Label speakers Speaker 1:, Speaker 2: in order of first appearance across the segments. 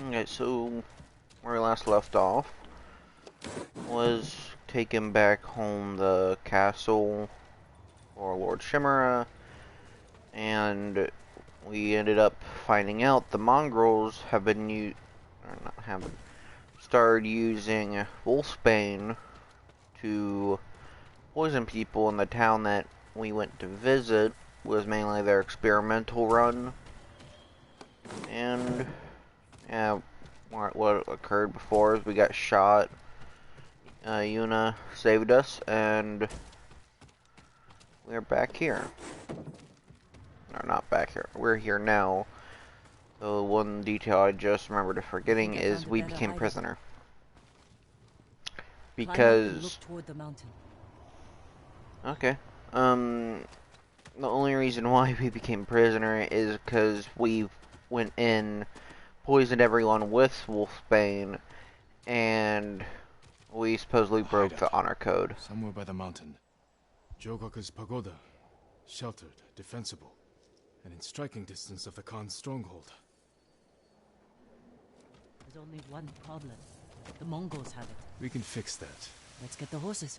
Speaker 1: Okay, so where we last left off was taking back home the castle for Lord Shimura, and we ended up finding out the mongrels have been started using wolfsbane to poison people in the town that we went to visit. Was mainly their experimental run, and yeah, what occurred before is we got shot. Yuna saved us, and we're back here. Or not back here. We're here now. So one detail I just remembered forgetting is we became prisoner. Because
Speaker 2: look toward the mountain.
Speaker 1: Okay. The only reason why we became prisoner is because we went in, poisoned everyone with wolfsbane, and we supposedly broke the honor code.
Speaker 3: Somewhere by the mountain. Jogaku's pagoda. Sheltered, defensible, and in striking distance of the Khan's stronghold.
Speaker 2: There's only one problem. The Mongols have it.
Speaker 3: We can fix that.
Speaker 2: Let's get the horses.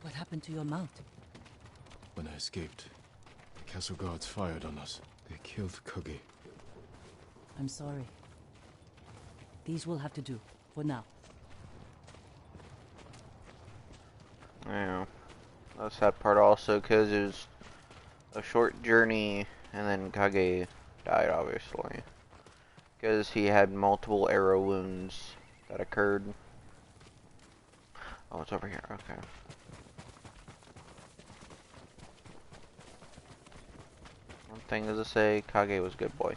Speaker 2: What happened to your mount?
Speaker 3: When I escaped, the castle guards fired on us. They killed Kage.
Speaker 2: I'm sorry. These will have to do, for now.
Speaker 1: Yeah. That's that part also, because it was a short journey, and then Kage died, obviously. Because he had multiple arrow wounds that occurred. Oh, it's over here, okay. One thing is to say, Kage was a good boy.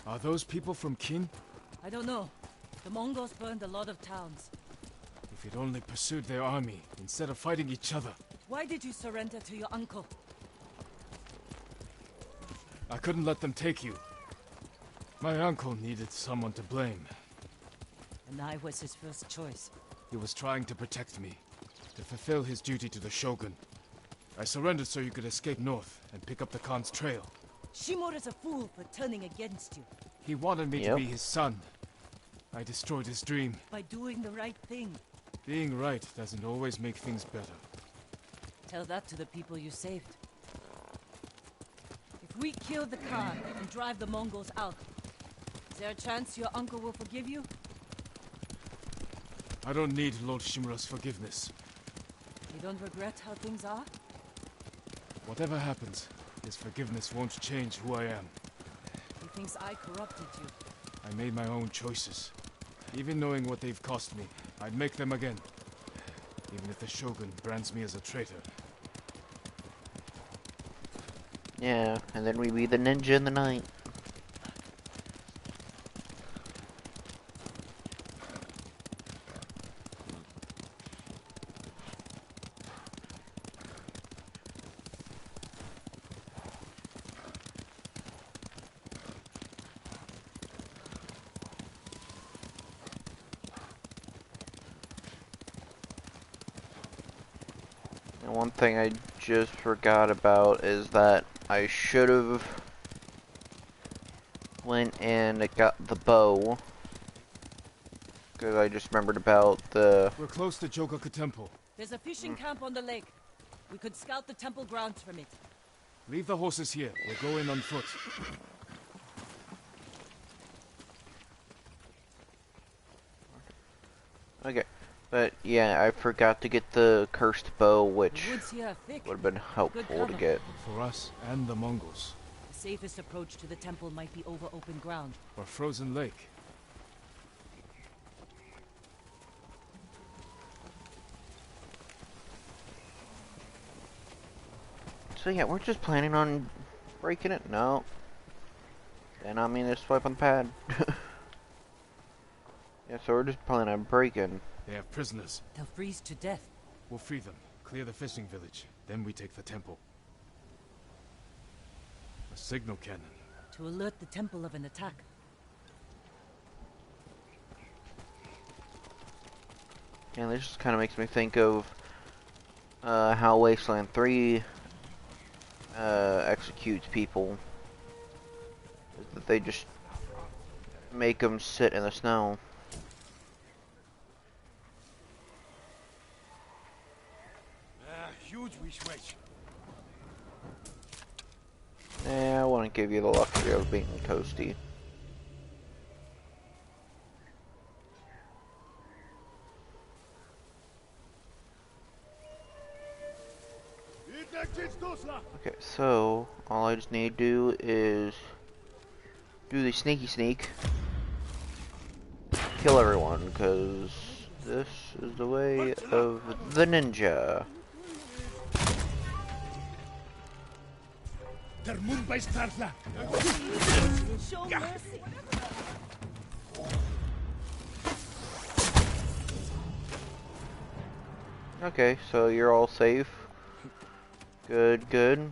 Speaker 3: Are those people from Qin?
Speaker 2: I don't know. The Mongols burned a lot of towns.
Speaker 3: If you'd only pursued their army, instead of fighting each other.
Speaker 2: Why did you surrender to your uncle?
Speaker 3: I couldn't let them take you. My uncle needed someone to blame.
Speaker 2: And I was his first choice.
Speaker 3: He was trying to protect me, to fulfill his duty to the Shogun. I surrendered so you could escape north and pick up the Khan's trail.
Speaker 2: Shimura's a fool for turning against you.
Speaker 3: He wanted me to be his son. I destroyed his dream.
Speaker 2: By doing the right thing.
Speaker 3: Being right doesn't always make things better.
Speaker 2: Tell that to the people you saved. If we kill the Khan and drive the Mongols out, is there a chance your uncle will forgive you?
Speaker 3: I don't need Lord Shimura's forgiveness.
Speaker 2: You don't regret how things are?
Speaker 3: Whatever happens, his forgiveness won't change who I am.
Speaker 2: He thinks I corrupted you.
Speaker 3: I made my own choices. Even knowing what they've cost me, I'd make them again. Even if the Shogun brands me as a traitor.
Speaker 1: Yeah, and then we be the ninja in the night. And one thing I just forgot about is that I should have went and got the bow. Because I just remembered about the...
Speaker 3: We're close to Jogaku Temple.
Speaker 2: There's a fishing camp on the lake. We could scout the temple grounds from it.
Speaker 3: Leave the horses here. We'll go in on foot.
Speaker 1: Okay. But yeah, I forgot to get the cursed bow, which
Speaker 2: The woods here are thick.
Speaker 1: would have been helpful to
Speaker 2: cover.
Speaker 1: get.
Speaker 3: For us and the Mongols.
Speaker 2: The safest approach to the temple might be over open ground.
Speaker 3: Or frozen lake.
Speaker 1: So yeah, we're just planning on breaking it. No. And I mean, just swipe on the pad. Yeah, so we're just planning on breaking.
Speaker 3: They have prisoners.
Speaker 2: They'll freeze to death.
Speaker 3: We'll free them, clear the fishing village, then we take the temple. A signal cannon.
Speaker 2: To alert the temple of an attack.
Speaker 1: And this just kind of makes me think of how Wasteland 3 executes people. Is that they just make them sit in the snow.
Speaker 3: Huge wish.
Speaker 1: I wouldn't give you the luxury of being toasty. Okay, so all I just need to do is do the sneaky sneak, kill everyone, because this is the way of the ninja.
Speaker 2: Show mercy.
Speaker 1: Okay, so you're all safe. Good, good.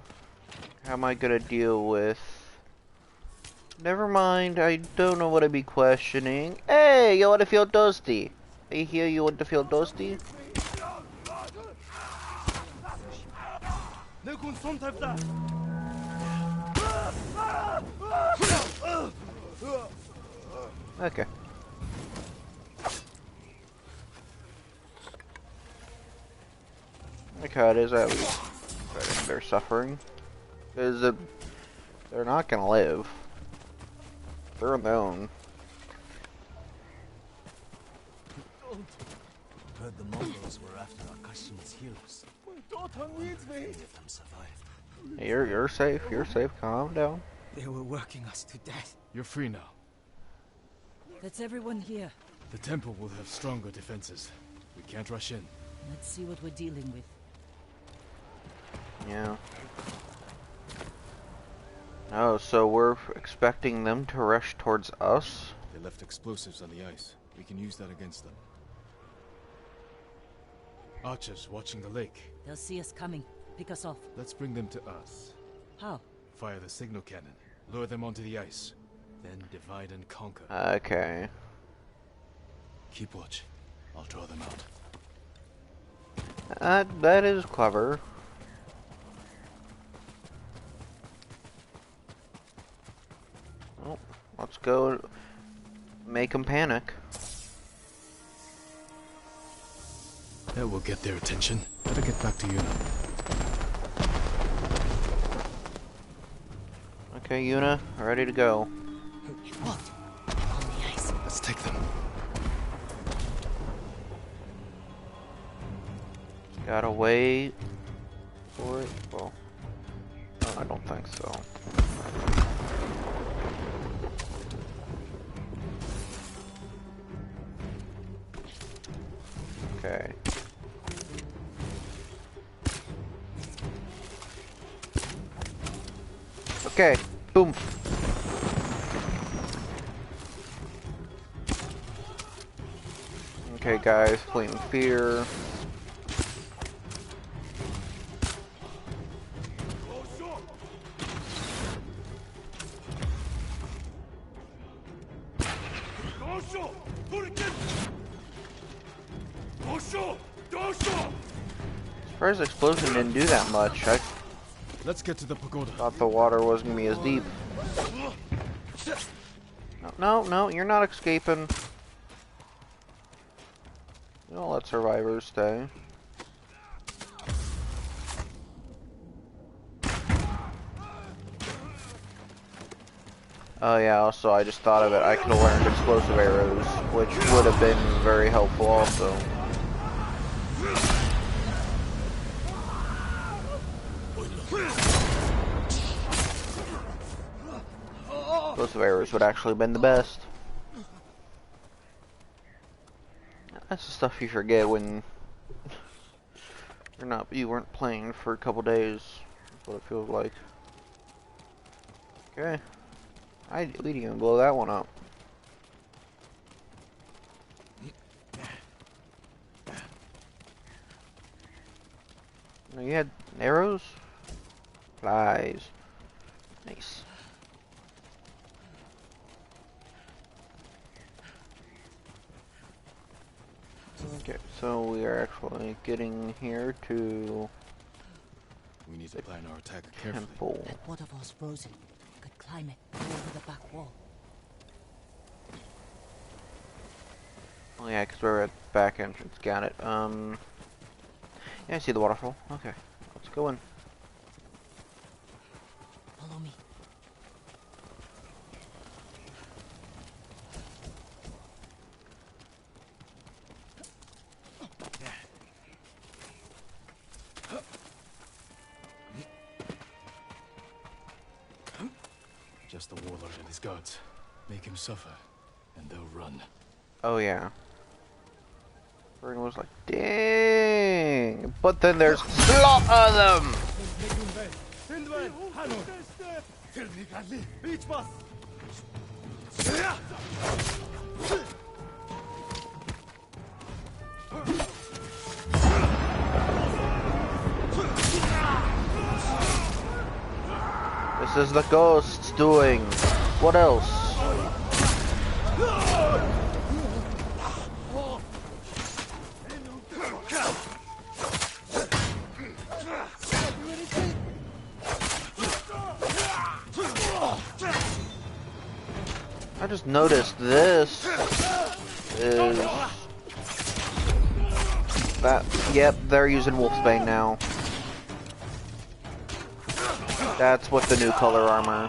Speaker 1: How am I gonna deal with... Never mind, I don't know what I'd be questioning. Hey, you wanna feel dusty? I hear you want to feel dusty? Okay. Like how it is at least they're suffering. Because they're not gonna live. They're on their own.
Speaker 4: Heard the Mongols were after Akashi's heroes. My daughter needs me. If them survive.
Speaker 1: Hey, you're safe, you're safe, calm down.
Speaker 4: They were working us to death.
Speaker 3: You're free now.
Speaker 2: That's everyone here.
Speaker 3: The temple will have stronger defenses. We can't rush in.
Speaker 2: Let's see what we're dealing with.
Speaker 1: Yeah. Oh, so we're expecting them to rush towards us?
Speaker 3: They left explosives on the ice. We can use that against them. Archers watching the lake.
Speaker 2: They'll see us coming. Pick us off.
Speaker 3: Let's bring them to us.
Speaker 2: How?
Speaker 3: Fire the signal cannon. Lure them onto the ice. Then divide and conquer.
Speaker 1: Okay.
Speaker 3: Keep watch. I'll draw them out.
Speaker 1: That is clever. Oh, let's go make them panic.
Speaker 3: That will get their attention. Better get back to Yuna.
Speaker 1: Okay, Yuna, ready to go.
Speaker 2: What? On the ice.
Speaker 3: Let's take them.
Speaker 1: Gotta wait for it. Well, no, I don't think so. Okay. Okay, boom. Okay, guys, fleeing fear. Surprised the explosion didn't do that much. I
Speaker 3: Let's get to the pagoda.
Speaker 1: thought the water wasn't gonna be as deep. No, you're not escaping. Don't let survivors stay. Oh yeah, also I just thought of it, I could have learned explosive arrows, which would have been very helpful also. Explosive arrows would actually have been the best. That's the stuff you forget when you weren't playing for a couple days. That's what it feels like. Okay. We didn't even blow that one up. You had arrows? Flies. Nice. Okay, so we are actually getting here to
Speaker 3: We need to plan our attack carefully.
Speaker 1: temple.
Speaker 2: That waterfall's frozen. You could climb it, go over the back wall.
Speaker 1: Oh yeah, because we're at the back entrance. Got it. Yeah, I see the waterfall. Okay, let's go in.
Speaker 2: Follow me.
Speaker 3: Just the warlord and his guards. Make him suffer, and they'll run.
Speaker 1: Oh yeah. Everyone was like, dang! But then there's a lot of them! This is the ghosts doing. What else? I just noticed this is that. Yep, they're using Wolfsbane now. That's what the new color armor.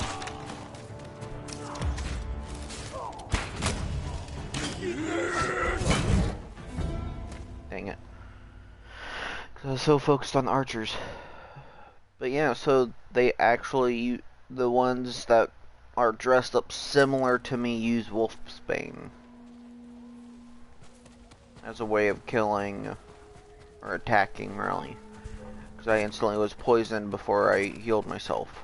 Speaker 1: Dang it. 'Cause I was so focused on the archers. But yeah, so they actually, the ones that are dressed up similar to me use Wolfsbane as a way of killing or attacking, really. Because I instantly was poisoned before I healed myself.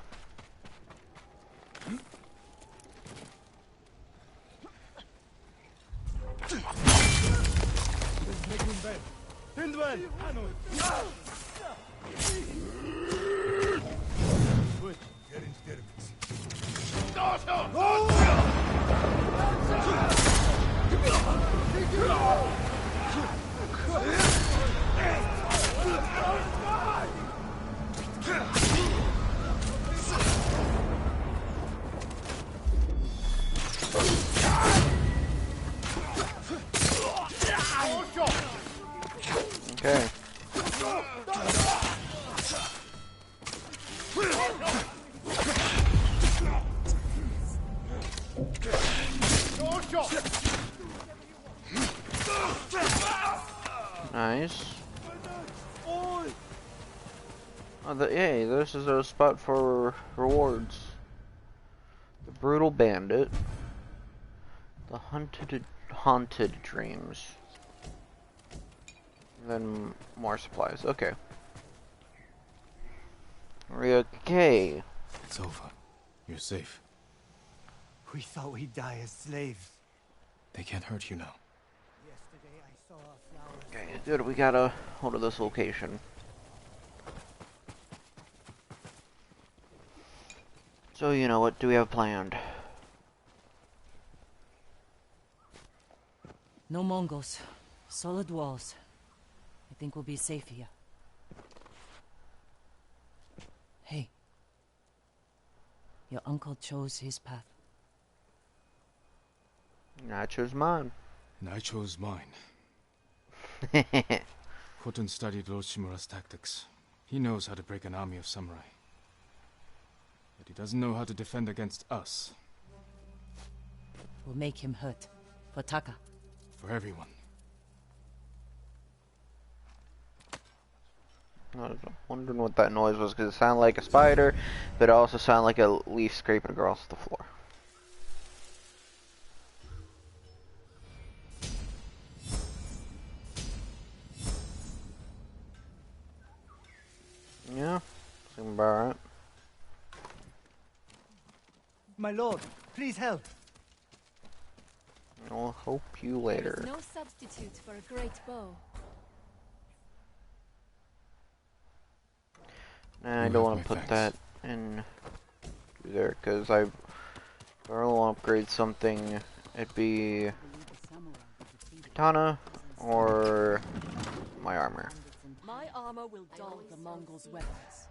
Speaker 1: Okay. Nice. Oh, yay, this is a spot for rewards. The Brutal Bandit. The Haunted Dreams. And then more supplies. Okay. We're okay.
Speaker 3: It's over. You're safe.
Speaker 5: We thought we'd die as slaves.
Speaker 3: They can't hurt you now.
Speaker 5: Yesterday I saw our flowers.
Speaker 1: Okay, good. We got a hold of this location. So, you know, what do we have planned?
Speaker 2: No Mongols. Solid walls. I think we'll be safe here. Hey. Your uncle chose his path.
Speaker 1: I chose mine.
Speaker 3: And I chose mine. Khotun studied Lord Shimura's tactics. He knows how to break an army of samurai. But he doesn't know how to defend against us.
Speaker 2: We'll make him hurt. For Taka.
Speaker 3: For everyone.
Speaker 1: I was wondering what that noise was, because it sounded like a spider, but it also sounded like a leaf scraping across the floor. Yeah, seems about right.
Speaker 5: My lord, please help.
Speaker 1: I'll help you later.
Speaker 6: There is no substitute for a great bow.
Speaker 1: Nah, I
Speaker 3: You
Speaker 1: don't
Speaker 3: have
Speaker 1: want
Speaker 3: my
Speaker 1: to put
Speaker 3: thanks.
Speaker 1: that in there because I really want to upgrade something. It'd be katana or my armor.
Speaker 2: My armor will dull the Mongols' weapons.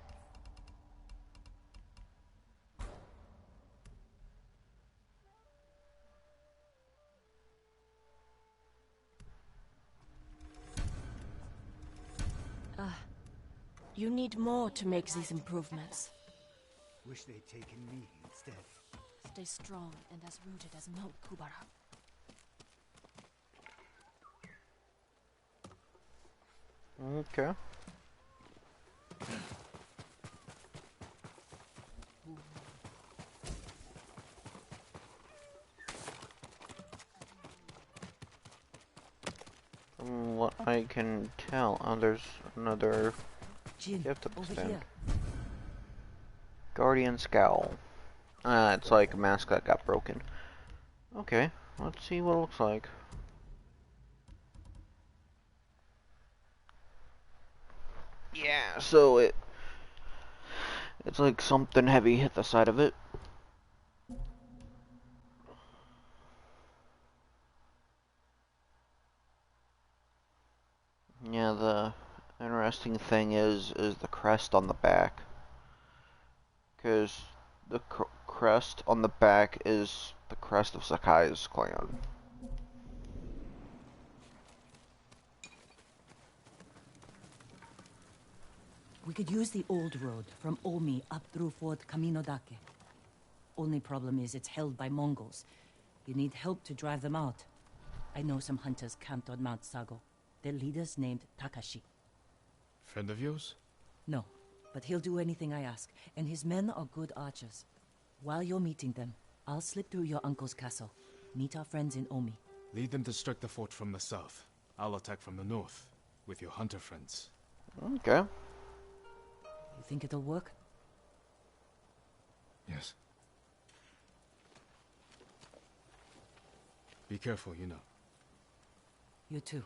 Speaker 2: You need more to make these improvements.
Speaker 5: Wish they'd taken me instead.
Speaker 2: Stay strong and as rooted as Mount Kubara.
Speaker 1: Okay. From what I can tell, oh, there's another.
Speaker 2: Jin,
Speaker 1: You have to
Speaker 2: over
Speaker 1: extend.
Speaker 2: here.
Speaker 1: Guardian Scowl. It's like a mask that got broken. Okay, let's see what it looks like. Yeah, so it's like something heavy hit the side of it. Yeah, the interesting thing is the crest on the back. Because the crest on the back is the crest of Sakai's clan.
Speaker 6: We could use the old road from Omi up through Fort Kaminodake. Only problem is it's held by Mongols. You need help to drive them out. I know some hunters camped on Mount Sago. Their leader's named Takashi.
Speaker 3: Friend of yours?
Speaker 6: No, but he'll do anything I ask, and his men are good archers. While you're meeting them, I'll slip through your uncle's castle. Meet our friends in Omi.
Speaker 3: Lead them to strike the fort from the south. I'll attack from the north, with your hunter friends.
Speaker 1: Okay.
Speaker 6: You think it'll work?
Speaker 3: Yes. Be careful, you know.
Speaker 6: You too.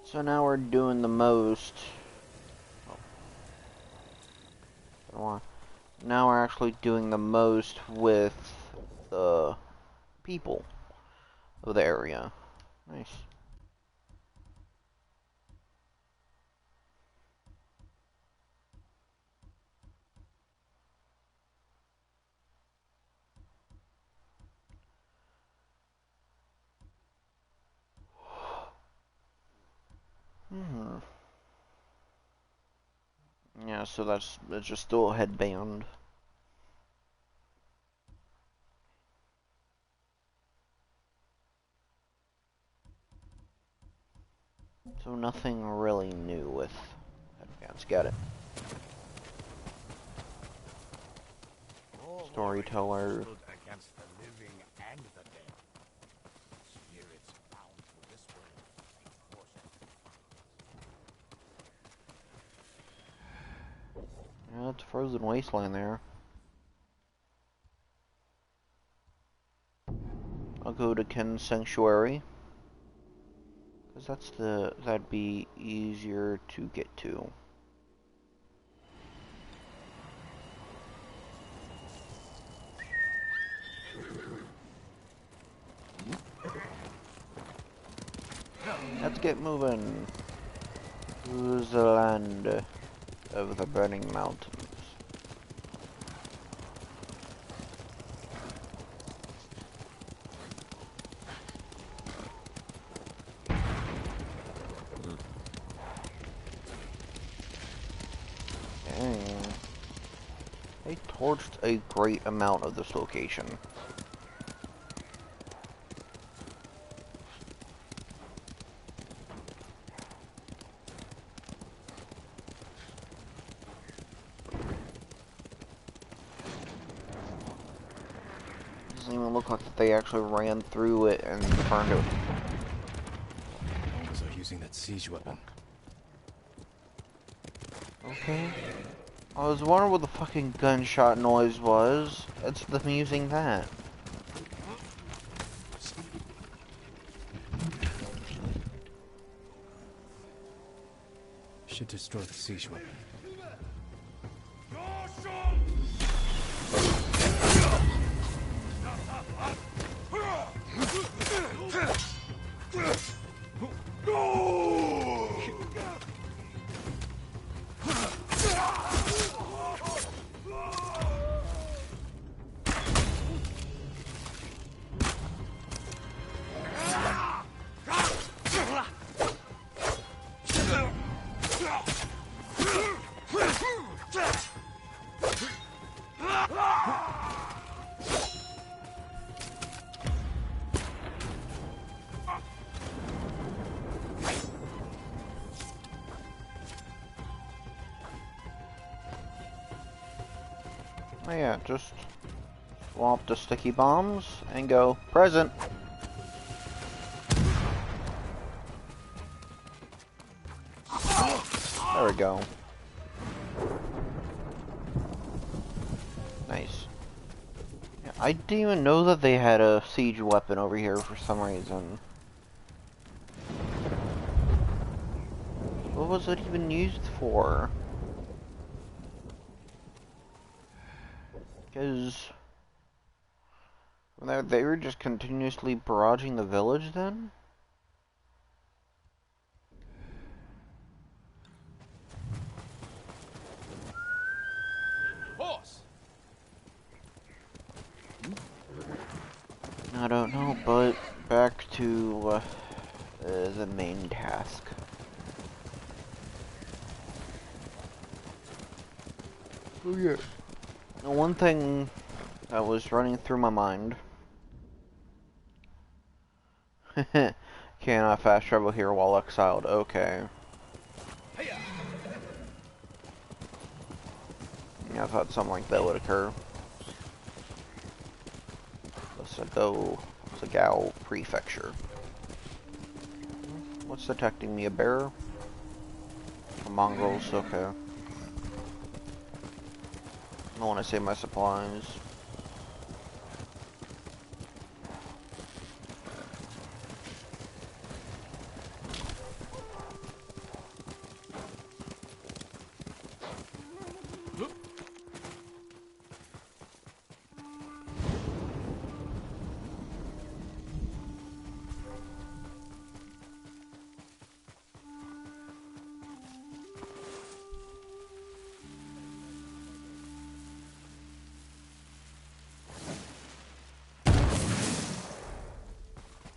Speaker 1: So now we're doing the most. Now we're actually doing the most with the people of the area. Nice. Yeah, so that's just still a headband. So nothing really new with headbands. Got it. Storyteller.
Speaker 4: Against the living and the dead. Spirits bound to this world.
Speaker 1: Yeah, it's frozen wasteland there. I'll go to Ken's Sanctuary. Because that'd be easier to get to. Let's get moving. To the land of the burning mountains. Dang. They torched a great amount of this location. Doesn't even look like they actually ran through it and burned it.
Speaker 3: Mongols are using that siege weapon.
Speaker 1: Okay. I was wondering what the fucking gunshot noise was. It's them using that.
Speaker 3: Should destroy the siege weapon.
Speaker 1: Oh yeah, just swap the sticky bombs and go present. There we go. Nice. Yeah, I didn't even know that they had a siege weapon over here for some reason. What was it even used for? Because they were just continuously barraging the village then?
Speaker 3: Horse!
Speaker 1: I don't know, but back to the main task. Oh yeah. Now, one thing that was running through my mind. Cannot fast travel here while exiled. Okay. Yeah, I thought something like that would occur. Sagao Prefecture. What's detecting me? A bear? A mongrels? Okay. I want to save my supplies.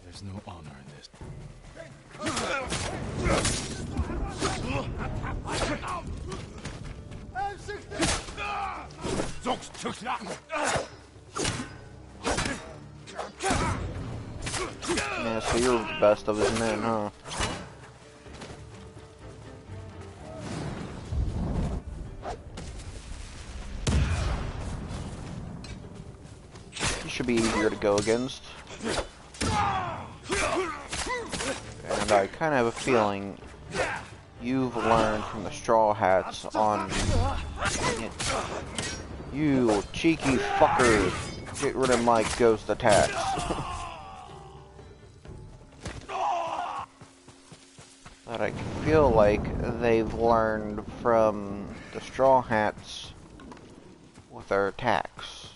Speaker 3: There's no honor in this.
Speaker 1: Yeah, so you're the best of his men, huh? He should be easier to go against. And I kind of have a feeling you've learned from the Straw Hats on... You cheeky fucker! Get rid of my ghost attacks. But I feel like they've learned from the Straw Hats with their attacks.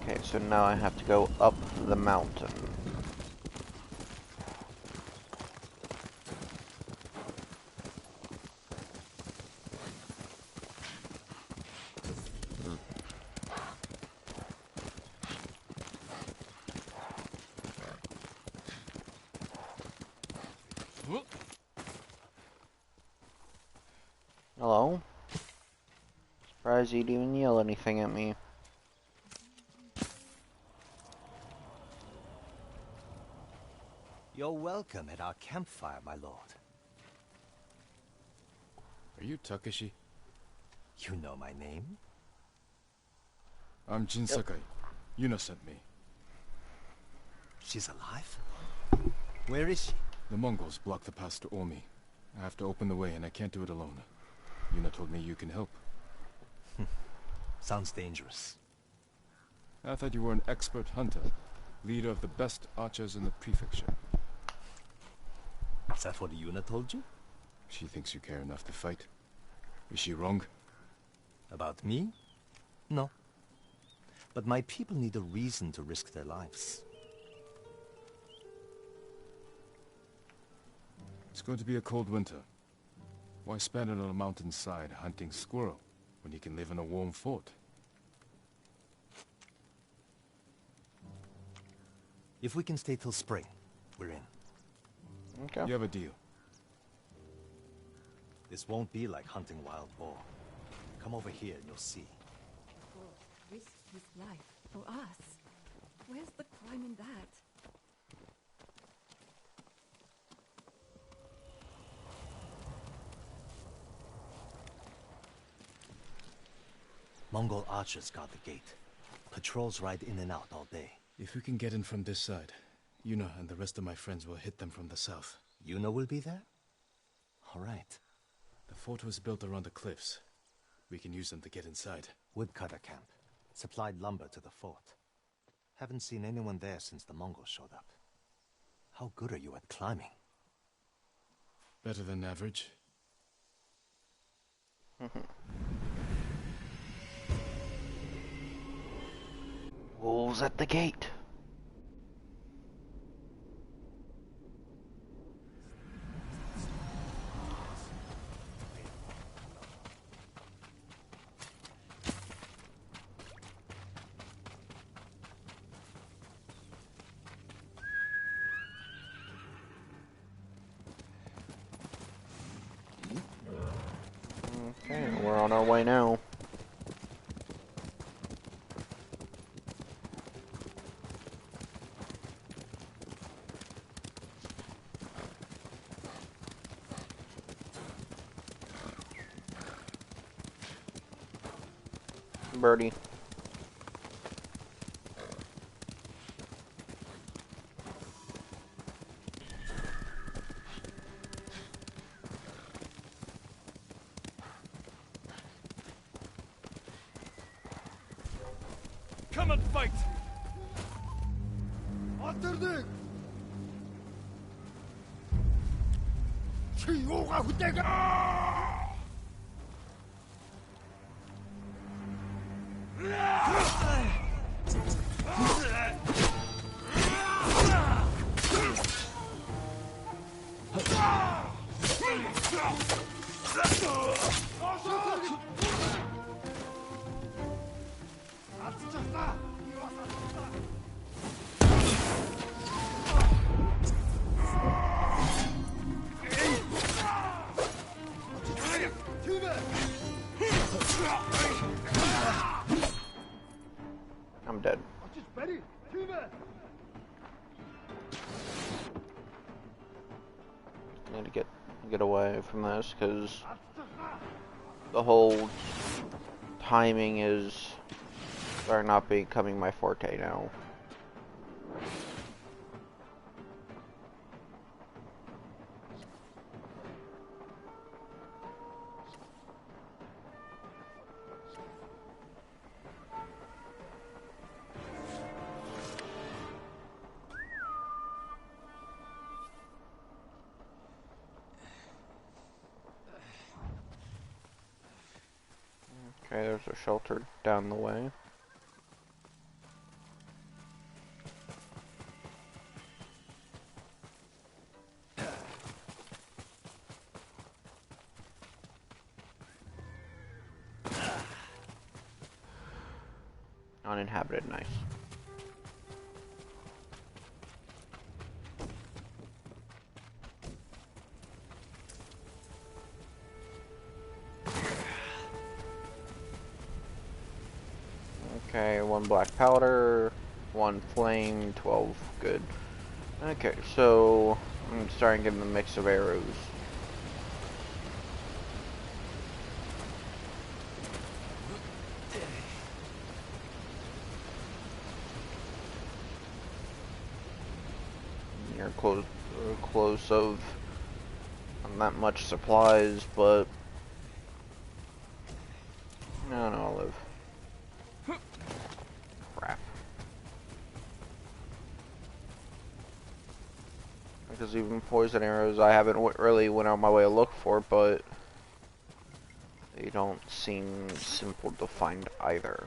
Speaker 1: Okay, so now I have to go up the mountain. Hello? Surprised you didn't even yell anything at me.
Speaker 7: You're welcome at our campfire, my lord.
Speaker 3: Are you Takeshi?
Speaker 7: You know my name?
Speaker 3: I'm Jin Sakai. Yuna sent me.
Speaker 7: She's alive? Where is she?
Speaker 3: The Mongols blocked the pass to Omi. I have to open the way and I can't do it alone. Yuna told me you can help.
Speaker 7: Sounds dangerous.
Speaker 3: I thought you were an expert hunter. Leader of the best archers in the prefecture.
Speaker 7: Is that what Yuna told you?
Speaker 3: She thinks you care enough to fight. Is she wrong?
Speaker 7: About me? No. But my people need a reason to risk their lives.
Speaker 3: It's going to be a cold winter. Why spend it on a mountainside hunting squirrel when you can live in a warm fort?
Speaker 7: If we can stay till spring, we're in.
Speaker 1: Okay.
Speaker 3: You have a deal.
Speaker 7: This won't be like hunting wild boar. Come over here and you'll see.
Speaker 2: Risk his life for us. Where's the crime in that?
Speaker 7: Mongol archers guard the gate. Patrols ride in and out all day.
Speaker 3: If we can get in from this side, Yuna and the rest of my friends will hit them from the south.
Speaker 7: Yuna will be there? All right.
Speaker 3: The fort was built around the cliffs. We can use them to get inside.
Speaker 7: Woodcutter camp. Supplied lumber to the fort. Haven't seen anyone there since the Mongols showed up. How good are you at climbing?
Speaker 3: Better than average.
Speaker 1: Wolves at the gate. Okay, we're on our way now. Birdie.
Speaker 3: Come and fight!
Speaker 4: Attırdık! Çiyoga hütega!
Speaker 1: I'm dead. Need to get away from this because the whole timing is starting not becoming my forte now. Okay, there's a shelter down the way. Uninhabited, nice. Okay, 1 black powder, 1 flame, 12, good. Okay, so I'm starting getting the mix of arrows. You're close of not much supplies, but no, I'll live. Crap. Because even poison arrows, I haven't really went on my way to look for, but they don't seem simple to find either.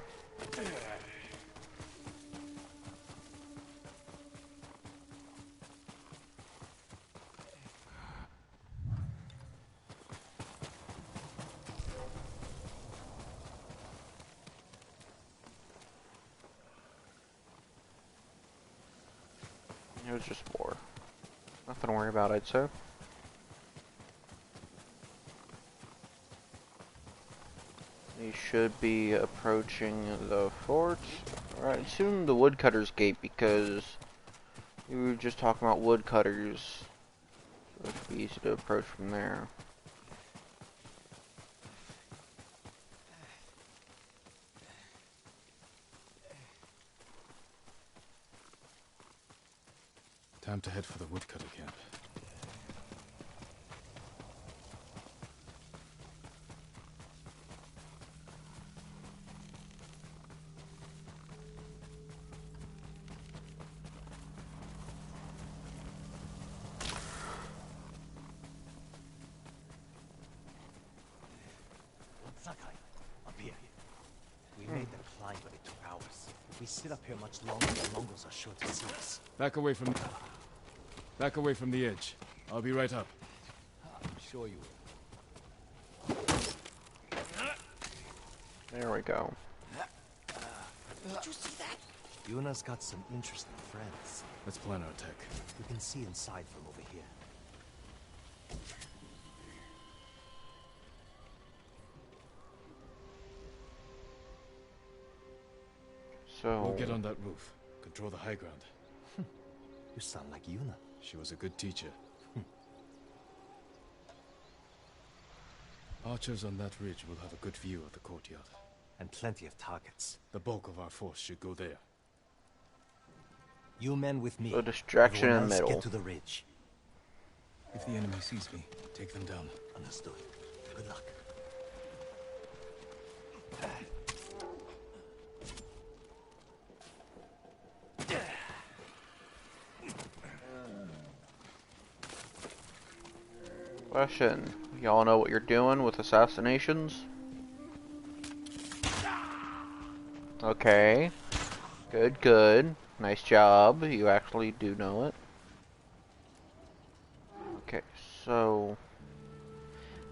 Speaker 1: It was just 4. Nothing to worry about, I'd say. We should be approaching the fort. Alright, soon the woodcutter's gate because we were just talking about woodcutters. So it should be easy to approach from there.
Speaker 3: Time to head for the woodcutter camp.
Speaker 7: Sakai, up here. We made the climb, but it took hours. If we sit up here much longer, the Mongols are sure to see us.
Speaker 3: Back away from the edge. I'll be right up.
Speaker 7: I'm sure you will.
Speaker 1: There we go.
Speaker 7: Did you see that? Yuna's got some interesting friends.
Speaker 3: Let's plan our attack.
Speaker 7: We can see inside from over here.
Speaker 1: So
Speaker 3: We'll get on that roof. Control the high ground.
Speaker 7: You sound like Yuna.
Speaker 3: She was a good teacher. Archers on that ridge will have a good view of the courtyard.
Speaker 7: And plenty of targets.
Speaker 3: The bulk of our force should go there.
Speaker 7: You men with me.
Speaker 1: a distraction in
Speaker 7: Everyone
Speaker 1: the
Speaker 7: else
Speaker 1: middle.
Speaker 7: Get to the ridge.
Speaker 3: If the enemy sees me, take them down.
Speaker 7: Understood. Good luck.
Speaker 1: Question. Y'all know what you're doing with assassinations? Okay. Good, good. Nice job. You actually do know it. Okay, so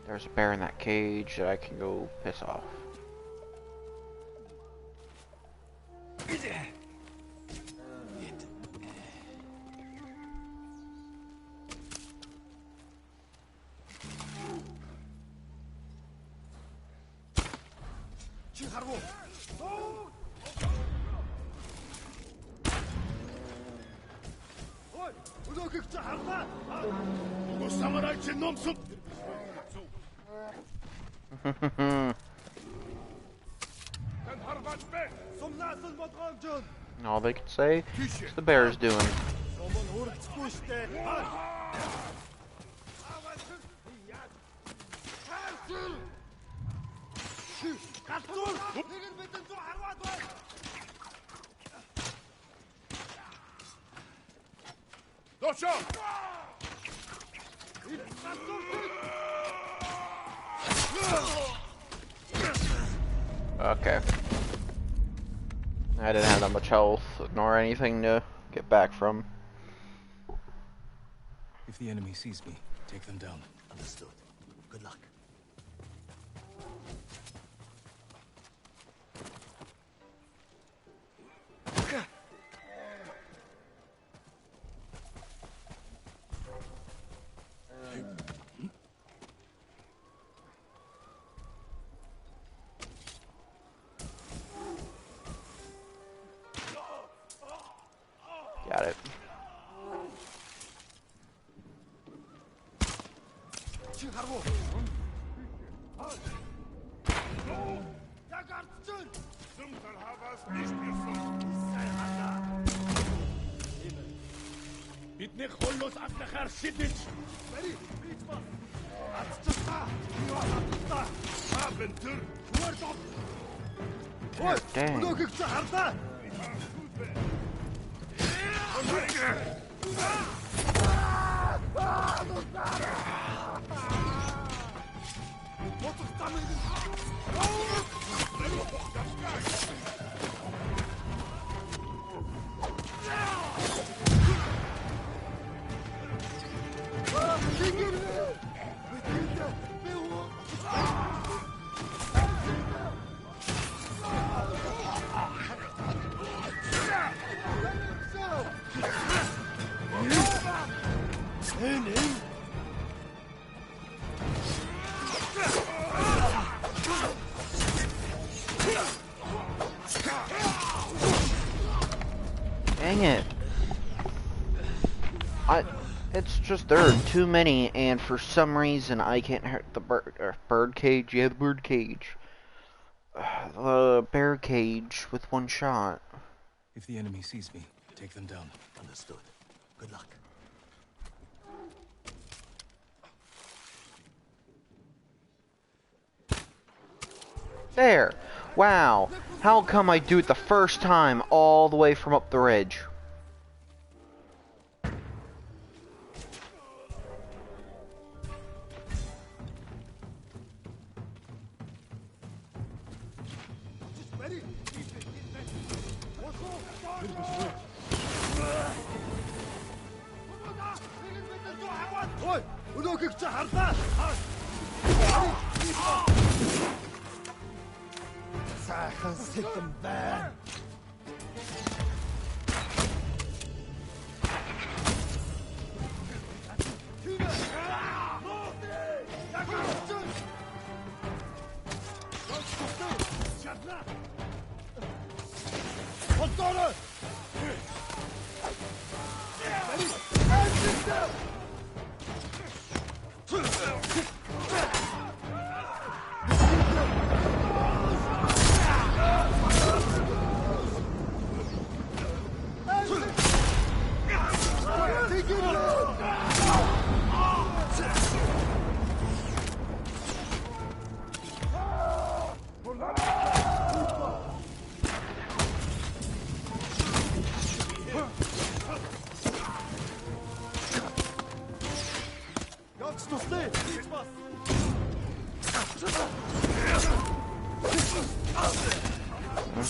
Speaker 1: there's a bear in that cage that I can go piss off. All they can say is the bear's doing. Okay. I didn't have that much health nor anything to get back from.
Speaker 3: If the enemy sees me, take them down.
Speaker 7: Understood. Good luck.
Speaker 1: Got it. Dang. Dang it. It's just there are too many, and for some reason I can't hurt the bird cage. Yeah, the bird cage. The bear cage with one shot.
Speaker 3: If the enemy sees me, take them down.
Speaker 7: Understood. Good luck.
Speaker 1: There. Wow. How come I do it the first time all the way from up the ridge?
Speaker 5: Сайхан сэтгэн байна.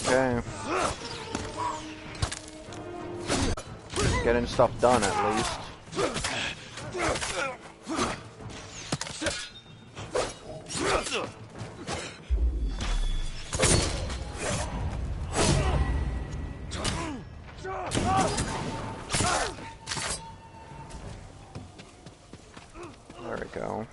Speaker 5: Okay. Getting stuff done at least. There we go.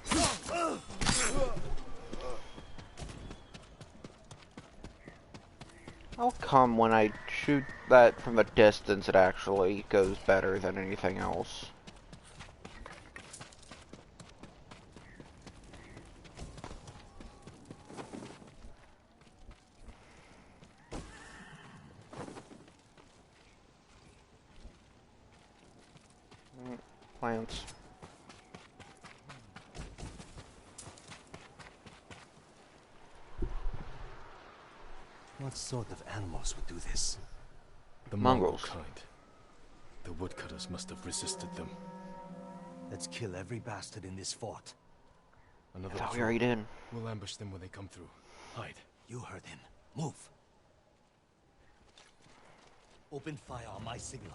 Speaker 5: How come when I shoot that from a distance it actually goes better than anything else? Plants.
Speaker 7: What sort of animals would do this?
Speaker 3: The Mongol
Speaker 1: Mongols.
Speaker 3: kind. The woodcutters must have resisted them.
Speaker 7: Let's kill every bastard in this fort.
Speaker 3: Another
Speaker 1: I thought we
Speaker 3: troop.
Speaker 1: already did.
Speaker 3: We'll ambush them when they come through. Hide.
Speaker 7: You heard him. Move. Open fire on my signal.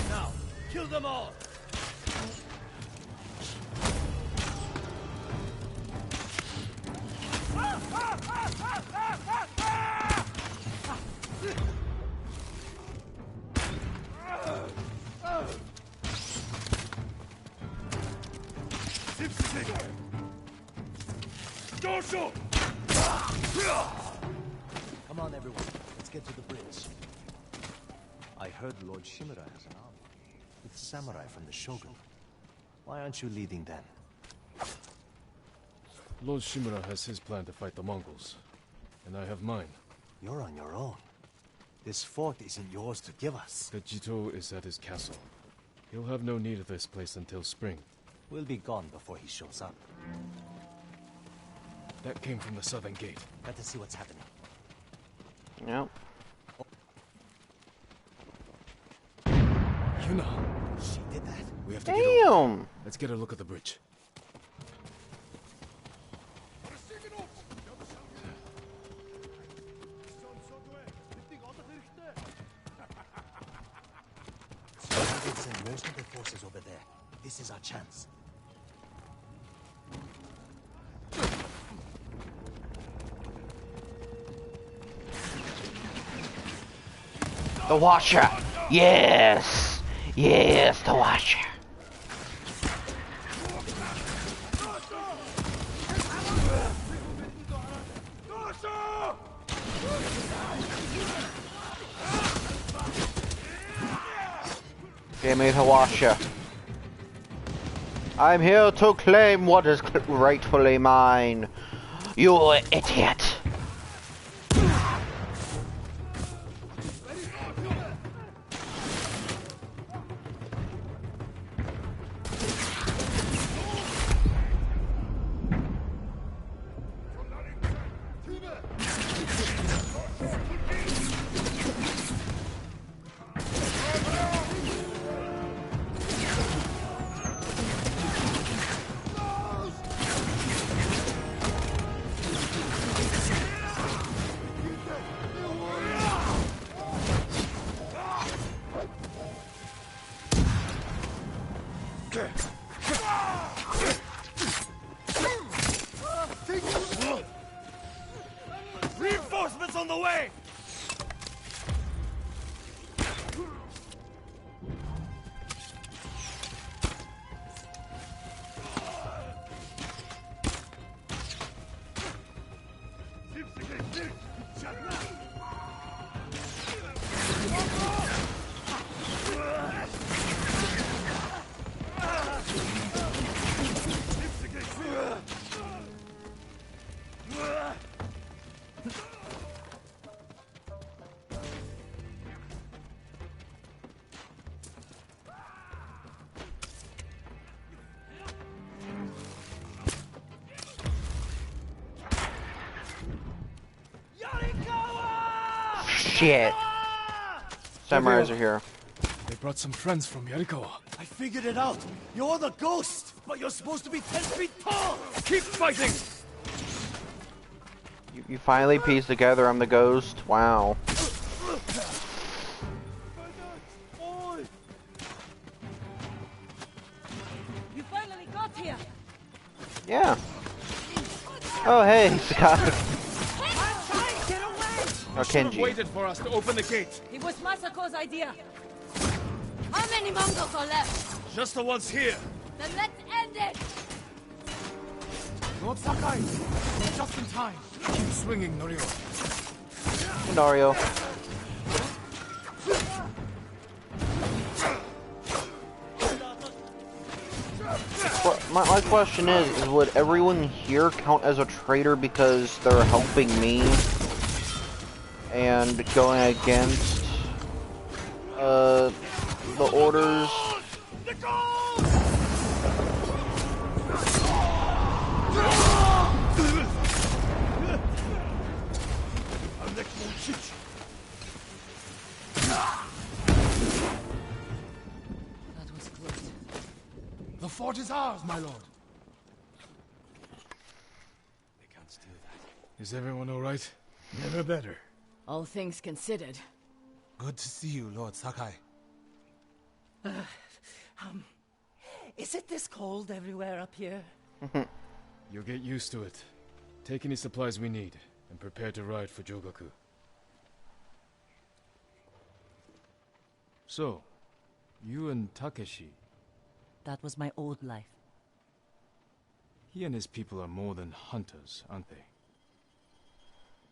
Speaker 7: Now, kill them all! Come on, everyone. Let's get to the bridge. I heard Lord Shimura has an army with samurai from the Shogun. Why aren't you leading then?
Speaker 3: Lord Shimura has his plan to fight the Mongols. And I have mine.
Speaker 7: You're on your own. This fort isn't yours to give us.
Speaker 3: The Jito is at his castle. He'll have no need of this place until spring.
Speaker 7: We'll be gone before he shows up.
Speaker 3: That came from the southern gate.
Speaker 7: Better see what's happening.
Speaker 1: Yep.
Speaker 3: Yuna!
Speaker 7: She did that.
Speaker 3: We have to get over.
Speaker 1: Damn!
Speaker 3: Let's get a look at the bridge.
Speaker 7: They'll send most of their forces over there. This is our chance.
Speaker 1: The Watcher! Yes! Yes, the Watcher! Give me the Watcher. I'm here to claim what is rightfully mine. You idiot! shit. Samurais are here.
Speaker 3: They brought some friends from Yarikawa.
Speaker 7: I figured it out. You're the ghost, but you're supposed to be 10 feet tall.
Speaker 3: Keep fighting!
Speaker 1: You finally pieced together I'm the ghost? Wow.
Speaker 2: You finally got here.
Speaker 1: Yeah. Oh, hey, Sakai.
Speaker 2: Get away!
Speaker 1: Oh, Kenji.
Speaker 3: Waited for us to open the gate.
Speaker 2: It was Masako's idea. How many Mongols are left?
Speaker 3: Just the ones here.
Speaker 2: Then let's end it!
Speaker 3: Lord Sakai, just in time. Keep swinging, Norio.
Speaker 1: Nario. My question is would everyone here count as a traitor because they're helping me and going against the orders?
Speaker 2: That was close.
Speaker 3: The fort is ours, my lord. They can't steal that. Is everyone all right?
Speaker 4: Never better.
Speaker 2: All things considered.
Speaker 4: Good to see you, Lord Sakai.
Speaker 6: Is it this cold everywhere up here?
Speaker 3: You'll get used to it. Take any supplies we need, and prepare to ride for Jogaku. So, you and Takeshi,
Speaker 6: That was my old life.
Speaker 3: he and his people are more than hunters, aren't they?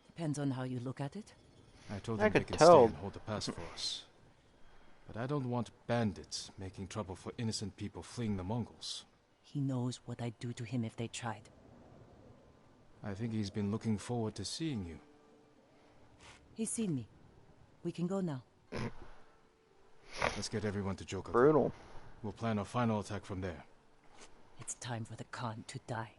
Speaker 6: Depends on how you look at it.
Speaker 3: I told
Speaker 1: I
Speaker 3: them they
Speaker 1: could
Speaker 3: can
Speaker 1: tell.
Speaker 3: stay and hold the pass for us. But I don't want bandits making trouble for innocent people fleeing the Mongols.
Speaker 6: He knows what I'd do to him if they tried.
Speaker 3: I think he's been looking forward to seeing you.
Speaker 6: He's seen me. We can go now.
Speaker 3: Let's get everyone to Jogaku.
Speaker 1: Brutal.
Speaker 3: We'll plan our final attack from there.
Speaker 6: It's time for the Khan to die.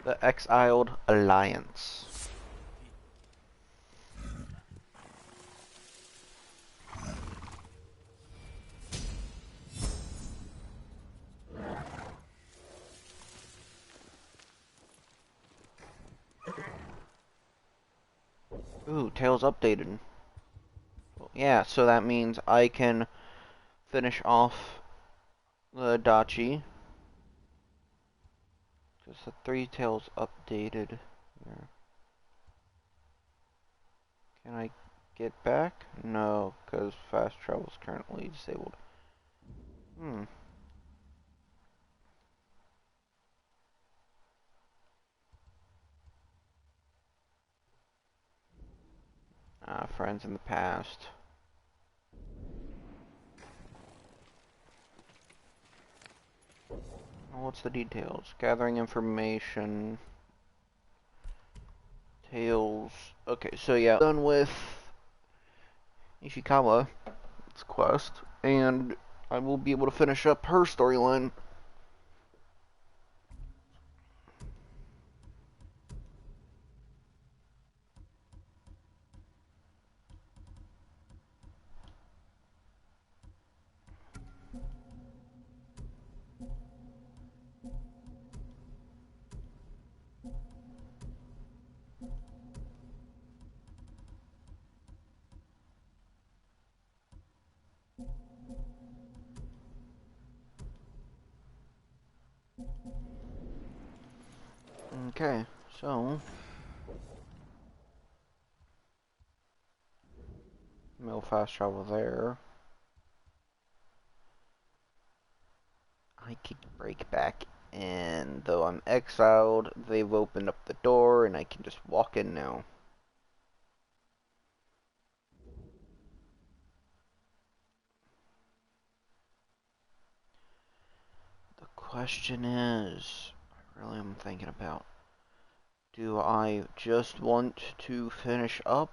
Speaker 1: The Exiled Alliance. Ooh, Tails updated. Yeah, so that means I can finish off the Dachi. Just the 3 Tails updated here. Can I get back? No, because fast travel is currently disabled. Friends in the past. What's the details? Gathering information. Tails. Okay, so yeah, done with Ishikawa's quest, and I will be able to finish up her storyline. Okay, so no fast travel there. I could break back in, though I'm exiled. They've opened up the door, and I can just walk in now. The question is, I really am thinking about, do I just want to finish up,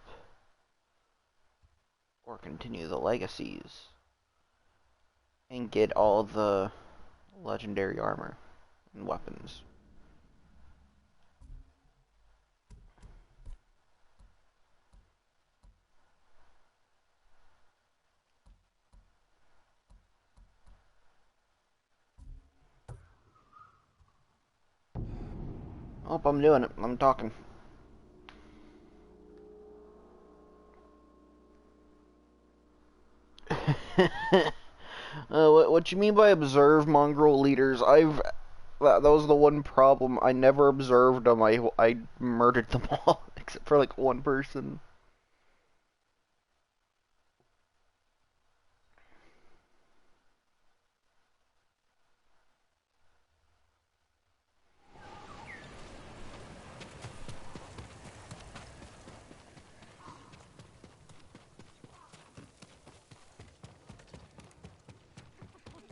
Speaker 1: or continue the legacies and get all the legendary armor and weapons. Oh, I'm doing it. I'm talking. What you mean by observe mongrel leaders? That was the one problem. I never observed them. I murdered them all except for like one person.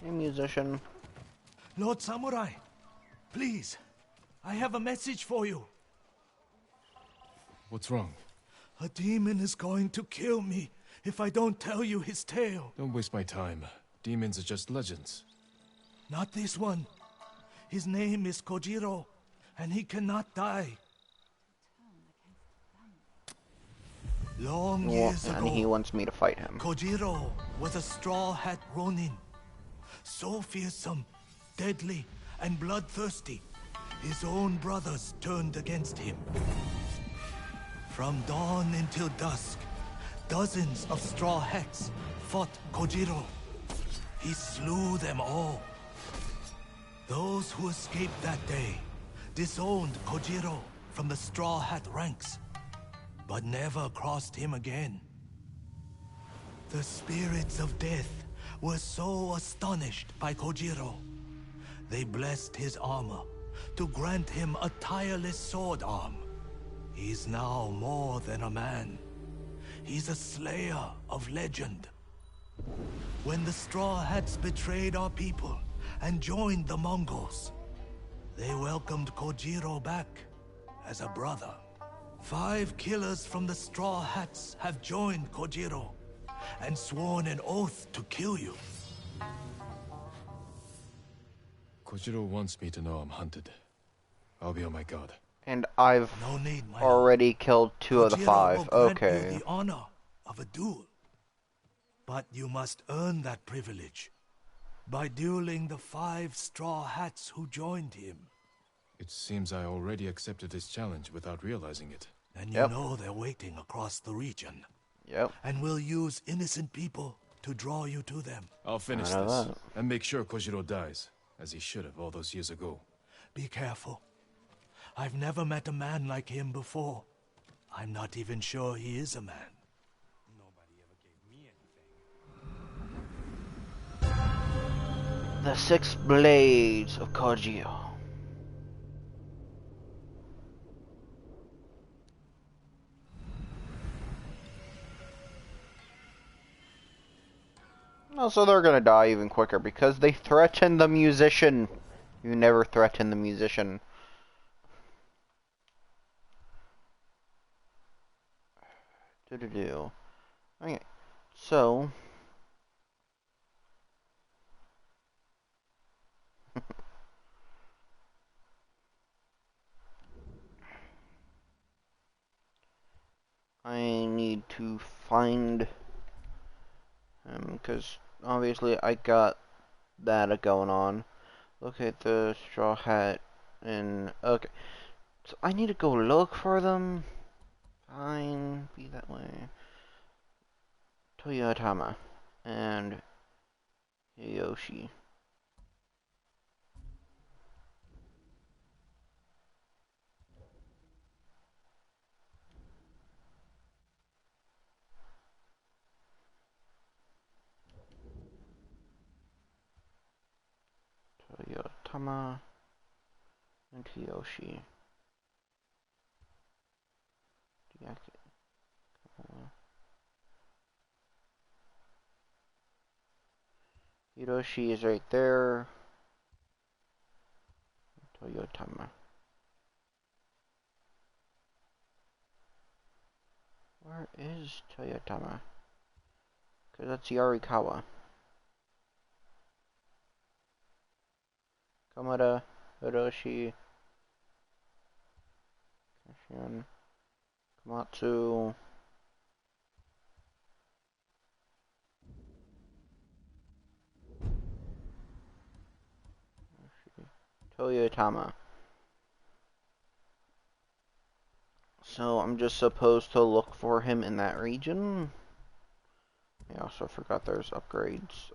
Speaker 1: Hey, musician.
Speaker 7: Lord Samurai, please, I have a message for you.
Speaker 3: What's wrong?
Speaker 7: A demon is going to kill me if I don't tell you his tale.
Speaker 3: Don't waste my time. Demons are just legends.
Speaker 7: Not this one. His name is Kojiro, and he cannot die. Long years ago,
Speaker 1: And he wants me to fight him.
Speaker 7: Kojiro was a Straw Hat Ronin. So fearsome, deadly, and bloodthirsty, his own brothers turned against him. From dawn until dusk, dozens of Straw Hats fought Kojiro. He slew them all. Those who escaped that day disowned Kojiro from the Straw Hat ranks, but never crossed him again. The spirits of death were so astonished by Kojiro, they blessed his armor to grant him a tireless sword arm. He's now more than a man. He's a slayer of legend. When the Straw Hats betrayed our people and joined the Mongols, they welcomed Kojiro back as a brother. 5 killers from the Straw Hats have joined Kojiro and sworn an oath to kill you.
Speaker 3: Kojiro wants me to know I'm hunted. I'll be on my guard.
Speaker 1: And I've
Speaker 7: No need, my
Speaker 1: already killed 2 of the
Speaker 7: Kojiro
Speaker 1: 5.
Speaker 7: will grant
Speaker 1: Okay.
Speaker 7: you the honor of a duel. But you must earn that privilege by dueling the 5 Straw Hats who joined him.
Speaker 3: It seems I already accepted his challenge without realizing it.
Speaker 7: And you know they're waiting across the region.
Speaker 1: Yep.
Speaker 7: And will use innocent people to draw you to them.
Speaker 3: I'll finish
Speaker 1: I know
Speaker 3: this
Speaker 1: that.
Speaker 3: and make sure Kojiro dies, as he should have all those years ago.
Speaker 7: Be careful. I've never met a man like him before. I'm not even sure he is a man.
Speaker 4: Nobody ever gave me anything.
Speaker 1: The 6 blades of Kojiro. Also, they're gonna die even quicker because they threatened the musician. You never threaten the musician. Do. Okay, so. I need to find him because obviously I got that going on. Look at the Straw Hat and okay. So I need to go look for them. Fine, be that way. Toyotama and Yoshi. Toyotama and Yoshi. Hiroshi is right there. Toyotama. Where is Toyotama? Because that's Yarikawa. Kamada, Hiroshi, Kashin, Komatsu. Toyotama. So I'm just supposed to look for him in that region. I also forgot there's upgrades.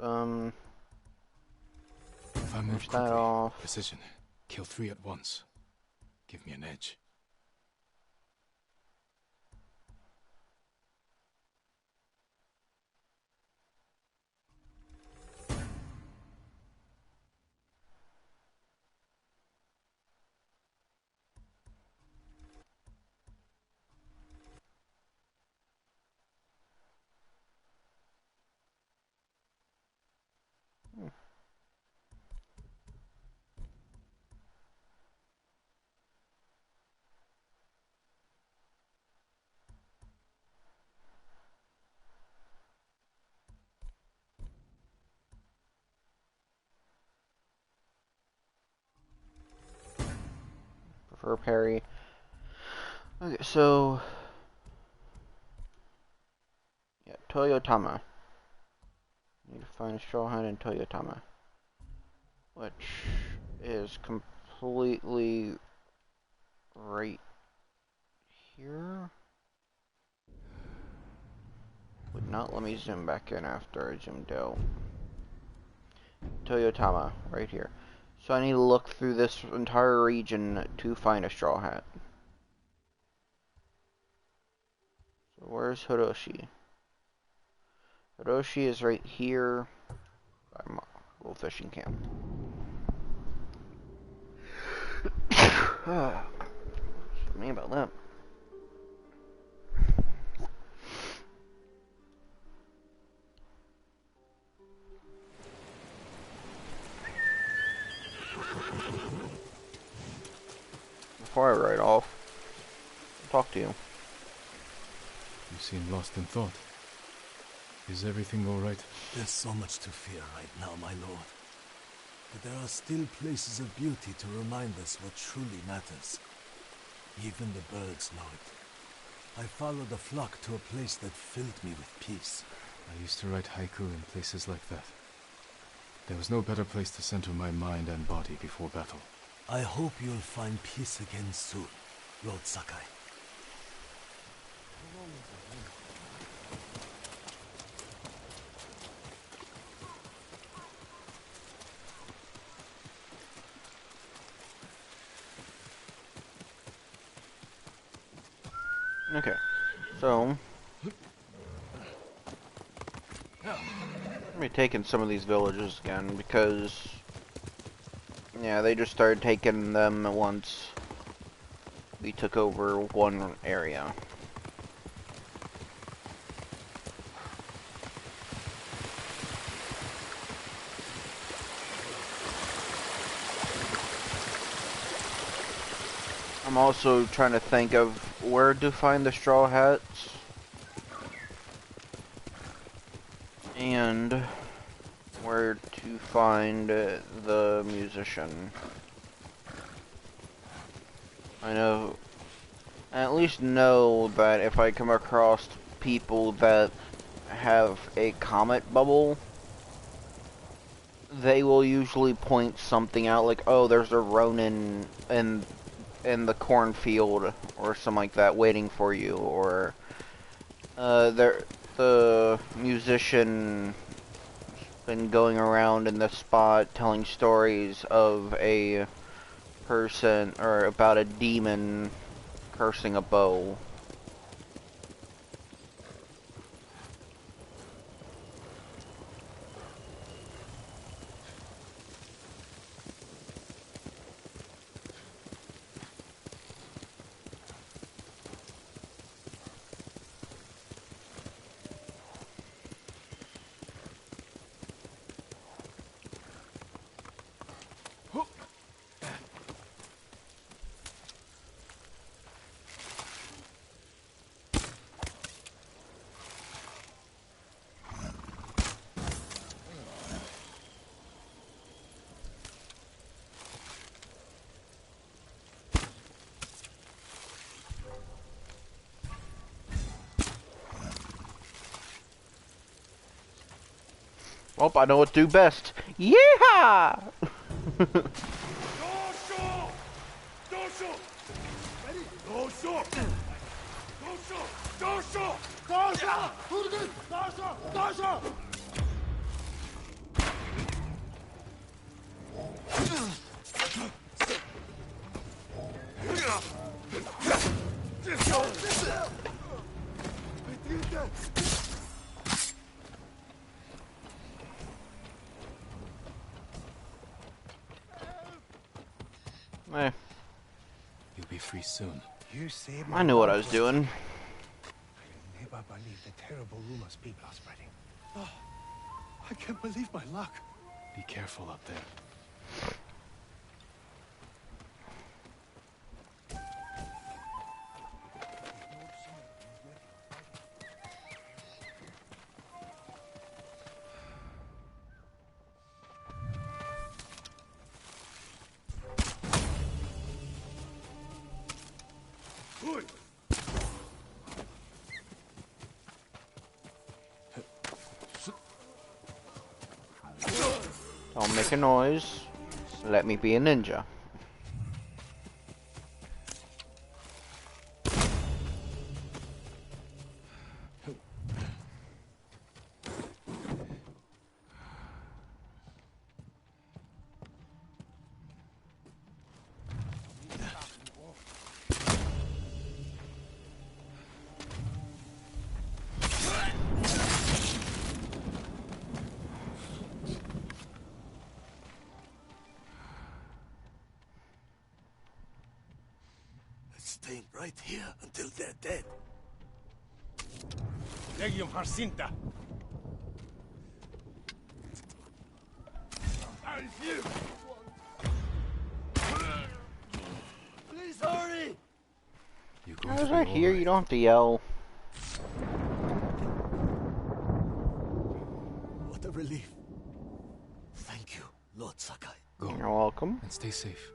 Speaker 3: If I move
Speaker 1: Finish that
Speaker 3: quickly,
Speaker 1: off.
Speaker 3: precision, kill 3 at once. Give me an edge.
Speaker 1: Prefer parry. Okay, so yeah, Toyotama. Need to find a Straw Hat in Toyotama, which is completely right here. Would not let me zoom back in after I zoomed out. Toyotama, right here. So I need to look through this entire region to find a Straw Hat. So where's Hiroshi? Hiroshi is right here by my little fishing camp. Something about that. Before I ride off, I'll talk to you.
Speaker 3: You seem lost in thought. Is everything all right?
Speaker 7: There's so much to fear right now, my lord. But there are still places of beauty to remind us what truly matters. Even the birds know it. I followed the flock to a place that filled me with peace.
Speaker 3: I used to write haiku in places like that. There was no better place to center my mind and body before battle.
Speaker 7: I hope you'll find peace again soon, Lord Sakai.
Speaker 1: Okay, so I'm gonna be taking some of these villages again because, yeah, they just started taking them once we took over one area. I'm also trying to think of where to find the Straw Hats and where to find the musician. I at least know that if I come across people that have a comet bubble, they will usually point something out, like, oh, there's a Ronin in the cornfield or something like that waiting for you, or the musician been going around in the spot telling stories of a person or about a demon cursing a bow. Oh, I know what to do best. Yeehaw! Eh,
Speaker 3: You'll be free soon.
Speaker 4: You saved
Speaker 1: I knew what I was doing.
Speaker 4: I never believed the terrible rumors people are spreading. Oh, I can't believe my luck.
Speaker 3: Be careful out there.
Speaker 1: Don't make a noise. Let me be a ninja.
Speaker 4: Staying right here until they're dead. Legium Harcinta. Please hurry!
Speaker 3: You're
Speaker 1: I
Speaker 3: going
Speaker 1: was
Speaker 3: to
Speaker 1: right
Speaker 3: be
Speaker 1: here.
Speaker 3: alright.
Speaker 1: You don't have to yell.
Speaker 7: What a relief. Thank you, Lord Sakai.
Speaker 3: Go
Speaker 1: You're welcome.
Speaker 3: and stay safe.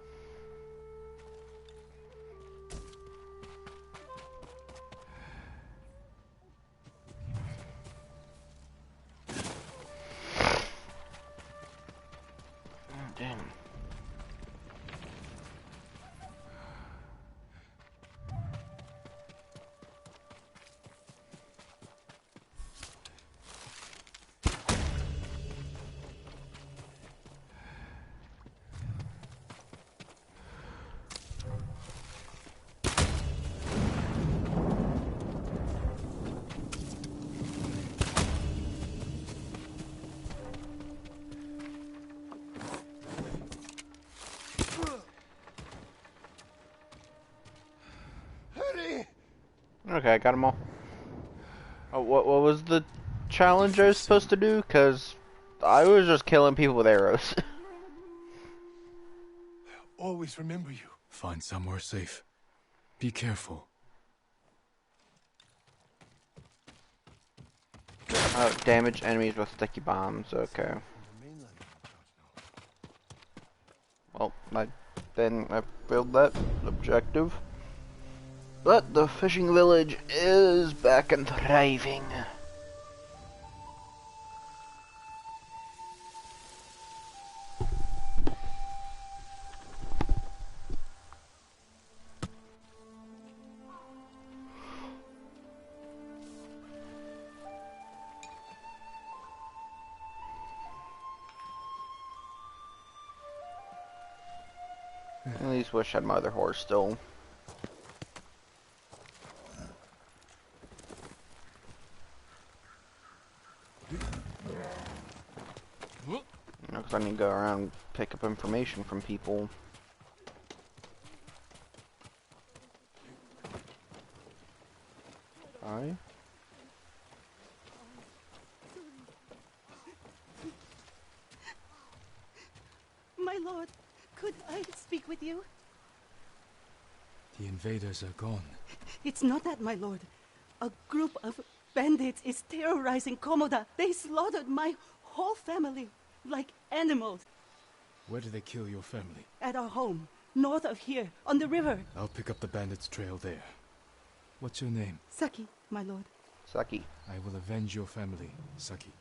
Speaker 1: Oh, damn. Okay, I got them all. Oh, what was the challenge I was supposed to do? Cause I was just killing people with arrows.
Speaker 4: Always remember you.
Speaker 3: Find somewhere safe. Be careful.
Speaker 1: Oh, damage enemies with sticky bombs. Okay. Well, I failed that objective. But the fishing village is back and thriving. At least wish I had my other horse still. Because I need to go around and pick up information from people. Hi.
Speaker 8: My lord, could I speak with you?
Speaker 3: The invaders are gone.
Speaker 8: It's not that, my lord. A group of bandits is terrorizing Komoda. They slaughtered my whole family, like animals,
Speaker 3: Where did they kill your family?
Speaker 8: at our home, north of here, on the river.
Speaker 3: I'll pick up the bandits' trail there. What's your name?
Speaker 8: Saki, my lord.
Speaker 1: Saki.
Speaker 3: I will avenge your family, Saki.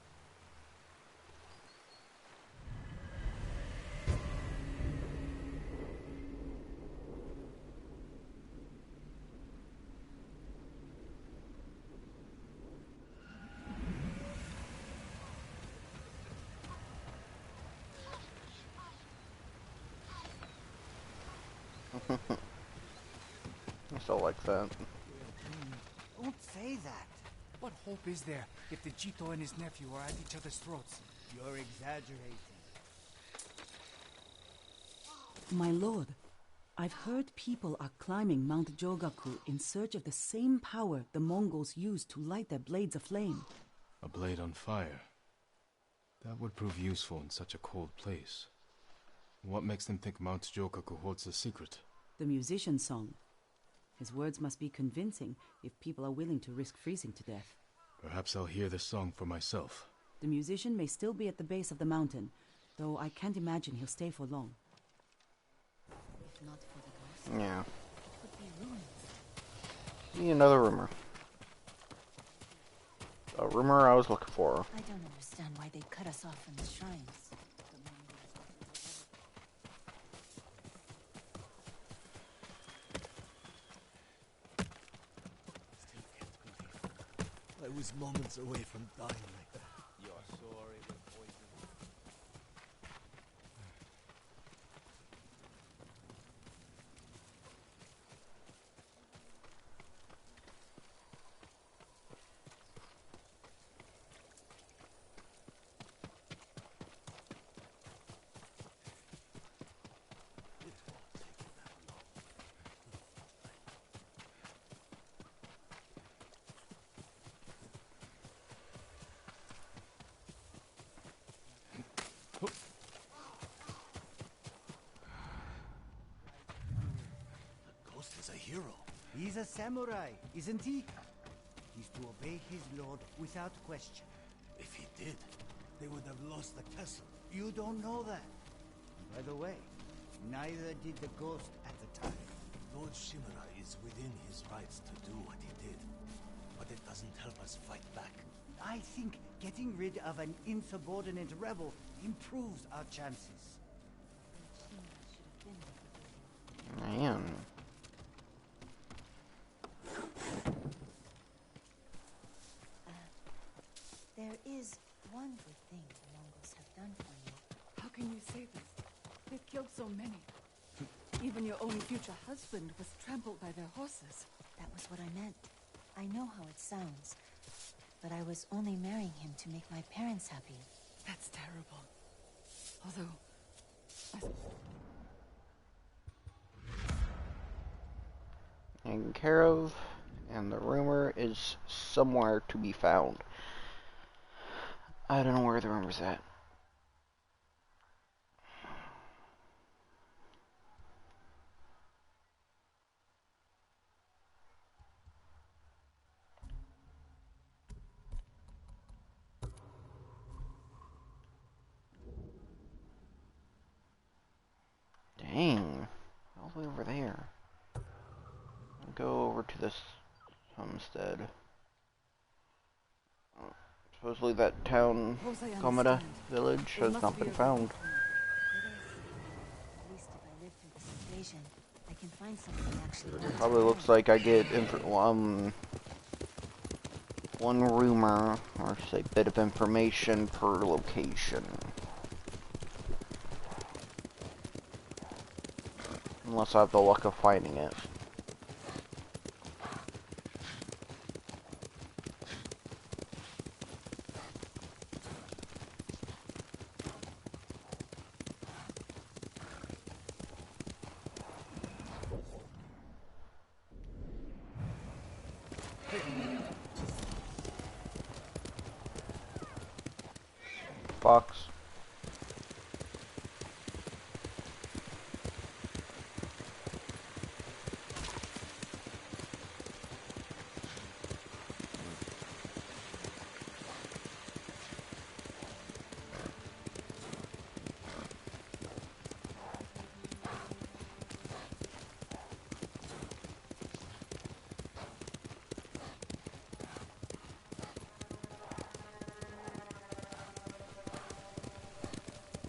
Speaker 5: I still like that.
Speaker 4: Don't say that. What hope is there if the Jito and his nephew are at each other's throats? You're exaggerating.
Speaker 8: My lord, I've heard people are climbing Mount Jogaku in search of the same power the Mongols used to light their blades aflame.
Speaker 3: A blade on fire. That would prove useful in such a cold place. What makes them think Mount Jogaku holds the secret?
Speaker 8: The musician's song. His words must be convincing if people are willing to risk freezing to death.
Speaker 3: Perhaps I'll hear the song for myself.
Speaker 8: The musician may still be at the base of the mountain, though I can't imagine he'll stay for long.
Speaker 2: If not for the ghost,
Speaker 5: Yeah.
Speaker 2: it could be ruins.
Speaker 5: See, another rumor. A rumor I was looking for.
Speaker 2: I don't understand why they cut us off from the shrines.
Speaker 7: I was moments away from dying like that.
Speaker 4: You're sorry with poison.
Speaker 7: The ghost is a hero.
Speaker 9: He's a samurai, isn't he? He's to obey his lord without question.
Speaker 7: If he did, they would have lost the castle.
Speaker 9: You don't know that. By the way, neither did the ghost at the time.
Speaker 7: Lord Shimura is within his rights to do what he did. But it doesn't help us fight back.
Speaker 9: I think getting rid of an insubordinate rebel improves our chances.
Speaker 5: Man.
Speaker 2: There is one good thing the Mongols have done for me.
Speaker 10: How can you say this? They've killed so many. Even your own future husband was trampled by their horses.
Speaker 2: That was what I meant. I know how it sounds, but I was only marrying him to make my parents happy.
Speaker 10: That's terrible. Although,
Speaker 5: Taken care of, and the rumor is somewhere to be found. I don't know where the rumor's at. Dang, all the way over there. I'll go over to this homestead. Supposedly that town,
Speaker 10: suppose I
Speaker 5: Komada
Speaker 10: understand.
Speaker 5: village,
Speaker 10: There
Speaker 5: has
Speaker 10: must
Speaker 5: not
Speaker 10: be
Speaker 5: been
Speaker 10: a
Speaker 5: found.
Speaker 2: At least if I live through this invasion, I can find something I actually want to
Speaker 5: Probably
Speaker 2: know.
Speaker 5: looks like I get one rumor, or say bit of information per location. Unless I have the luck of finding it. Fox.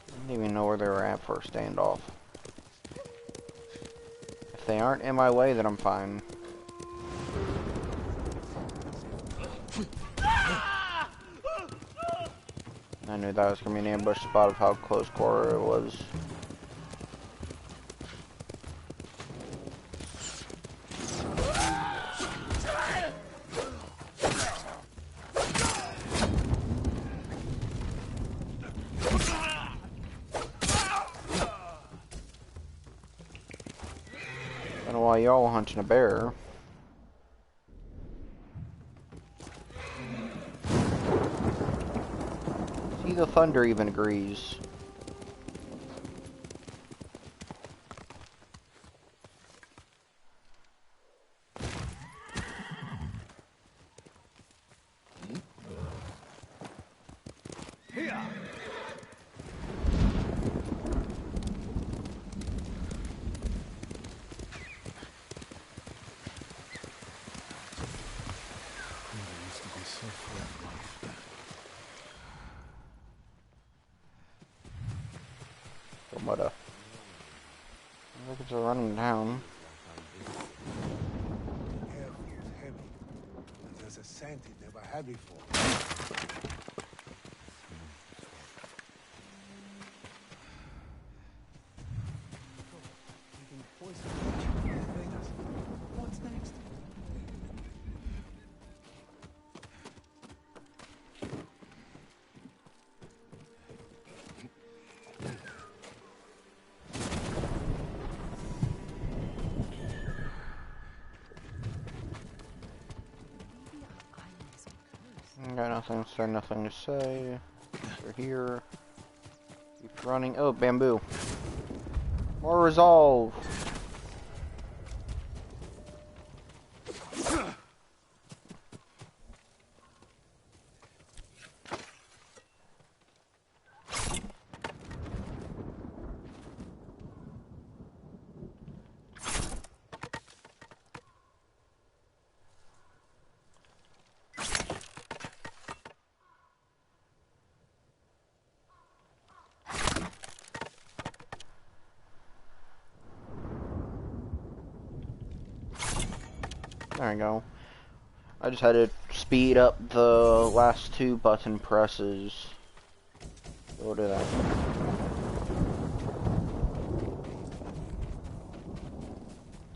Speaker 5: I didn't even know where they were at for a standoff. If they aren't in my way, then I'm fine. I knew that was going to be an ambush spot of how close quarter it was. Don't know why y'all hunting a bear. See, the thunder even agrees. Look at the running down.
Speaker 11: Air feels heavy, and there's a scent it never had before.
Speaker 4: What's next?
Speaker 5: Got nothing, so nothing to say. We're here. Keep running. Oh, bamboo. More resolve. There we go. I just had to speed up the last two button presses. We'll do that.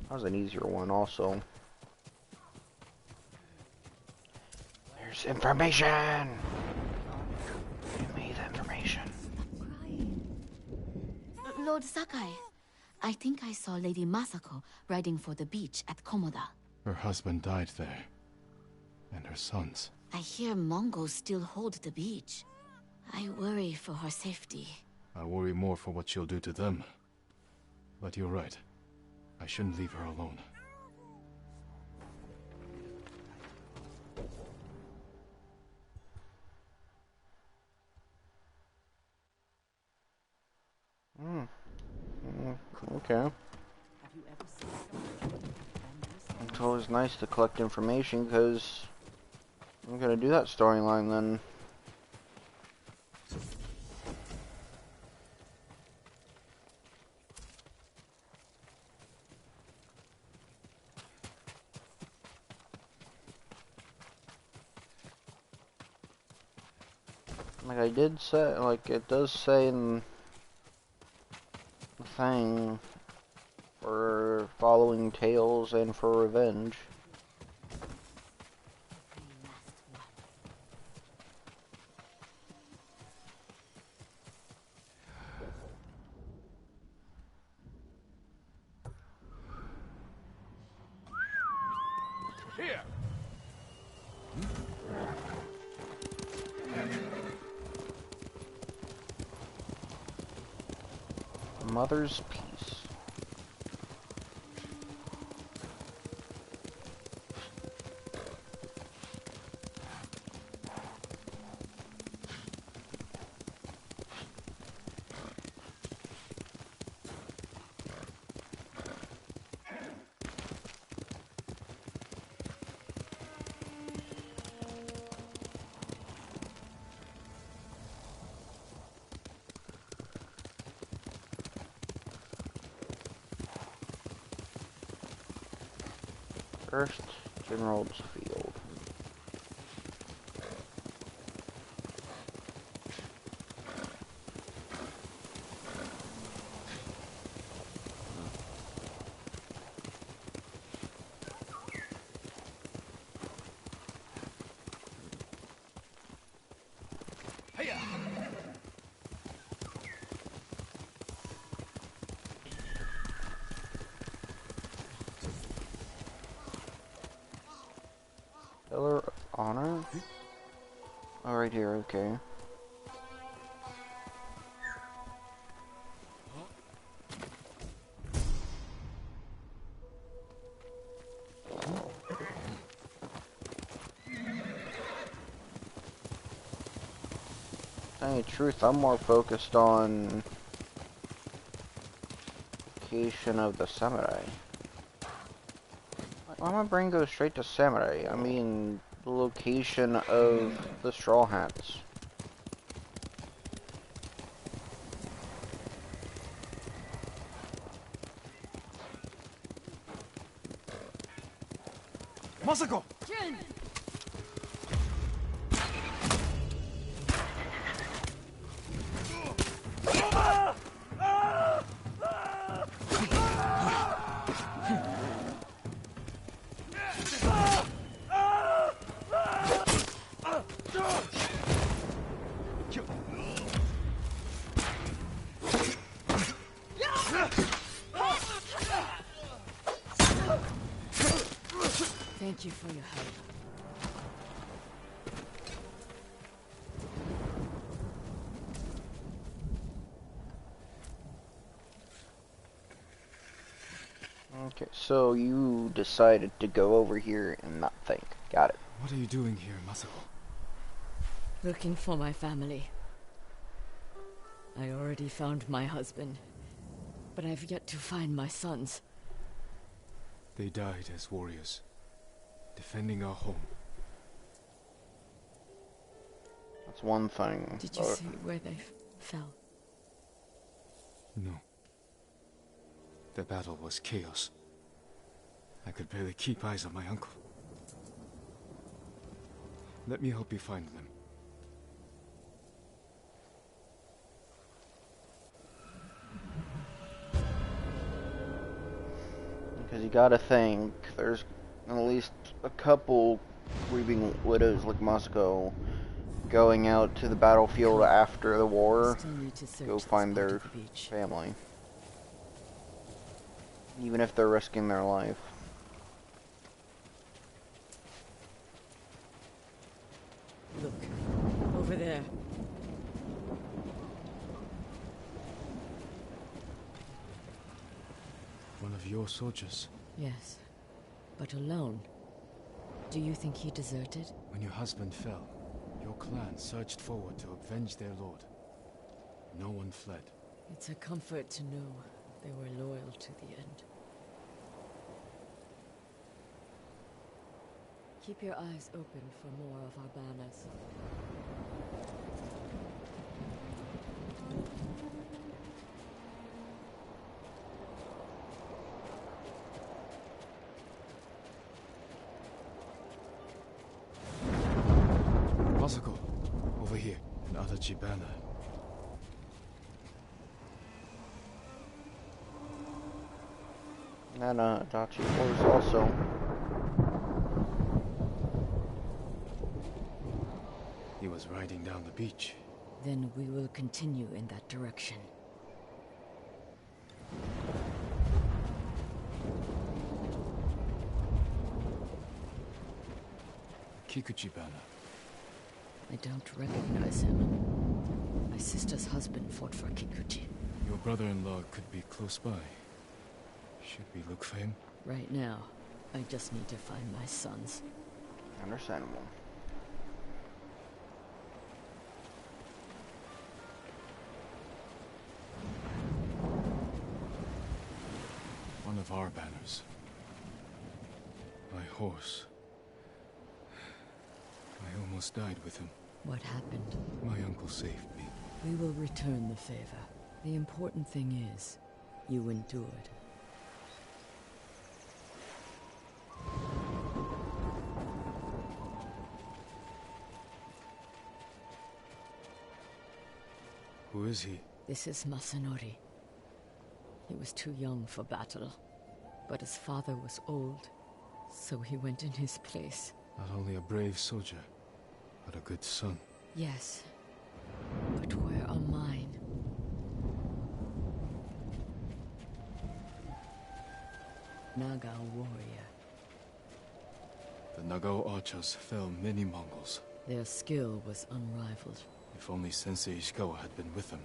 Speaker 5: That was an easier one also. There's information! Give me the information.
Speaker 12: Lord Sakai, I think I saw Lady Masako riding for the beach at Komoda.
Speaker 3: Her husband died there. And her sons.
Speaker 12: I hear Mongols still hold the beach. I worry for her safety.
Speaker 3: I worry more for what she'll do to them. But you're right. I shouldn't leave her alone.
Speaker 5: Okay. It's always nice to collect information because I'm gonna do that storyline then. Like I did say, like it does say in the thing, for following tales and for revenge.
Speaker 11: Here.
Speaker 5: Mother's Peace. First General's Field. Pillar of Honor? Oh, right here, okay. Tell you the truth, I'm more focused on location of the samurai. Why my brain goes straight to samurai? I mean, the location of the Straw Hats.
Speaker 3: Masako!
Speaker 10: Jin! Thank you for your help.
Speaker 5: Okay, so you decided to go over here and not think. Got it.
Speaker 3: What are you doing here, Masako?
Speaker 10: Looking for my family. I already found my husband, but I've yet to find my sons.
Speaker 3: They died as warriors, defending our home.
Speaker 5: That's one thing.
Speaker 10: Did you see where they fell?
Speaker 3: No. The battle was chaos. I could barely keep eyes on my uncle. Let me help you find them.
Speaker 5: Because you gotta think, there's at least a couple grieving widows like Masako going out to the battlefield after the war, go find their family. Even if they're risking their life.
Speaker 10: Look, over there.
Speaker 3: One of your soldiers.
Speaker 10: Yes, but alone. Do you think he deserted?
Speaker 3: When your husband fell, your clan surged forward to avenge their lord. No one fled.
Speaker 10: It's a comfort to know they were loyal to the end. Keep your eyes open for more of our banners.
Speaker 3: Masako, over here, an Adachi banner.
Speaker 5: And Adachi Force also.
Speaker 3: He was riding down the beach.
Speaker 10: Then we will continue in that direction.
Speaker 3: Kikuchi banner.
Speaker 10: I don't recognize him. My sister's husband fought for Kikuchi.
Speaker 3: Your brother-in-law could be close by. Should we look for him?
Speaker 10: Right now, I just need to find my sons.
Speaker 5: Understandable.
Speaker 3: One of our banners. My horse. I almost died with him.
Speaker 10: What happened?
Speaker 3: My uncle saved me.
Speaker 10: We will return the favor. The important thing is, you endured.
Speaker 3: Who is he?
Speaker 10: This is Masanori. He was too young for battle, but his father was old, so he went in his place.
Speaker 3: Not only a brave soldier, but a good son.
Speaker 10: Yes, but where are mine? Naga warrior.
Speaker 3: The Nagao archers fell many Mongols.
Speaker 10: Their skill was unrivaled.
Speaker 3: If only Sensei Ishikawa had been with them.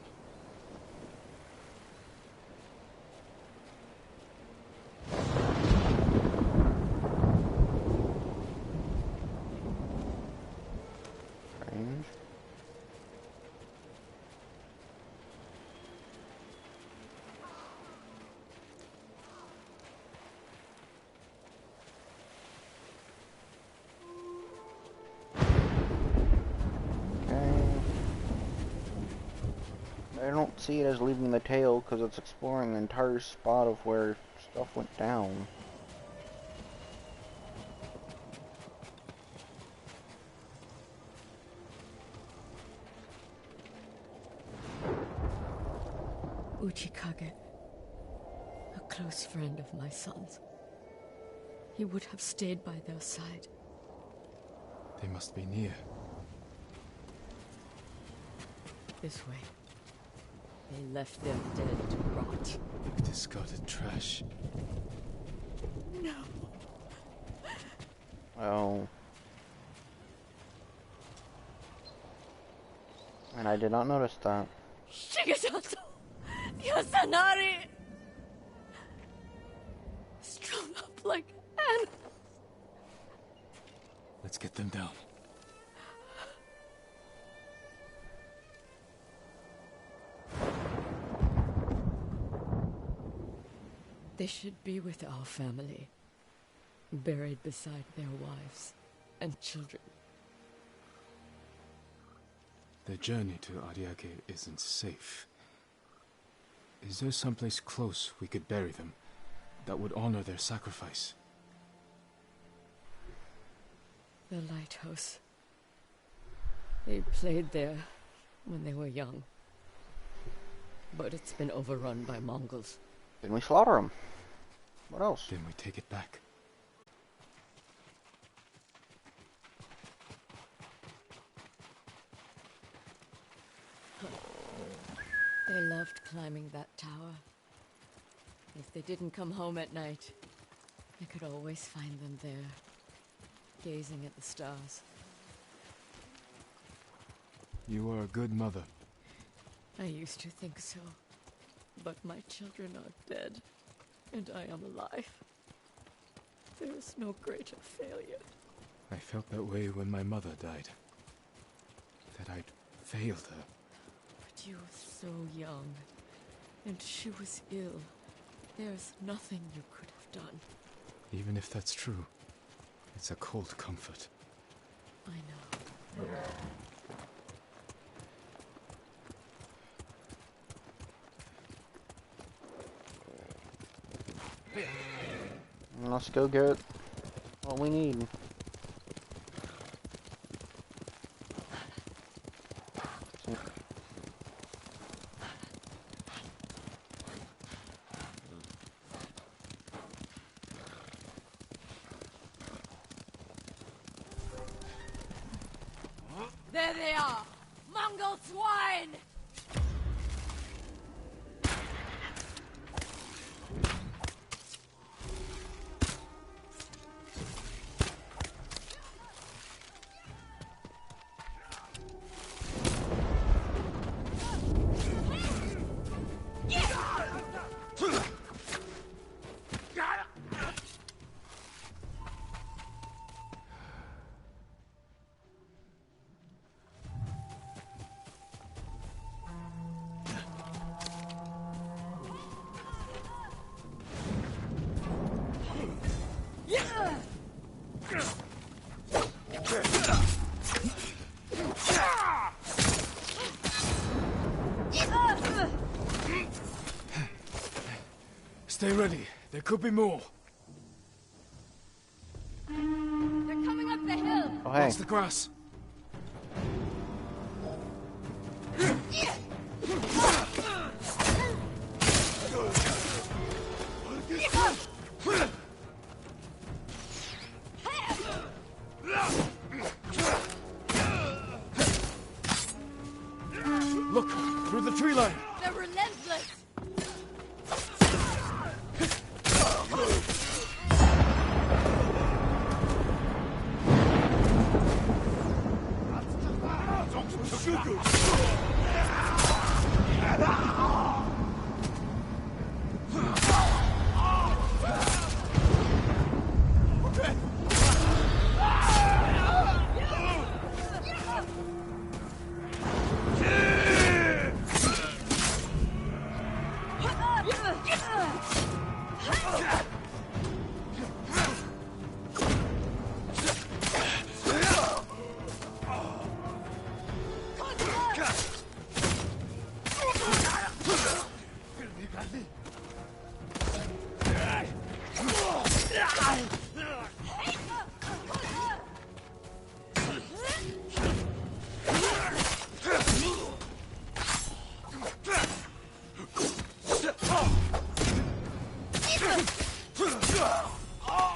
Speaker 5: Strange. I don't see it as leaving the tail because it's exploring the entire spot of where stuff went down.
Speaker 10: Uchikage, a close friend of my son's. He would have stayed by their side.
Speaker 3: They must be near.
Speaker 10: This way. They left their dead to rot.
Speaker 3: Like discarded trash.
Speaker 10: No.
Speaker 5: Oh. And I did not notice that.
Speaker 10: Shigesato! Yasanari! Strung up like animals.
Speaker 3: Let's get them down.
Speaker 10: They should be with our family, buried beside their wives and children.
Speaker 3: The journey to Ariake isn't safe. Is there someplace close we could bury them that would honor their sacrifice?
Speaker 10: The lighthouse. They played there when they were young. But it's been overrun by Mongols.
Speaker 5: Then we slaughter them. What else?
Speaker 3: Then we take it back.
Speaker 10: They loved climbing that tower. If they didn't come home at night, I could always find them there, gazing at the stars.
Speaker 3: You are a good mother.
Speaker 10: I used to think so, but my children are dead, and I am alive. There is no greater failure.
Speaker 3: I felt that way when my mother died. That I'd failed her.
Speaker 10: But you were so young, and she was ill. There's nothing you could have done.
Speaker 3: Even if that's true, it's a cold comfort.
Speaker 10: I know.
Speaker 5: Let's go get what we need.
Speaker 10: There they are! Mongol swine!
Speaker 3: Stay ready. There could be more.
Speaker 10: They're coming up the hill!
Speaker 5: Oh, hey.
Speaker 3: Watch the grass. Look, through the tree line.
Speaker 10: They're relentless!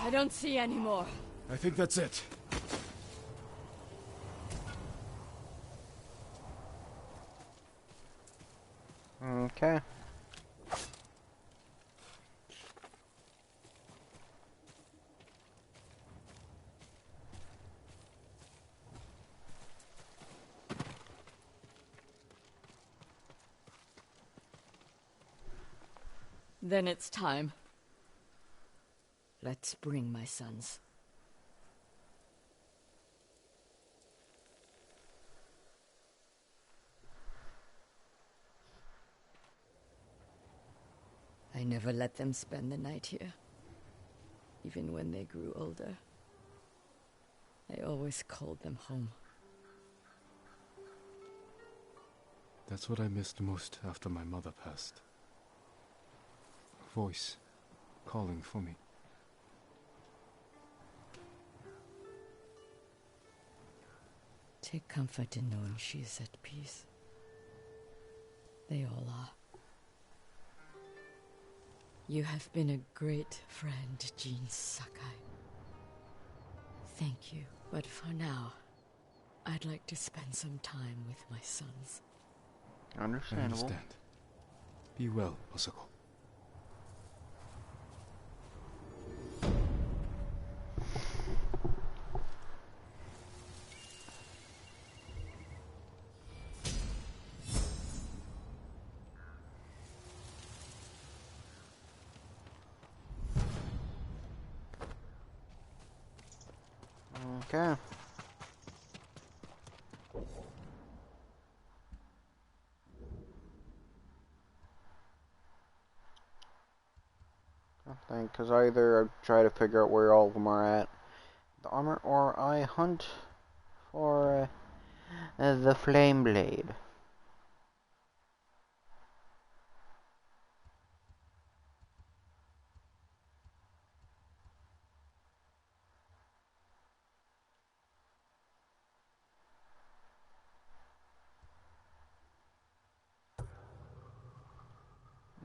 Speaker 10: I don't see any more.
Speaker 3: I think that's it.
Speaker 5: Okay.
Speaker 10: Then it's time. Let's bring my sons. I never let them spend the night here. Even when they grew older. I always called them home.
Speaker 3: That's what I missed most after my mother passed. A voice calling for me.
Speaker 10: Take comfort in knowing she is at peace. They all are. You have been a great friend, Jean Sakai. Thank you. But for now, I'd like to spend some time with my sons.
Speaker 5: Understandable.
Speaker 3: I understand. Be well, Masako.
Speaker 5: Okay. I think, because either I try to figure out where all of them are at, the armor, or I hunt for the flame blade.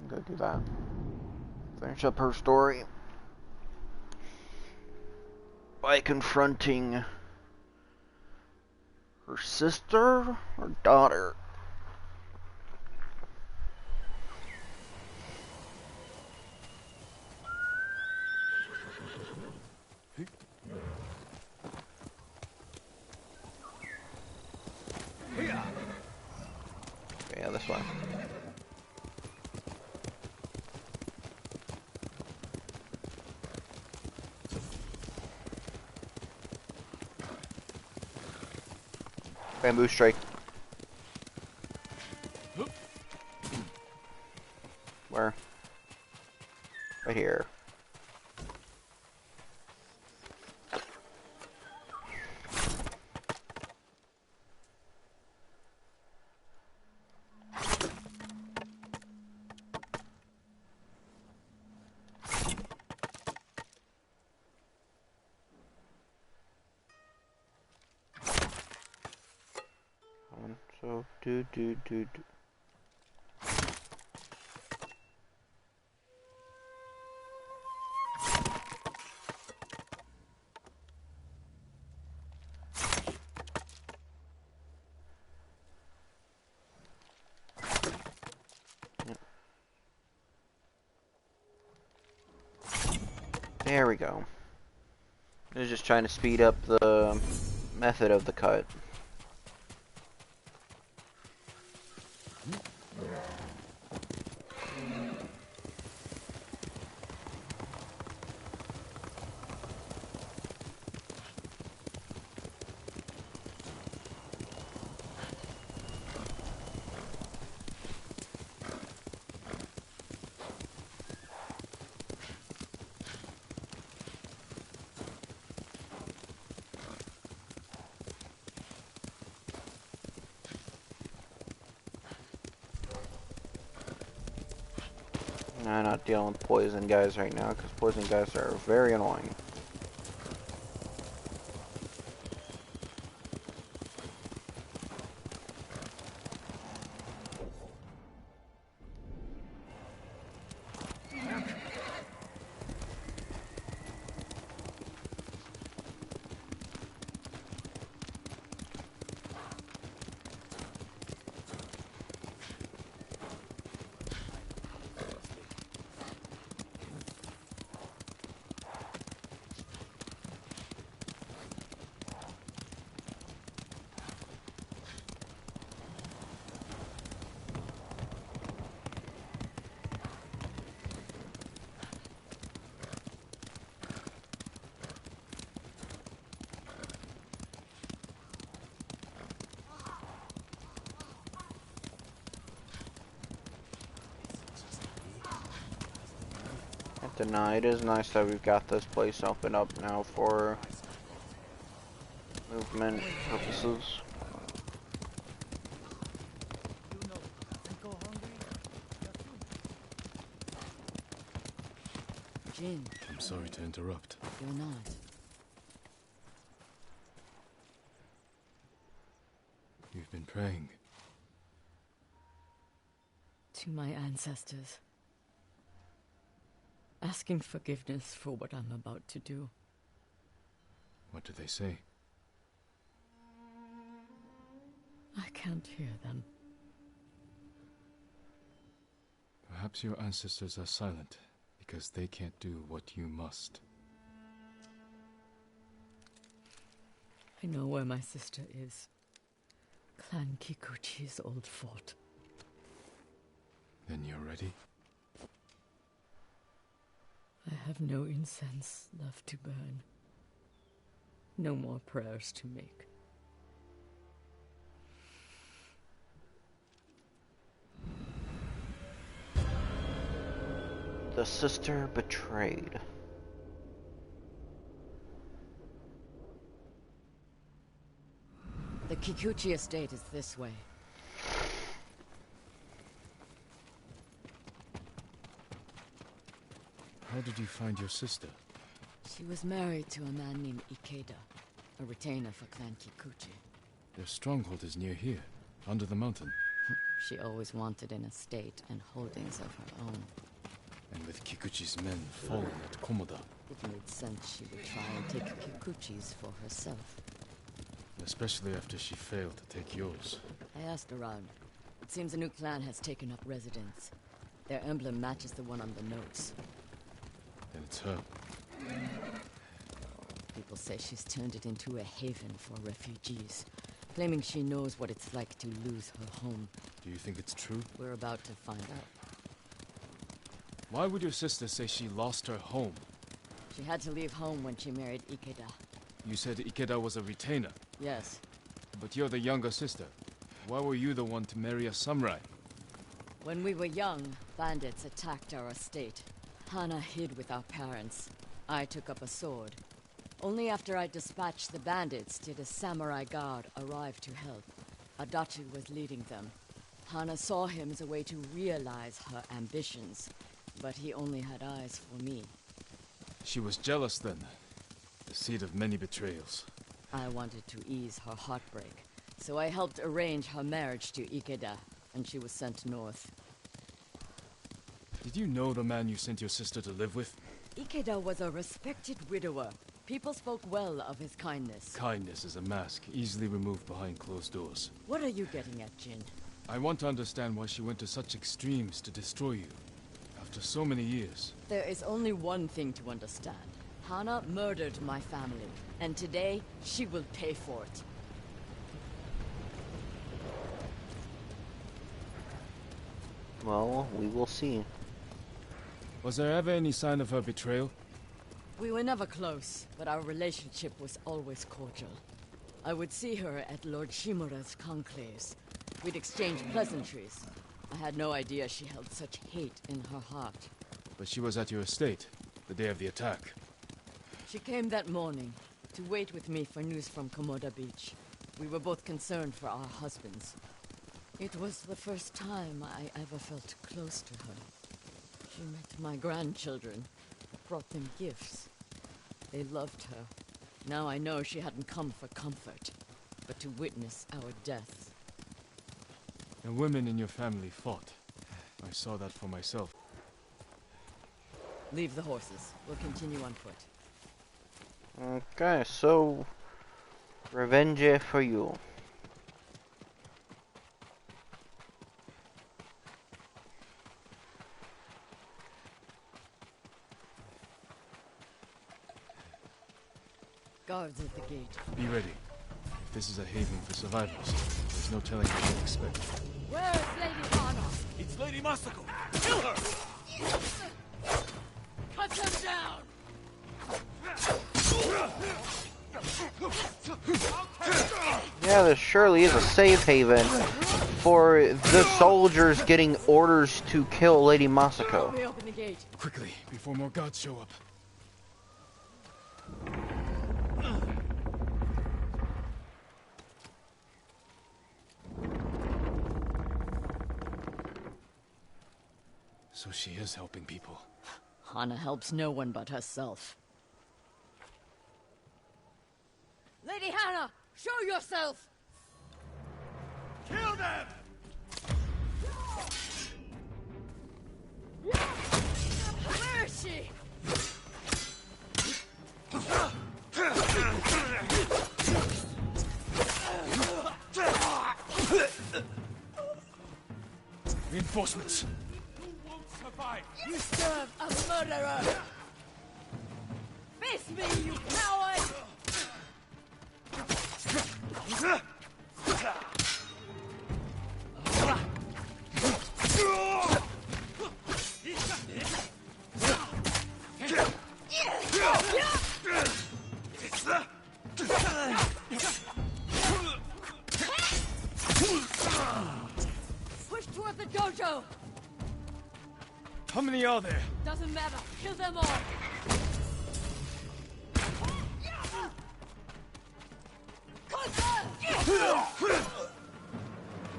Speaker 5: Go do that. Finish up her story by confronting her sister or daughter. Yeah, this one. Bamboo strike. Where? Right here. So do. There we go. I was just trying to speed up the method of the cut. I'm not dealing with poison guys right now, because poison guys are very annoying.
Speaker 1: Denied. It is nice that we've got this place open up now for movement purposes.
Speaker 10: Jin.
Speaker 3: I'm sorry to interrupt.
Speaker 10: You're not.
Speaker 3: You've been praying.
Speaker 10: To my ancestors. Asking forgiveness for what I'm about to do.
Speaker 3: What do they say?
Speaker 10: I can't hear them.
Speaker 3: Perhaps your ancestors are silent because they can't do what you must.
Speaker 10: I know where my sister is. Clan Kikuchi's old fort.
Speaker 3: Then you're ready?
Speaker 10: I have no incense left to burn. No more prayers to make.
Speaker 1: The sister betrayed.
Speaker 10: The Kikuchi estate is this way.
Speaker 3: How did you find your sister?
Speaker 10: She was married to a man named Ikeda, a retainer for Clan Kikuchi.
Speaker 3: Their stronghold is near here, under the mountain.
Speaker 10: She always wanted an estate and holdings of her own.
Speaker 3: And with Kikuchi's men fallen at Komoda.
Speaker 10: It made sense she would try and take Kikuchi's for herself.
Speaker 3: Especially after she failed to take yours.
Speaker 10: I asked around. It seems a new clan has taken up residence. Their emblem matches the one on the notes.
Speaker 3: Then it's her.
Speaker 10: People say she's turned it into a haven for refugees, claiming she knows what it's like to lose her home.
Speaker 3: Do you think it's true?
Speaker 10: We're about to find out.
Speaker 3: Why would your sister say she lost her home?
Speaker 10: She had to leave home when she married Ikeda.
Speaker 3: You said Ikeda was a retainer.
Speaker 10: Yes.
Speaker 3: But you're the younger sister. Why were you the one to marry a samurai?
Speaker 10: When we were young, bandits attacked our estate. Hana hid with our parents. I took up a sword. Only after I dispatched the bandits did a samurai guard arrive to help. Adachi was leading them. Hana saw him as a way to realize her ambitions, but he only had eyes for me.
Speaker 3: She was jealous then. The seed of many betrayals.
Speaker 10: I wanted to ease her heartbreak, so I helped arrange her marriage to Ikeda, and she was sent north.
Speaker 3: Did you know the man you sent your sister to live with?
Speaker 10: Ikeda was a respected widower. People spoke well of his kindness.
Speaker 3: Kindness is a mask, easily removed behind closed doors.
Speaker 10: What are you getting at, Jin?
Speaker 3: I want to understand why she went to such extremes to destroy you. After so many years.
Speaker 10: There is only one thing to understand. Hana murdered my family, and today she will pay for it.
Speaker 1: Well, we will see.
Speaker 3: Was there ever any sign of her betrayal?
Speaker 10: We were never close, but our relationship was always cordial. I would see her at Lord Shimura's conclaves. We'd exchange pleasantries. I had no idea she held such hate in her heart.
Speaker 3: But she was at your estate, the day of the attack.
Speaker 10: She came that morning, to wait with me for news from Komoda Beach. We were both concerned for our husbands. It was the first time I ever felt close to her. She met my grandchildren, brought them gifts. They loved her. Now I know she hadn't come for comfort, but to witness our deaths.
Speaker 3: And women in your family fought. I saw that for myself.
Speaker 10: Leave the horses. We'll continue on foot.
Speaker 1: Okay, so revenge for you.
Speaker 10: Guards at the gate.
Speaker 3: Be ready. If this is a haven for survivors, there's no telling what to expect.
Speaker 10: Where's Lady Hana?
Speaker 7: It's Lady Masako! Kill her!
Speaker 10: Cut them down!
Speaker 1: Yeah, there surely is a safe haven for the soldiers getting orders to kill Lady Masako.
Speaker 10: Let me open the gate.
Speaker 3: Quickly, before more gods show up. So she is helping people.
Speaker 10: Hana helps no one but herself. Lady Hana, show yourself!
Speaker 13: Kill them!
Speaker 10: Where is she?
Speaker 3: Reinforcements.
Speaker 10: You serve a murderer! Face me, you coward! Push toward the dojo!
Speaker 3: How many are there?
Speaker 10: Doesn't matter. Kill them all.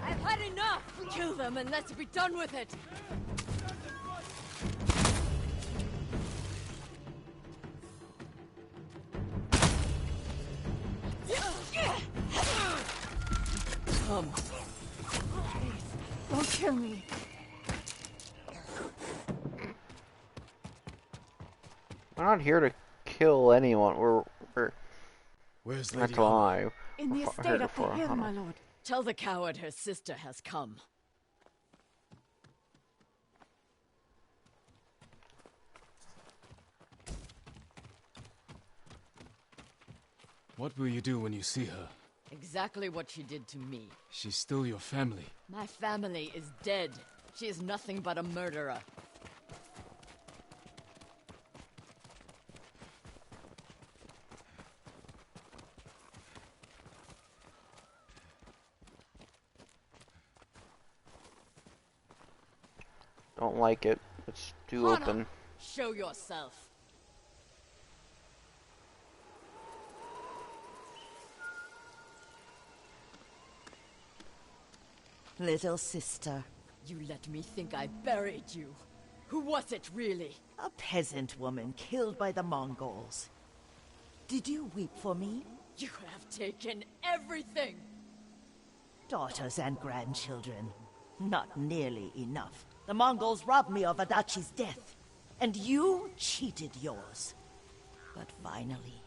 Speaker 10: I've had enough. Kill them and let's be done with it. Come. Please, don't kill me.
Speaker 1: We're not here to kill anyone.
Speaker 3: Where's
Speaker 1: That's
Speaker 3: Lady
Speaker 1: a lie.
Speaker 8: In the
Speaker 1: We're
Speaker 8: estate
Speaker 1: here
Speaker 8: up the
Speaker 1: for
Speaker 8: hill,
Speaker 1: Hana.
Speaker 8: my lord.
Speaker 10: Tell the coward her sister has come.
Speaker 3: What will you do when you see her?
Speaker 10: Exactly what she did to me.
Speaker 3: She's still your family.
Speaker 10: My family is dead. She is nothing but a murderer.
Speaker 1: Don't like it. It's too
Speaker 10: Hana,
Speaker 1: open.
Speaker 10: show yourself.
Speaker 14: Little sister.
Speaker 10: You let me think I buried you. Who was it, really?
Speaker 14: A peasant woman killed by the Mongols. Did you weep for me?
Speaker 10: You have taken everything!
Speaker 14: Daughters and grandchildren. Not nearly enough. The Mongols robbed me of Adachi's death. And you cheated yours. But finally,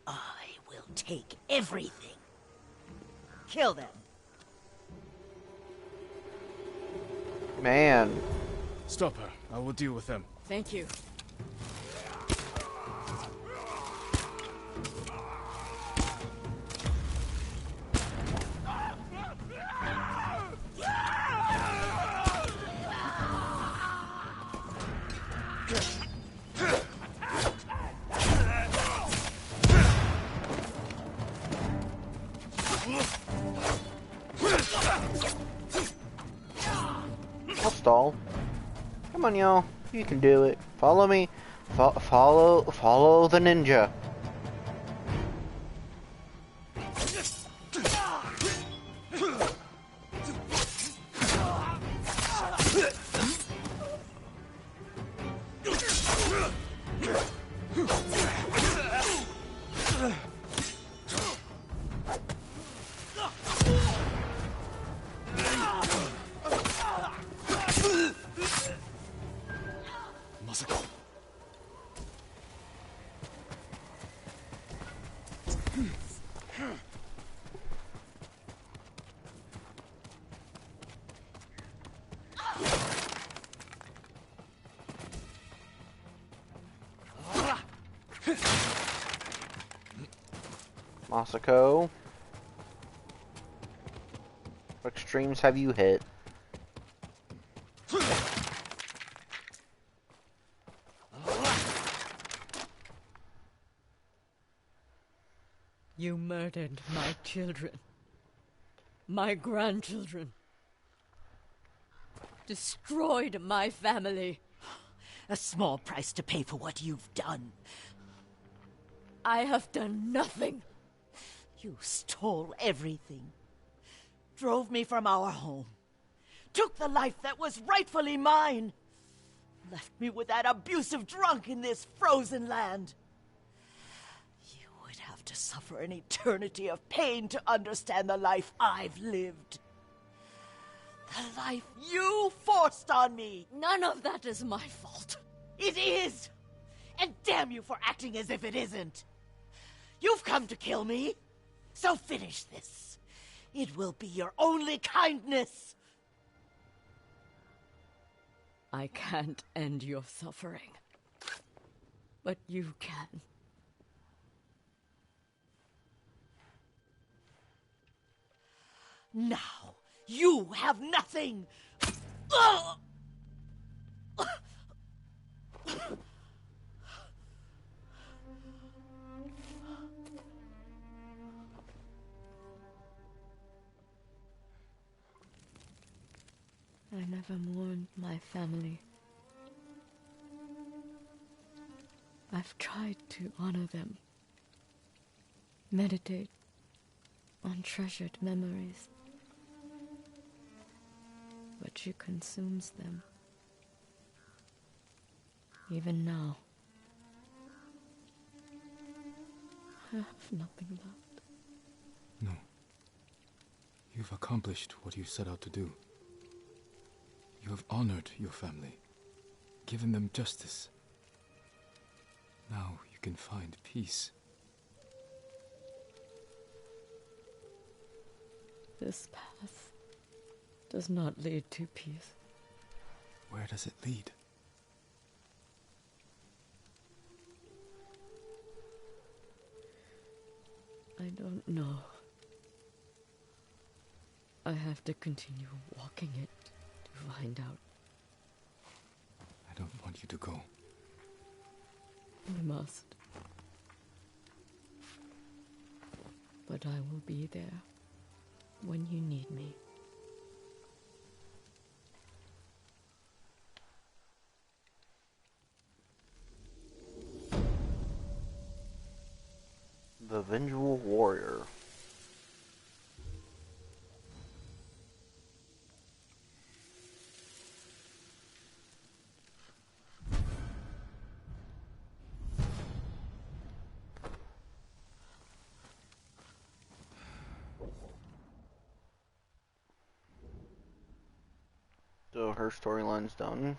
Speaker 14: I will take everything. Kill them.
Speaker 1: Man.
Speaker 3: Stop her. I will deal with them.
Speaker 10: Thank you.
Speaker 1: I'll stall. Come on, y'all. You can do it. Follow me. Follow the ninja.
Speaker 3: Masako.
Speaker 1: Masako. What extremes have you hit?
Speaker 10: You murdered my children. My grandchildren. Destroyed my family.
Speaker 14: A small price to pay for what you've done.
Speaker 10: I have done nothing.
Speaker 14: You stole everything. Drove me from our home. Took the life that was rightfully mine. Left me with that abusive drunk in this frozen land. You would have to suffer an eternity of pain to understand the life I've lived. The life you forced on me.
Speaker 10: None of that is my fault.
Speaker 14: It is! And damn you for acting as if it isn't. You've come to kill me, so finish this. It will be your only kindness.
Speaker 10: I can't end your suffering. But you can.
Speaker 14: Now, you have nothing! Ugh!
Speaker 10: I never mourned my family. I've tried to honor them, meditate on treasured memories, but she consumes them. Even now, I have nothing left.
Speaker 3: No. You've accomplished what you set out to do. You have honored your family, given them justice. Now you can find peace.
Speaker 10: This path does not lead to peace.
Speaker 3: Where does it lead?
Speaker 10: I don't know. I have to continue walking it to find out.
Speaker 3: I don't want you to go.
Speaker 10: I must. But I will be there when you need me.
Speaker 1: The Vengeful Warrior. So her storyline's done.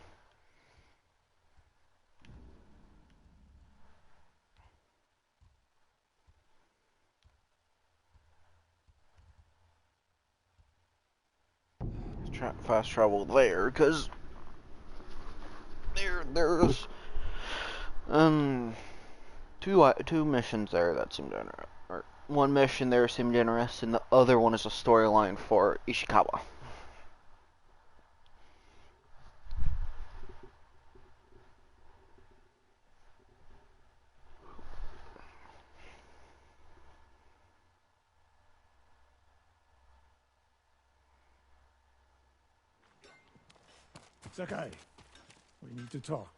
Speaker 1: Fast travel there, because there's two missions there that seemed to or one mission there seemed interesting, the other one is a storyline for Ishikawa.
Speaker 11: Sakai, we need to talk.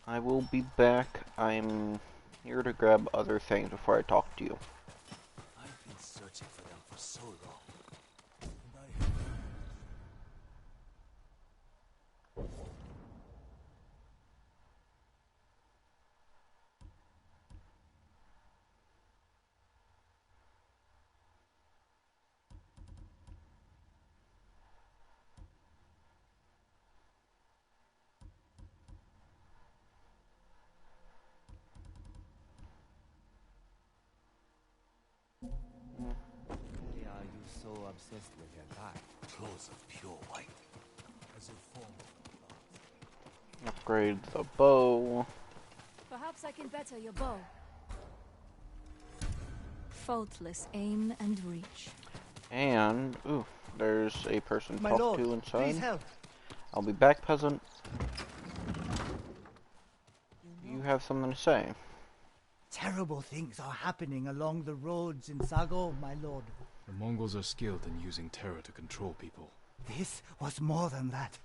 Speaker 1: I will be back. I'm here to grab other things before I talk to you.
Speaker 7: I've been searching for them for so long. Why are you so obsessed with your guy? Clothes of pure white. As a form of
Speaker 1: Upgrade the bow.
Speaker 15: Perhaps I can better your bow. Faultless aim and reach.
Speaker 1: And, ooh, there's a person to
Speaker 9: My
Speaker 1: talk
Speaker 9: lord,
Speaker 1: to inside.
Speaker 9: please help.
Speaker 1: I'll be back, peasant. You have something to say.
Speaker 9: Terrible things are happening along the roads in Sago, my lord.
Speaker 3: The Mongols are skilled in using terror to control people.
Speaker 9: This was more than that.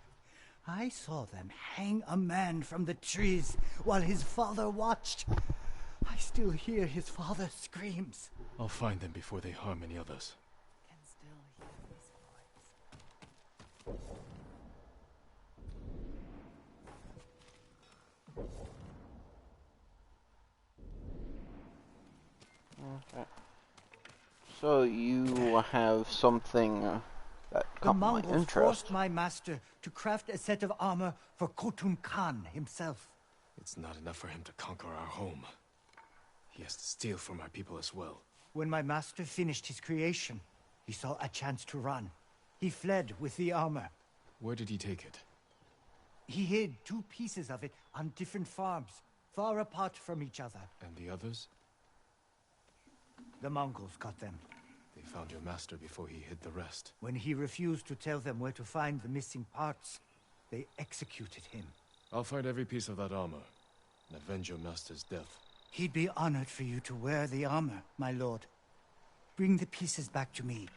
Speaker 9: I saw them hang a man from the trees while his father watched. I still hear his father's screams.
Speaker 3: I'll find them before they harm any others.
Speaker 9: Can still hear his
Speaker 5: voice. Okay. So you have something that
Speaker 9: The
Speaker 5: caught my
Speaker 9: Mongols
Speaker 5: interest.
Speaker 9: forced my master to craft a set of armor for Khotun Khan himself.
Speaker 3: It's not enough for him to conquer our home. He has to steal from our people as well.
Speaker 9: When my master finished his creation, he saw a chance to run. He fled with the armor.
Speaker 3: Where did he take it?
Speaker 9: He hid 2 pieces of it on different farms, far apart from each other.
Speaker 3: And the others?
Speaker 9: The Mongols got them.
Speaker 3: They found your master before he hid the rest.
Speaker 9: When he refused to tell them where to find the missing parts, they executed him.
Speaker 3: I'll find every piece of that armor and avenge your master's death.
Speaker 9: He'd be honored for you to wear the armor, my lord. Bring the pieces back to me,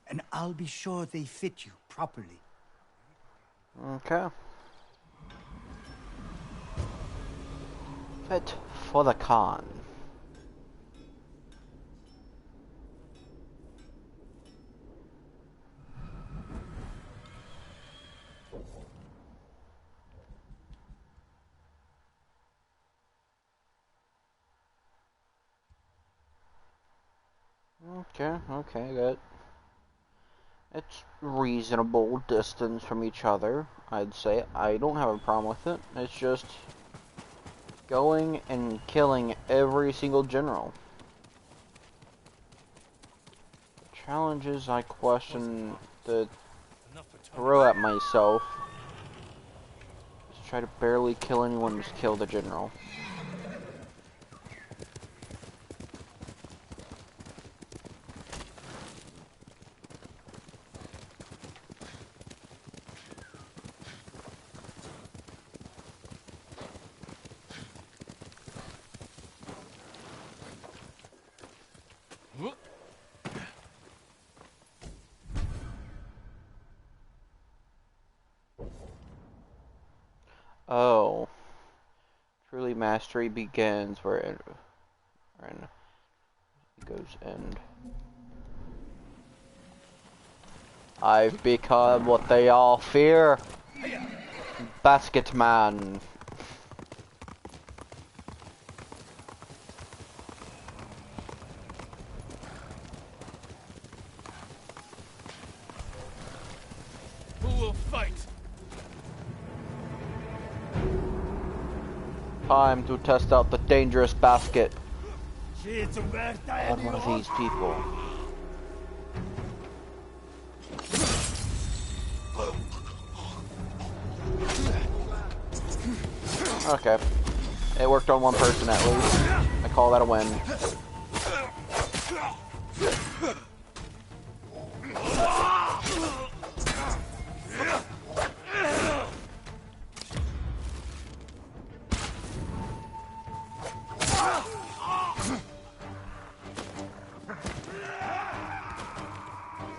Speaker 9: and I'll be sure they fit you properly.
Speaker 5: Okay. Fit for the Khan. Okay, good. It's reasonable distance from each other, I'd say. I don't have a problem with it. It's just going and killing every single general. Challenges I question to throw at myself. Just try to barely kill anyone, just kill the general. Oh. Truly mastery begins where it goes end. I've become what they all fear. Basket Man.
Speaker 13: Who will fight?
Speaker 5: Time to test out the dangerous basket. One of these people. Okay. It worked on one person at least. I call that a win.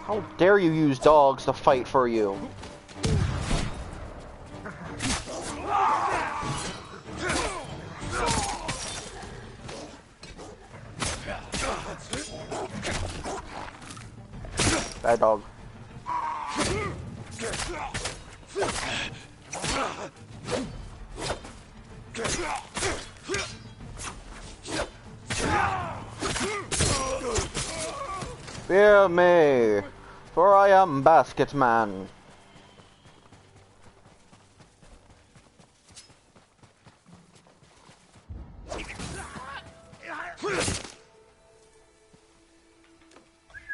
Speaker 5: How dare you use dogs to fight for you? Bad dog. Fear me, for I am Basket Man.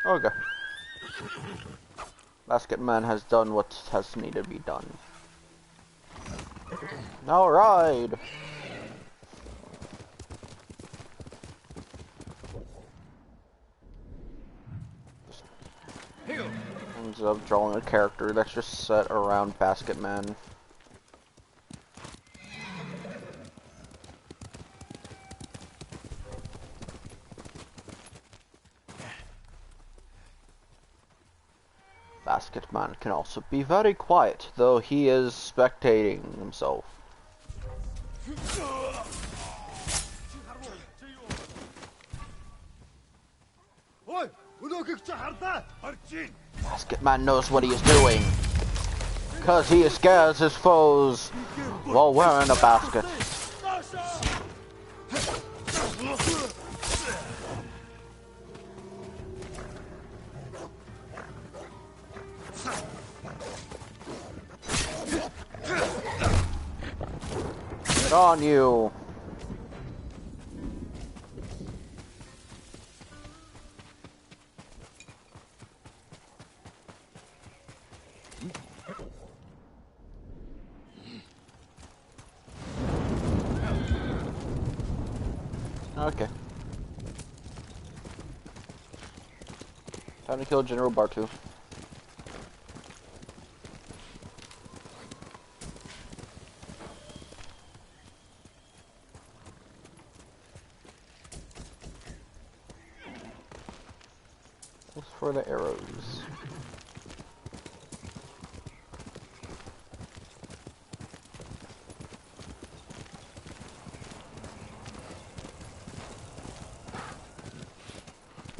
Speaker 5: Okay. Basket Man has done what has needed to be done. Now ride! Ends up drawing a character that's just set around Basket Man.
Speaker 1: Basketman can also be very quiet, though he is spectating himself. Basketman knows what he is doing, because he scares his foes while wearing a basket. Get on you. Okay. Time to kill General Bartu. Just for the arrows.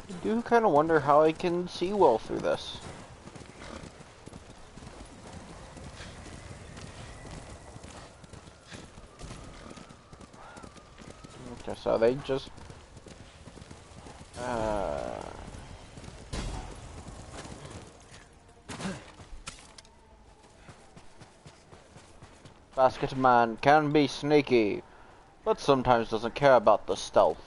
Speaker 1: I do kind of wonder how I can see well through this. Okay, so they just... Basketman can be sneaky, but sometimes doesn't care about the stealth.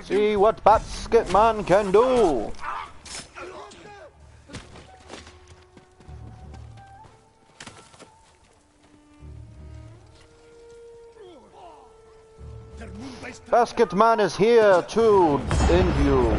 Speaker 1: See what Basketman can do! Basketman is here to end you.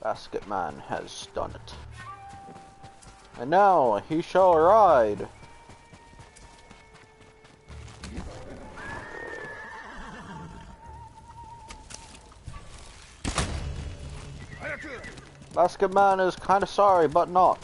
Speaker 1: Basketman has done it. And now he shall ride. Basketman is kinda sorry, but not.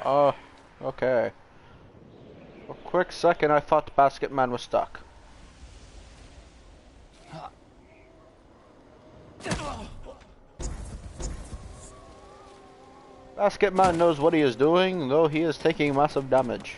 Speaker 1: Oh, okay. Quick second, I thought the basket man was stuck. Basket man knows what he is doing, though he is taking massive damage.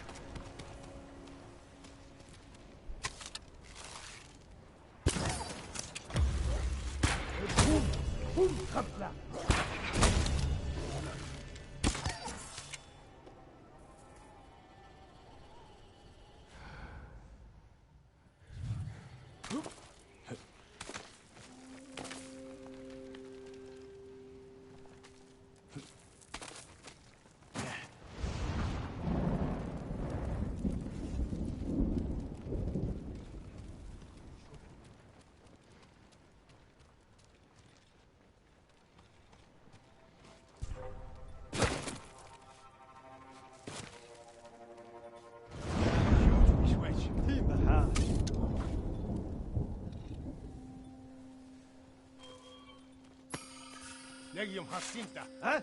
Speaker 13: Legium Hacinta, huh?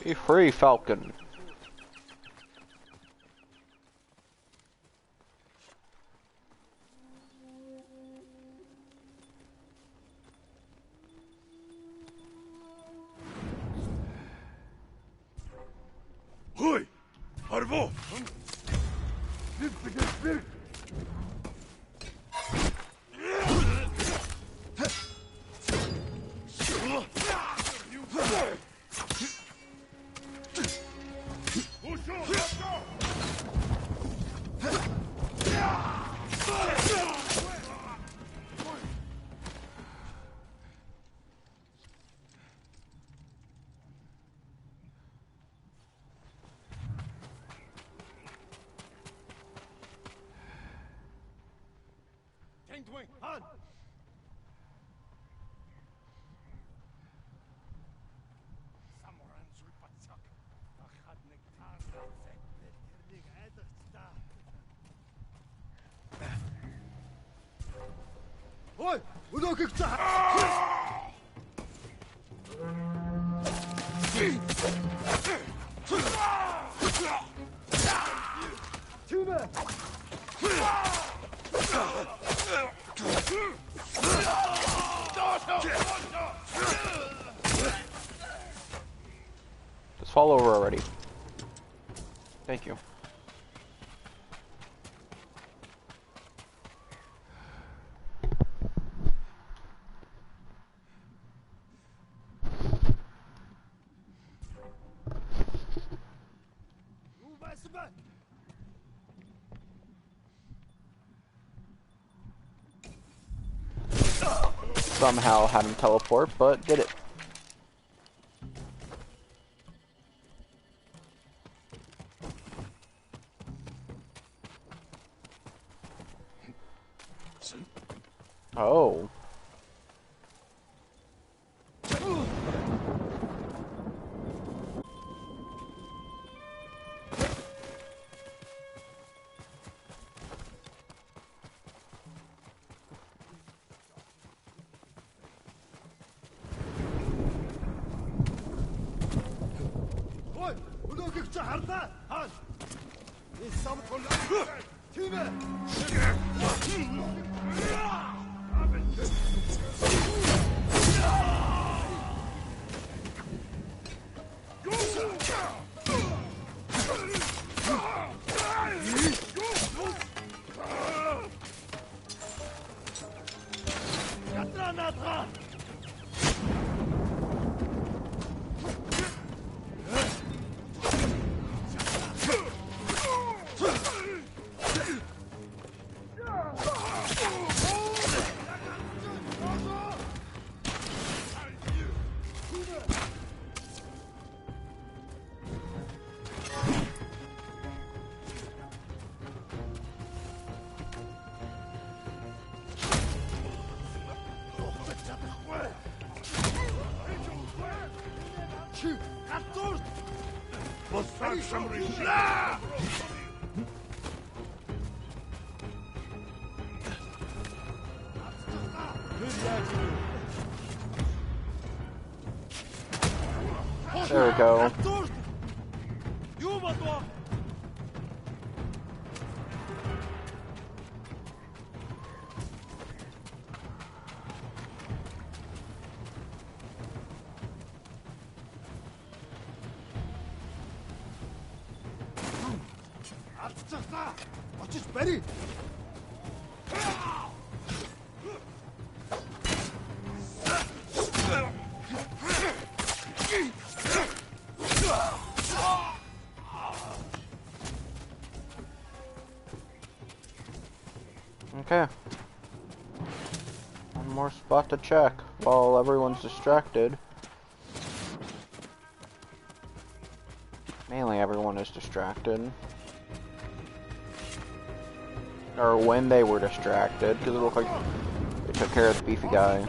Speaker 1: Be free, Falcon.
Speaker 13: Hoi! Arvo! Han! Hoi! Hoe doe ik het?
Speaker 1: Just fall over already. Thank you. Somehow had him teleport, but did it. Oh.
Speaker 5: There we go.
Speaker 13: Watch Betty.
Speaker 5: Okay. One more spot to check while everyone's distracted. Mainly everyone is distracted. Or when they were distracted, because it looked like they took care of the beefy guy.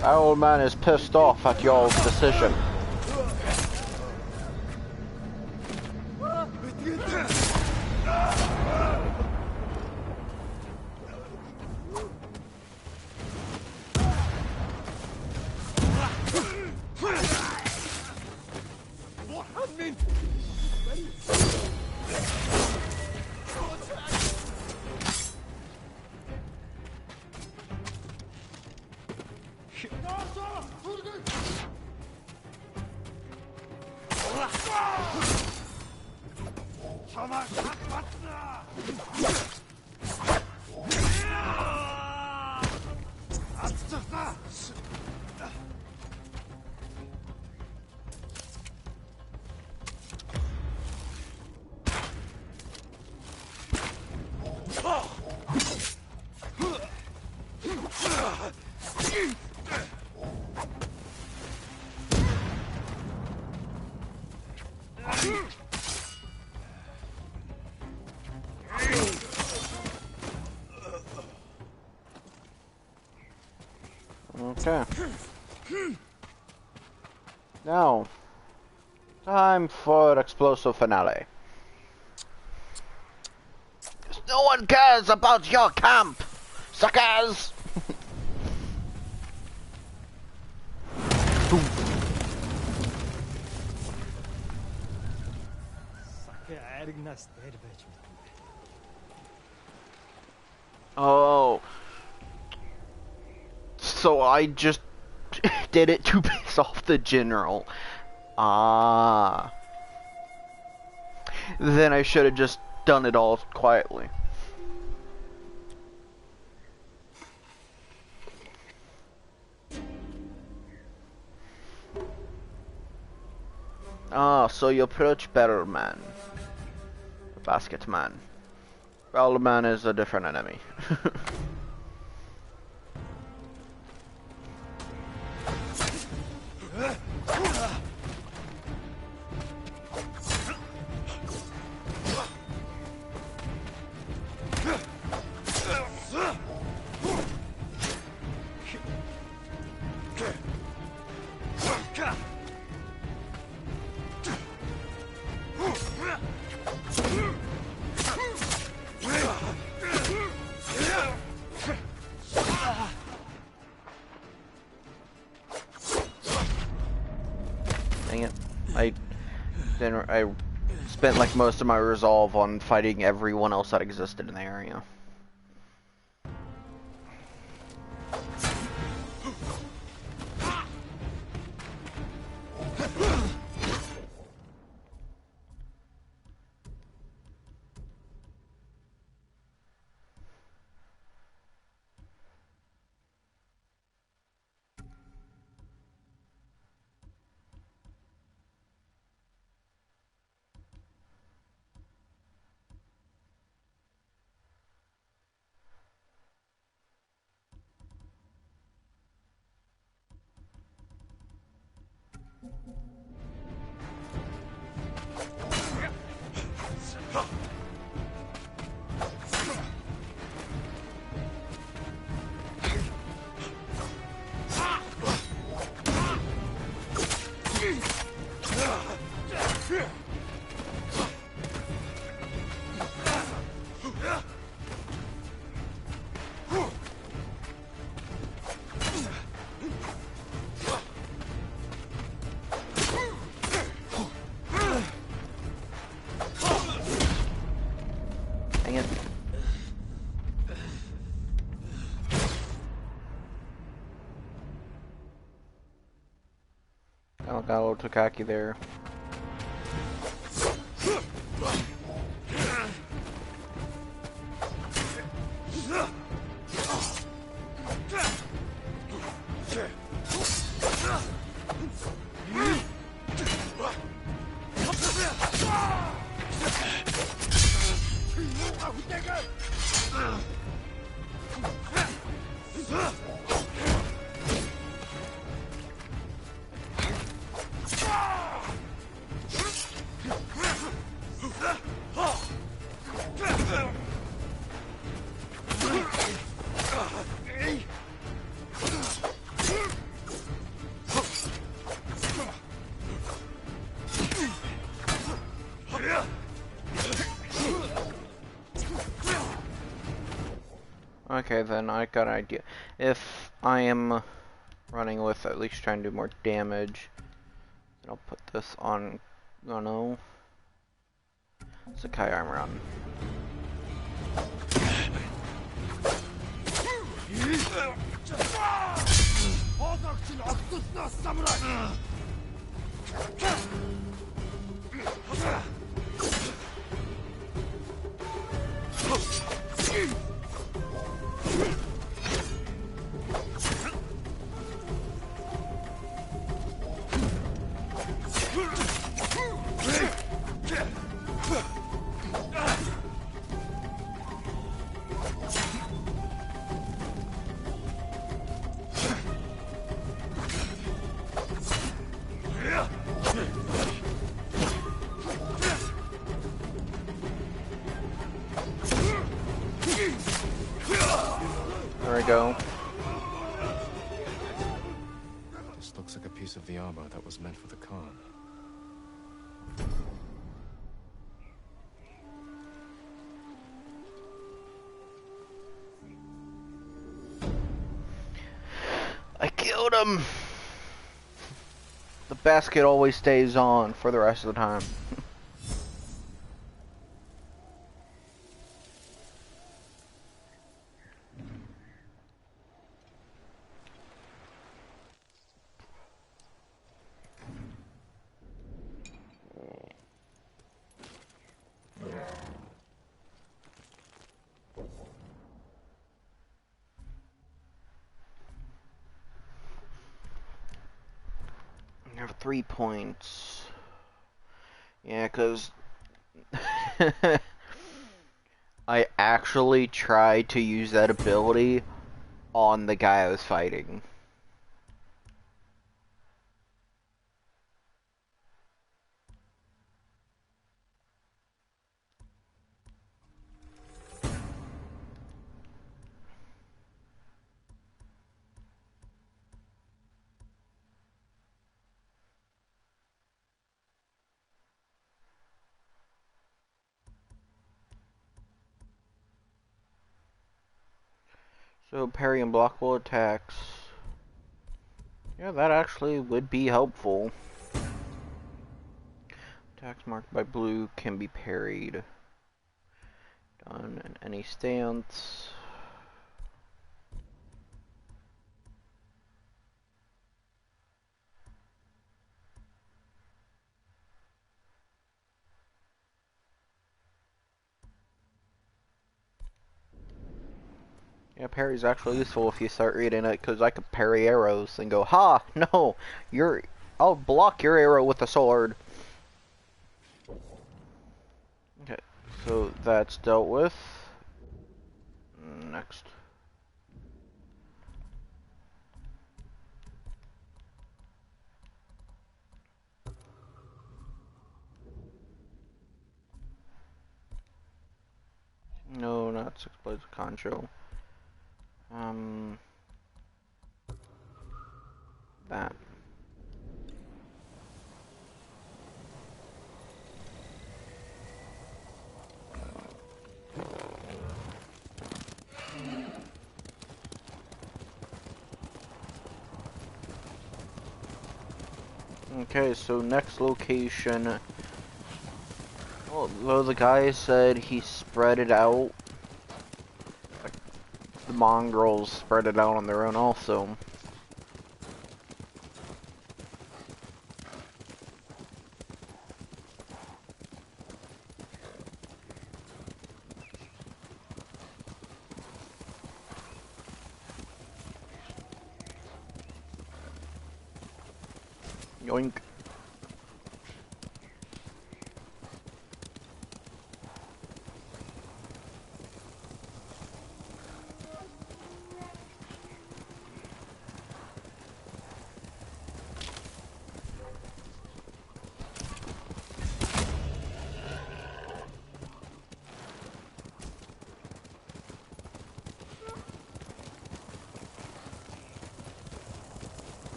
Speaker 5: That old man is pissed off at y'all's decision. Okay. Now, time for explosive finale. No one cares about your camp, suckers! Oh. So I just did it to piss off the general. Ah. Then I should have just done it all quietly. Ah, so you approach Barrelman. Basketman. Barrelman is a different enemy. Dang it. I spent like most of my resolve on fighting everyone else that existed in the area.
Speaker 1: Oh, got a little Takaki there. Okay, then I got an idea. If I am running with at least trying to do more damage, then I'll put this on Gano. Sakai armor on. There we go.
Speaker 3: This looks like a piece of the armor that was meant for the Khan.
Speaker 1: I killed him! The basket always stays on for the rest of the time. I have 3 points. Yeah, because I actually tried to use that ability on the guy I was fighting. So parry and blockable attacks. Yeah, that actually would be helpful. Attacks marked by blue can be parried. Done in any stance. Yeah, parry's actually useful if you start reading it, because I could parry arrows and go, ha, no, I'll block your arrow with a sword. Okay, so that's dealt with. Next. No, not Six Blades of Concho. That. Okay, so next location. Although the guy said he spread it out, like, the mongrels spread it out on their own also. Yoink.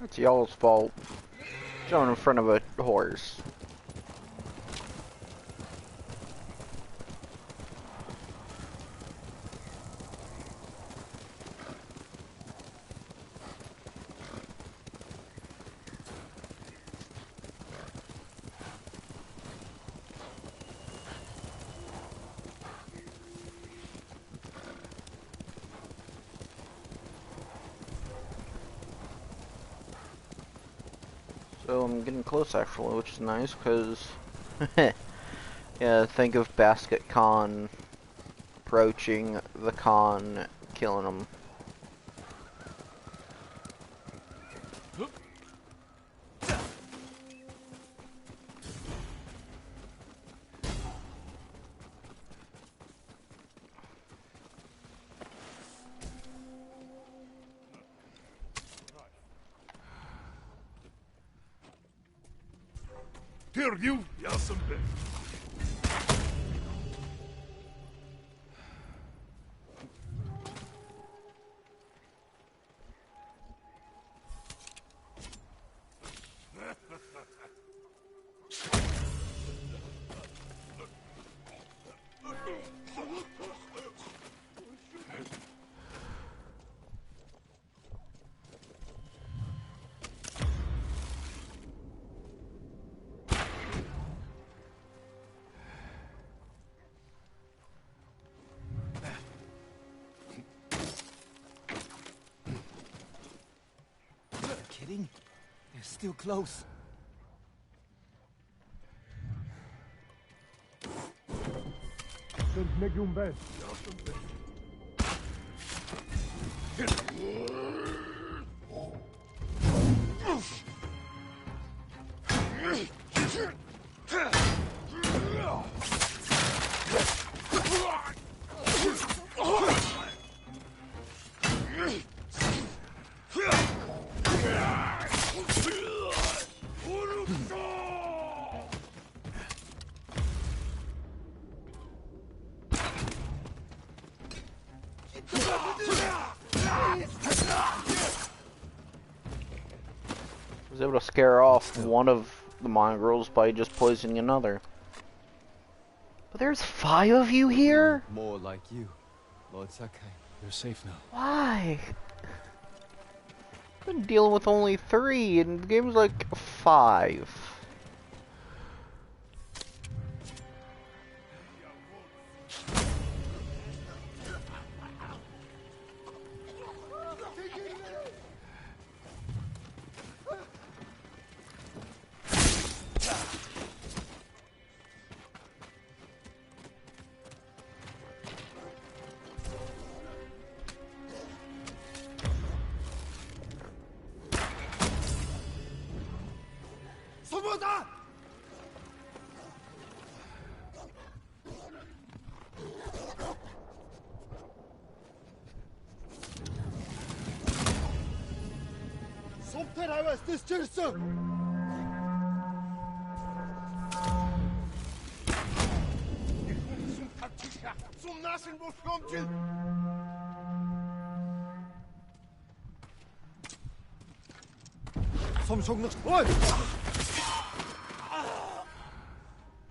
Speaker 1: It's y'all's fault. Going in front of a horse. So I'm getting close actually, which is nice because, yeah, think of Basket Khan approaching the Khan, killing him.
Speaker 13: Purview, Yasambe.
Speaker 4: Kidding? They're still close.
Speaker 13: Don't make you bad.
Speaker 1: Was able to scare off one of the mongrels by just poisoning another. But there's 5 of you here?
Speaker 3: More like you, Lord Sakai. You're safe now.
Speaker 1: Why? I've been dealing with only 3, and the game's like 5.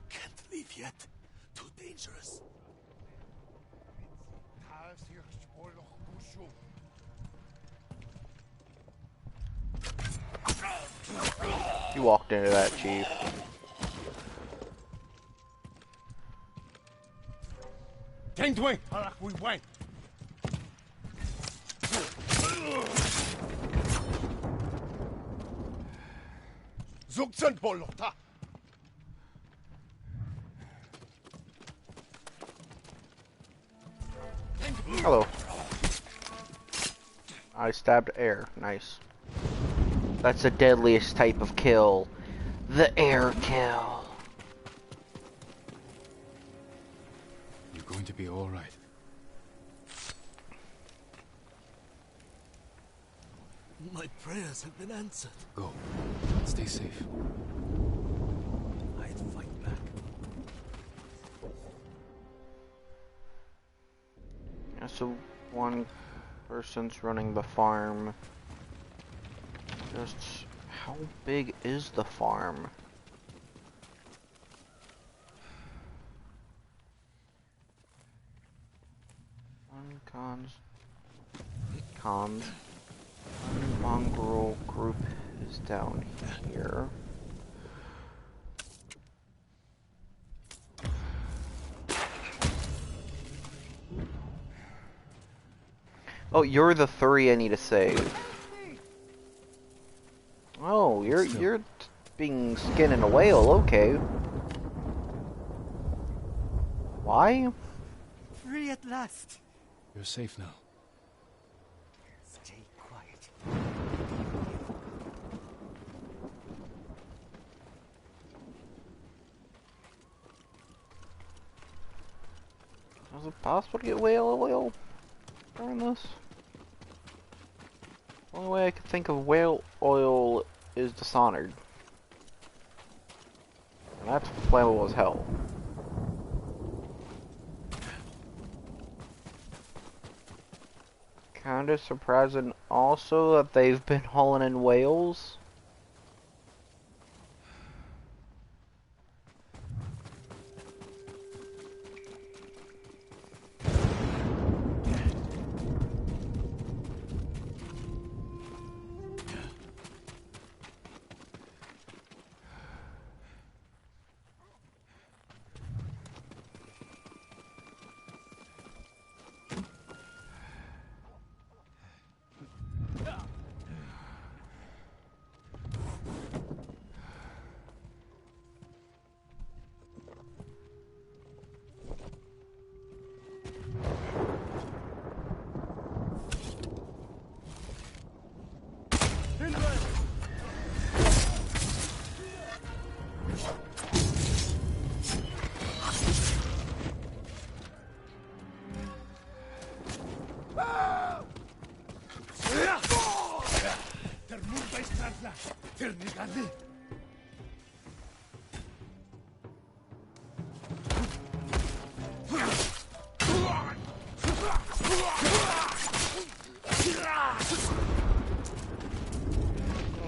Speaker 13: Can't leave yet. Too dangerous.
Speaker 1: You walked into that, Chief.
Speaker 13: Tengdwing, Harak, we went. Zugzen Polota.
Speaker 1: I stabbed air. Nice. That's the deadliest type of kill. The air kill.
Speaker 3: You're going to be all right.
Speaker 13: My prayers have been answered.
Speaker 3: Go. Stay safe.
Speaker 13: I'd fight back.
Speaker 1: Yeah, so one person's running the farm. Just how big is the farm? One mongrel group is down here. Oh, you're the 3 I need to save. Oh, you're being skinned in a whale, okay. Why?
Speaker 9: Free at last.
Speaker 3: You're safe now.
Speaker 9: Stay quiet.
Speaker 1: Is it possible to get whale oil during this? The only way I could think of whale oil is Dishonored. And that's flammable as hell. Kinda surprising also that they've been hauling in whales.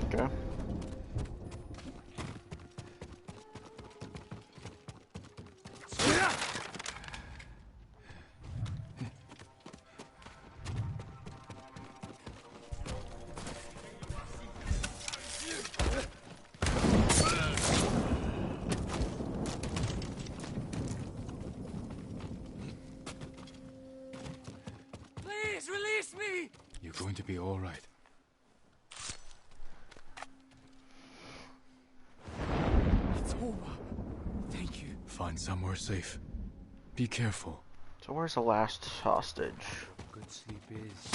Speaker 1: Okay.
Speaker 4: Please release me!
Speaker 3: You're going to be all right.
Speaker 4: It's over. Thank you.
Speaker 3: Find somewhere safe. Be careful.
Speaker 1: So where's the last hostage?
Speaker 4: Good sleep is...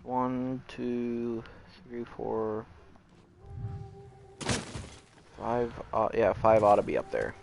Speaker 1: 1, 2, 3, 4, 5. Yeah, 5 ought to be up there.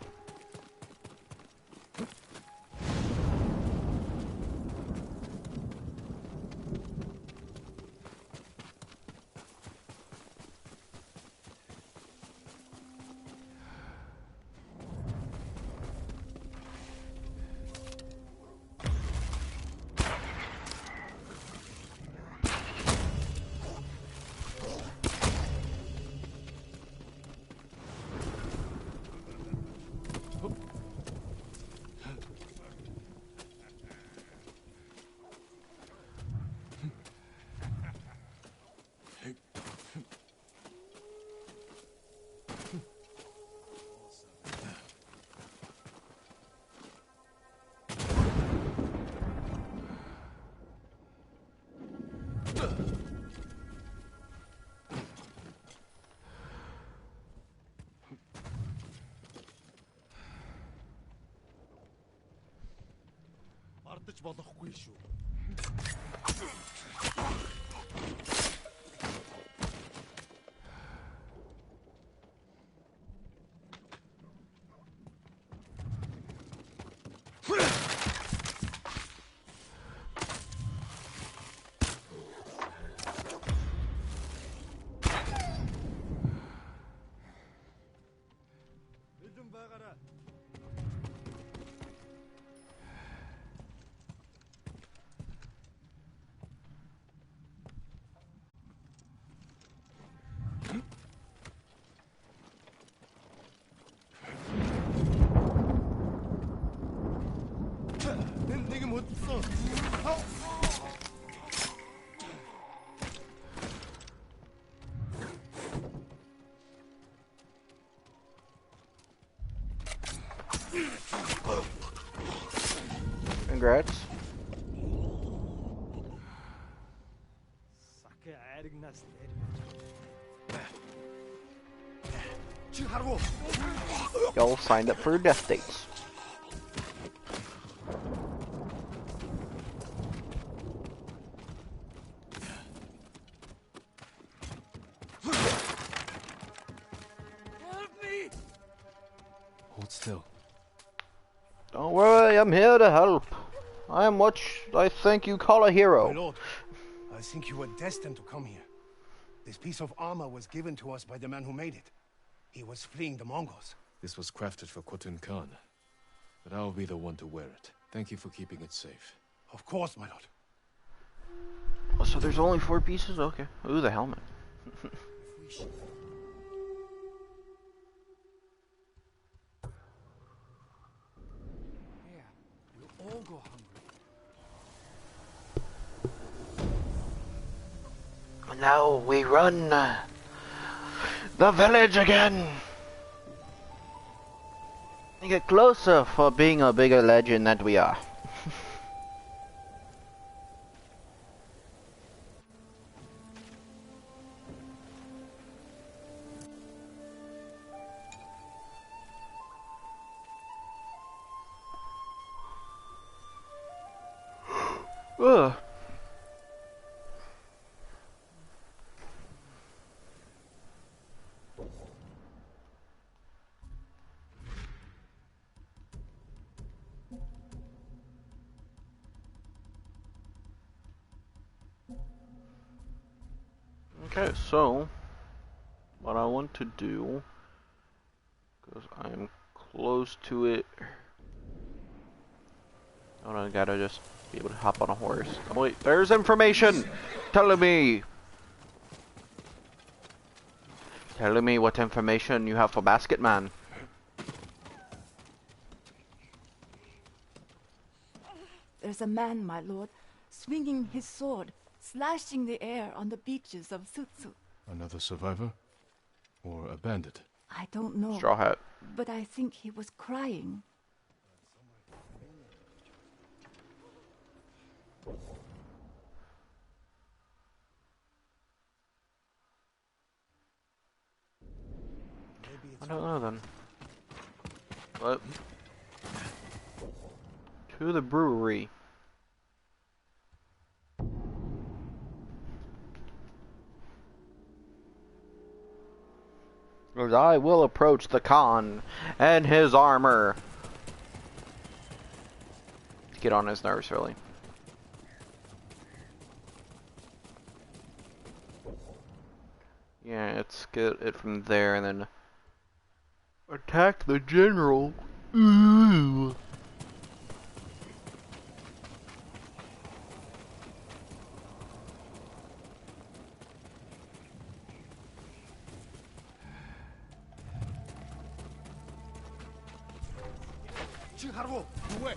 Speaker 13: алдаж болохгүй шүү.
Speaker 1: Congrats. Y'all signed up for death dates.
Speaker 3: Hold still.
Speaker 1: Don't worry, I'm here to help. I am what I think you call a hero.
Speaker 11: My lord, I think you were destined to come here. This piece of armor was given to us by the man who made it. He was fleeing the Mongols.
Speaker 3: This was crafted for Khotun Khan, but I'll be the one to wear it. Thank you for keeping it safe.
Speaker 11: Of course, my lord.
Speaker 1: Oh, so there's only 4 pieces? Okay. Ooh, the helmet.
Speaker 4: All go hungry.
Speaker 1: Now we run the village again. We get closer for being a bigger legend that we are. Ugh. Okay, so what I want to do, because I'm close to it. Oh, I gotta just be able to hop on a horse. Oh, wait, there's information telling me what information you have for Basket Man.
Speaker 15: There's a man, my lord, swinging his sword, slashing the air on the beaches of Sutsu.
Speaker 3: Another survivor? Or a bandit?
Speaker 15: I don't know.
Speaker 1: Straw Hat.
Speaker 15: But I think he was crying.
Speaker 1: I don't know then. What? To the brewery. Because I will approach the Khan and his armor. Get on his nerves, really. Yeah, let's get it from there and then attack the general. Ooh.
Speaker 11: Chiharu, away!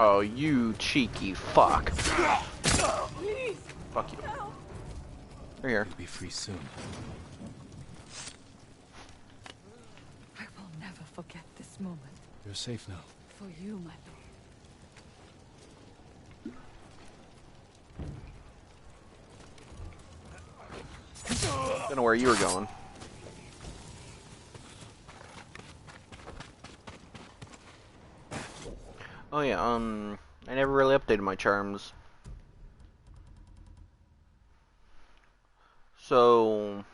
Speaker 1: Oh, you cheeky fuck.
Speaker 15: Please.
Speaker 1: Fuck you. You're here.
Speaker 3: You'll be free soon.
Speaker 15: I will never forget this moment.
Speaker 3: You're safe now.
Speaker 15: For you, my lord.
Speaker 1: Don't know where you were going. Oh yeah, I never really updated my charms. So,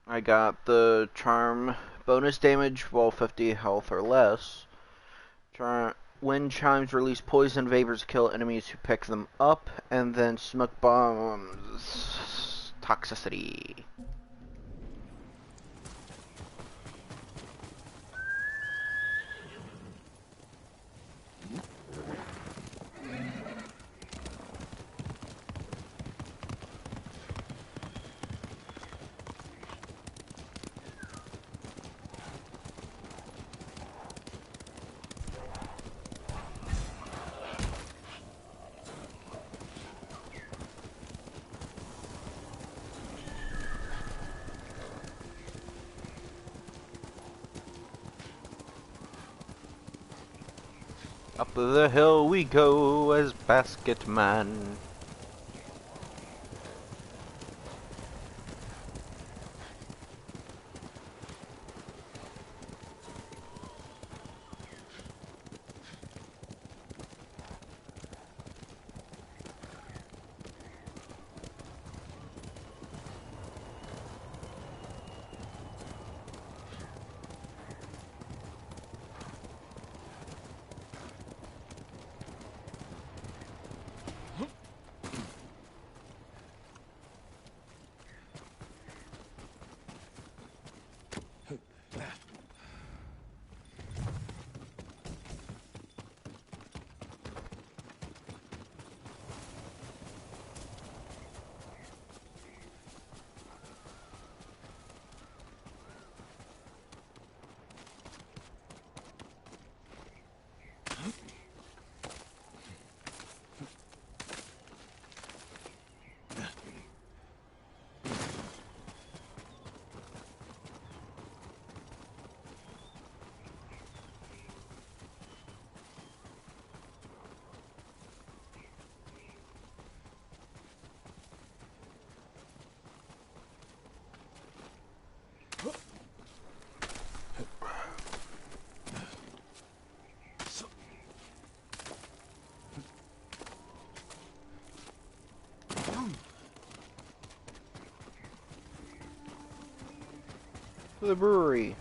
Speaker 1: I got the charm bonus damage while 50 health or less. Wind chimes release poison vapors to kill enemies who pick them up, and then smoke bombs toxicity. Up the hill we go as Basket Man. To the brewery.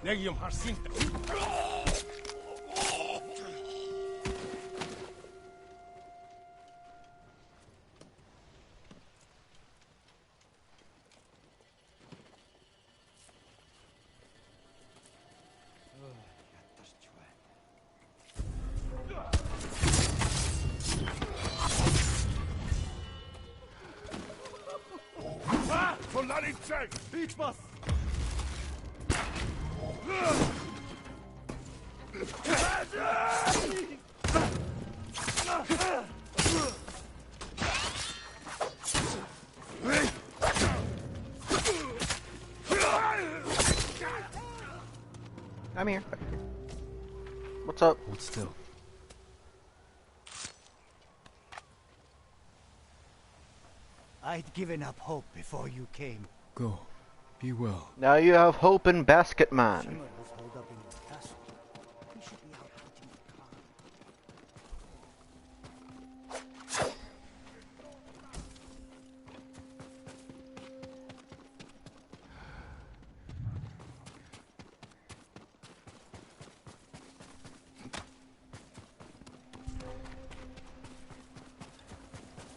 Speaker 11: Negium Harsinta. Solari check! Beach bus!
Speaker 1: I'm here. What's up?
Speaker 3: Hold still.
Speaker 9: I'd given up hope before you came.
Speaker 3: Go. Be well.
Speaker 1: Now you have hope in Basket Man.
Speaker 9: Shimmer was holed up in your castle. We should be out hunting the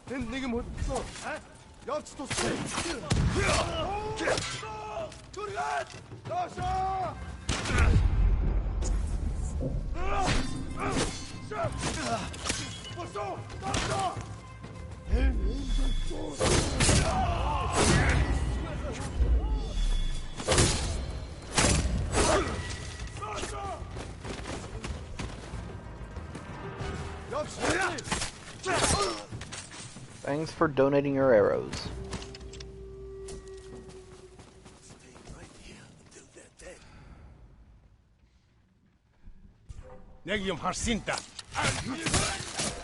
Speaker 9: Khan.
Speaker 11: 네가 뭐 또? 역시 또 쏘. 둘이가 나서. 왔어. 왔어.
Speaker 1: Thanks for donating your arrows.
Speaker 11: 내기좀 할 수 있다.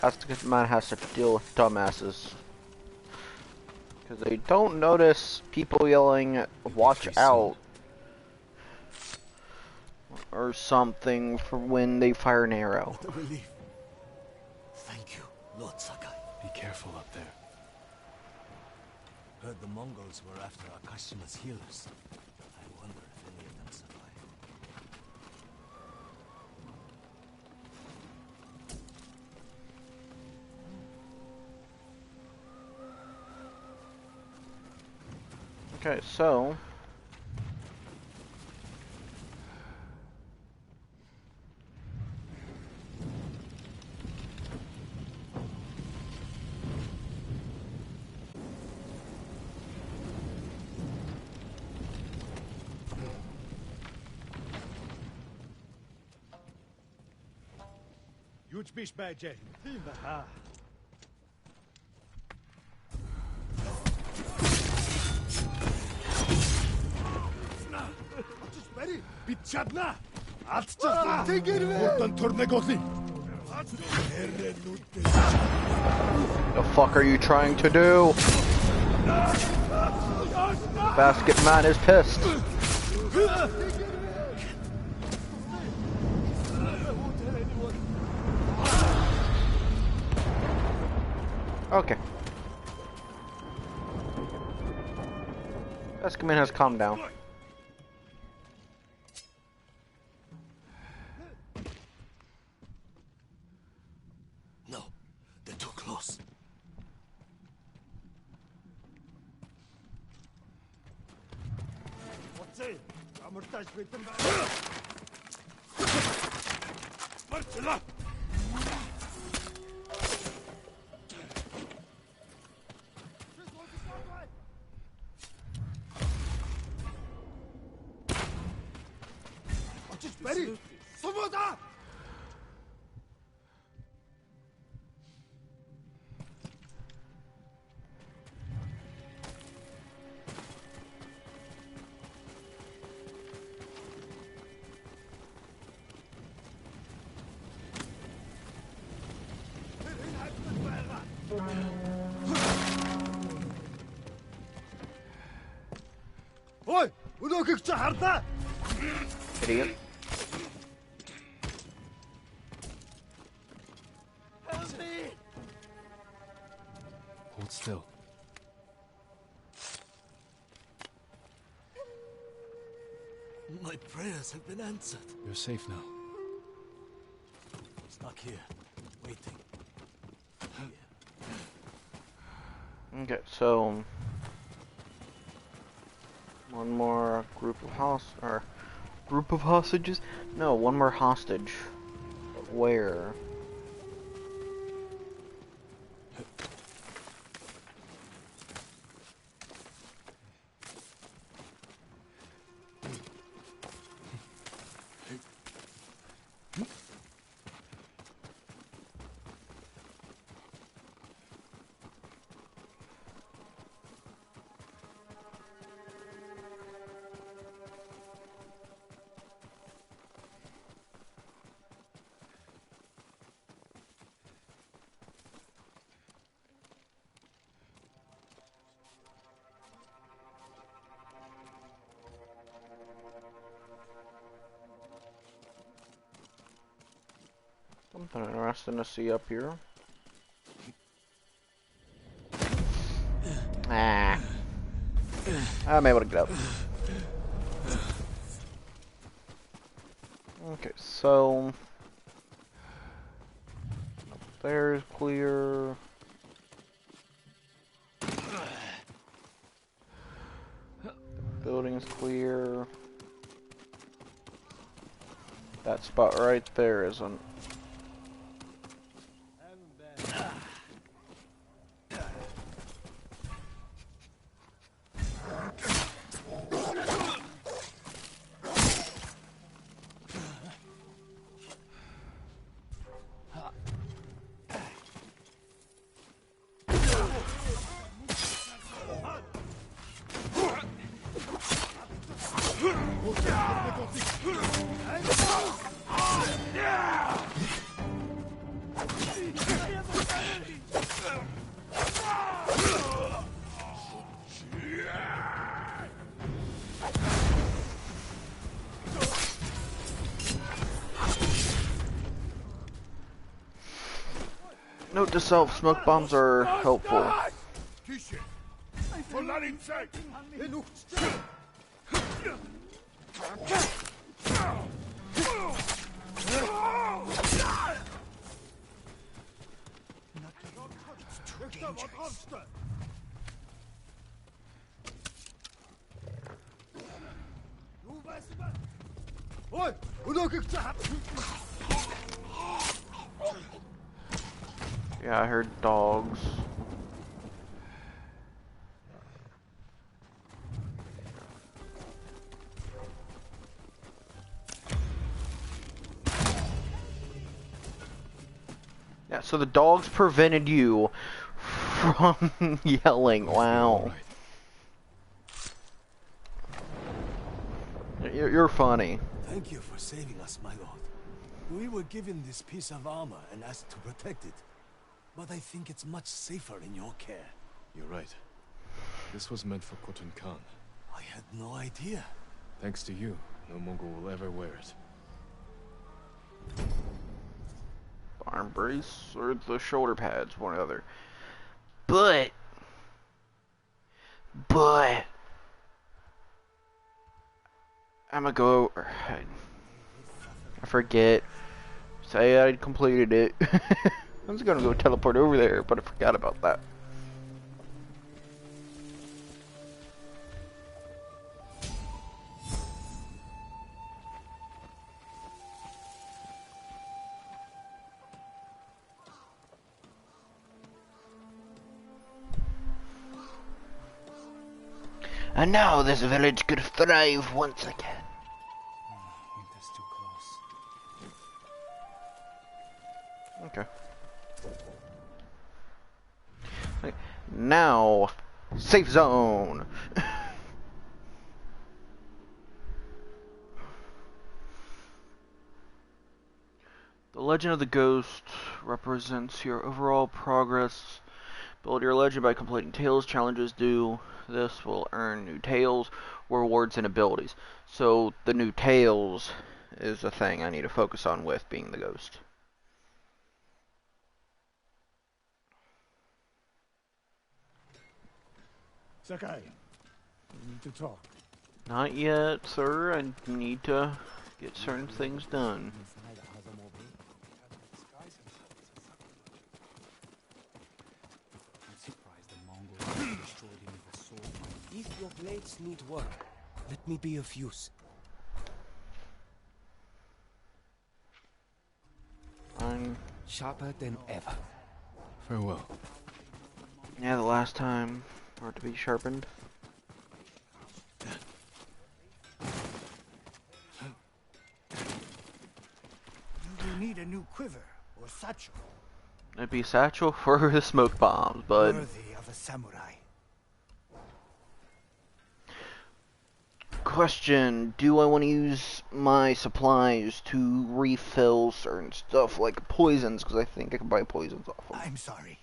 Speaker 1: Basket Man has to deal with dumbasses. Because they don't notice people yelling, watch out, or something for when they fire an arrow.
Speaker 13: What a relief. Thank you, Lord Sakai.
Speaker 3: Be careful up there.
Speaker 7: Heard the Mongols were after Akashima's healers. I wonder if any of them survived.
Speaker 1: Okay, so
Speaker 11: Huge fish badge. Bitchadna! Atchasna! Buradan tornegotli!
Speaker 1: the fuck are you trying to do? Basket Man is pissed. Okay. Basket Man has calmed down.
Speaker 13: No, they're too close.
Speaker 11: 어째 아무렇다 싶고 있던 거 말질러! 메리! 소모다! 어이! 우리 극자 harta!
Speaker 1: Idiot.
Speaker 13: Help me!
Speaker 3: Hold still.
Speaker 13: My prayers have been answered.
Speaker 3: You're safe now.
Speaker 7: Stuck here, waiting.
Speaker 1: Okay, so one more group of hostages? No, one more hostage. Where? Something interesting to see up here. Ah. I'm able to get up. Okay, so there's clear. Building's clear. That spot right there isn't. Note to self, smoke bombs are helpful. Yeah, I heard dogs. Yeah, so the dogs prevented you from yelling. Wow. You're funny.
Speaker 7: Thank you for saving us, my lord. We were given this piece of armor and asked to protect it. But I think it's much safer in your care.
Speaker 3: You're right. This was meant for Khotun Khan.
Speaker 7: I had no idea.
Speaker 3: Thanks to you, no Mongol will ever wear it.
Speaker 1: Arm brace or the shoulder pads, one or the other. But I'm gonna go. I forget. Say I completed it. I was gonna go teleport over there, but I forgot about that. And now this village could thrive once again.
Speaker 4: Winter's too close.
Speaker 1: Okay. Okay. Now, safe zone. The Legend of the Ghost represents your overall progress. Build your legend by completing tales. Challenges do this will earn new tales, rewards, and abilities. So the new tales is the thing I need to focus on with being the ghost.
Speaker 11: Sakai, we need to talk.
Speaker 1: Not yet, sir. I need to get certain things done.
Speaker 13: If your blades need work, let me be of use.
Speaker 1: I'm
Speaker 13: sharper than ever.
Speaker 3: Farewell.
Speaker 1: Yeah, the last time for it to be sharpened.
Speaker 9: Do you need a new quiver or satchel?
Speaker 1: It'd be satchel for the smoke bombs, but
Speaker 9: Worthy of a samurai.
Speaker 1: question, do I want to use my supplies to refill certain stuff like poisons? Because I think I can buy poisons off them.
Speaker 9: I'm sorry.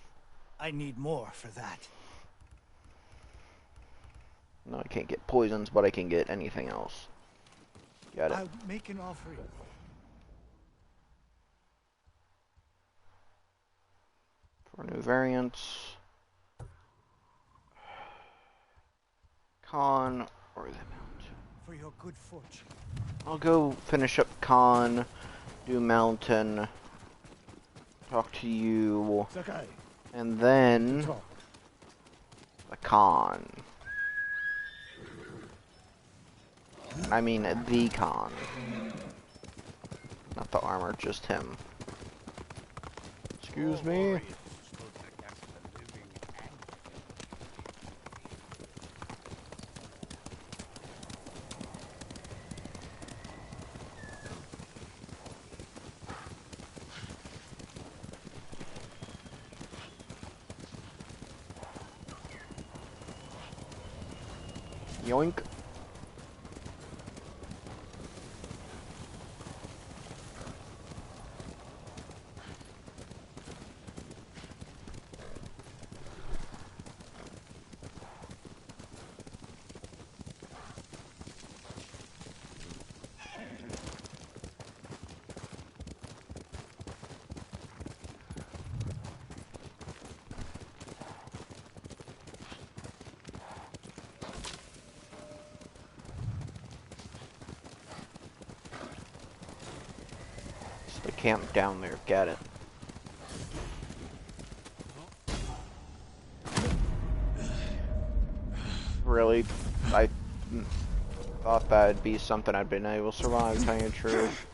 Speaker 9: I need more for that.
Speaker 1: No, I can't get poisons, but I can get anything else. Got it.
Speaker 9: I'll make an offering.
Speaker 1: For new variants. Khan or the Mountain.
Speaker 9: For your good fortune.
Speaker 1: I'll go finish up Khan, do Mountain, talk to you,
Speaker 11: Sakai.
Speaker 1: and then the Khan. I mean the Khan. Not the armor, just him. Excuse me. Yoink. The camp down there, get it. Really, I thought that'd be something I'd been able to survive, telling you the truth.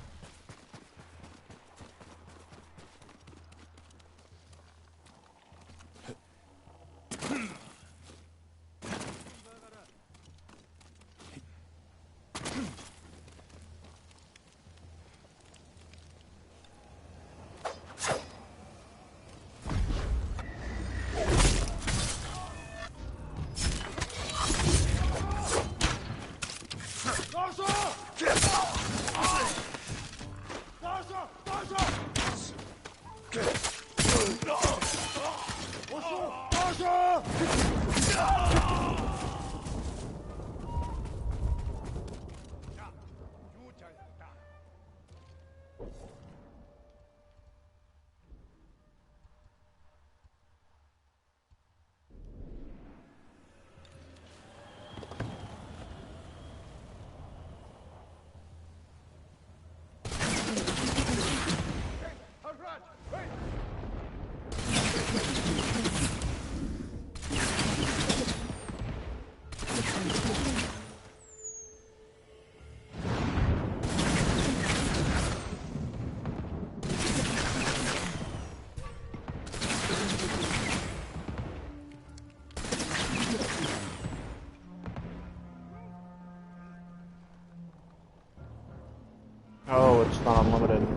Speaker 1: Oh, it's not unlimited.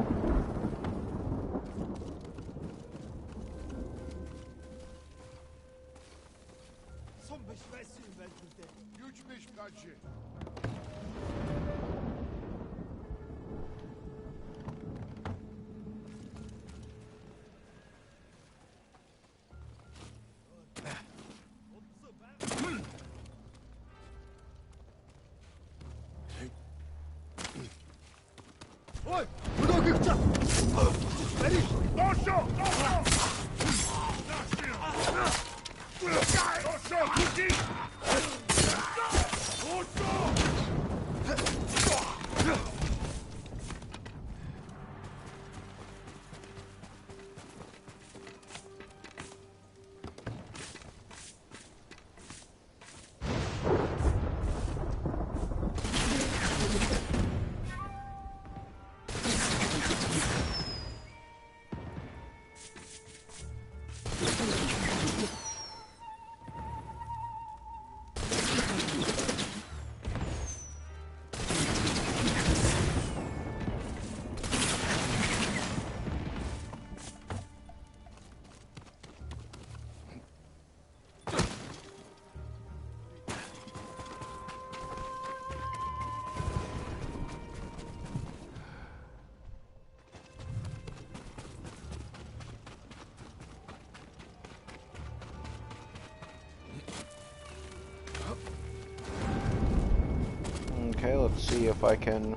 Speaker 1: Okay, let's see if I can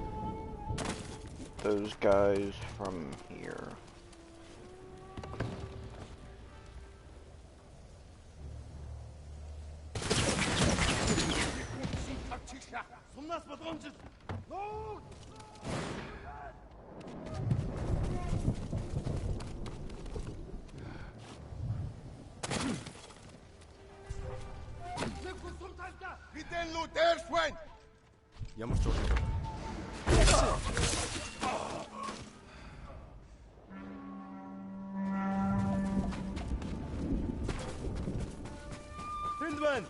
Speaker 1: get those guys from here.
Speaker 11: нас подромчит! Ну! Витен Лутер, Свен!
Speaker 3: Ямар ч жоо.
Speaker 11: Hindman!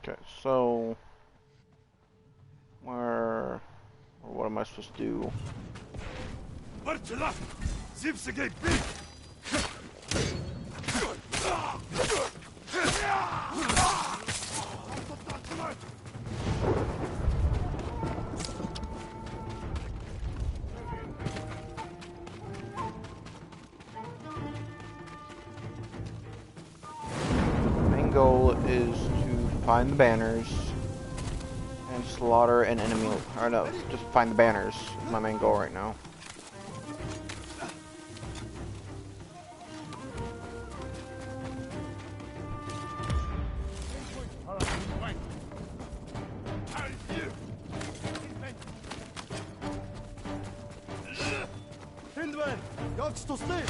Speaker 1: Okay, so what am I supposed to do?
Speaker 11: Bartela! Zipsegay big!
Speaker 1: Main goal is to find the banners and slaughter an enemy. Or no, just find the banners. Is my main goal right now.
Speaker 11: Hindman! Jagst du steg!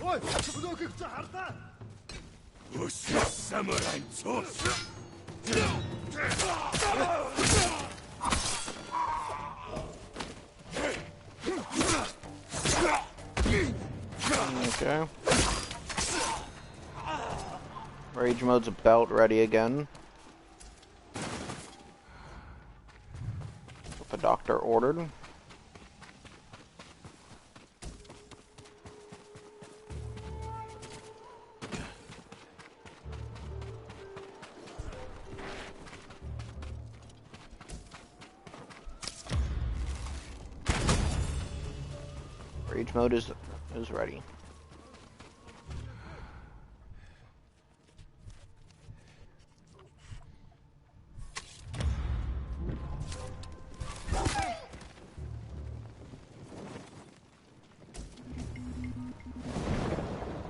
Speaker 11: Ой, что как чахарта? Samurai sauce.
Speaker 1: Okay. Rage mode's about ready again. What the doctor ordered. Rage mode is ready.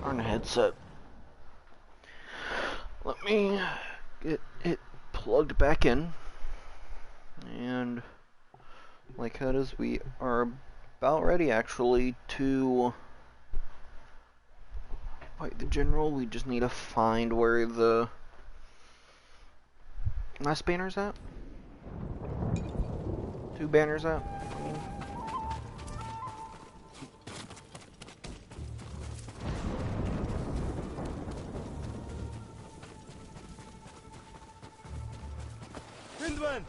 Speaker 1: On the headset. Let me get it plugged back in. And like that is, we are about ready actually to fight the general. We just need to find where the last banner's at. 2 banners at.
Speaker 11: Hindman!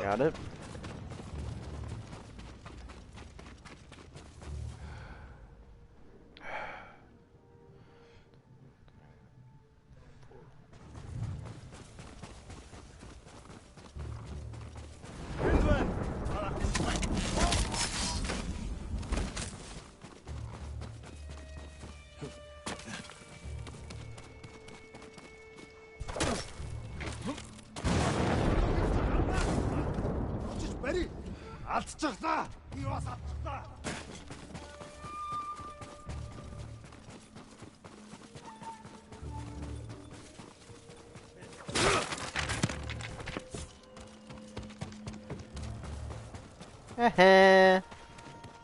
Speaker 1: Got it.
Speaker 11: Алдчихлаа. Би бас алдчихлаа.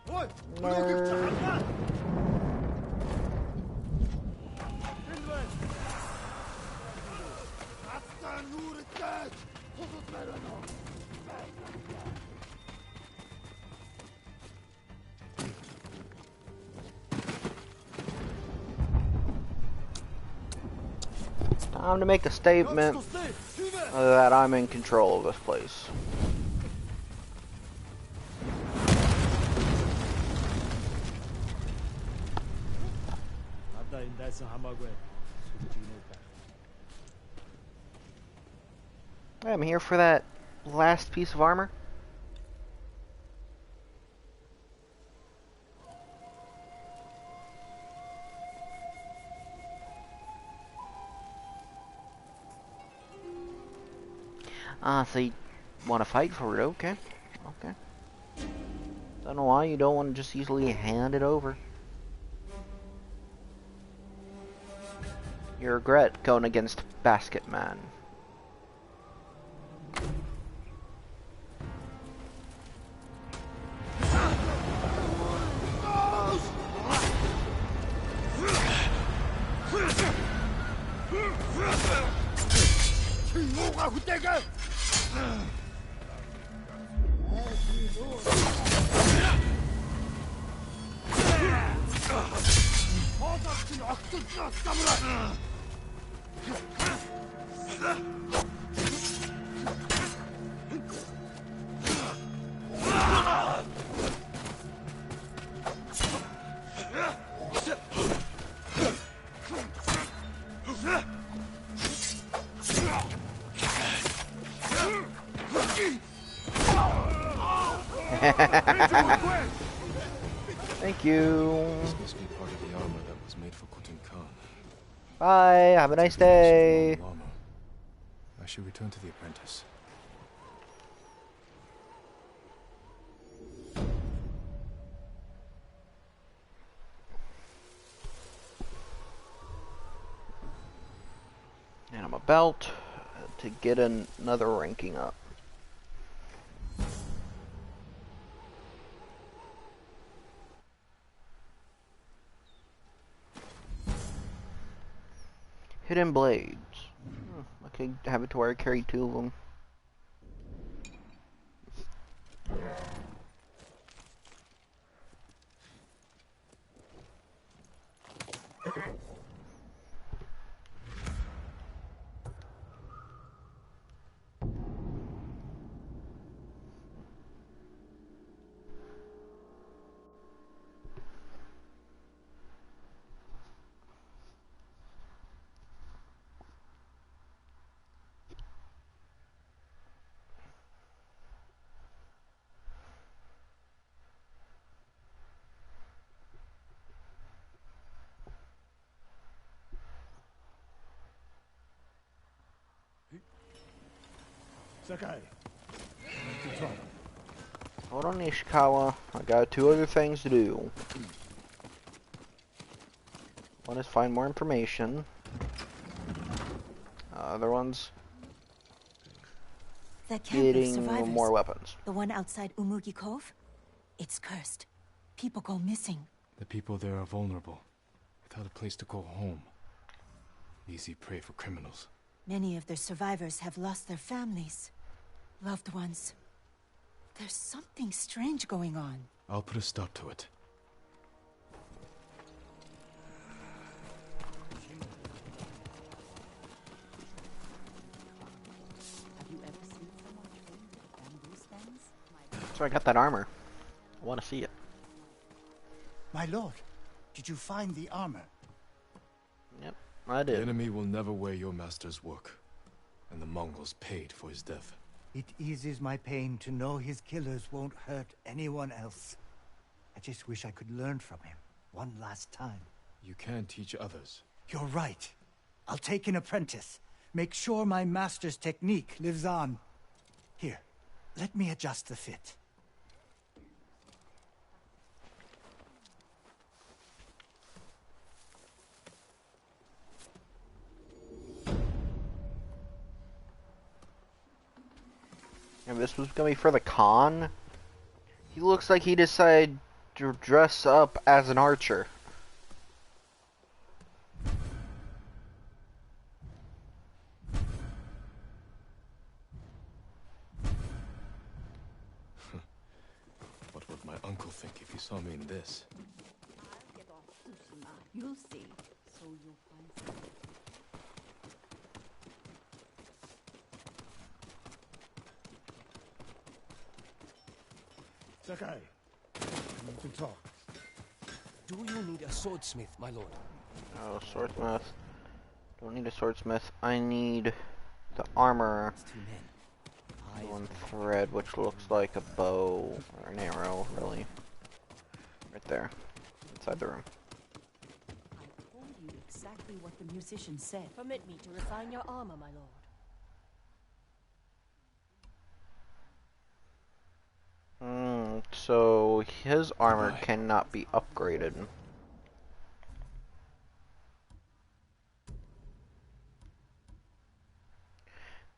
Speaker 1: Ой, Nerd. It's time to make a statement that I'm in control of this place. I'm here for that last piece of armor. So you want to fight for it? Okay. Okay. Don't know why you don't want to just easily hand it over. You regret going against Basket Man. Thank you.
Speaker 3: This must be part of the armor that was made for Khotun Khan.
Speaker 1: Bye. Have a nice day.
Speaker 3: I should return to the apprentice.
Speaker 1: And I'm about to get another ranking up. Hidden blades. I could have it to where I carry 2 of them.
Speaker 11: Sakai.
Speaker 1: Hold on, Ishikawa. I got 2 other things to do. One is find more information. Other one's
Speaker 2: That camp of
Speaker 1: getting
Speaker 2: survivors,
Speaker 1: more weapons.
Speaker 2: the one outside Umugi Cove, it's cursed. People go missing.
Speaker 3: The people there are vulnerable, without a place to call home. Easy prey for criminals.
Speaker 2: Many of the survivors have lost their families, loved ones. There's something strange going on.
Speaker 3: I'll put a stop to it.
Speaker 1: So I got that armor. I want to see it.
Speaker 9: My lord, did you find the armor?
Speaker 1: Yep, I did.
Speaker 3: The enemy will never wear your master's work, and the Mongols paid for his death.
Speaker 9: It eases my pain to know his killers won't hurt anyone else. I just wish I could learn from him one last time.
Speaker 3: You can teach others.
Speaker 9: You're right. I'll take an apprentice. Make sure my master's technique lives on. Here, let me adjust the fit.
Speaker 1: And this was gonna be for the Khan. He looks like he decided to dress up as an archer.
Speaker 3: What would my uncle think if he saw me in this?
Speaker 8: I'll get off Tsushima. You'll see. So you'll find
Speaker 11: Sakai, we need to talk.
Speaker 13: Do you need a swordsmith, my lord?
Speaker 1: Oh, swordsmith. Don't need a swordsmith. I need the armor. One thread, which looks like a bow or an arrow, really. Right there, inside the room.
Speaker 6: I told you exactly what the musician said.
Speaker 16: Permit me to refine your armor, my lord.
Speaker 1: So his armor cannot be upgraded.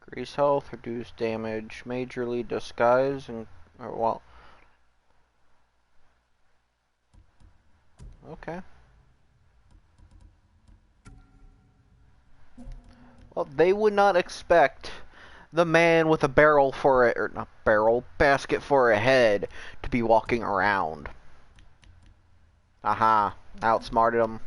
Speaker 1: Increase health, reduce damage, majorly disguise, and well. Okay. Well, they would not expect the man with a barrel for it, or not barrel, basket for a head to be walking around. Aha, outsmarted him.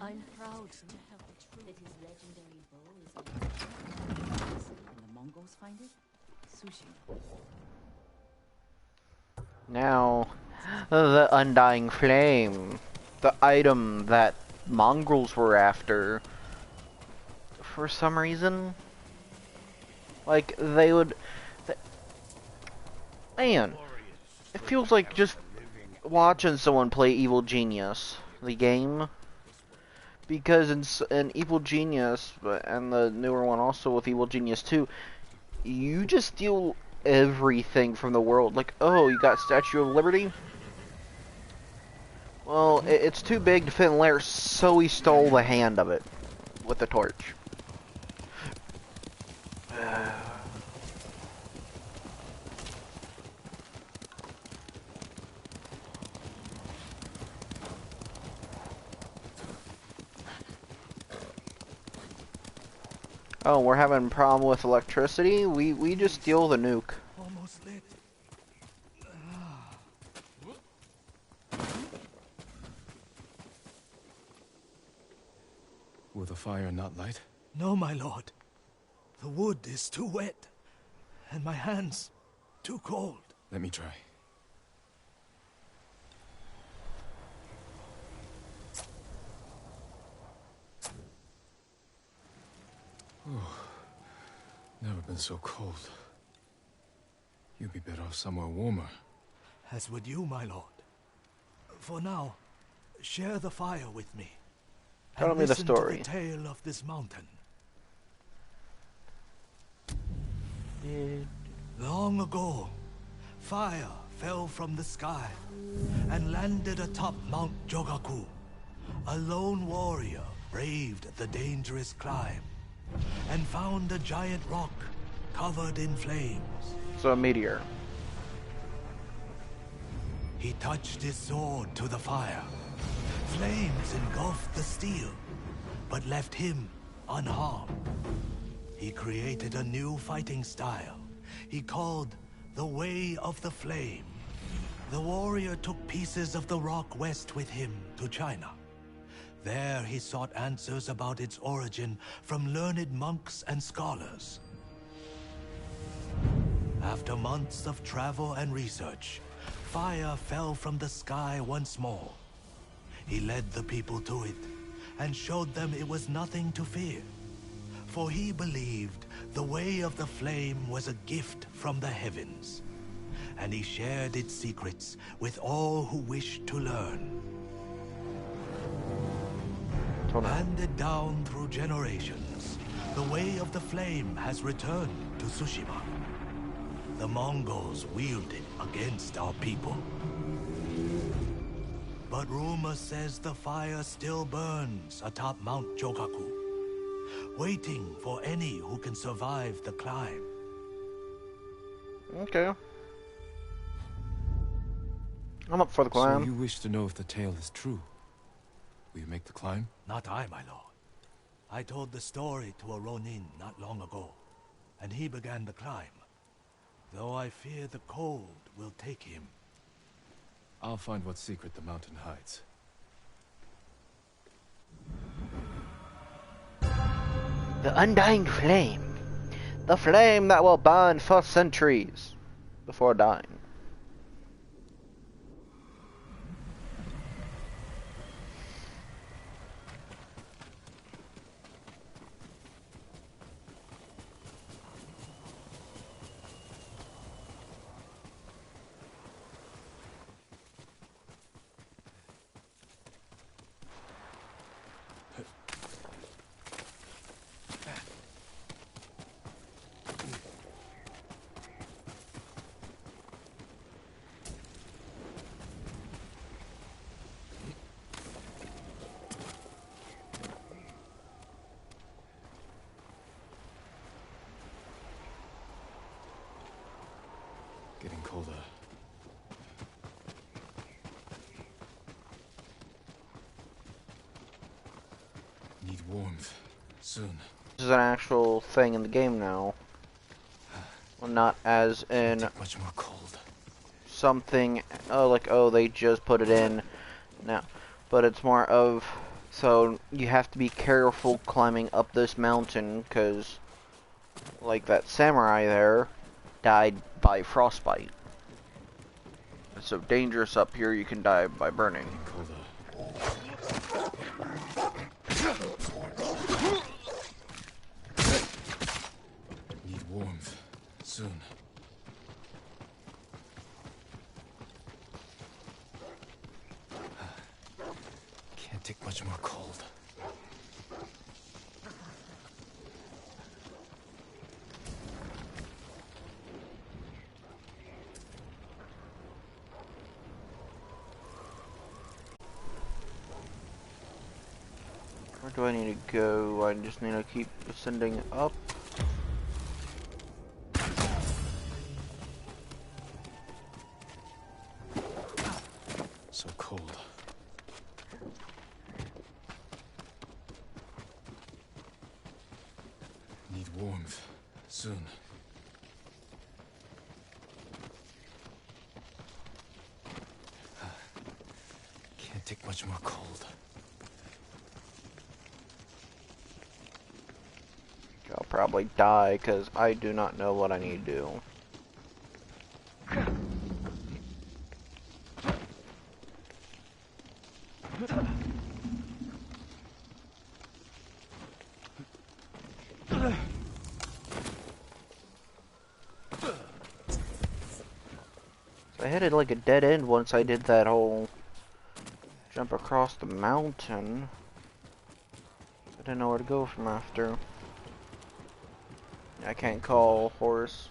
Speaker 16: I'm proud to help that his legendary bow is
Speaker 6: When the Mongols find it, Tsushima.
Speaker 1: Now, the Undying Flame. The item that mongrels were after. For some reason. Like, they would... Man, it feels like just watching someone play Evil Genius, the game. Because in Evil Genius, and the newer one also with Evil Genius 2, you just steal everything from the world. Like, oh, you got Statue of Liberty? Well, it's too big to fit in Lair, so he stole the hand of it with the torch. Oh, we're having a problem with electricity? We just steal the nuke.
Speaker 13: Almost lit.
Speaker 3: Will the fire not light?
Speaker 13: No, my lord. The wood is too wet, and my hands too cold.
Speaker 3: Let me try. Oh, never been so cold. You'd be better off somewhere warmer.
Speaker 13: As would you, my lord. For now, share the fire with me.
Speaker 1: Tell me the story.
Speaker 13: To the tale of this mountain. Long ago, fire fell from the sky and landed atop Mount Jogaku. A lone warrior braved the dangerous climb and found a giant rock covered in flames.
Speaker 1: So a meteor.
Speaker 13: He touched his sword to the fire. Flames engulfed the steel, but left him unharmed. He created a new fighting style he called the Way of the Flame. The warrior took pieces of the rock west with him to China. There he sought answers about its origin from learned monks and scholars. After months of travel and research, fire fell from the sky once more. He led the people to it and showed them it was nothing to fear. For he believed the Way of the Flame was a gift from the heavens, and he shared its secrets with all who wished to learn. Handed down through generations, the Way of the Flame has returned to Tsushima. the Mongols wielded against our people. But rumor says the fire still burns atop Mount Jogaku, waiting for any who can survive the climb.
Speaker 1: Okay. I'm up for the climb.
Speaker 3: So you wish to know if the tale is true? Will you make the climb?
Speaker 13: Not I, my lord. I told the story to a Ronin not long ago, and he began the climb. Though I fear the cold will take him.
Speaker 3: I'll find what secret the mountain hides.
Speaker 1: The undying flame. The flame that will burn for centuries before dying.
Speaker 3: Getting colder. Need warmth. Soon.
Speaker 1: This is an actual thing in the game now. Well, not as in
Speaker 3: much more cold.
Speaker 1: Something like, oh, they just put it in now, but it's more of, so you have to be careful climbing up this mountain, because like that samurai there died by frostbite. It's so dangerous up here, you can die by burning.
Speaker 3: Need warmth. Soon. Can't take much more cold.
Speaker 1: Where do I need to go? I just need to keep ascending up.
Speaker 3: So cold. Need warmth. Soon. Can't take much more cold.
Speaker 1: I'll probably die because I do not know what I need to do. I headed like a dead end once I did that whole jump across the mountain. I didn't know where to go from after. I can't call horse.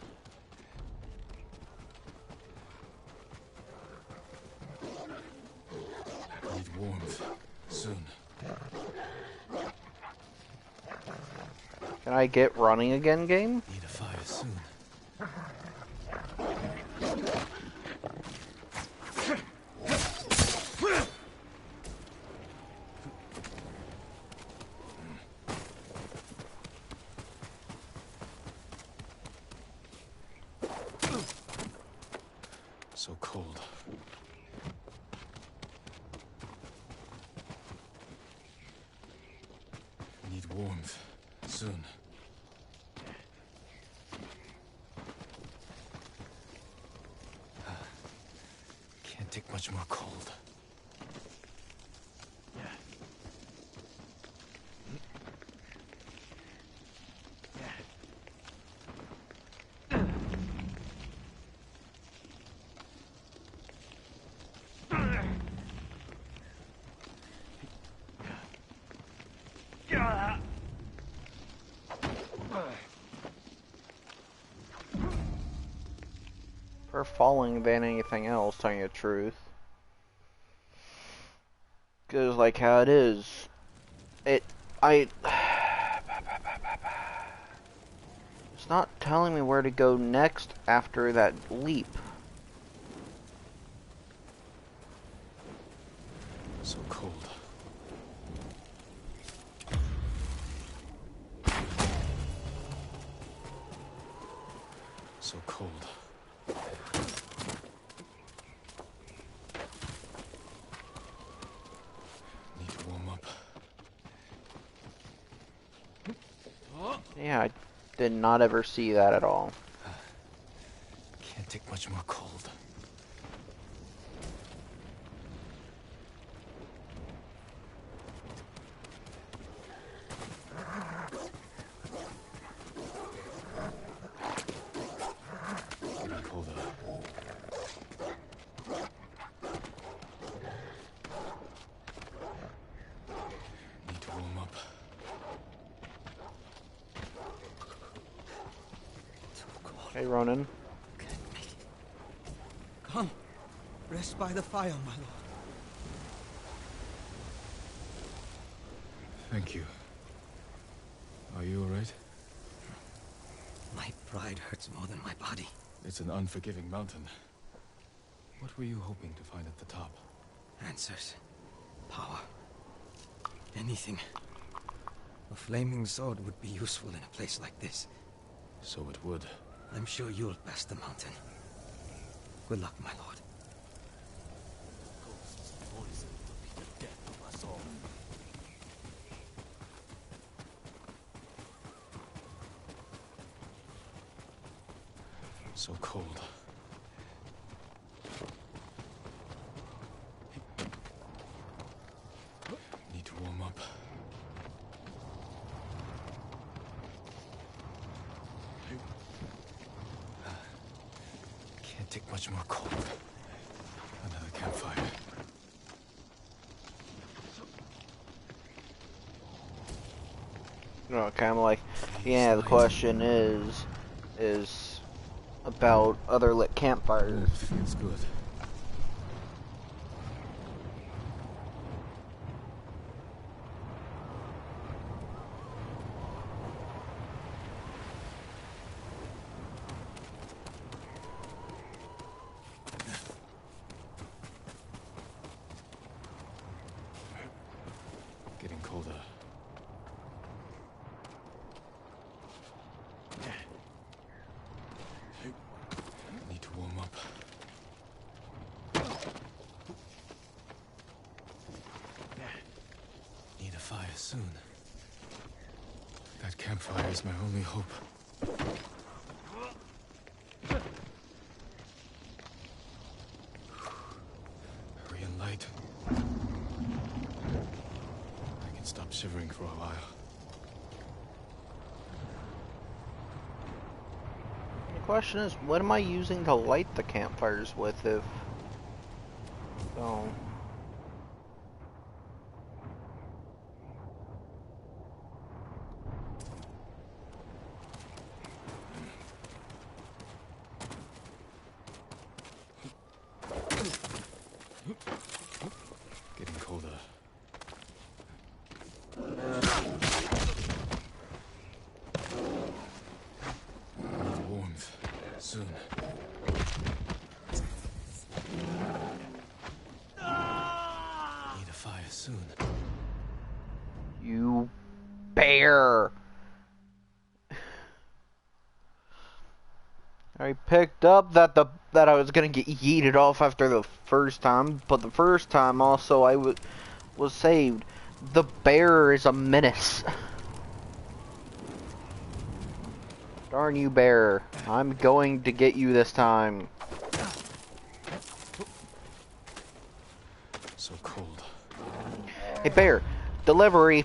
Speaker 3: Need warmth. Soon.
Speaker 1: Can I get running again, game?
Speaker 3: Need a fire soon. So cold. Need warmth. Soon. Can't take much more cold.
Speaker 1: prefer falling than anything else, telling you the truth. Because, like, how it is, it's not telling me where to go next after that leap.
Speaker 3: So cold. So cold. Need to warm up.
Speaker 1: Yeah, I did not ever see that at all.
Speaker 3: Can't take much more cold. Getting colder. Need to warm up.
Speaker 1: Hey, Ronan.
Speaker 17: Come, rest by the fire, my lord.
Speaker 3: Thank you. Are you alright?
Speaker 17: My pride hurts more than my body.
Speaker 3: It's an unforgiving mountain. What were you hoping to find at the top?
Speaker 17: Answers. Power. Anything. A flaming sword would be useful in a place like this.
Speaker 3: So it would.
Speaker 17: I'm sure you'll pass the mountain. Good luck, my lord.
Speaker 13: Poison will be the death of us all.
Speaker 3: So cold. Need to warm up. Can't take much more cold. Another campfire.
Speaker 1: No, kind of like, yeah, the question is about other lit campfires.
Speaker 3: Feels good. Getting colder. Need to warm up. Need a fire soon. That campfire is my only hope. Hurry and light. I can stop shivering for a while.
Speaker 1: The question is, what am I using to light the campfires with if... So...
Speaker 3: Getting colder. Need warmth. Soon. Need a fire soon.
Speaker 1: You bear! I picked up that I was gonna get yeeted off after the first time, but the first time also I was saved. The bear is a menace. Darn you, bear. I'm going to get you this time.
Speaker 3: So cold.
Speaker 1: Hey, bear. Delivery.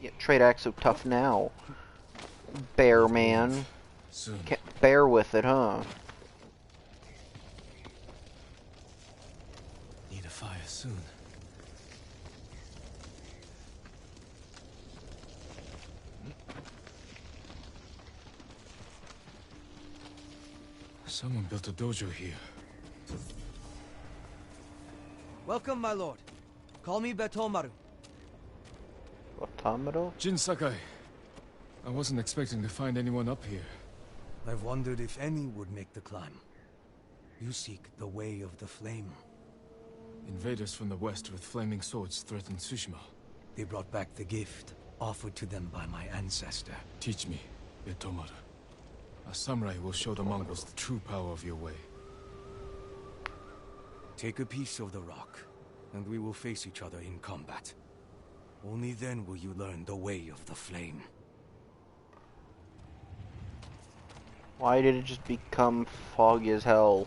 Speaker 1: Yeah, trade act so tough now. Bear man.
Speaker 3: Soon.
Speaker 1: Can't bear with it, huh?
Speaker 3: Need a fire soon. Someone built a dojo here.
Speaker 17: Welcome, my lord. Call me Betomaru.
Speaker 1: Betomaru?
Speaker 3: Jin Sakai. I wasn't expecting to find anyone up here.
Speaker 13: I've wondered if any would make the climb. You seek the way of the flame.
Speaker 3: Invaders from the west with flaming swords threaten Tsushima.
Speaker 13: They brought back the gift offered to them by my ancestor.
Speaker 3: Teach me, Betomaru. A samurai will show the Mongols the true power of your way.
Speaker 13: Take a piece of the rock, and we will face each other in combat. Only then will you learn the way of the flame.
Speaker 1: Why did it just become foggy as hell?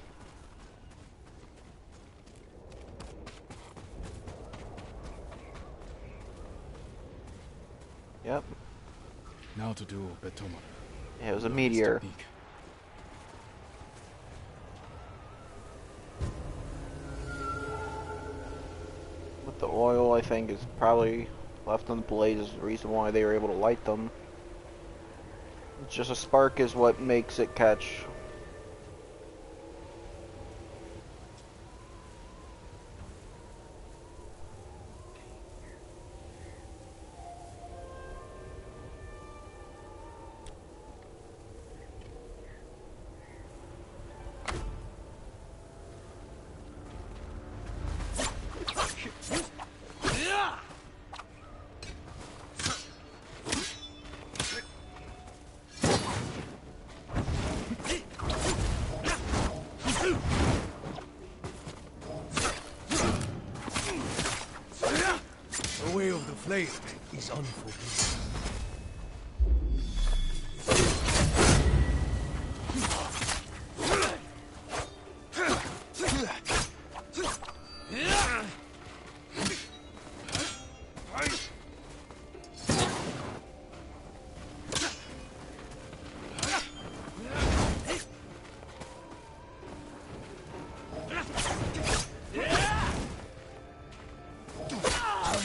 Speaker 1: Yep.
Speaker 3: Now to do Betomaru.
Speaker 1: Yeah, it was a meteor. With the oil, I think, is probably left on the blaze is the reason why they were able to light them. It's just a spark is what makes it catch.
Speaker 13: The way of the flame is unforbidden.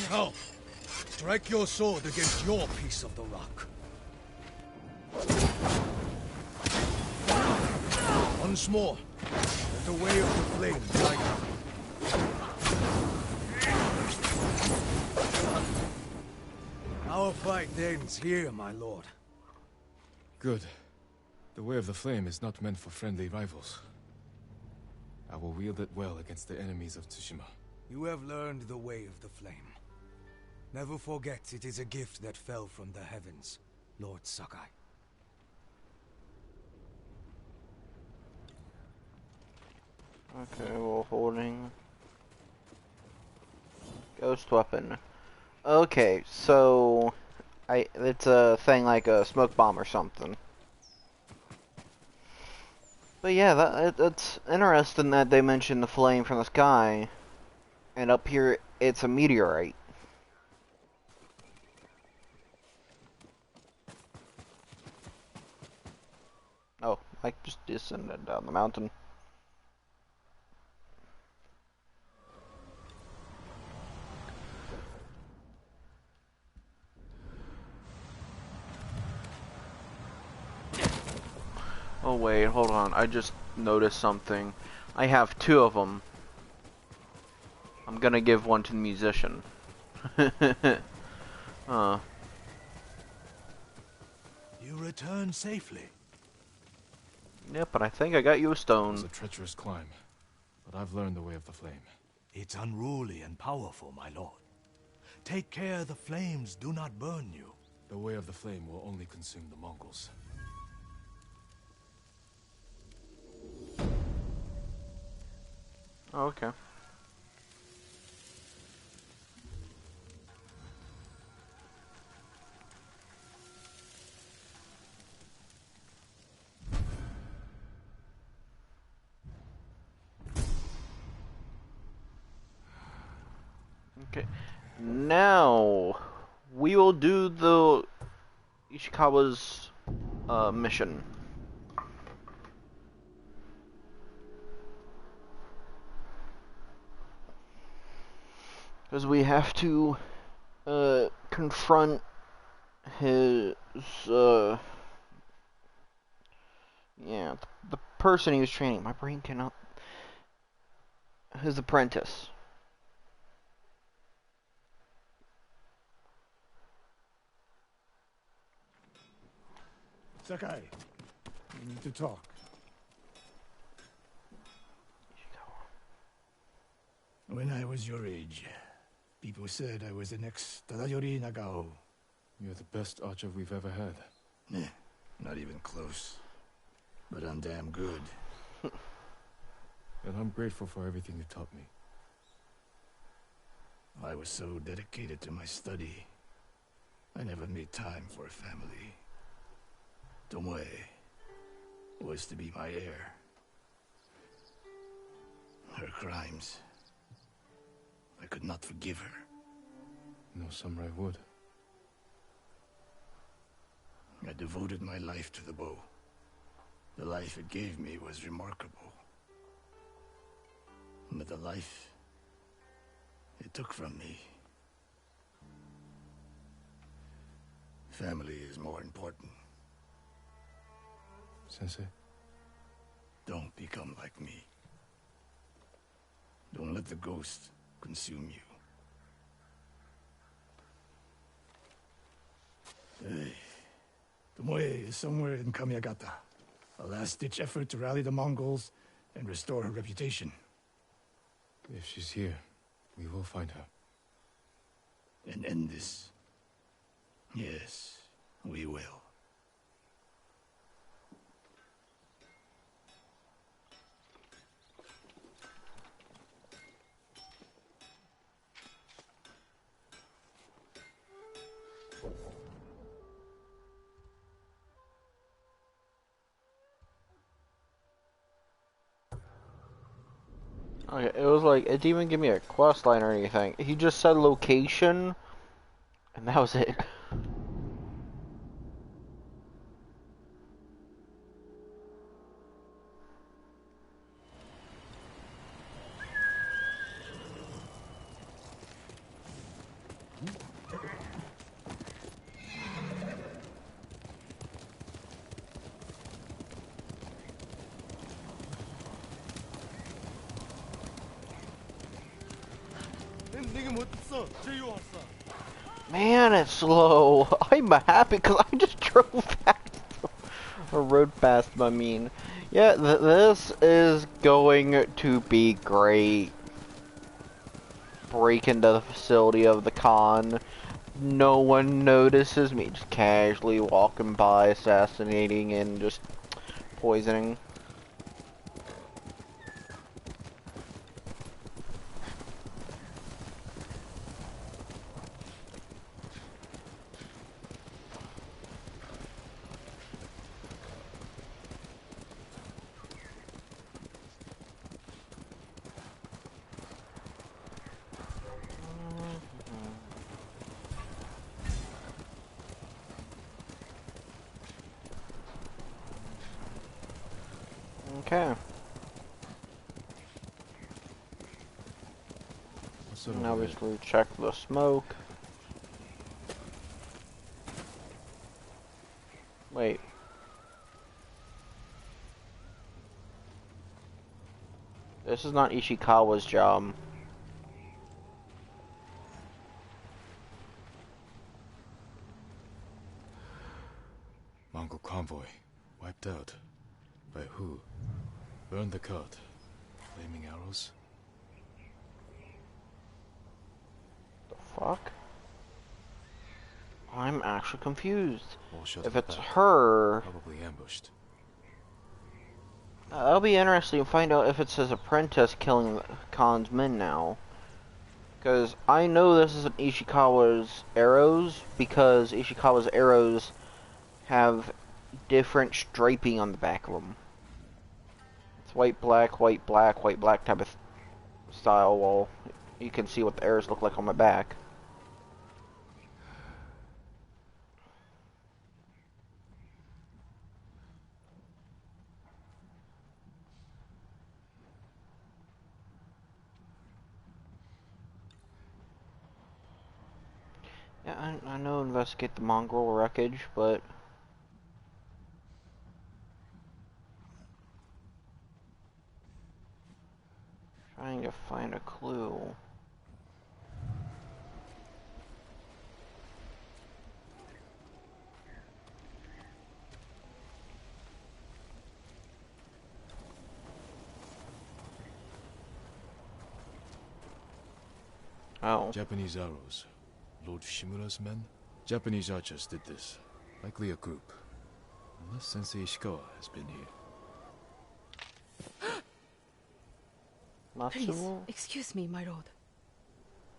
Speaker 13: Now, strike your sword against your piece of the rock. Once more, let the way of the flame guide you. Our fight ends here, my lord.
Speaker 3: Good. The way of the flame is not meant for friendly rivals. I will wield it well against the enemies of Tsushima.
Speaker 13: You have learned the way of the flame. Never forget it is a gift that fell from the heavens, Lord Sakai.
Speaker 1: Okay, well, holding ghost weapon. Okay, so it's a thing like a smoke bomb or something. But yeah, that's interesting that they mentioned the flame from the sky, and up here it's a meteorite. Oh, I just descended down the mountain. Oh wait, hold on. I just noticed something. I have two of them. I'm gonna give one to the musician.
Speaker 13: You return safely.
Speaker 1: Yep, but I think I got you a stone.
Speaker 3: It's a treacherous climb, but I've learned the way of the flame.
Speaker 13: It's unruly and powerful, my lord. Take care the flames do not burn you.
Speaker 3: The way of the flame will only consume the Mongols.
Speaker 1: Oh, okay. Okay. Now we will do the Ishikawa's mission. Because we have to confront his yeah, the person he was training. My brain cannot. His apprentice.
Speaker 11: Sakai, we need to talk. When I was your age, people said I was the next Tadayori Nagao.
Speaker 3: You're the best archer we've ever had.
Speaker 11: Eh, not even close. But I'm damn good.
Speaker 3: And I'm grateful for everything you taught me.
Speaker 11: I was so dedicated to my study, I never made time for a family. Tomoe was to be my heir. Her crimes, I could not forgive her.
Speaker 3: No samurai would.
Speaker 11: I devoted my life to the bow. The life it gave me was remarkable. But the life it took from me... Family is more important.
Speaker 3: Sensei?
Speaker 11: Don't become like me. Don't let the ghost consume you. Hey, Tomoe is somewhere in Kamiagata. A last-ditch effort to rally the Mongols and restore her reputation.
Speaker 3: If she's here, we will find her.
Speaker 11: And end this. Yes, we will.
Speaker 1: Okay, it was like, it didn't even give me a quest line or anything. He just said location, and that was it. Man, it's slow. I'm happy because I just drove past, or rode past them, I mean. Yeah, this is going to be great. Break into the facility of the Khan. No one notices me just casually walking by, assassinating, and just poisoning. Okay. Now we just check the smoke. Wait. This is not Ishikawa's job.
Speaker 3: Mongol convoy. Wiped out. By who? Burn the cart. Flaming arrows?
Speaker 1: The fuck? I'm actually confused.
Speaker 3: If
Speaker 1: it's her...
Speaker 3: Probably ambushed.
Speaker 1: That'll be interesting to find out if it's his apprentice killing Khan's men now. Because I know this isn't Ishikawa's arrows, because Ishikawa's arrows have different striping on the back of them. It's white, black, white, black type of style. Well, you can see what the arrows look like on my back. Yeah, I know investigate the Mongol wreckage, but... Trying to find a clue. Oh.
Speaker 3: Japanese arrows. Lord Shimura's men? Japanese archers did this. Likely a group. Unless Sensei Ishikawa has been here.
Speaker 15: Please,
Speaker 1: Matsuo?
Speaker 15: excuse me, my lord.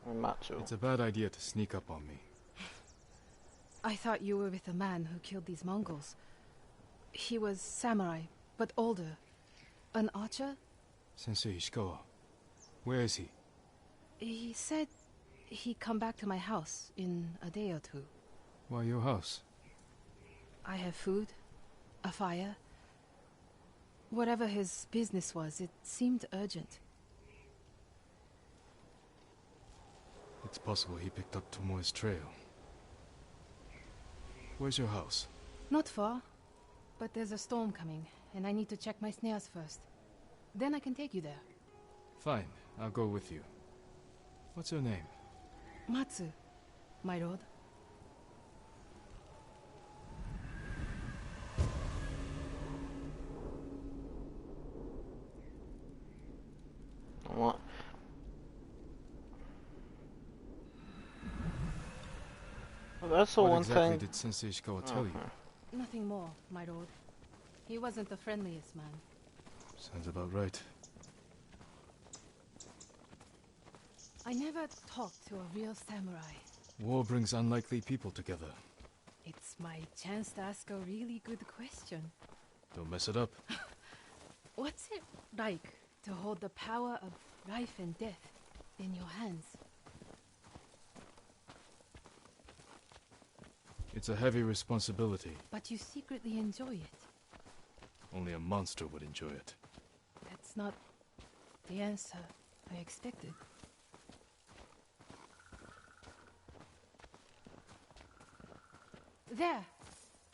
Speaker 1: Or Matsu?
Speaker 3: It's a bad idea to sneak up on me.
Speaker 15: I thought you were with a man who killed these Mongols. He was samurai, but older. An archer?
Speaker 3: Sensei Ishikawa. Where is he?
Speaker 15: He said he'd come back to my house in a day or two.
Speaker 3: Why your house?
Speaker 15: I have food, a fire. Whatever his business was, it seemed urgent.
Speaker 3: It's possible he picked up Tomoe's trail. Where's your house?
Speaker 15: Not far, but there's a storm coming, and I need to check my snares first. Then I can take you there.
Speaker 3: Fine, I'll go with you. What's your name?
Speaker 15: Matsu, my lord.
Speaker 1: What? Well, that's the
Speaker 3: what
Speaker 1: one
Speaker 3: exactly
Speaker 1: thing.
Speaker 3: Did Sensei Ishikawa tell you?
Speaker 15: Nothing more, my lord. He wasn't the friendliest man.
Speaker 3: Sounds about right.
Speaker 15: I never talked to a real samurai.
Speaker 3: War brings unlikely people together.
Speaker 15: It's my chance to ask a really good question.
Speaker 3: Don't mess it up.
Speaker 15: What's it like to hold the power of life and death in your hands?
Speaker 3: It's a heavy responsibility.
Speaker 15: But you secretly enjoy it.
Speaker 3: Only a monster would enjoy it.
Speaker 15: That's not the answer I expected. There!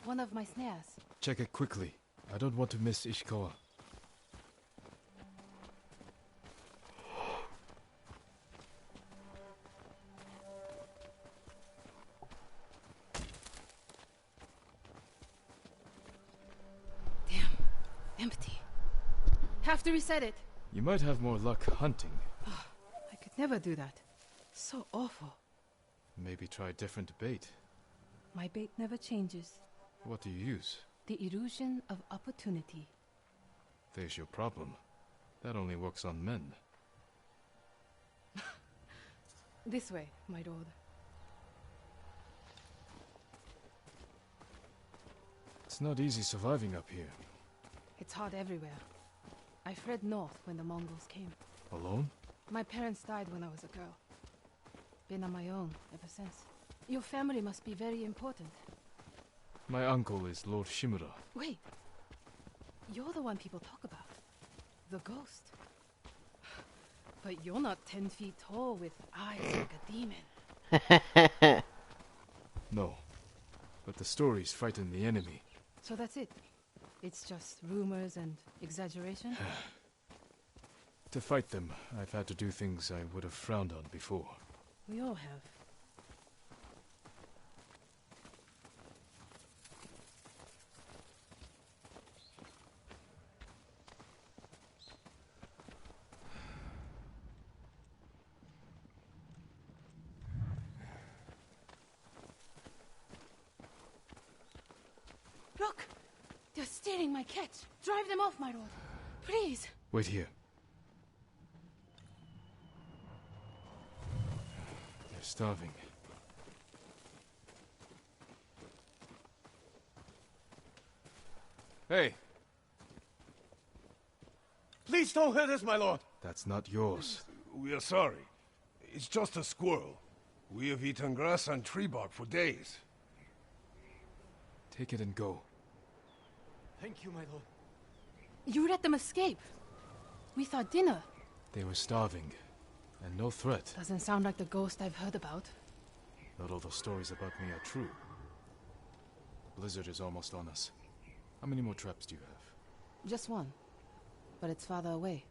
Speaker 15: One of my snares.
Speaker 3: Check it quickly. I don't want to miss Ishikawa.
Speaker 15: Damn. Empty. Have to reset it.
Speaker 3: You might have more luck hunting.
Speaker 15: I could never do that. So awful.
Speaker 3: Maybe try a different bait.
Speaker 15: My bait never changes.
Speaker 3: What do you use?
Speaker 15: The illusion of opportunity.
Speaker 3: There's your problem. That only works on men.
Speaker 15: This way, my lord.
Speaker 3: It's not easy surviving up here.
Speaker 15: It's hard everywhere. I fled north when the Mongols came.
Speaker 3: Alone?
Speaker 15: My parents died when I was a girl. Been on my own ever since. Your family must be very important.
Speaker 3: My uncle is Lord Shimura.
Speaker 15: Wait. You're the one people talk about. The ghost. But you're not 10 feet tall with eyes like a demon.
Speaker 3: No. But the stories frighten the enemy.
Speaker 15: So that's it. It's just rumors and exaggeration?
Speaker 3: To fight them, I've had to do things I would have frowned on before.
Speaker 15: We all have. Look! They're stealing my catch! Drive them off, my lord! Please!
Speaker 3: Wait here. They're starving. Hey!
Speaker 11: Please don't hurt us, my lord!
Speaker 3: That's not yours.
Speaker 11: We are sorry. It's just a squirrel. We have eaten grass and tree bark for days.
Speaker 3: Take it and go.
Speaker 17: Thank you, my lord.
Speaker 15: You let them escape! We thought dinner.
Speaker 3: They were starving, and no threat.
Speaker 15: Doesn't sound like the ghost I've heard about.
Speaker 3: Not all those stories about me are true. Blizzard is almost on us. How many more traps do you have?
Speaker 15: Just one. But it's farther away.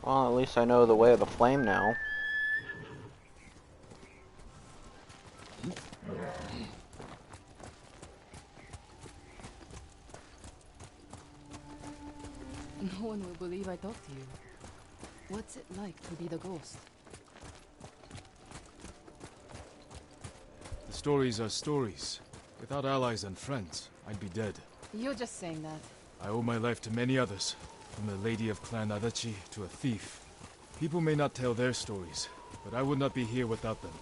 Speaker 1: Well, at least I know the way of the flame now.
Speaker 15: No one will believe I talked to you. What's it like to be the ghost?
Speaker 3: The stories are stories. Without allies and friends, I'd be dead.
Speaker 15: You're just saying that.
Speaker 3: I owe my life to many others, from the lady of Clan Adachi to a thief. People may not tell their stories, but I would not be here without them.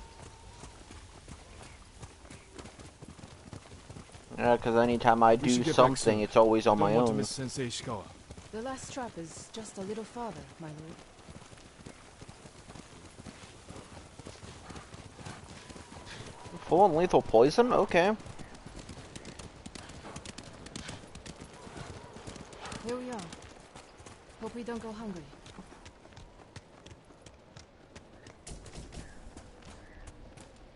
Speaker 1: Yeah, because anytime I do something, it's always on my
Speaker 3: Don't want to
Speaker 1: own.
Speaker 3: miss Sensei Ishikawa.
Speaker 15: The last trap is just a little farther, my lord.
Speaker 1: Full and lethal poison? Okay.
Speaker 15: Here we are. Hope we don't go hungry.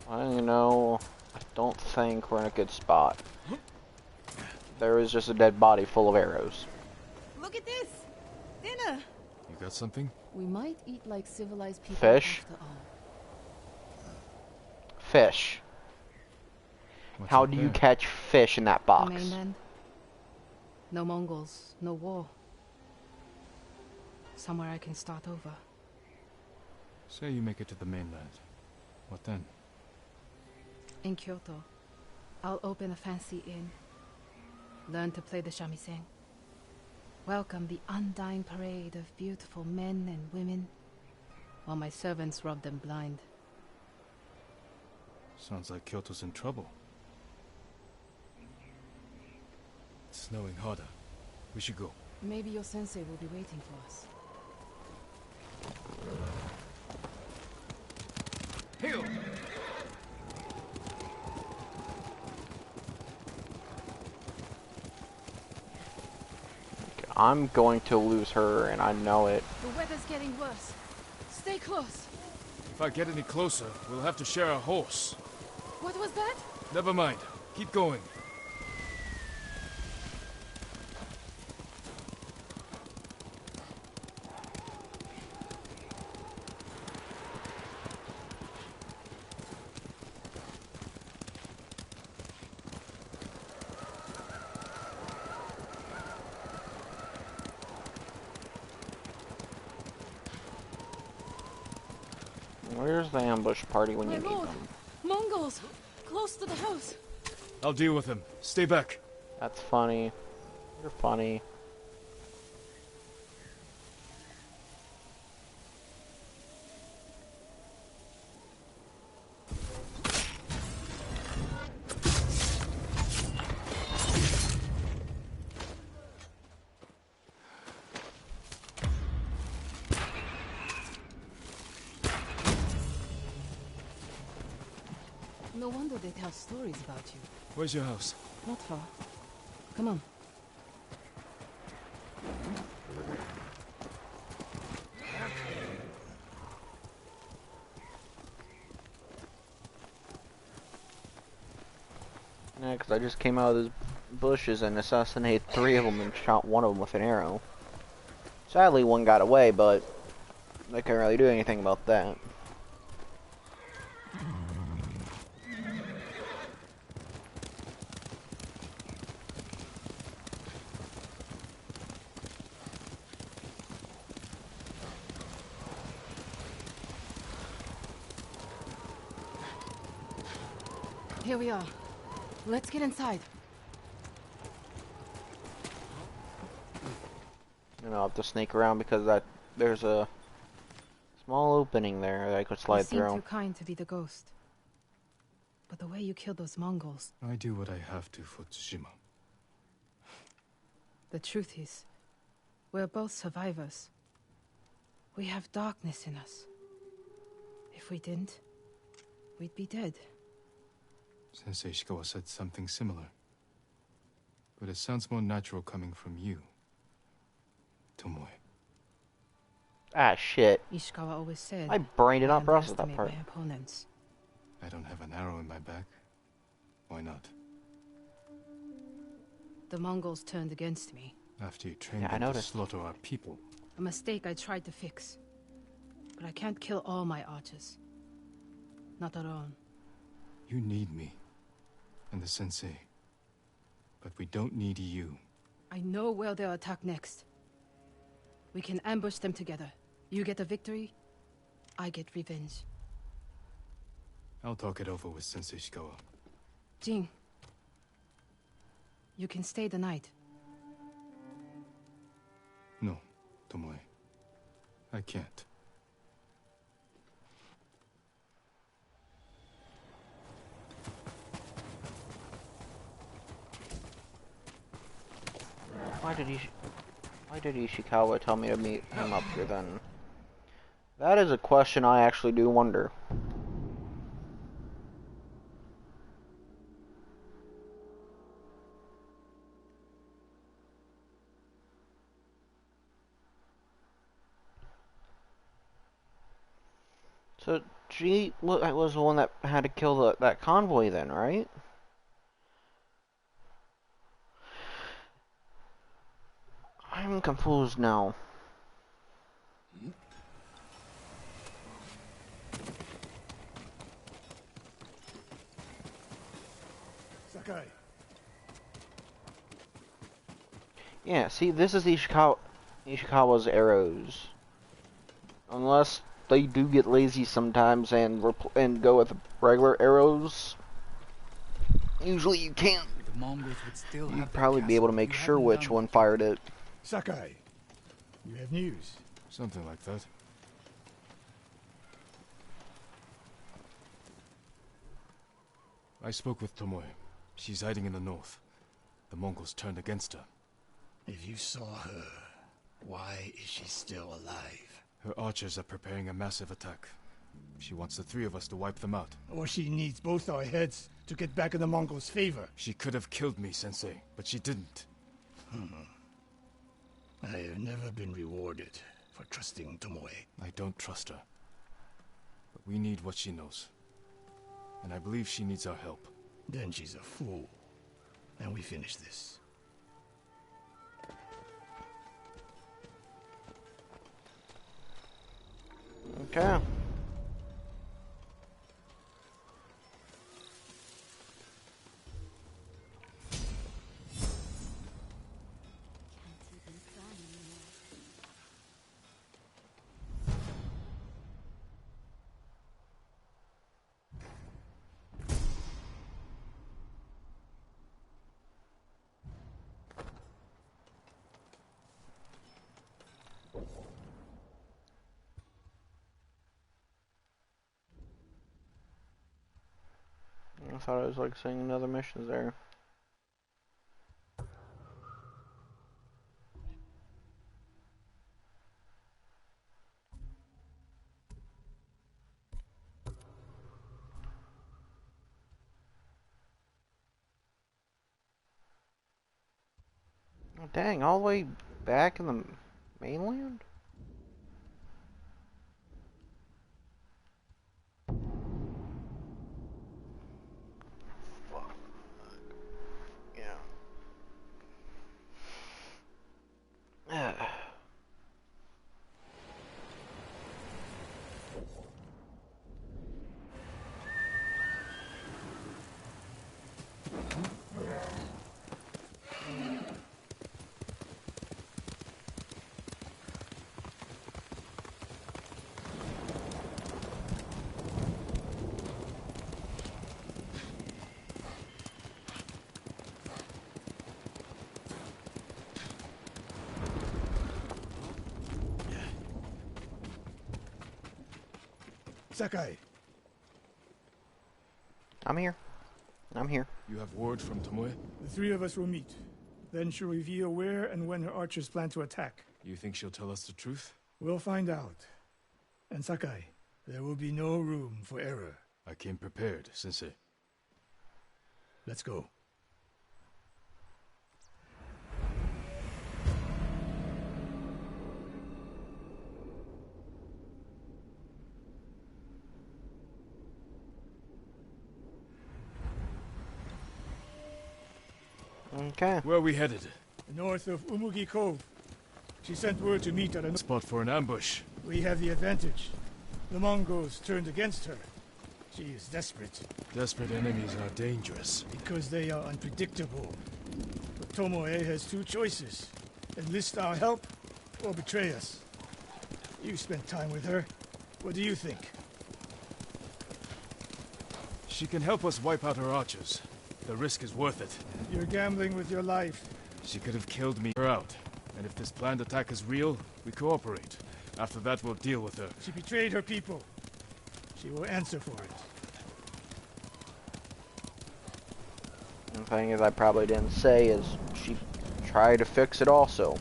Speaker 1: I don't think we're in a good spot. There is just a dead body full of arrows.
Speaker 15: Look at this! Dinner!
Speaker 3: You got something?
Speaker 15: We might eat like civilized people
Speaker 1: Fish?
Speaker 15: after all.
Speaker 1: Fish.
Speaker 3: What's
Speaker 1: How
Speaker 3: up
Speaker 1: do you
Speaker 3: there?
Speaker 1: catch fish in that
Speaker 15: The
Speaker 1: box?
Speaker 15: mainland. No Mongols, no war. Somewhere I can start over.
Speaker 3: Say you make it to the mainland. What then?
Speaker 15: In Kyoto, I'll open a fancy inn. Learn to play the shamisen. Welcome the undying parade of beautiful men and women, while my servants rub them blind.
Speaker 3: Sounds like Kyoto's in trouble. It's snowing harder. We should go.
Speaker 15: Maybe your sensei will be waiting for us.
Speaker 3: Heal!
Speaker 1: I'm going to lose her, and I know it.
Speaker 15: The weather's getting worse. Stay close.
Speaker 3: If I get any closer, we'll have to share a horse.
Speaker 15: What was that?
Speaker 3: Never mind. Keep going.
Speaker 1: Where's the ambush party when you
Speaker 15: My
Speaker 1: need
Speaker 15: lord!
Speaker 1: them?
Speaker 15: Mongols! Close to the house!
Speaker 3: I'll deal with them. Stay back.
Speaker 1: That's funny. You're funny.
Speaker 15: No wonder they tell stories about you.
Speaker 3: Where's your house?
Speaker 15: Not far. Come on.
Speaker 1: Yeah, because I just came out of those bushes and assassinated 3 of them and shot one of them with an arrow. Sadly, one got away, but I can't really do anything about that.
Speaker 15: Here we are. Let's get inside.
Speaker 1: And I'll have to sneak around because there's a small opening there that I could
Speaker 15: You
Speaker 1: slide
Speaker 15: seem
Speaker 1: through.
Speaker 15: too kind to be the ghost. But the way you killed those Mongols,
Speaker 3: I do what I have to for Tsushima.
Speaker 15: the truth is, we're both survivors. We have darkness in us. If we didn't, we'd be dead.
Speaker 3: Sensei Ishikawa said something similar. But it sounds more natural coming from you, Tomoe.
Speaker 1: Ah, shit.
Speaker 15: Ishikawa always said,
Speaker 1: My brain did
Speaker 15: "I
Speaker 1: not process that
Speaker 15: underestimate
Speaker 1: part.
Speaker 15: my opponents."
Speaker 3: I don't have an arrow in my back. Why not?
Speaker 15: The Mongols turned against me.
Speaker 3: After you trained
Speaker 1: Yeah, I
Speaker 3: them to
Speaker 1: noticed.
Speaker 3: slaughter our people.
Speaker 15: A mistake I tried to fix. But I can't kill all my archers. Not alone.
Speaker 3: You need me. And the sensei. But we don't need you.
Speaker 15: I know where they'll attack next. We can ambush them together. You get a victory, I get revenge.
Speaker 3: I'll talk it over with Sensei Shikawa.
Speaker 15: Jin, you can stay the night.
Speaker 3: No, Tomoe. I can't.
Speaker 1: Why did Ishikawa tell me to meet him up here then? That is a question I actually do wonder. So she was the one that had to kill that convoy then, right? I'm confused now.
Speaker 11: Sakai.
Speaker 1: Yeah, see, this is Ishikawa's arrows. Unless they do get lazy sometimes and go with regular arrows. Usually you can't.
Speaker 4: The Mongols would still have
Speaker 1: You'd probably be able to make sure which one fired it.
Speaker 11: Sakai, you have news?
Speaker 3: Something like that. I spoke with Tomoe. She's hiding in the north. The Mongols turned against her.
Speaker 11: If you saw her, why is she still alive?
Speaker 3: Her archers are preparing a massive attack. She wants the three of us to wipe them out.
Speaker 11: Or she needs both our heads to get back in the Mongols' favor.
Speaker 3: She could have killed me, Sensei, but she didn't.
Speaker 11: I have never been rewarded for trusting Tomoe.
Speaker 3: I don't trust her. But we need what she knows. And I believe she needs our help.
Speaker 11: Then she's a fool. And we finish this.
Speaker 1: Okay. I thought I was like seeing another mission there. Oh, dang, all the way back in the mainland?
Speaker 11: Sakai.
Speaker 1: I'm here. I'm here.
Speaker 3: You have word from Tomoe?
Speaker 11: The three of us will meet. Then she'll reveal where and when her archers plan to attack.
Speaker 3: You think she'll tell us the truth?
Speaker 11: We'll find out. And Sakai, there will be no room for error.
Speaker 3: I came prepared, Sensei.
Speaker 11: Let's go.
Speaker 1: Okay.
Speaker 3: Where are we headed?
Speaker 11: North of Umugi Cove. She sent word to meet at a
Speaker 3: spot for an ambush.
Speaker 11: We have the advantage. The Mongols turned against her. She is desperate.
Speaker 3: Desperate enemies are dangerous.
Speaker 11: Because they are unpredictable. But Tomoe has two choices. Enlist our help, or betray us. You spent time with her. What do you think?
Speaker 3: She can help us wipe out her archers. The risk is worth it.
Speaker 11: You're gambling with your life.
Speaker 3: She could have killed me out. And if this planned attack is real, we cooperate. After that, we'll deal with her.
Speaker 11: She betrayed her people. She will answer for it.
Speaker 1: The thing is, I probably didn't say is she tried to fix it also.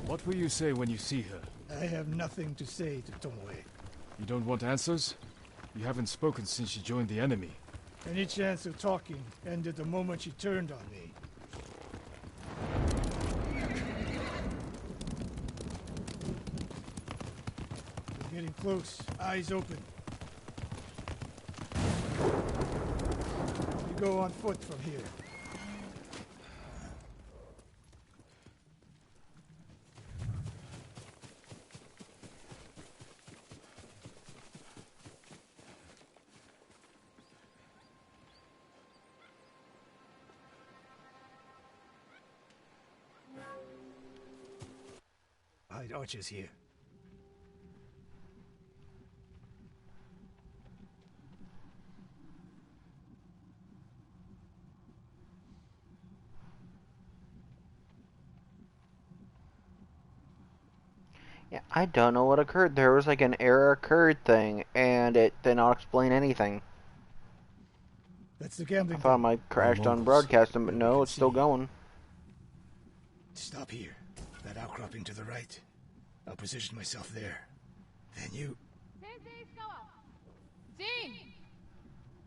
Speaker 3: What will you say when you see her?
Speaker 11: I have nothing to say to Tomoe.
Speaker 3: You don't want answers? You haven't spoken since she joined the enemy.
Speaker 11: Any chance of talking ended the moment she turned on me. We're getting close. Eyes open. You go on foot from here. Hide archers here.
Speaker 1: Yeah, I don't know what occurred. There was like an error occurred thing, and it did not explain anything.
Speaker 11: That's the gambling.
Speaker 1: I thought it might crashed on broadcasting, but no, it's still going.
Speaker 11: Stop here. That outcropping to the right. I'll position myself there. Then you...
Speaker 15: Zing!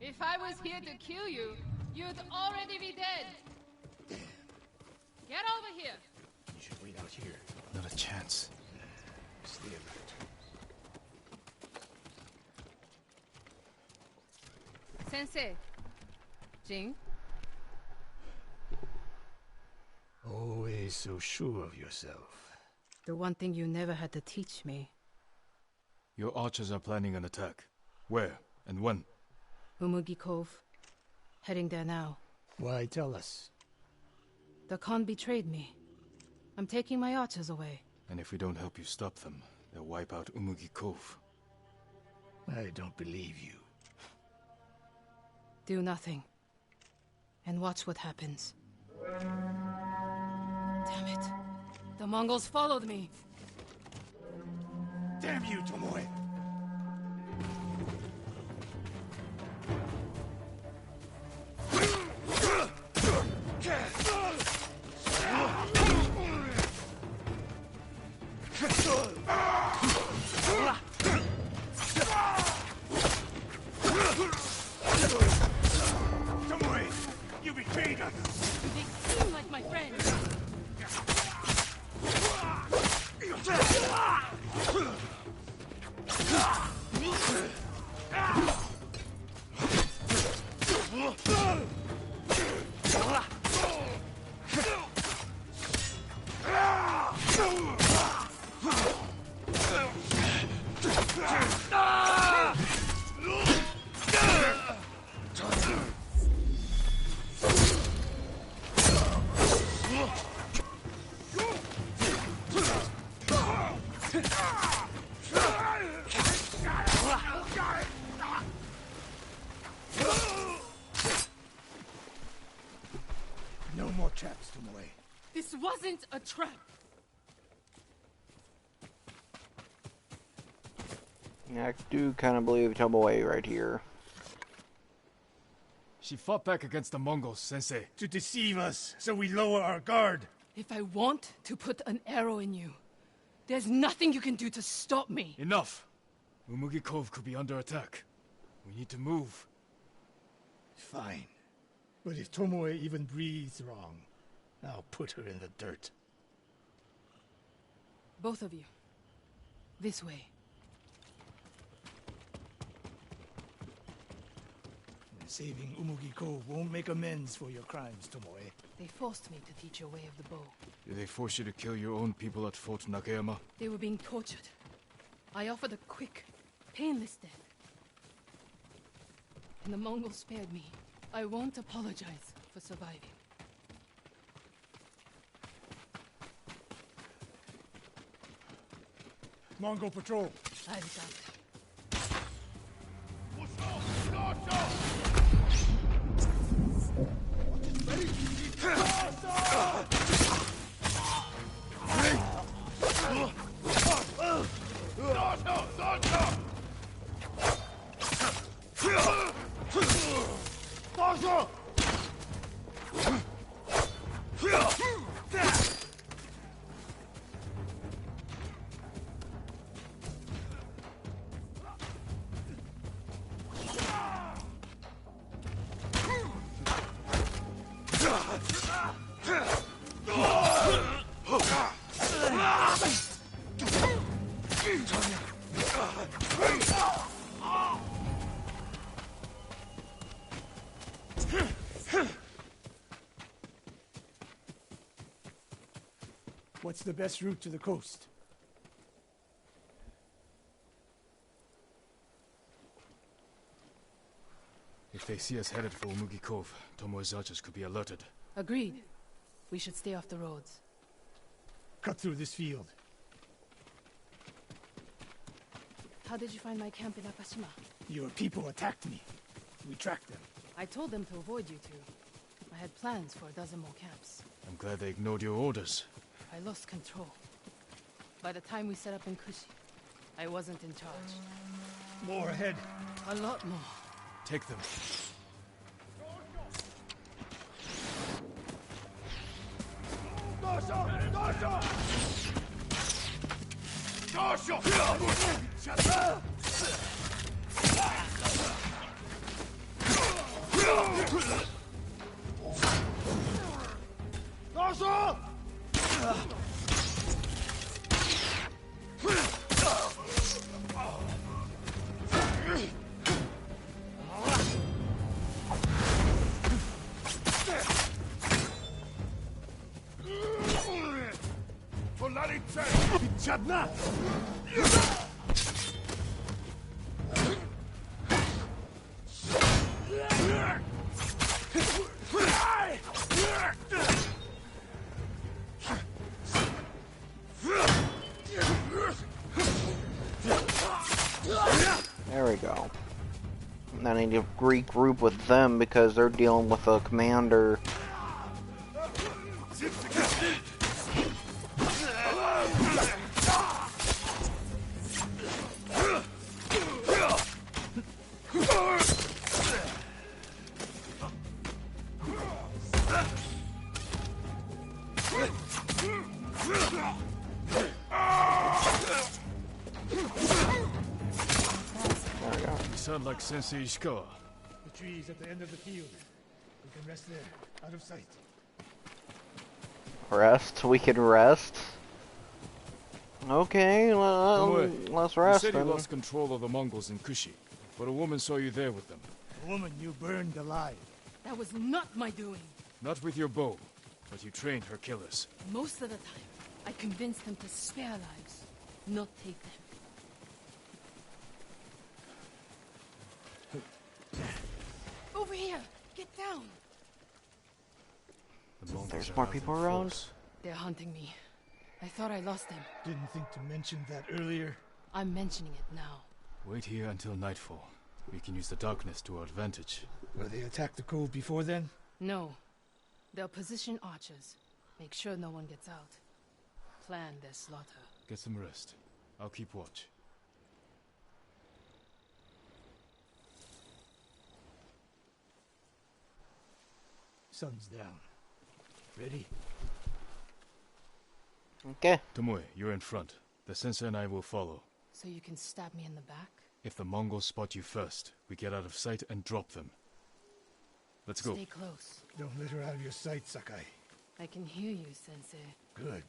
Speaker 15: If I was here to kill you, you'd already be dead. Get over here.
Speaker 11: You should wait out here.
Speaker 3: Not a chance.
Speaker 11: Stay alert.
Speaker 15: Sensei. Jing?
Speaker 11: Always so sure of yourself.
Speaker 15: The one thing you never had to teach me.
Speaker 3: Your archers are planning an attack. Where and when?
Speaker 15: Umugi Cove. Heading there now.
Speaker 11: Why tell us?
Speaker 15: The Khan betrayed me. I'm taking my archers away.
Speaker 3: And if we don't help you stop them, they'll wipe out Umugi Cove.
Speaker 11: I don't believe you.
Speaker 15: Do nothing. And watch what happens. Damn it. The Mongols followed me.
Speaker 11: Damn you, Tomoe! Tomoe! You betrayed us!
Speaker 15: They seem like my friends.
Speaker 11: No more traps, Tomoe.
Speaker 15: This wasn't a trap.
Speaker 1: Yeah, I do kind of believe Tomoe right here.
Speaker 3: She fought back against the Mongols, Sensei.
Speaker 11: To deceive us, so we lower our guard.
Speaker 15: If I want to put an arrow in you, there's nothing you can do to stop me.
Speaker 3: Enough! Umugi Cove could be under attack. We need to move.
Speaker 11: Fine. But if Tomoe even breathes wrong, I'll put her in the dirt.
Speaker 15: Both of you. This way.
Speaker 11: Saving Umugiko won't make amends for your crimes, Tomoe.
Speaker 15: They forced me to teach a way of the bow.
Speaker 3: Did they force you to kill your own people at Fort Nakayama?
Speaker 15: They were being tortured. I offered a quick, painless death. And the Mongols spared me. I won't apologize for surviving.
Speaker 11: Mongol patrol.
Speaker 15: I've got it.
Speaker 11: What's the best route to the coast?
Speaker 3: If they see us headed for Umugi Cove, Tomoe's archers could be alerted.
Speaker 15: Agreed. We should stay off the roads.
Speaker 11: Cut through this field.
Speaker 15: How did you find my camp in Akashima?
Speaker 11: Your people attacked me. We tracked them.
Speaker 15: I told them to avoid you two. I had plans for a dozen more camps.
Speaker 3: I'm glad they ignored your orders.
Speaker 15: I lost control. By the time we set up in Kushi, I wasn't in charge.
Speaker 11: More ahead.
Speaker 15: A lot more.
Speaker 3: Take them.
Speaker 1: There we go. I need to regroup with them because they're dealing with a commander.
Speaker 3: Sound like Sensei Ishikawa.
Speaker 11: The trees at the end of the field. We can rest there, out of sight.
Speaker 1: Rest? We can rest? Okay, let's rest.
Speaker 3: You said you lost control of the Mongols in Kushi, but a woman saw you there with them.
Speaker 11: A woman you burned alive.
Speaker 15: That was not my doing.
Speaker 3: Not with your bow, but you trained her killers.
Speaker 15: Most of the time, I convinced them to spare lives, not take them. Over here! Get down!
Speaker 1: There's more people around?
Speaker 15: They're hunting me. I thought I lost them.
Speaker 11: Didn't think to mention that earlier.
Speaker 15: I'm mentioning it now.
Speaker 3: Wait here until nightfall. We can use the darkness to our advantage.
Speaker 11: Will they attack the cove before then?
Speaker 15: No. They'll position archers. Make sure no one gets out. Plan their slaughter.
Speaker 3: Get some rest. I'll keep watch.
Speaker 11: Sun's down. Ready?
Speaker 1: Okay.
Speaker 3: Tomoe, you're in front. The sensei and I will follow.
Speaker 15: So you can stab me in the back?
Speaker 3: If the Mongols spot you first, we get out of sight and drop them. Let's go.
Speaker 15: Stay close.
Speaker 11: Don't let her out of your sight, Sakai.
Speaker 15: I can hear you, Sensei.
Speaker 11: Good.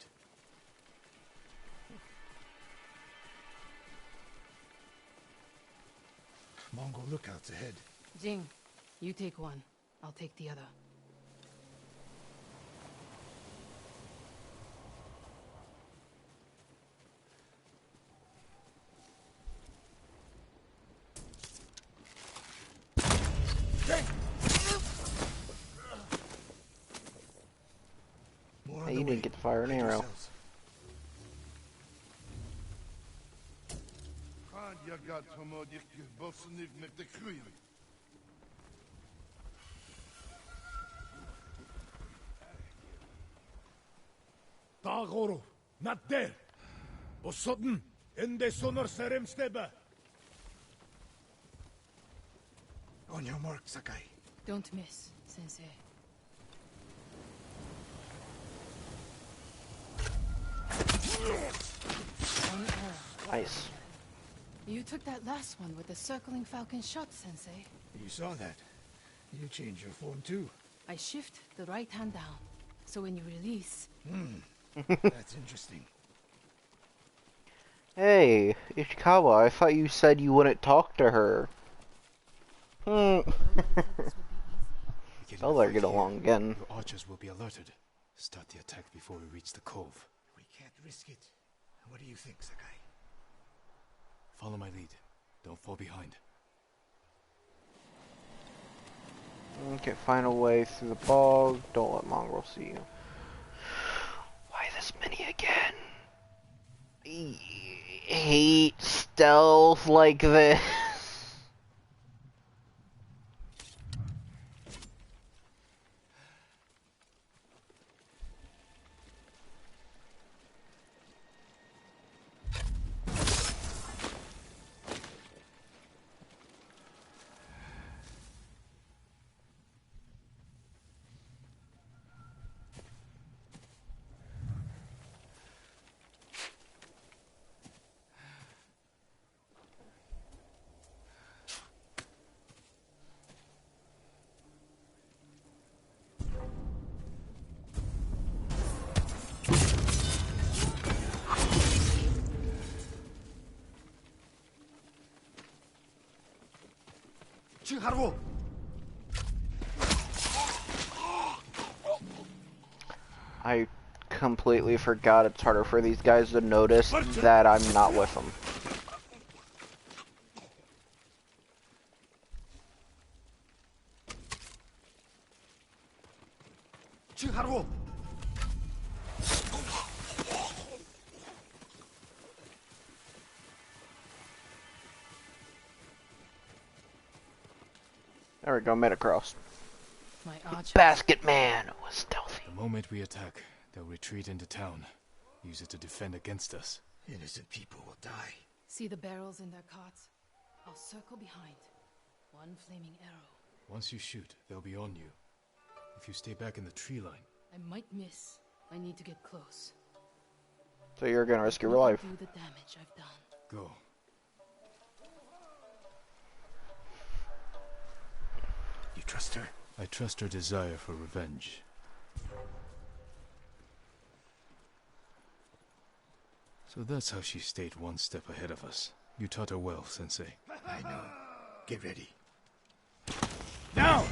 Speaker 11: Mongol lookouts ahead.
Speaker 15: Jing, You take one. I'll take the other.
Speaker 1: Hey, you didn't get to fire an arrow.
Speaker 11: Dagoro, not there. Osodden, ende sonor serem steba. On your mark, Sakai.
Speaker 15: Don't miss, Sensei. One arrow.
Speaker 1: Nice.
Speaker 15: You took that last one with the circling falcon shot, Sensei.
Speaker 11: You saw that. You changed your form too.
Speaker 15: I shift the right hand down, so when you release...
Speaker 11: That's interesting.
Speaker 1: Hey, Ishikawa, I thought you said you wouldn't talk to her. So they'll get along again.
Speaker 3: Your archers will be alerted. Start the attack before we reach the cove.
Speaker 11: We can't risk it. What do you think, Sakai?
Speaker 3: Follow my lead. Don't fall behind.
Speaker 1: Okay, find a way through the bog. Don't let mongrels see you. Why this many again? I hate stealth like this. I completely forgot it's harder for these guys to notice that I'm not with them. There we go, made it across.
Speaker 15: My archer.
Speaker 1: Basket man was stealthy.
Speaker 3: The moment we attack, they'll retreat into town. Use it to defend against us.
Speaker 11: Innocent people will die.
Speaker 15: See the barrels in their carts? I'll circle behind. One flaming arrow.
Speaker 3: Once you shoot, they'll be on you. If you stay back in the tree line...
Speaker 15: I might miss. I need to get close.
Speaker 1: So you're gonna risk your life.
Speaker 15: Do the damage I've done.
Speaker 3: Go.
Speaker 11: You trust her?
Speaker 3: I trust her desire for revenge. So that's how she stayed one step ahead of us. You taught her well, Sensei.
Speaker 11: I know. Get ready. Now!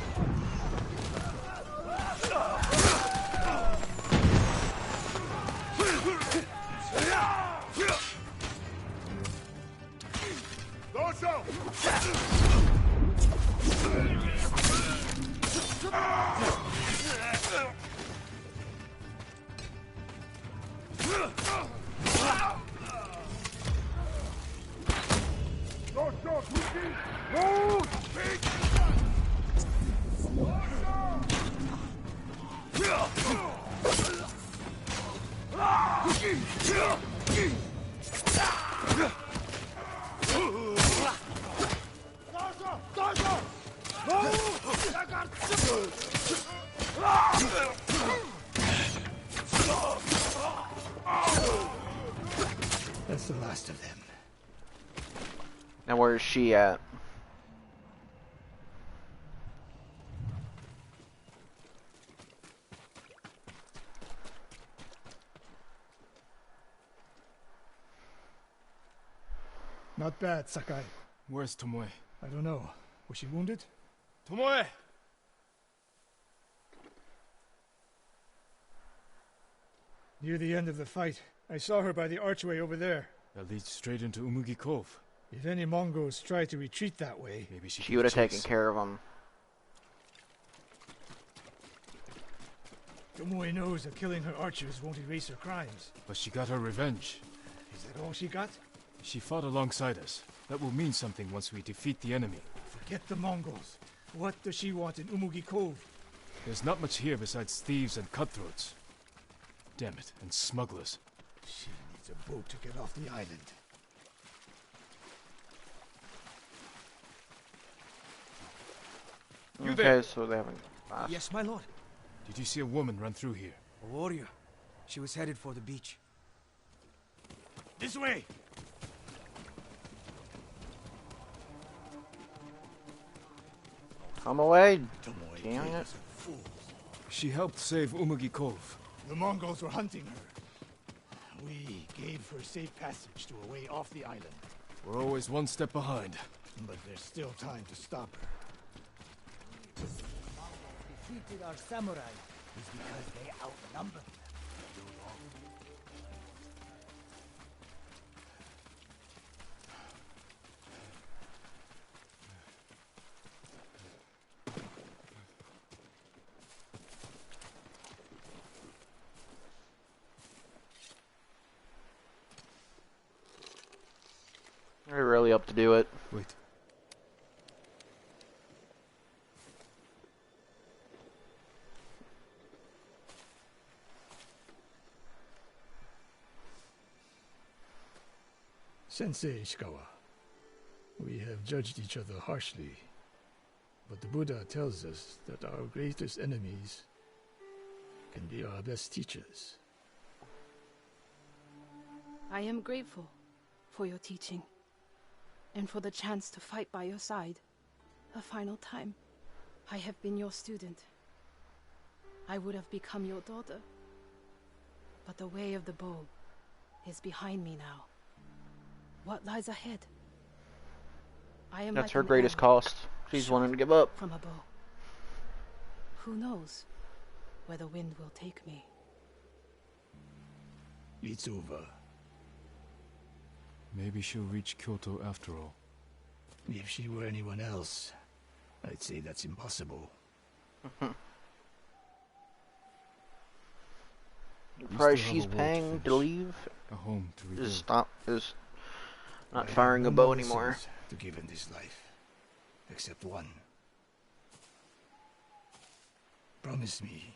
Speaker 11: That's the last of them.
Speaker 1: Now where is she at?
Speaker 11: Not bad, Sakai.
Speaker 3: Where's Tomoe?
Speaker 11: I don't know. Was she wounded? Tomoe! Near the end of the fight, I saw her by the archway over there.
Speaker 3: That leads straight into Umugi Cove.
Speaker 11: If any Mongols try to retreat that way,
Speaker 3: maybe
Speaker 1: she would have taken care of them.
Speaker 11: Tomoe knows that killing her archers won't erase her crimes.
Speaker 3: But she got her revenge.
Speaker 11: Is that all she got?
Speaker 3: She fought alongside us. That will mean something once we defeat the enemy.
Speaker 11: Forget the Mongols. What does she want in Umugi Cove?
Speaker 3: There's not much here besides thieves and cutthroats. Damn it, and smugglers.
Speaker 11: She needs a boat to get off the island.
Speaker 1: Okay, so they haven't.
Speaker 17: Yes, my lord.
Speaker 3: Did you see a woman run through here?
Speaker 17: A warrior. She was headed for the beach.
Speaker 11: This way!
Speaker 1: Come away!
Speaker 11: Damn it.
Speaker 3: She helped save Umugi Cove.
Speaker 11: The Mongols were hunting her. We gave her safe passage to a way off the island.
Speaker 3: We're always one step behind.
Speaker 11: But there's still time to stop her.
Speaker 9: Defeated our samurai is because they outnumbered them.
Speaker 1: They're really up to do it.
Speaker 3: Wait.
Speaker 11: Sensei Ishikawa, we have judged each other harshly, but the Buddha tells us that our greatest enemies can be our best teachers.
Speaker 15: I am grateful for your teaching, and for the chance to fight by your side a final time. I have been your student. I would have become your daughter, but the way of the bow is behind me now. What lies ahead? I am
Speaker 1: That's
Speaker 15: like
Speaker 1: her
Speaker 15: an
Speaker 1: greatest
Speaker 15: arrow
Speaker 1: cost. She's wanting to give up.
Speaker 15: from a bow. Who knows where the wind will take me?
Speaker 11: It's over.
Speaker 3: Maybe she'll reach Kyoto after all.
Speaker 11: If she were anyone else, I'd say that's impossible.
Speaker 1: The price she's paying to leave
Speaker 3: a home to rebuild.
Speaker 1: is not firing a bow anymore.
Speaker 11: To give in this life, except one. Promise me,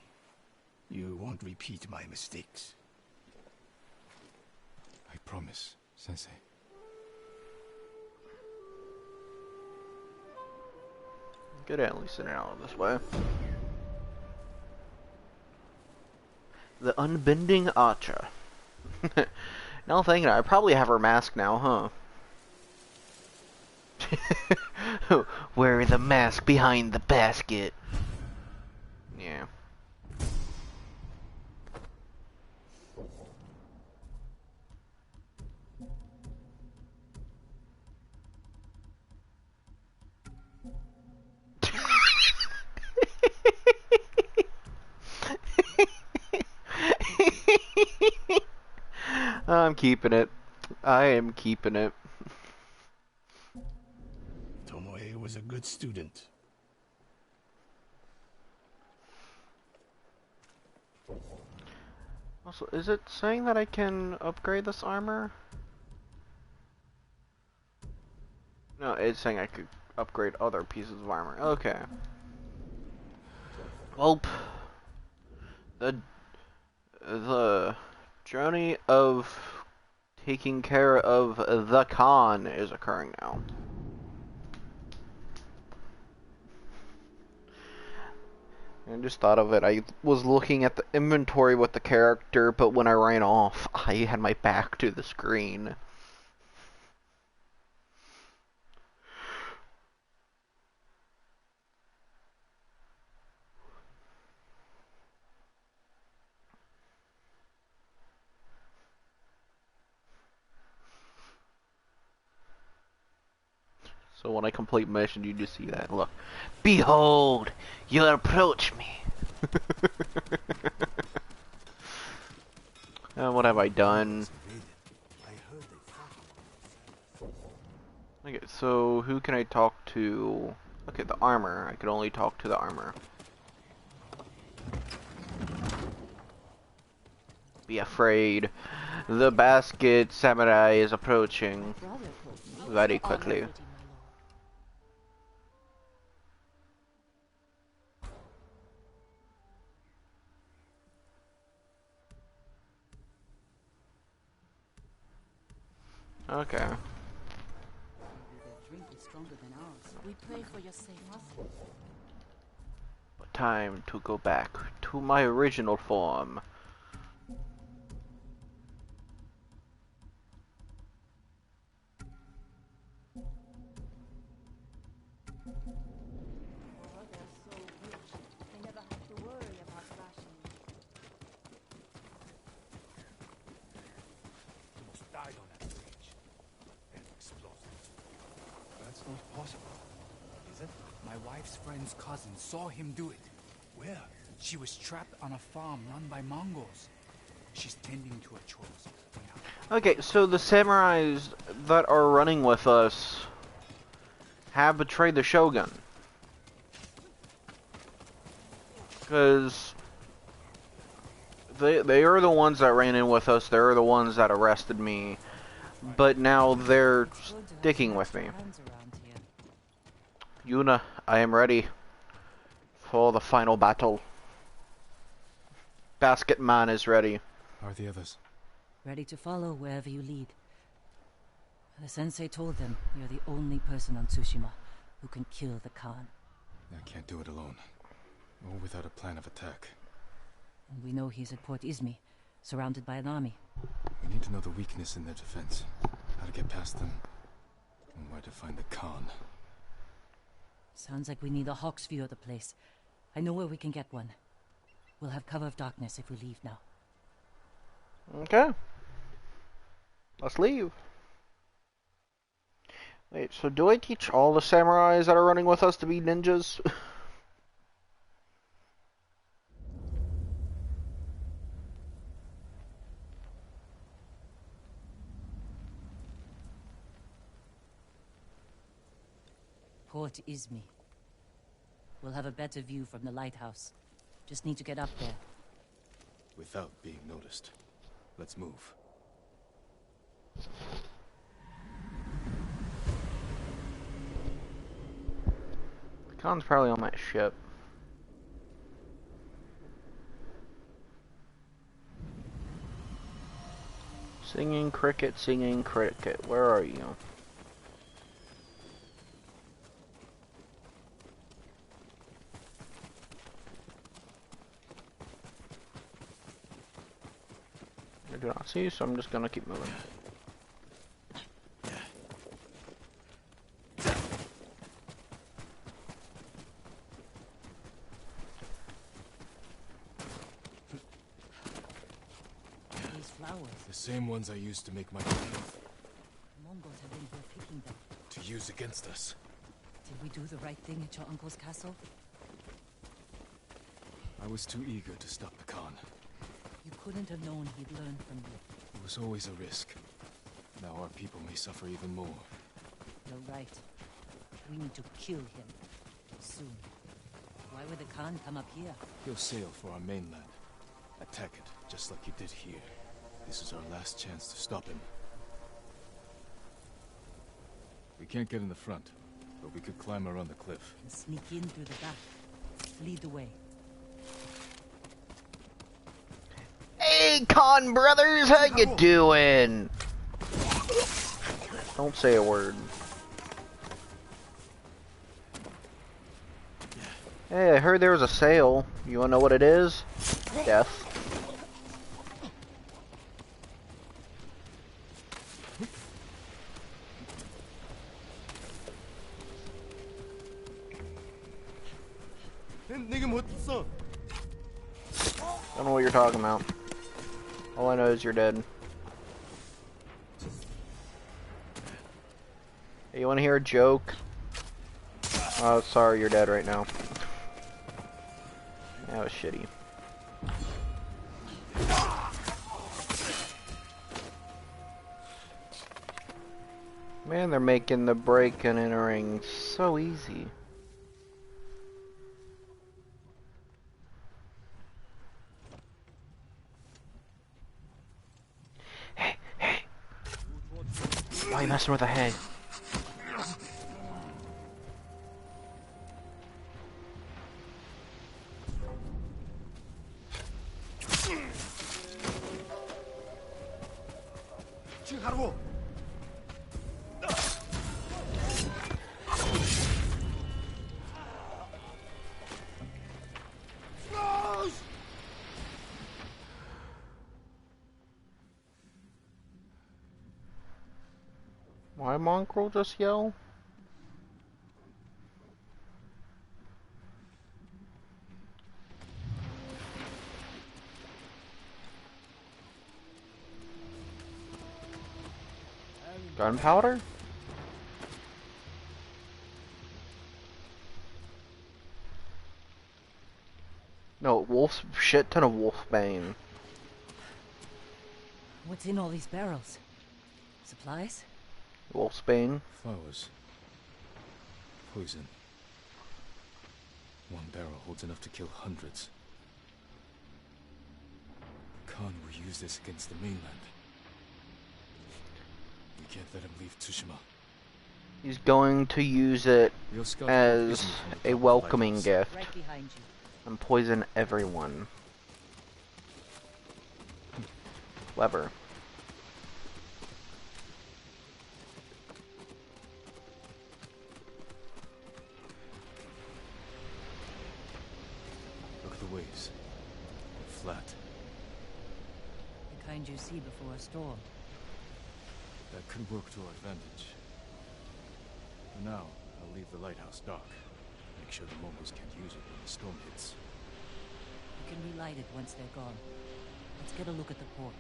Speaker 11: you won't repeat my mistakes.
Speaker 3: I promise, Sensei.
Speaker 1: Good, at least it out this way. The Unbending Acha. Now thinking, I probably have her mask now, huh? Wear the mask behind the basket. Yeah. I'm keeping it. I am keeping it.
Speaker 11: Tomoe was a good student.
Speaker 1: Also, is it saying that I can upgrade this armor? No, it's saying I could upgrade other pieces of armor. Okay. Well, the journey of taking care of the Khan is occurring now. I just thought of it. I was looking at the inventory with the character, but when I ran off, I had my back to the screen. So when I complete mission, you just see that. Look. Behold, you approach me. What have I done? Okay, so who can I talk to? Okay, the armor. I could only talk to the armor. Be afraid. The basket samurai is approaching very quickly. Okay.
Speaker 16: We pray for your safety.
Speaker 1: Time to go back to my original form.
Speaker 4: That's not possible, is it? My wife's friend's cousin saw him do it. Where? She was trapped on a farm run by Mongols. She's tending to her chores.
Speaker 1: Okay, so the samurais that are running with us have betrayed the Shogun. Because they are the ones that ran in with us, they're the ones that arrested me, but now they're sticking with me. Yuna, I am ready for the final battle. Basket Man is ready.
Speaker 3: How are the others?
Speaker 6: Ready to follow wherever you lead. The sensei told them you're the only person on Tsushima who can kill the Khan.
Speaker 3: I can't do it alone. Or without a plan of attack.
Speaker 6: And we know he's at Port Izmi, surrounded by an army.
Speaker 3: We need to know the weakness in their defense, how to get past them, and where to find the Khan.
Speaker 6: Sounds like we need a hawk's view of the place. I know where we can get one. We'll have cover of darkness if we leave now.
Speaker 1: Okay. Let's leave. Wait, so do I teach all the samurais that are running with us to be ninjas?
Speaker 6: Port Izmi. We'll have a better view from the lighthouse. Just need to get up there.
Speaker 3: Without being noticed. Let's move.
Speaker 1: The Khan's probably on that ship. Singing cricket, where are you? I do not see you, so I'm just gonna keep moving.
Speaker 6: These flowers.
Speaker 3: The same ones I used to make my clothes.
Speaker 6: Mongols have been here picking them.
Speaker 3: To use against us.
Speaker 6: Did we do the right thing at your uncle's castle?
Speaker 3: I was too eager to stop the Khan.
Speaker 6: You couldn't have known he'd learn from you.
Speaker 3: It was always a risk. Now our people may suffer even more.
Speaker 6: You're right. We need to kill him. Soon. Why would the Khan come up here?
Speaker 3: He'll sail for our mainland. Attack it, just like you did here. This is our last chance to stop him. We can't get in the front, but we could climb around the cliff.
Speaker 6: And sneak in through the back. Lead the way.
Speaker 1: Hey, Khan brothers, how you doing? Don't say a word. Hey, I heard there was a sale. You wanna know what it is? Death. Don't know what you're talking about. All I know is you're dead. Hey, you wanna hear a joke? Oh, sorry, you're dead right now. That was shitty. Man, they're making the break and entering so easy. Hey, hey! Why are you messing with the hay? Why Mongrel just yell? Gunpowder? No, wolf's shit ton of wolfbane.
Speaker 6: What's in all these barrels? Supplies?
Speaker 1: Wolfsbane.
Speaker 3: Flowers. Poison. One barrel holds enough to kill hundreds. Khan will use this against the mainland. We can't let him leave Tsushima.
Speaker 1: He's going to use it as a welcoming gift
Speaker 6: Right behind you.
Speaker 1: and poison everyone. Clever.
Speaker 3: Look at the waves. They're flat.
Speaker 6: The kind you see before a storm.
Speaker 3: That could work to our advantage. For now, I'll leave the lighthouse dark. Make sure the Mongols can't use it when the storm hits.
Speaker 6: You can relight it once they're gone. Let's get a look at the port.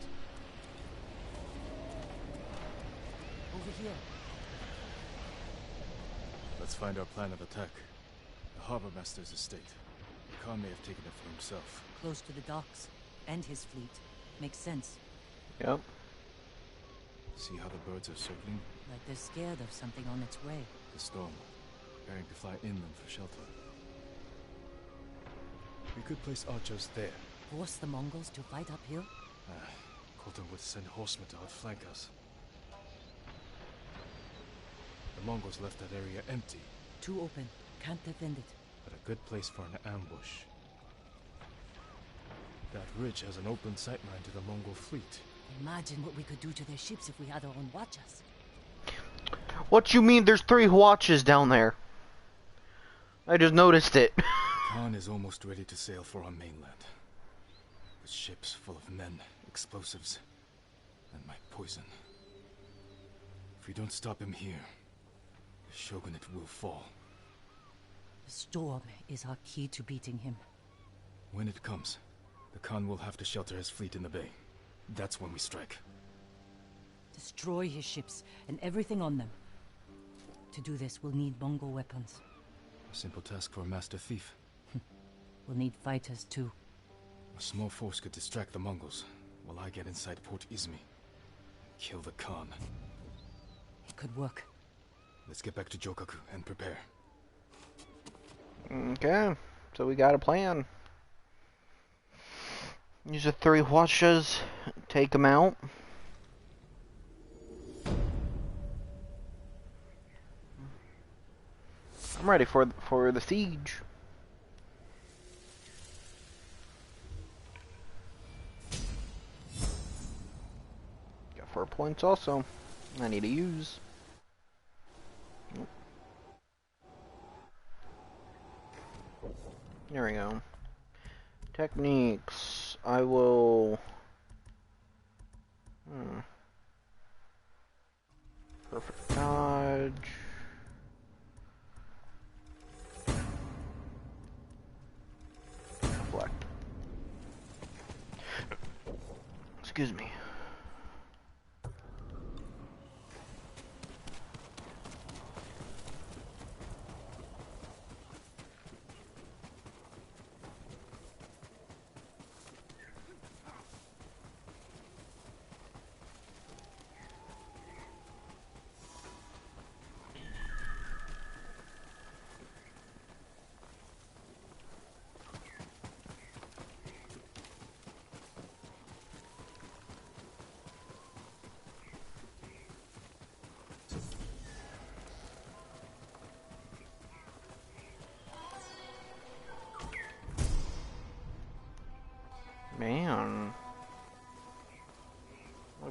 Speaker 6: Over here.
Speaker 3: Let's find our plan of attack. The harbor master's estate. Khan may have taken it for himself.
Speaker 6: Close to the docks. And his fleet. Makes sense.
Speaker 1: Yep.
Speaker 3: See how the birds are circling?
Speaker 6: Like they're scared of something on its way.
Speaker 3: The storm. Preparing to fly inland for shelter. We could place archers there.
Speaker 6: Force the Mongols to fight uphill?
Speaker 3: Colton would send horsemen to outflank us. The Mongols left that area empty.
Speaker 6: Too open. Can't defend it.
Speaker 3: But a good place for an ambush. That ridge has an open sightline to the Mongol fleet.
Speaker 6: Imagine what we could do to their ships if we had our own watchers.
Speaker 1: What you mean there's 3 watches down there? I just noticed it.
Speaker 3: Khan is almost ready to sail for our mainland. With ships full of men, explosives, and my poison. If we don't stop him here, the shogunate will fall.
Speaker 6: The storm is our key to beating him.
Speaker 3: When it comes, the Khan will have to shelter his fleet in the bay. That's when we strike.
Speaker 6: Destroy his ships and everything on them. To do this, we'll need Mongol weapons.
Speaker 3: A simple task for a master thief.
Speaker 6: We'll need fighters too.
Speaker 3: A small force could distract the Mongols, while I get inside Port Izmi. Kill the Khan.
Speaker 6: It could work.
Speaker 3: Let's get back to Jokaku and prepare.
Speaker 1: Okay, so we got a plan. Use the 3 watches, take them out. I'm ready for the siege. Got 4 points also. I need to use. There we go. Techniques. I will. Perfect dodge. Black. Excuse me.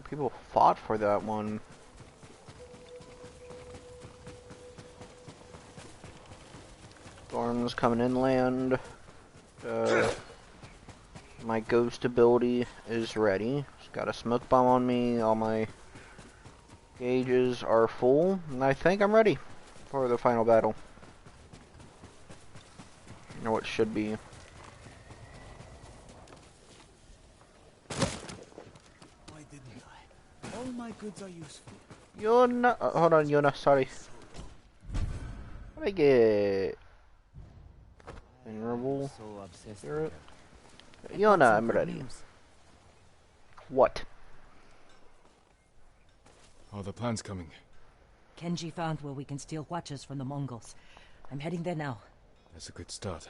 Speaker 1: people fought for that one. Storm's coming inland. My ghost ability is ready. Just got a smoke bomb on me. All my gauges are full, and I think I'm ready for the final battle. Or what should be.
Speaker 7: Why didn't I? All my goods are useful.
Speaker 1: Yona, hold on, Yona, sorry. What did I get? Venerable Spirit. Yona, I'm ready. What?
Speaker 3: Are the plans coming?
Speaker 6: Kenji found where we can steal watches from the Mongols. I'm heading there now.
Speaker 3: That's a good start.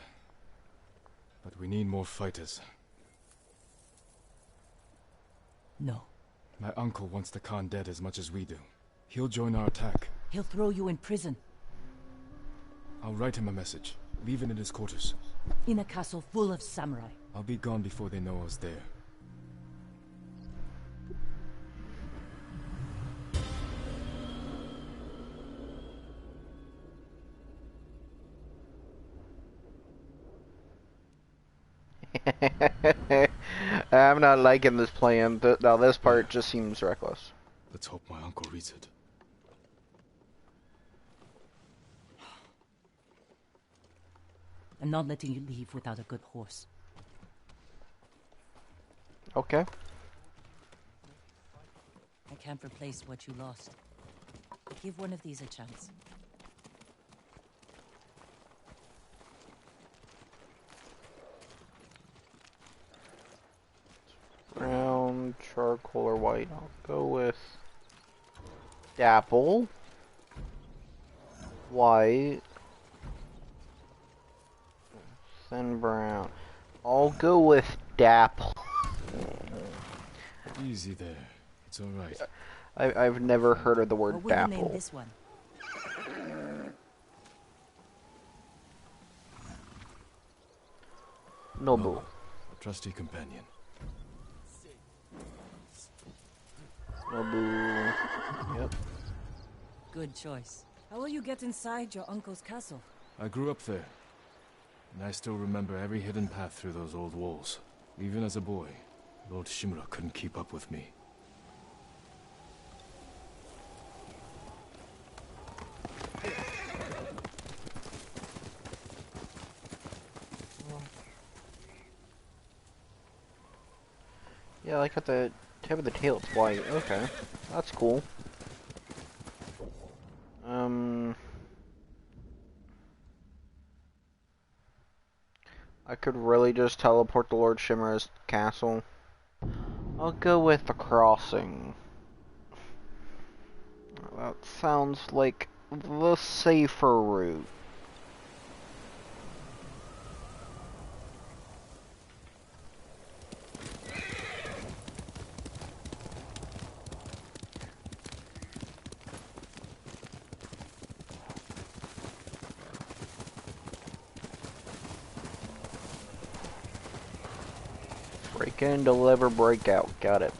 Speaker 3: But we need more fighters.
Speaker 6: No.
Speaker 3: My uncle wants the Khan dead as much as we do. He'll join our attack.
Speaker 6: He'll throw you in prison.
Speaker 3: I'll write him a message. Leave it in his quarters.
Speaker 6: In a castle full of samurai.
Speaker 3: I'll be gone before they know I was there.
Speaker 1: I'm not liking this plan. Now this part just seems reckless.
Speaker 3: Let's hope my uncle reads it.
Speaker 6: I'm not letting you leave without a good horse.
Speaker 1: Okay.
Speaker 6: I can't replace what you lost. Give one of these a chance.
Speaker 1: Brown, charcoal, or white. I'll go with dapple. White. Thin brown. I'll go with dapple.
Speaker 3: Easy there. It's alright.
Speaker 1: I've never heard of the word
Speaker 6: what will you
Speaker 1: dapple.
Speaker 6: name this one?
Speaker 1: Nobu.
Speaker 3: A trusty companion.
Speaker 1: Nobu. Yep.
Speaker 6: Good choice. How will you get inside your uncle's castle?
Speaker 3: I grew up there. And I still remember every hidden path through those old walls. Even as a boy, Lord Shimura couldn't keep up with me.
Speaker 1: Yeah, like at the tip of the tail it's white. Okay. That's cool. I could really just teleport to Lord Shimura's castle. I'll go with the crossing. That sounds like the safer route. Break in, deliver, break out. Got it.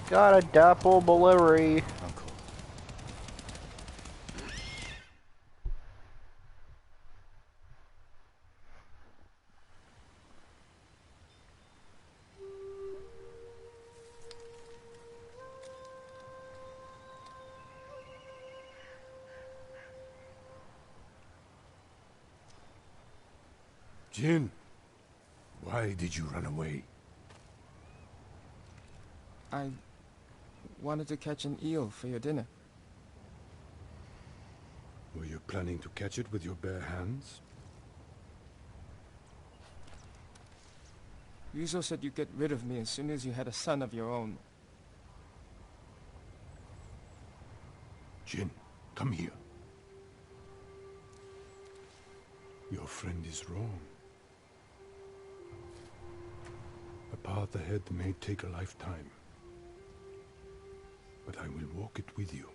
Speaker 1: I got a dapple delivery.
Speaker 3: Uncle.
Speaker 18: Jin, why did you run away?
Speaker 17: I wanted to catch an eel for your dinner.
Speaker 18: Were you planning to catch it with your bare hands?
Speaker 17: Ryuzo said you'd get rid of me as soon as you had a son of your own.
Speaker 18: Jin, come here. Your friend is wrong. A path ahead may take a lifetime, but I will walk it with you.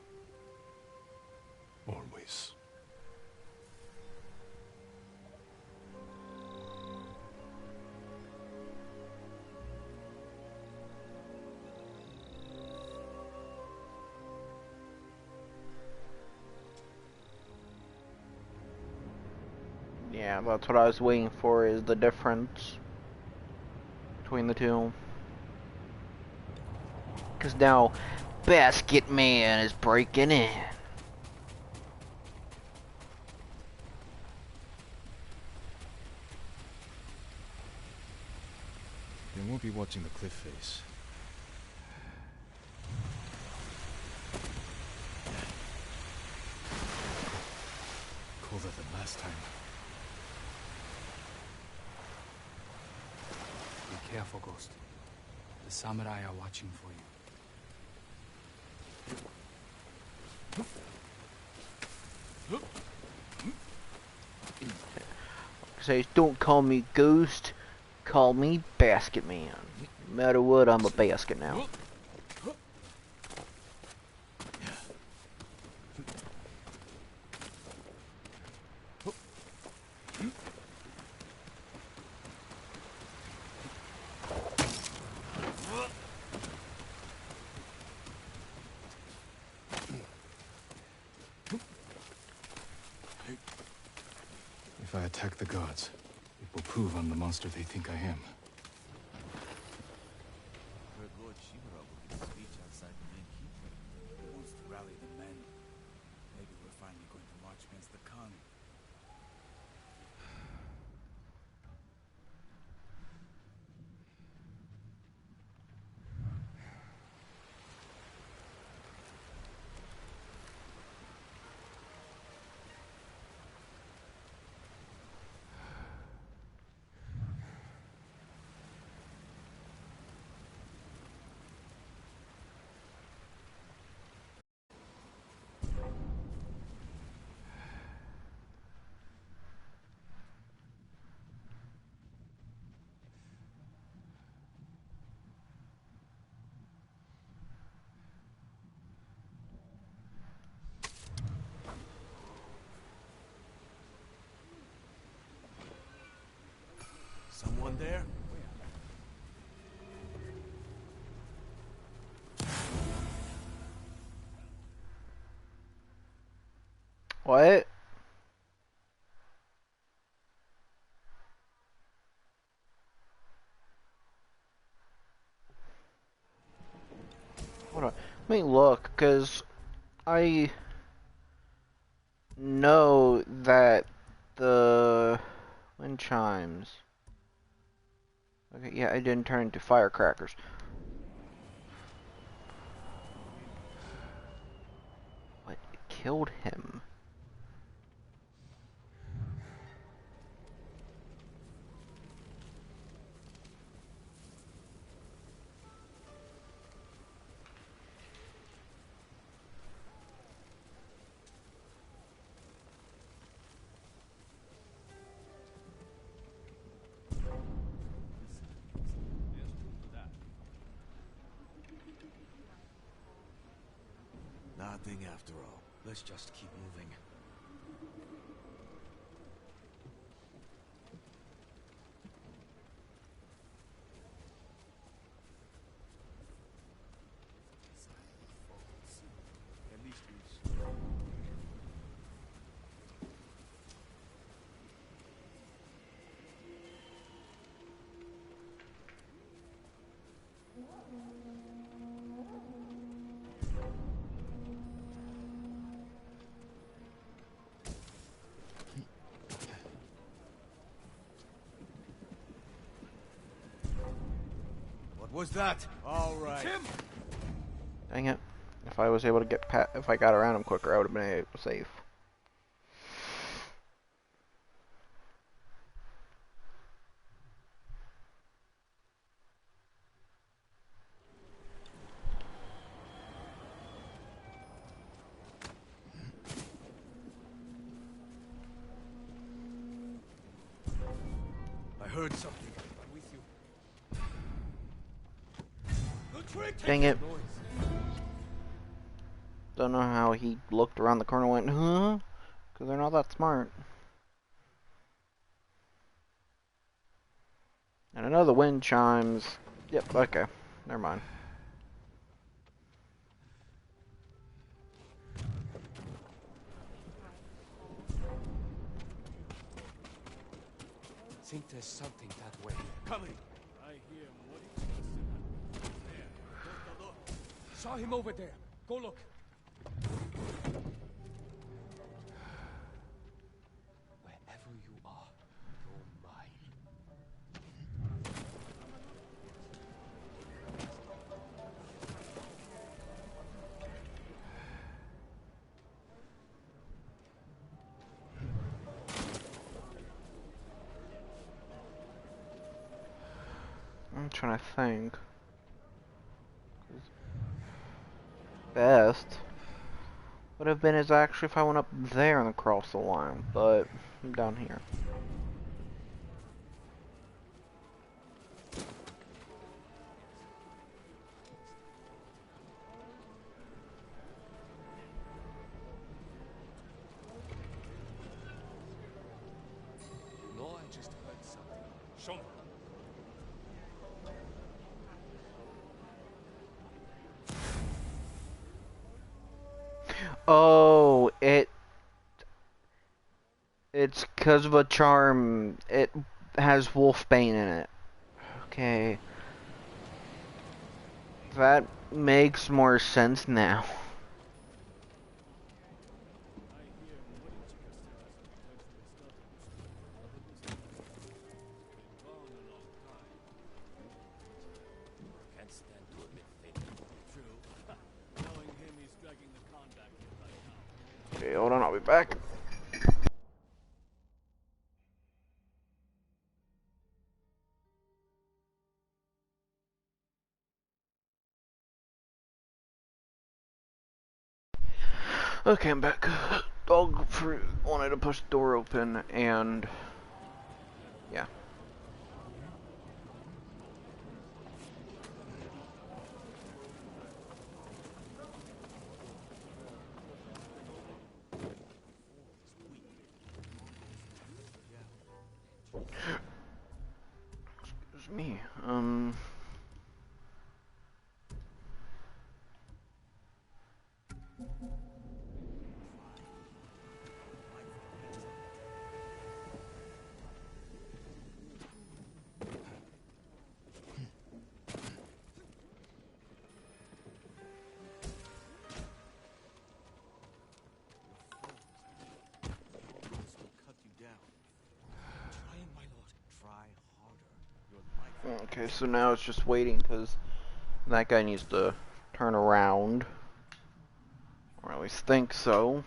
Speaker 18: Always.
Speaker 1: Yeah, that's what I was waiting for, is the difference between the two. Because now, Basket Man is breaking in.
Speaker 3: They won't be watching the cliff face. Colder than last time.
Speaker 4: Be careful, Ghost. The samurai are watching for you.
Speaker 1: Says, don't call me Ghost, call me Basket Man. No matter what, I'm a basket now.
Speaker 3: If I attack the gods, it will prove I'm the monster they think I am.
Speaker 4: Heard Lord Shimura will give a speech outside the main keep. He wants to rally the men. Maybe we're finally going to march against the Khan.
Speaker 13: Someone there?
Speaker 1: What? Hold on. Let me look, because I know that the wind chimes. Okay, yeah, it didn't turn into firecrackers. What killed him?
Speaker 7: Nothing after all.
Speaker 17: Let's just keep moving.
Speaker 4: At least we
Speaker 13: What was that? All right.
Speaker 1: Dang it. If I was able to get if I got around him quicker, I would have been safe.
Speaker 13: I heard something. I'm with you.
Speaker 1: Dang it. Don't know how he looked around the corner and went, huh? Because they're not that smart. And I know the wind chimes. Yep, okay. Never mind.
Speaker 4: think there's something that way. Coming! I hear Mori. There. Don't look. Saw him over there. Go look. Wherever you are, you're mine.
Speaker 1: I'm trying to think. Best would have been is actually if I went up there and across the line, but I'm down here.
Speaker 4: No, I just heard something. Show me.
Speaker 1: Oh, it's because of a charm. It has Wolfbane in it. Okay. That makes more sense now.
Speaker 4: Can't stand to admit fate. True. Knowing him, he's dragging the con back here right now.
Speaker 1: Okay, hold on, I'll be back. Okay, I'm back. Dog fruit wanted to push the door open, and yeah. Excuse me. Okay, so now it's just waiting because that guy needs to turn around, or at least think so.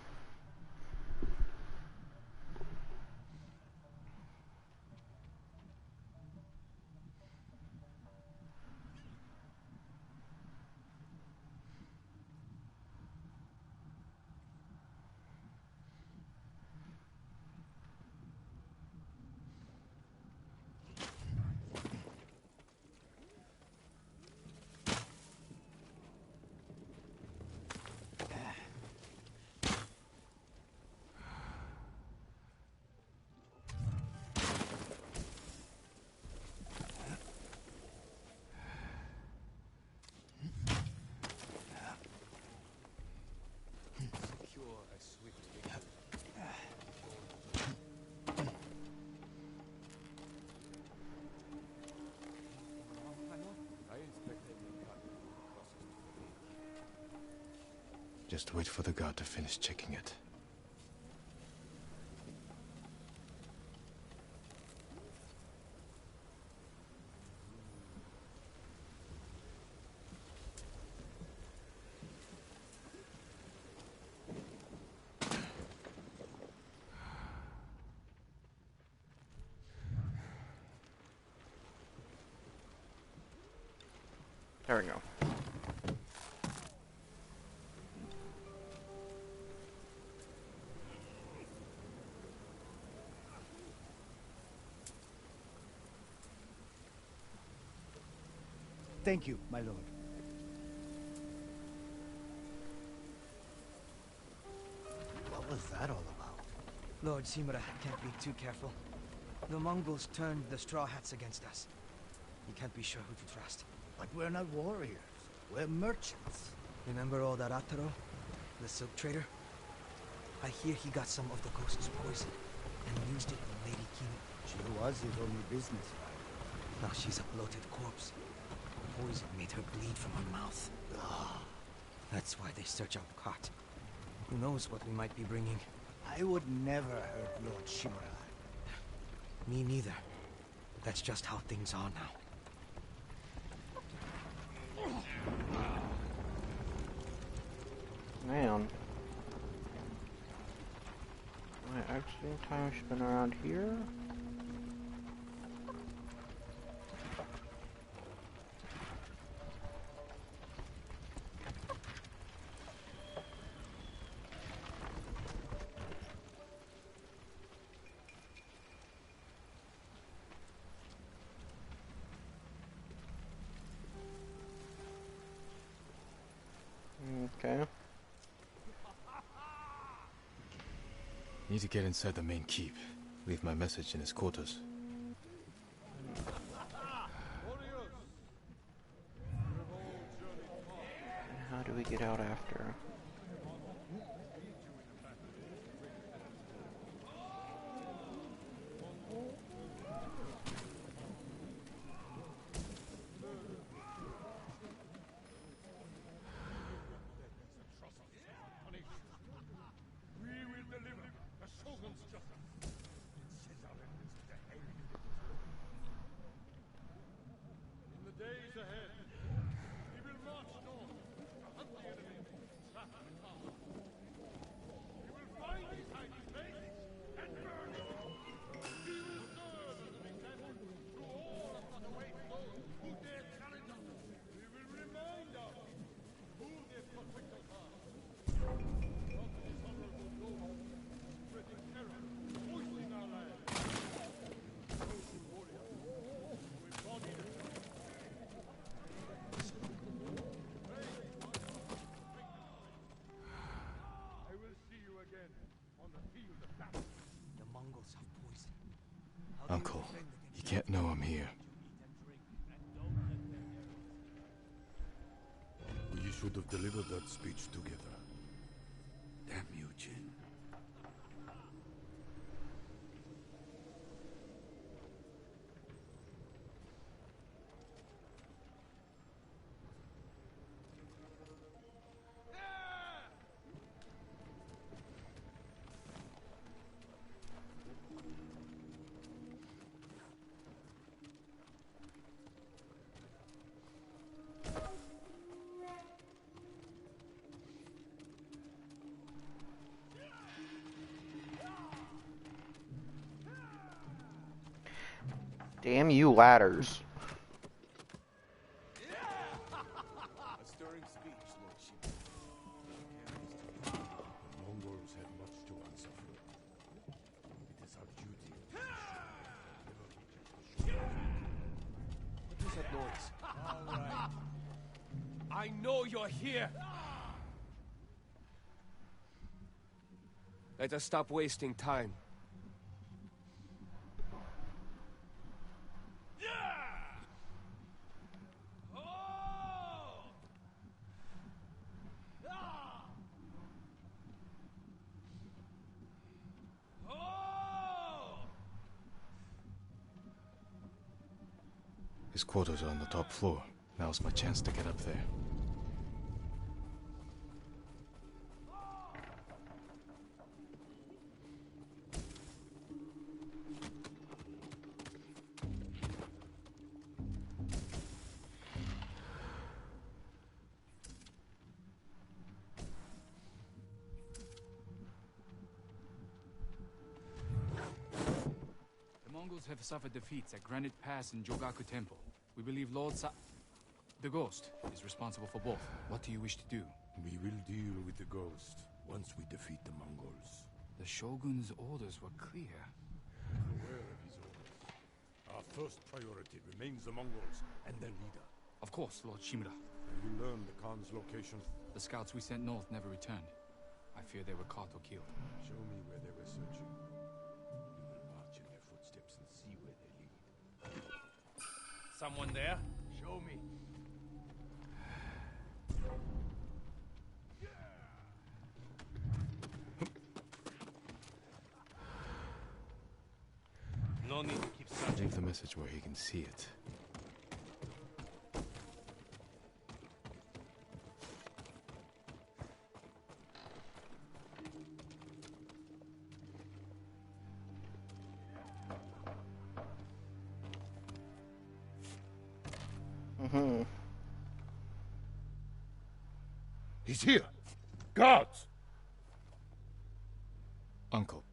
Speaker 3: Just wait for the guard to finish checking it.
Speaker 1: There we go.
Speaker 9: Thank you, my lord. What was that all about?
Speaker 17: Lord Shimura can't be too careful. The Mongols turned the Straw Hats against us. You can't be sure who to trust.
Speaker 9: But we're not warriors. We're merchants.
Speaker 17: Remember old Arataro? The silk trader? I hear he got some of the ghost's poison and used it on Lady Kimi.
Speaker 9: She was his only business.
Speaker 17: Now she's a bloated corpse. Poison made her bleed from her mouth. That's why they search out Kat. Who knows what we might be bringing?
Speaker 9: I would never hurt Lord Shimura.
Speaker 17: Me neither. But that's just how things are now.
Speaker 1: Man. My exiting time should have been around here. Okay.
Speaker 3: Need to get inside the main keep. Leave my message in his quarters.
Speaker 1: How do we get out after?
Speaker 3: Uncle, he can't know I'm here.
Speaker 18: We should have delivered that speech together.
Speaker 13: Damn you, Jin.
Speaker 1: Damn you, ladders.
Speaker 13: A stirring speech, Lord Shimura.
Speaker 18: Mongols have much to answer for. It is our duty.
Speaker 4: What is that noise? All right. I know you're here. Let us stop wasting time.
Speaker 3: His quarters are on the top floor. Now's my chance to get up there.
Speaker 4: The Mongols have suffered defeats at Granite Pass and Jogaku Temple. We believe Lord the Ghost is responsible for both. What do you wish to do?
Speaker 18: We will deal with the ghost once we defeat the Mongols.
Speaker 4: The Shogun's orders were clear.
Speaker 18: Aware of his orders. Our first priority remains the Mongols and their leader.
Speaker 4: Of course, Lord Shimura.
Speaker 18: Have you learned the Khan's location?
Speaker 4: The scouts we sent north never returned. I fear they were caught or killed.
Speaker 18: Show me where they were searching. We will march in their footsteps and see where they lead.
Speaker 4: Someone there? Show me. No need
Speaker 3: message where he can see it.
Speaker 5: Mm-hmm.
Speaker 18: He's here! Guards!
Speaker 3: Uncle,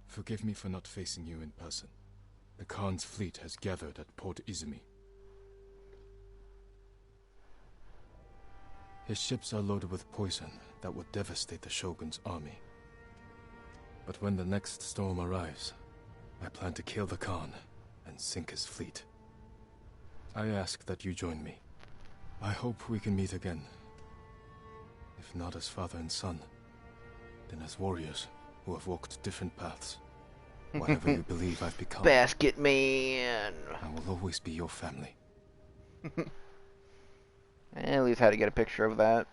Speaker 3: forgive me for not facing you in person. The Khan's fleet has gathered at Port Izumi. His ships are loaded with poison that would devastate the Shogun's army. But when the next storm arrives, I plan to kill the Khan and sink his fleet. I ask that you join me. I hope we can meet again. If not as father and son, then as warriors who have walked different paths. Whatever you believe I've become,
Speaker 5: Basket Man.
Speaker 3: I will always be your family.
Speaker 5: At least had to get a picture of that.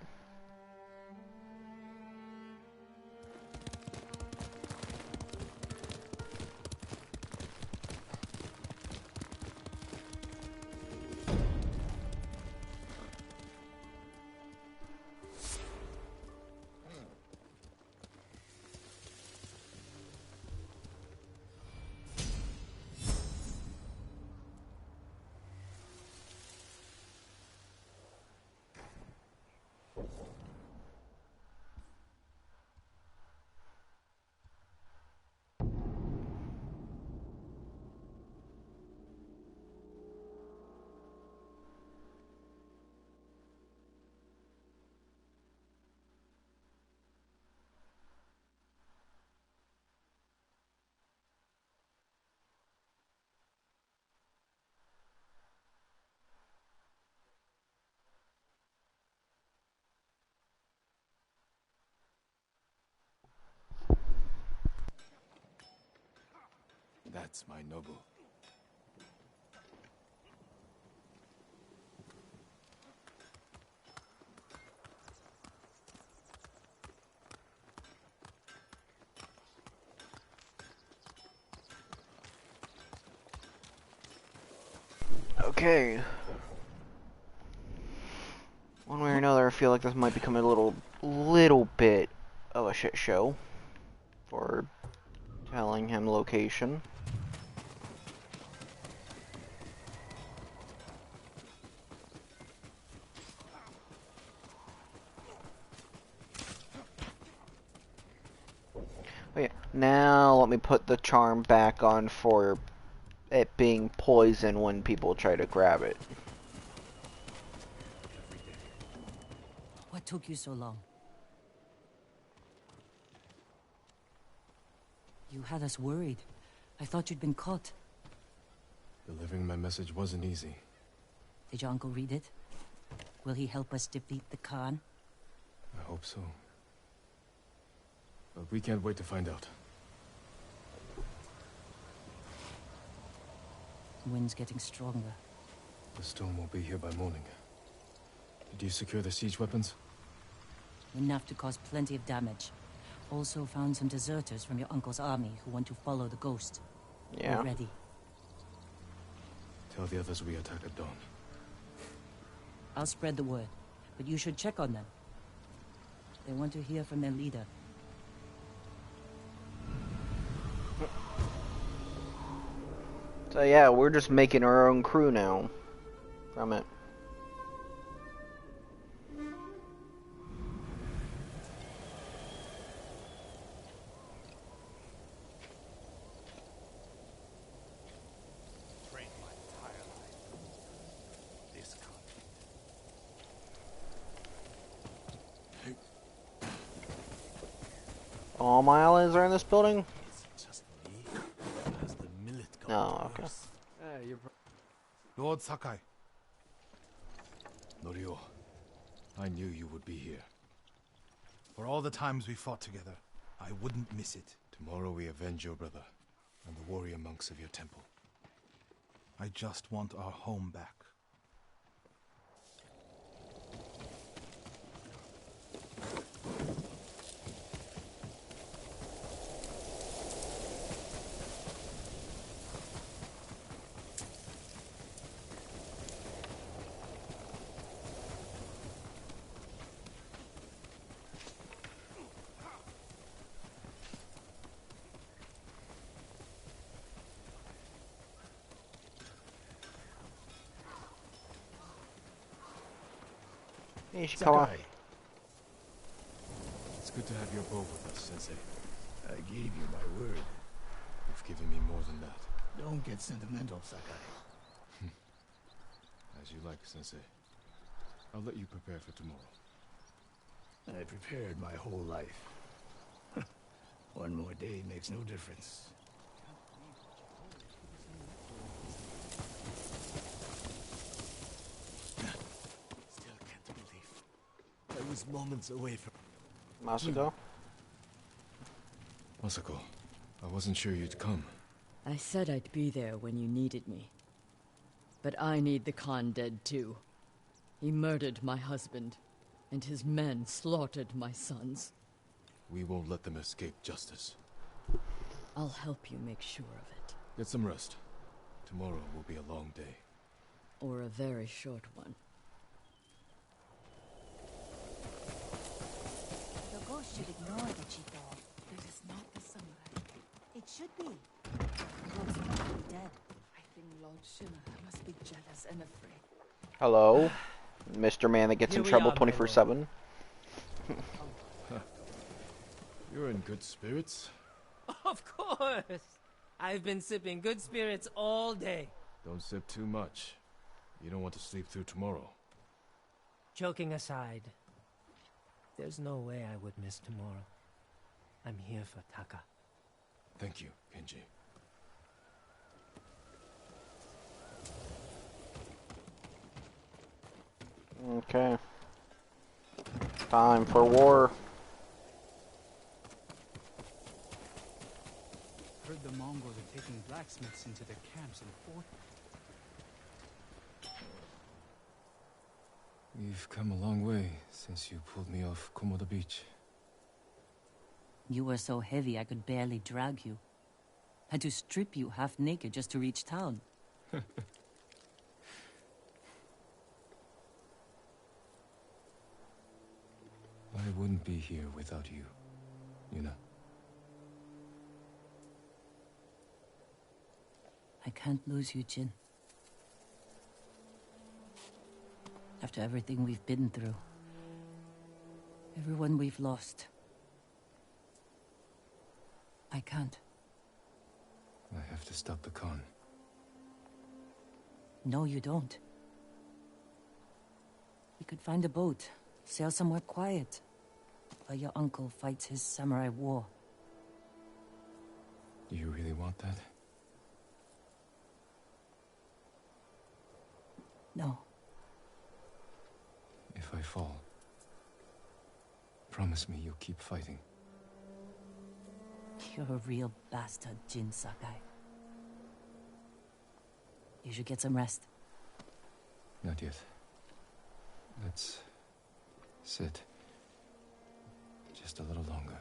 Speaker 3: That's my noble.
Speaker 5: Okay. One way or another, I feel like this might become a little bit of a shit show for telling him location. Oh yeah, now let me put the charm back on for it being poison when people try to grab it.
Speaker 6: What took you so long? You had us worried. I thought you'd been caught.
Speaker 3: Delivering my message wasn't easy.
Speaker 6: Did your uncle read it? Will he help us defeat the Khan?
Speaker 3: I hope so. But we can't wait to find out.
Speaker 6: The wind's getting stronger.
Speaker 3: The storm will be here by morning. Did you secure the siege weapons?
Speaker 6: Enough to cause plenty of damage. Also found some deserters from your uncle's army who want to follow the ghost.
Speaker 5: Yeah.
Speaker 6: We're ready.
Speaker 3: Tell the others we attack at dawn.
Speaker 6: I'll spread the word, but you should check on them. They want to hear from their leader.
Speaker 5: So yeah, we're just making our own crew now from it. All my allies are in this building? No, okay.
Speaker 18: Lord Sakai.
Speaker 3: Norio, I knew you would be here.
Speaker 18: For all the times we fought together, I wouldn't miss it.
Speaker 3: Tomorrow we avenge your brother and the warrior monks of your temple.
Speaker 18: I just want our home back.
Speaker 1: Ishikawa.
Speaker 11: Sakai.
Speaker 3: It's good to have your bow with us, Sensei.
Speaker 11: I gave you my word.
Speaker 3: You've given me more than that.
Speaker 11: Don't get sentimental, Sakai.
Speaker 3: As you like, Sensei. I'll let you prepare for tomorrow.
Speaker 11: I prepared my whole life. One more day makes no difference.
Speaker 7: Still can't believe. I was moments away from...
Speaker 1: Masako?
Speaker 3: Masako, I wasn't sure you'd come.
Speaker 10: I said I'd be there when you needed me. But I need the Khan dead too. He murdered my husband, and his men slaughtered my sons.
Speaker 3: We won't let them escape justice.
Speaker 10: I'll help you make sure of it.
Speaker 3: Get some rest. Tomorrow will be a long day.
Speaker 10: Or a very short one.
Speaker 2: The ghost should ignore the Chito. It is not the samurai. It should be. The ghost must be dead.
Speaker 15: I think Lord Shimura must be jealous and afraid.
Speaker 1: Hello? Mr. Man that gets in trouble 24/7.
Speaker 3: You're in good spirits?
Speaker 19: Of course! I've been sipping good spirits all day.
Speaker 3: Don't sip too much. You don't want to sleep through tomorrow.
Speaker 19: Joking aside, there's no way I would miss tomorrow. I'm here for Taka.
Speaker 3: Thank you, Kenji.
Speaker 1: Okay. Time for war.
Speaker 4: Heard the Mongols are taking blacksmiths into their camps and fort.
Speaker 3: We've come a long way since you pulled me off Komoda Beach.
Speaker 6: You were so heavy I could barely drag you. Had to strip you half naked just to reach town.
Speaker 3: I wouldn't be here without you, Yuna.
Speaker 6: I can't lose you, Jin. After everything we've been through. Everyone we've lost. I can't.
Speaker 3: I have to stop the Khan.
Speaker 6: No, you don't. We could find a boat, sail somewhere quiet, while your uncle fights his samurai war.
Speaker 3: Do you really want that?
Speaker 6: No.
Speaker 3: If I fall, promise me you'll keep fighting.
Speaker 6: You're a real bastard, Jin Sakai. You should get some rest.
Speaker 3: Not yet. Let's sit just a little longer.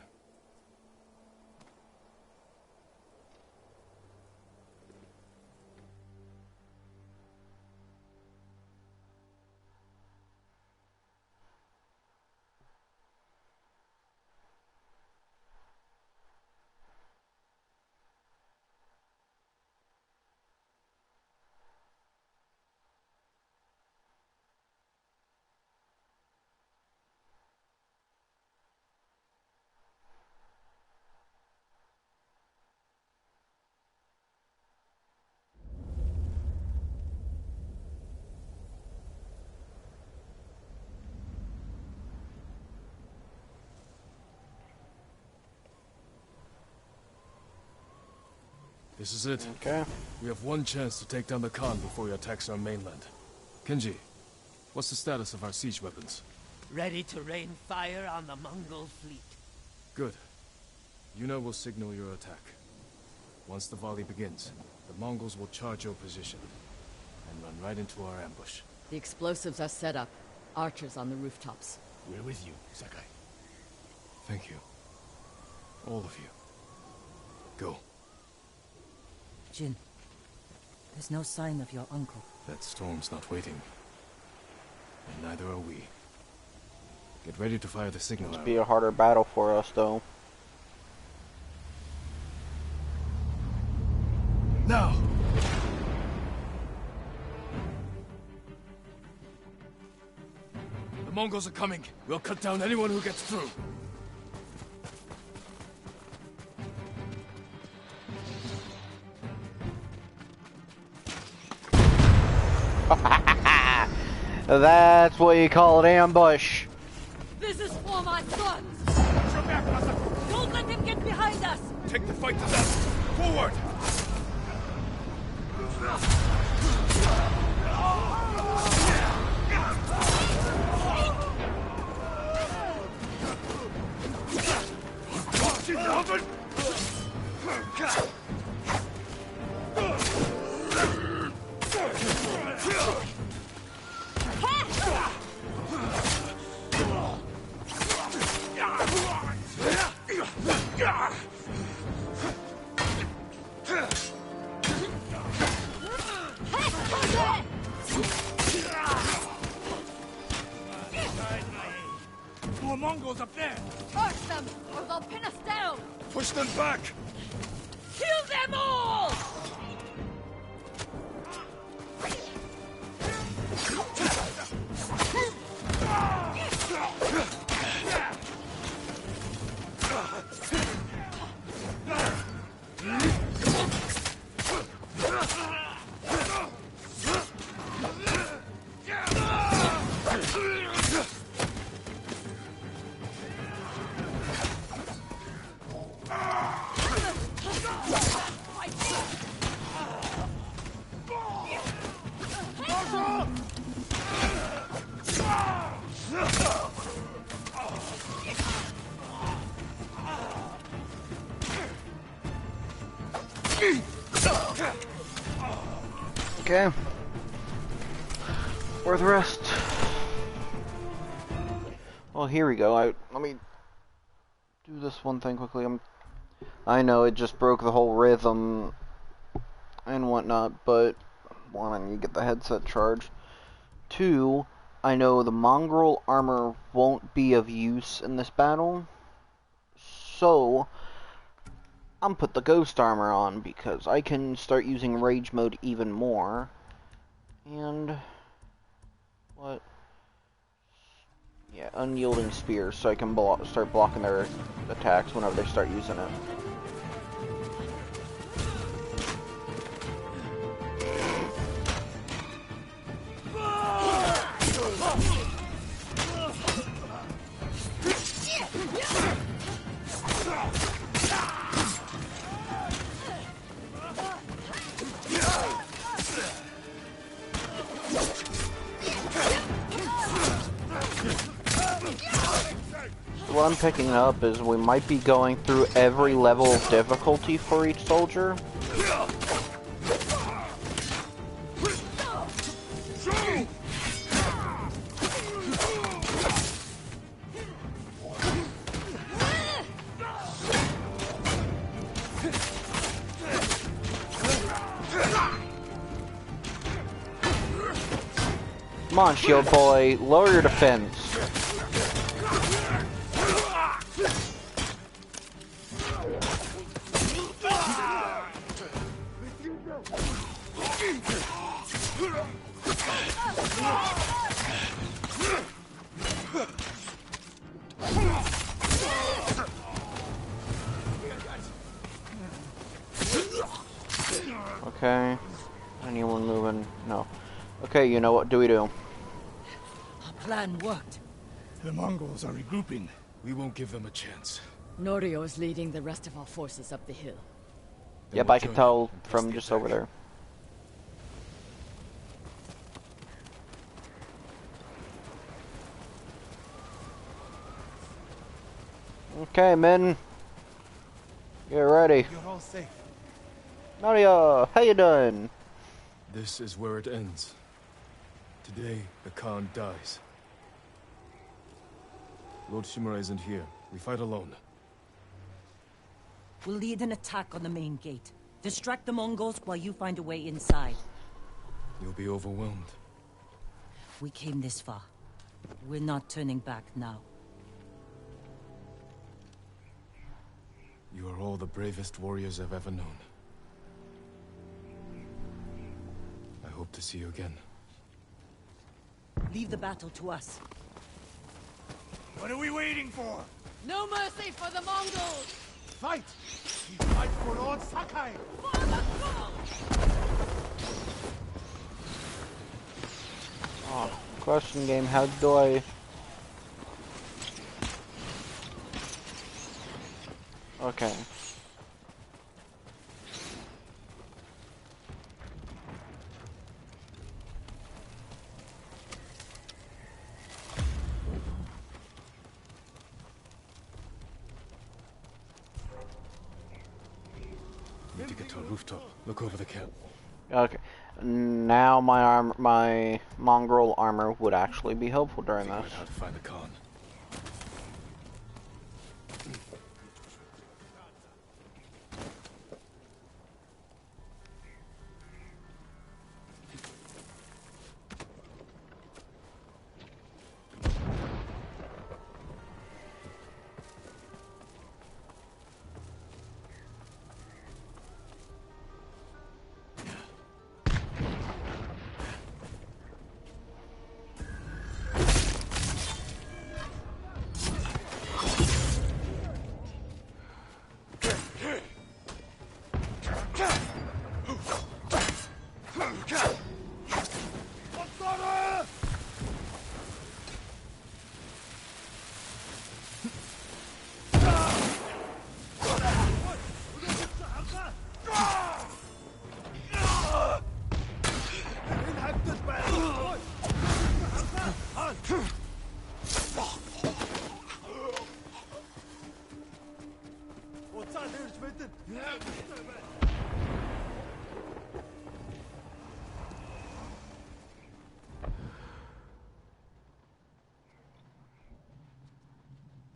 Speaker 3: This is it.
Speaker 1: Okay.
Speaker 3: We have one chance to take down the Khan before he attacks our mainland. Kenji, what's the status of our siege weapons?
Speaker 19: Ready to rain fire on the Mongol fleet.
Speaker 3: Good. Yuna will signal your attack. Once the volley begins, the Mongols will charge your position and run right into our ambush.
Speaker 10: The explosives are set up. Archers on the rooftops.
Speaker 11: We're with you, Sakai.
Speaker 3: Thank you. All of you. Go.
Speaker 6: Jin, there's no sign of your uncle.
Speaker 3: That storm's not waiting. And neither are we. Get ready to fire the signal
Speaker 1: It'll
Speaker 3: arrow.
Speaker 1: be a harder battle for us, though.
Speaker 3: Now! The Mongols are coming. We'll cut down anyone who gets through.
Speaker 1: That's what you call an ambush.
Speaker 10: This is for my sons! Don't let him get behind us!
Speaker 3: Take the fight to them! Forward!
Speaker 18: More Mongols up there!
Speaker 10: Charge them, or they'll pin us down!
Speaker 3: Push them back!
Speaker 10: Kill them all!
Speaker 1: Okay. Worth the rest. Well, here we go. Let me do this one thing quickly. I know it just broke the whole rhythm and whatnot, but one, I need to get the headset charged. Two, I know the mongrel armor won't be of use in this battle, so I'm put the ghost armor on because I can start using rage mode even more. And what? Yeah, unyielding spears, so I can start blocking their attacks whenever they start using it. What I'm picking up is we might be going through every level of difficulty for each soldier. Come on, shield boy, lower your defense. Okay. Anyone moving? No. Okay, you know what do we do?
Speaker 6: Our plan worked.
Speaker 3: The Mongols are regrouping. We won't give them a chance.
Speaker 10: Norio is leading the rest of our forces up the hill.
Speaker 1: Yep, I can tell from just over there. Okay, men. Get ready.
Speaker 3: You're all safe.
Speaker 1: Nadia, how you doing?
Speaker 3: This is where it ends. Today, the Khan dies. Lord Shimura isn't here. We fight alone.
Speaker 6: We'll lead an attack on the main gate. Distract the Mongols while you find a way inside.
Speaker 3: You'll be overwhelmed.
Speaker 6: We came this far. We're not turning back now.
Speaker 3: You are all the bravest warriors I've ever known. I hope to see you again.
Speaker 6: Leave the battle to us.
Speaker 13: What are we waiting for?
Speaker 10: No mercy for the Mongols!
Speaker 13: Fight! We fight for Lord Sakai!
Speaker 5: Oh, question game, how do I... Okay.
Speaker 3: Need to get to a rooftop. Look over the camp.
Speaker 5: Okay. Now my mongrel armor would actually be helpful during this.
Speaker 3: How to find the Khan.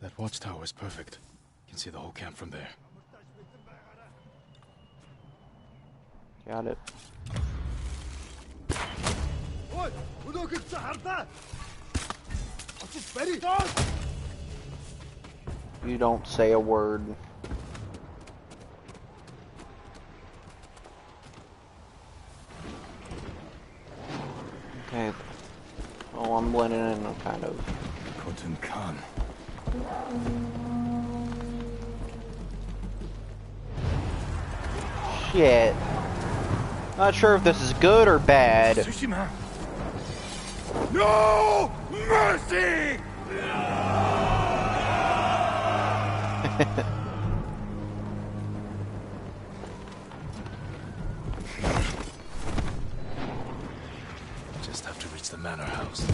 Speaker 3: That watchtower is perfect. You can see the whole camp from there.
Speaker 5: Got it. You don't say a word. Okay. Oh, I'm blending in, kind of.
Speaker 3: Khotun Khan.
Speaker 5: Shit. Not sure if this is good or bad.
Speaker 13: Tsushima! No mercy!
Speaker 3: Just have to reach the manor house.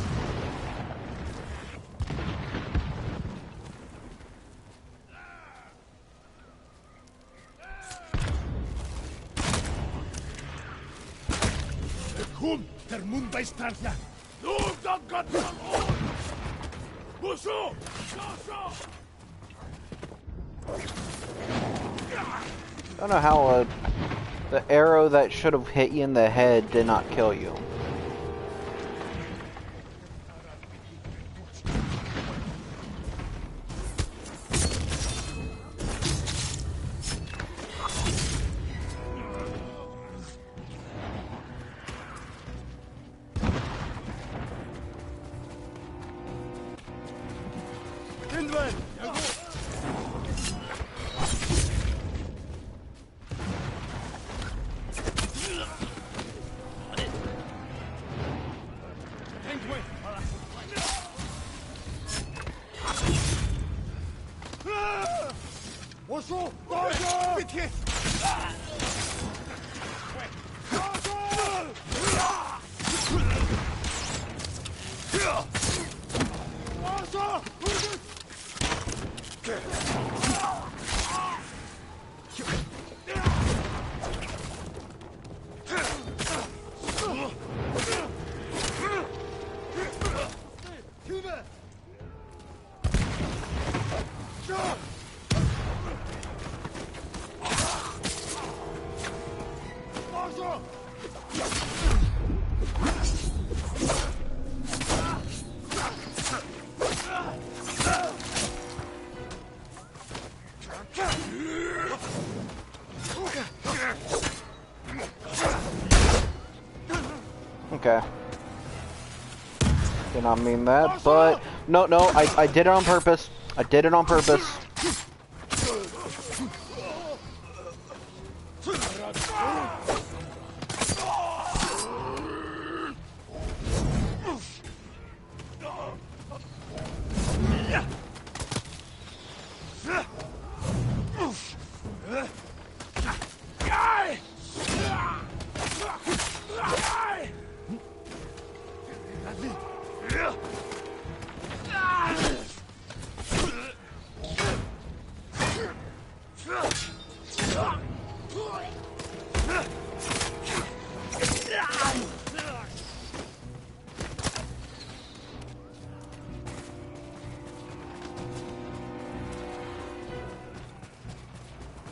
Speaker 13: Kum der Mumbai Strandla. No, don't got Busho!
Speaker 5: I don't know how the arrow that should have hit you in the head did not kill you. Okay.
Speaker 1: Did not mean that, but no, I did it on purpose. I did it on purpose.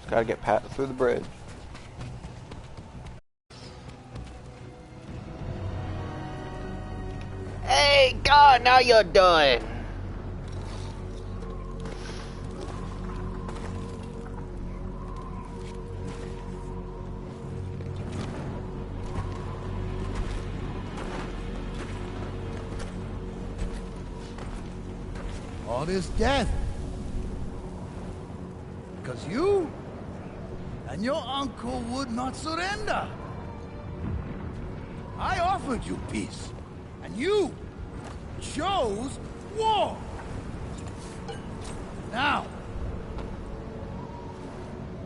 Speaker 1: Gotta get Pat through the bridge. Hey, God, now you're done.
Speaker 20: All this death. Because you and your uncle would not surrender. I offered you peace, and you chose war. Now,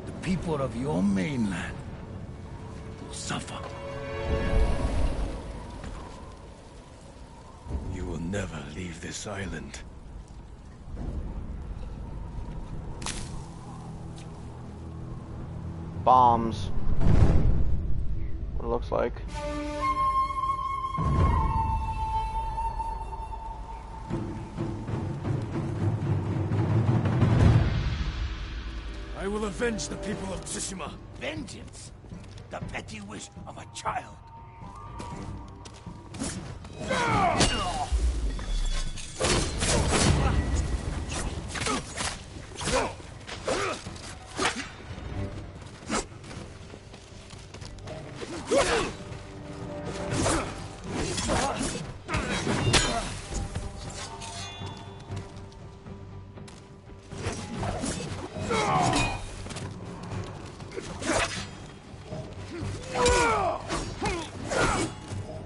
Speaker 20: the people of your mainland will suffer. You will never leave this island.
Speaker 1: Bombs. What it looks like.
Speaker 20: I will avenge the people of Tsushima. Vengeance? The petty wish of a child.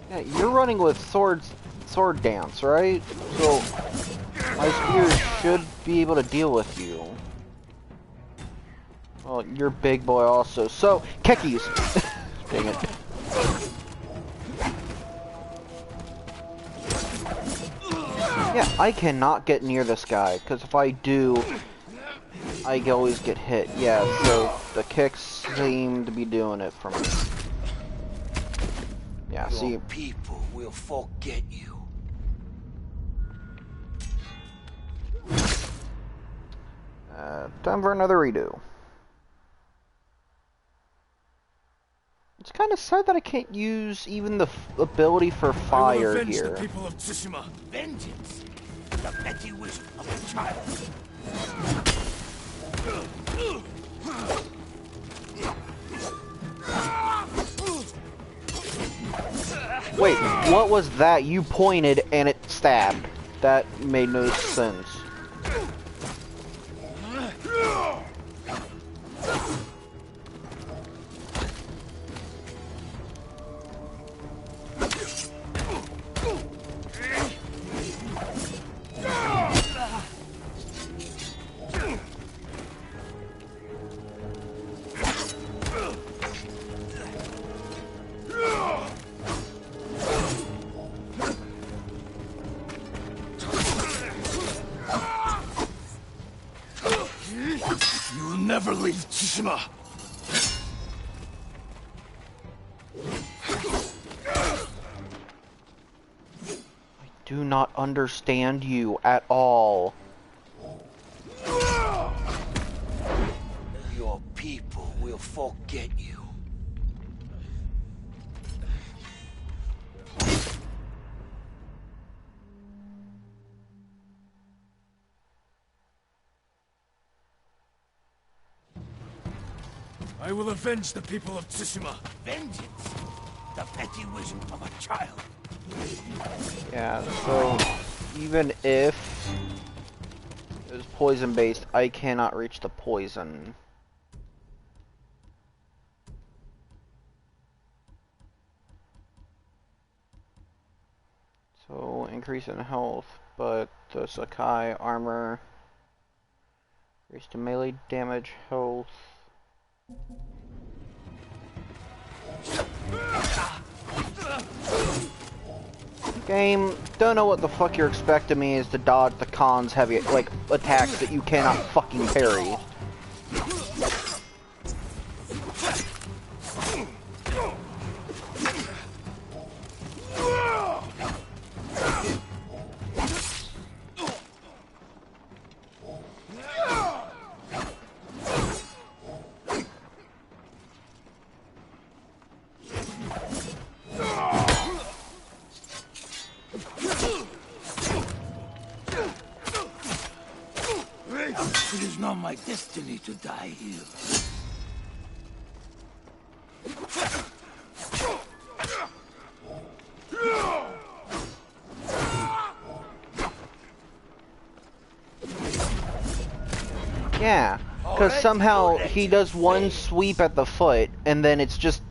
Speaker 1: Yeah, you're running with sword dance, right? So my spears should be able to deal with you. Well, you're big boy also. So Kekis. Dang it. Yeah, I cannot get near this guy, because if I do, I always get hit. Yeah, so the kicks seem to be doing it for me. Yeah, see.
Speaker 13: Your people will forget you.
Speaker 1: Time for another redo. It's kind of sad that I can't use even the ability for fire here.
Speaker 20: The people of Tsushima. Vengeance. The petty wish of a child.
Speaker 1: Wait, what was that? You pointed and it stabbed. That made no sense.
Speaker 20: You will never leave Tsushima.
Speaker 1: I do not understand you at all.
Speaker 13: Your people will forget you.
Speaker 20: I will avenge the people of Tsushima. Vengeance. The petty wish of a child.
Speaker 1: Yeah, so even if it was poison based, I cannot reach the poison. So increase in health, but the Sakai armor increase to melee damage, health. Game, don't know what the fuck you're expecting me is to dodge the Khan's heavy, like, attacks that you cannot fucking parry.
Speaker 20: It is not my destiny to die here.
Speaker 1: Yeah, because somehow he does one sweep at the foot, and then it's just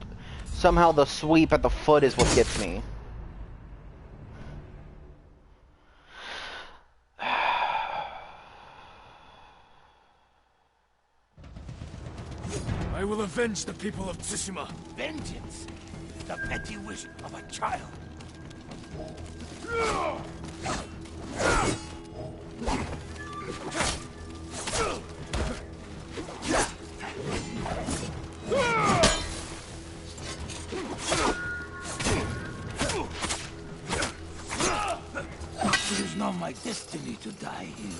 Speaker 1: somehow the sweep at the foot is what gets me.
Speaker 20: I will avenge the people of Tsushima. Vengeance, the petty wish of a child. It is not my destiny to die here.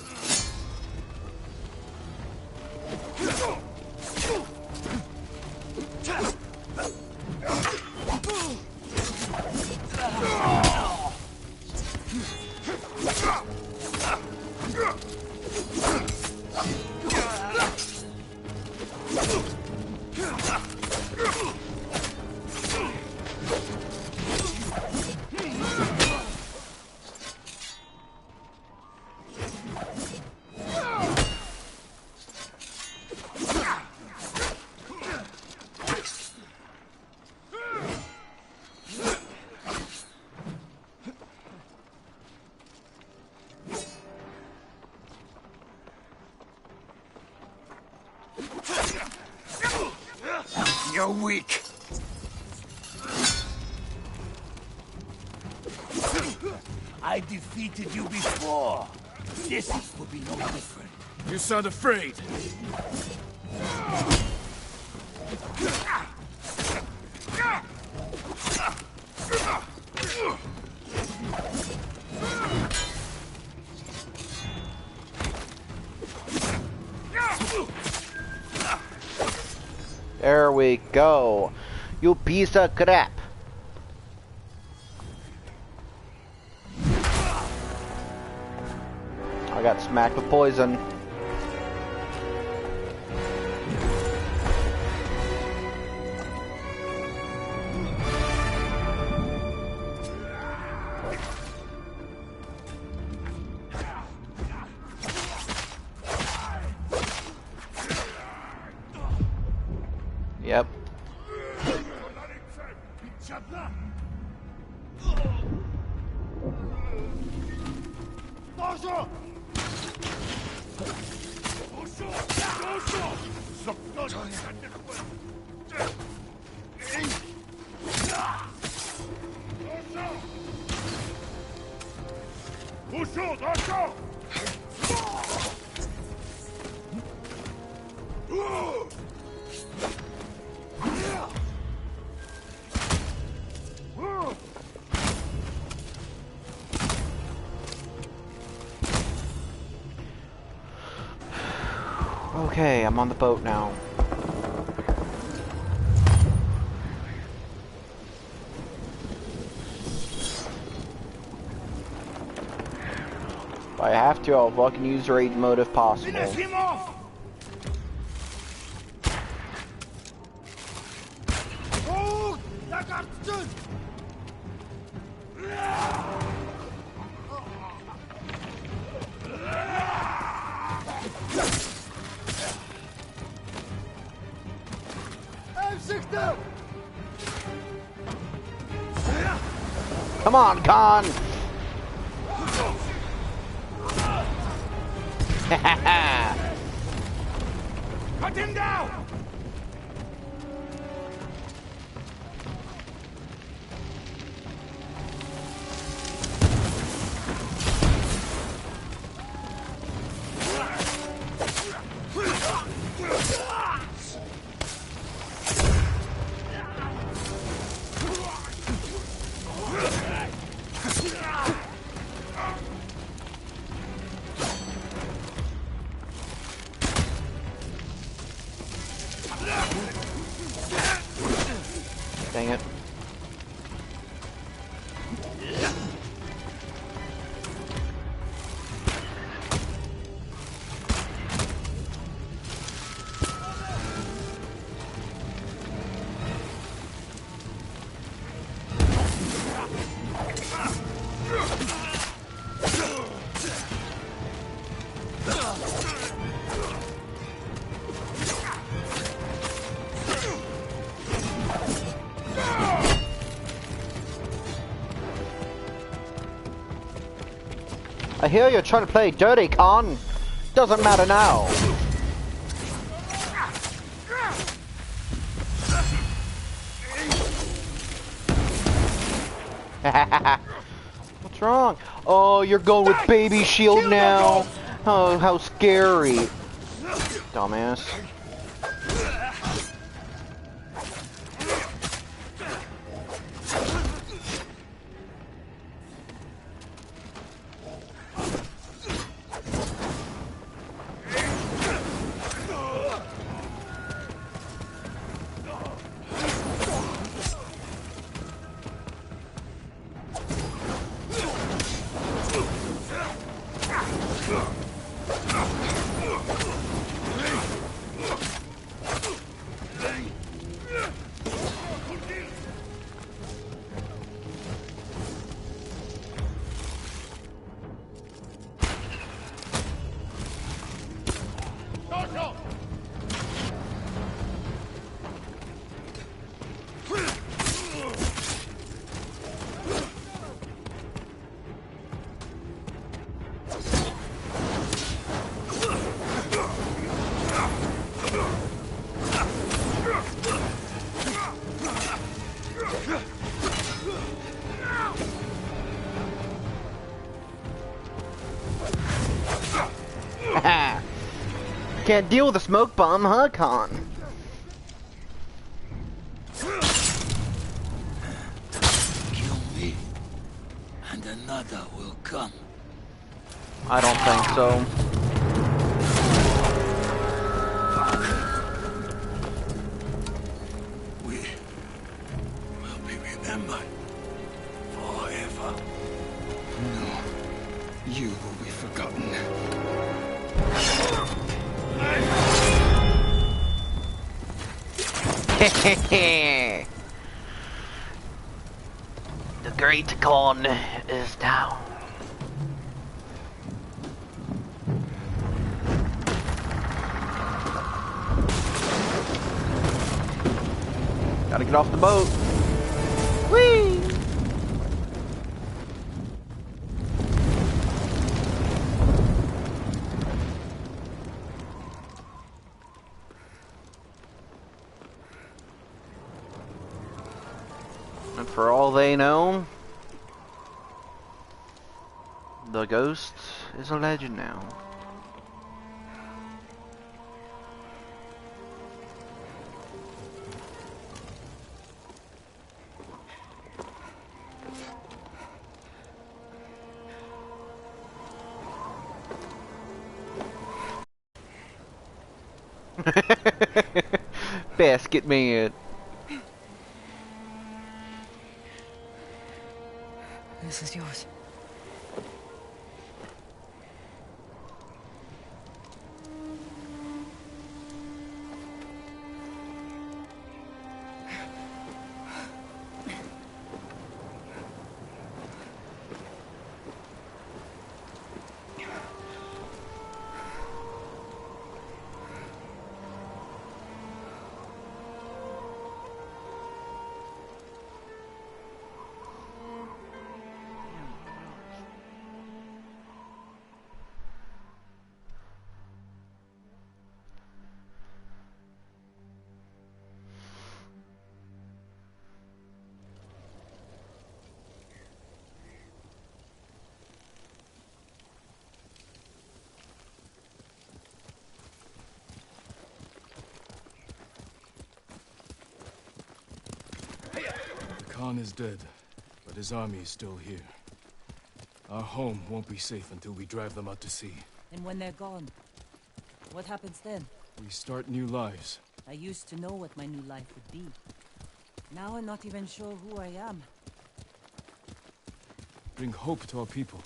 Speaker 20: You're weak. I defeated you before. This will be no different.
Speaker 18: You sound afraid.
Speaker 1: There we go. You piece of crap. I got smacked with poison. Yep. Okay, I'm on the boat now. If I have to, I'll fucking use rage mode if possible.
Speaker 20: Finish him off! Oh, that got stood!
Speaker 1: Come on, Khan!
Speaker 20: Cut him down!
Speaker 1: Dang it. I hear you're trying to play dirty, Khan. Doesn't matter now. What's wrong? Oh, you're going with baby shield now. Oh, how scary. Dumbass. Can't deal with a smoke bomb, huh, Khan?
Speaker 20: Kill me, and another will come.
Speaker 1: I don't think so.
Speaker 20: We will be remembered forever.
Speaker 11: No, you will be forgotten.
Speaker 1: The great Khan is down. Gotta get off the boat. Whee! And for all they know, the ghost is a legend now. Basket man.
Speaker 10: This is yours.
Speaker 3: Khan is dead, but his army is still here. Our home won't be safe until we drive them out to sea.
Speaker 6: And when they're gone, what happens then?
Speaker 3: We start new lives.
Speaker 6: I used to know what my new life would be. Now I'm not even sure who I am.
Speaker 3: Bring hope to our people.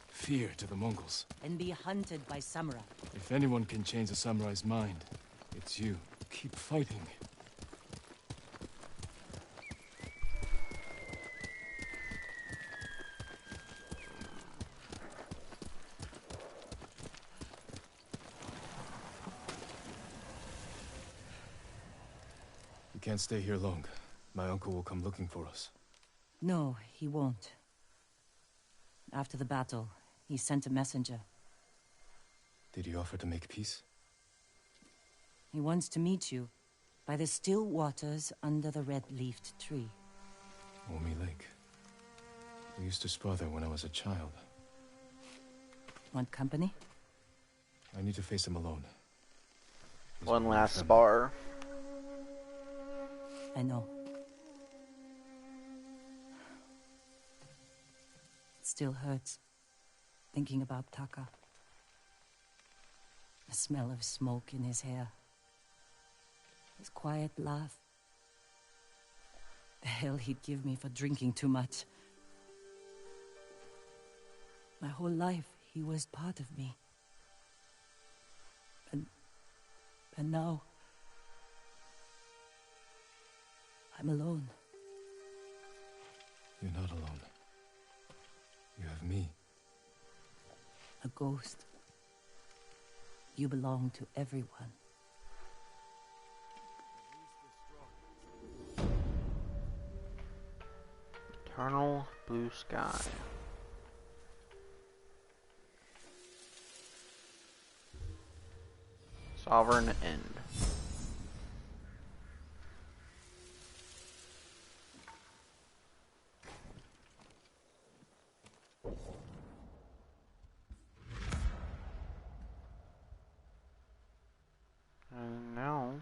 Speaker 3: Fear to the Mongols.
Speaker 6: And be hunted by samurai.
Speaker 3: If anyone can change a samurai's mind, it's you. Keep fighting. We can't stay here long. My uncle will come looking for us.
Speaker 6: No, he won't. After the battle, he sent a messenger.
Speaker 3: Did he offer to make peace?
Speaker 6: He wants to meet you by the still waters under the red-leafed tree.
Speaker 3: Omi Lake. We used to spar there when I was a child.
Speaker 6: Want company?
Speaker 3: I need to face him alone.
Speaker 1: One last spar.
Speaker 6: I know. It still hurts, thinking about Taka. The smell of smoke in his hair. His quiet laugh. The hell he'd give me for drinking too much. My whole life, he was part of me. And now... I'm alone.
Speaker 3: You're not alone. You have me.
Speaker 6: A ghost. You belong to everyone.
Speaker 1: Eternal blue sky. Sovereign end. And now,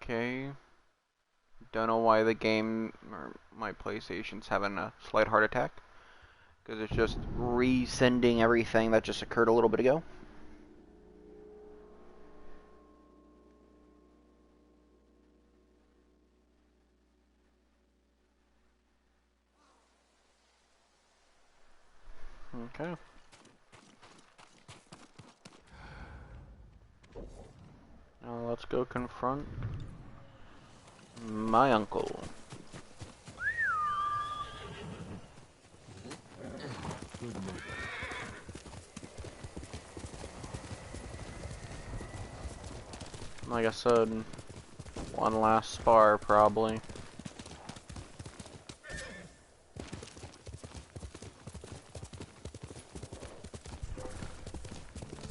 Speaker 1: okay, don't know why the game or my PlayStation's having a slight heart attack, because it's just resending everything that just occurred a little bit ago. Okay. Now let's go confront my uncle. Like I said, one last spar probably.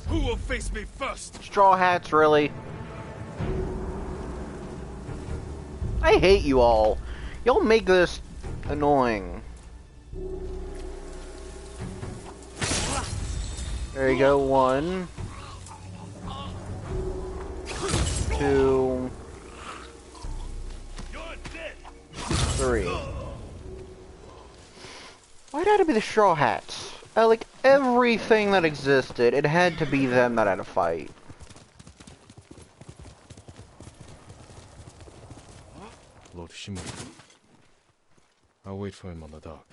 Speaker 18: Who will face me first?
Speaker 1: Straw hats, really? I hate you all. Y'all make this annoying. There you go, 1, 2, 3. Why'd it have to be the Straw Hats? Like, everything that existed, it had to be them that had to fight.
Speaker 3: Lord Shimura. I'll wait for him on the dock.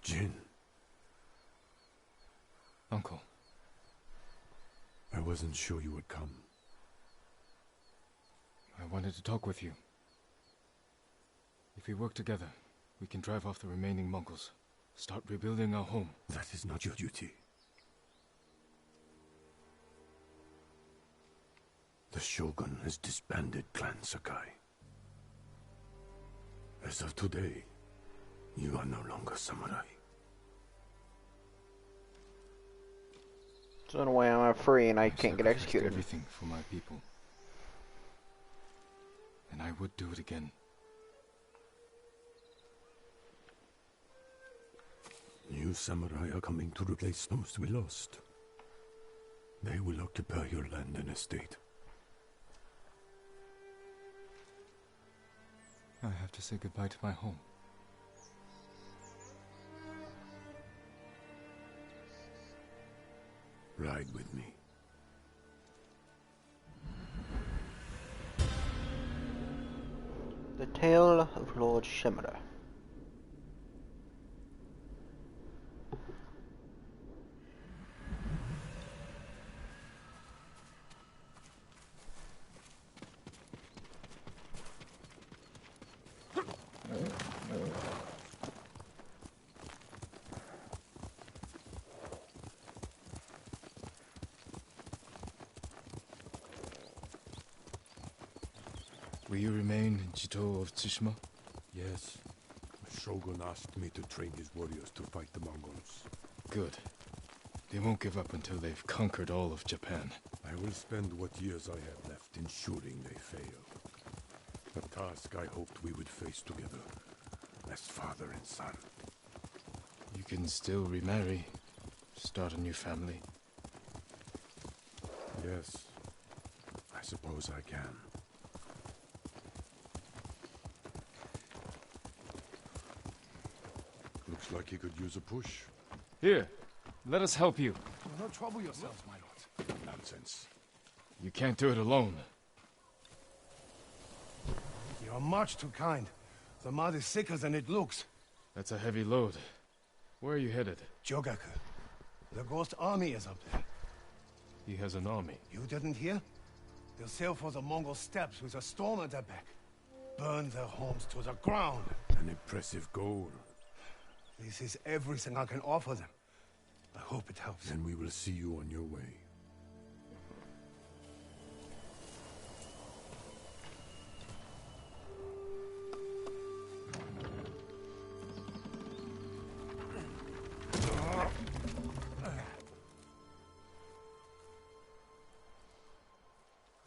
Speaker 18: Jin.
Speaker 3: Uncle.
Speaker 18: I wasn't sure you would come.
Speaker 3: I wanted to talk with you. If we work together, we can drive off the remaining Mongols. Start rebuilding our home.
Speaker 18: That is not your duty. The Shogun has disbanded Clan Sakai. As of today, you are no longer samurai.
Speaker 5: So in a way, I'm free and I can't get
Speaker 3: sacrificed
Speaker 5: executed.
Speaker 3: Everything for my people, and I would do it again.
Speaker 18: New samurai are coming to replace those we lost. They will occupy your land and estate.
Speaker 3: I have to say goodbye to my home.
Speaker 18: Ride with me.
Speaker 5: The Tale of Lord Shimura.
Speaker 3: Will you remain in Jito of Tsushima?
Speaker 18: Yes. The Shogun asked me to train his warriors to fight the Mongols.
Speaker 3: Good. They won't give up until they've conquered all of Japan.
Speaker 18: I will spend what years I have left ensuring they fail. A task I hoped we would face together, as father and son.
Speaker 3: You can still remarry, start a new family.
Speaker 18: Yes, I suppose I can. Looks like he could use a push.
Speaker 3: Here, let us help you.
Speaker 18: Do not trouble yourselves, my lord. Nonsense.
Speaker 3: You can't do it alone.
Speaker 20: You are much too kind. The mud is thicker than it looks.
Speaker 3: That's a heavy load. Where are you headed?
Speaker 20: Jogaku. The Ghost Army is up there.
Speaker 3: He has an army.
Speaker 20: You didn't hear? They'll sail for the Mongol steppes with a storm at their back. Burn their homes to the ground.
Speaker 18: An impressive goal.
Speaker 20: This is everything I can offer them. I hope it helps.
Speaker 18: Then we will see you on your way.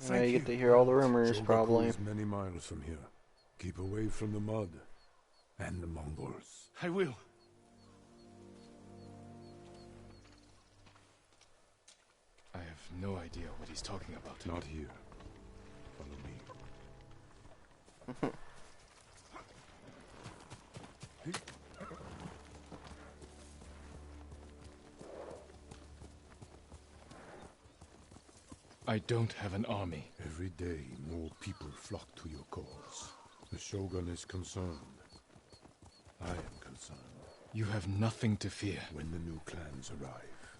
Speaker 5: You get to hear all the rumors,
Speaker 18: Jogaku
Speaker 5: probably.
Speaker 18: is many miles from here. Keep away from the mud and the Mongols.
Speaker 20: I will.
Speaker 3: I have no idea what he's talking about.
Speaker 18: Not here. Follow me.
Speaker 3: I don't have an army.
Speaker 18: Every day, more people flock to your cause. The Shogun is concerned. I am concerned.
Speaker 3: You have nothing to fear.
Speaker 18: When the new clans arrive,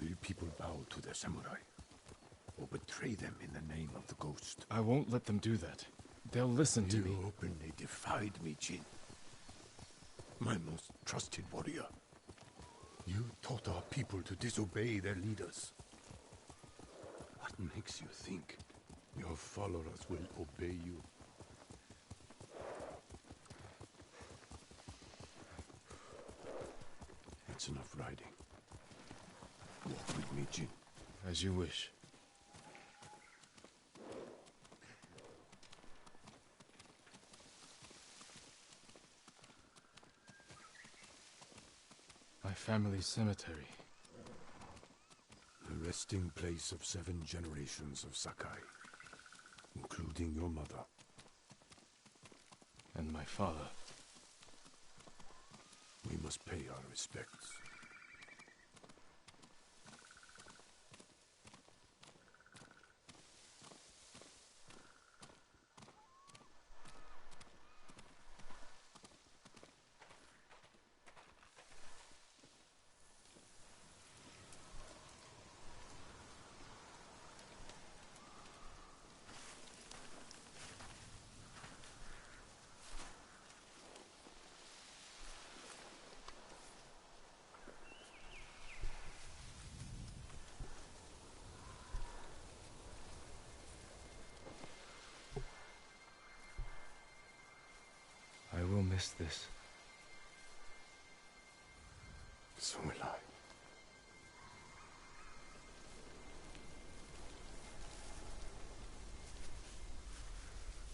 Speaker 18: will people bow to their samurai? Or betray them in the name of the ghost?
Speaker 3: I won't let them do that. They'll listen to me.
Speaker 18: You openly defied me, Jin. My most trusted warrior. You taught our people to disobey their leaders. What makes you think your followers will obey you? That's enough riding. Walk with me, Jin.
Speaker 3: As you wish. My family's cemetery.
Speaker 18: The resting place of 7 generations of Sakai, including your mother.
Speaker 3: And my father.
Speaker 18: We must pay our respects.
Speaker 3: miss this.
Speaker 18: So will I.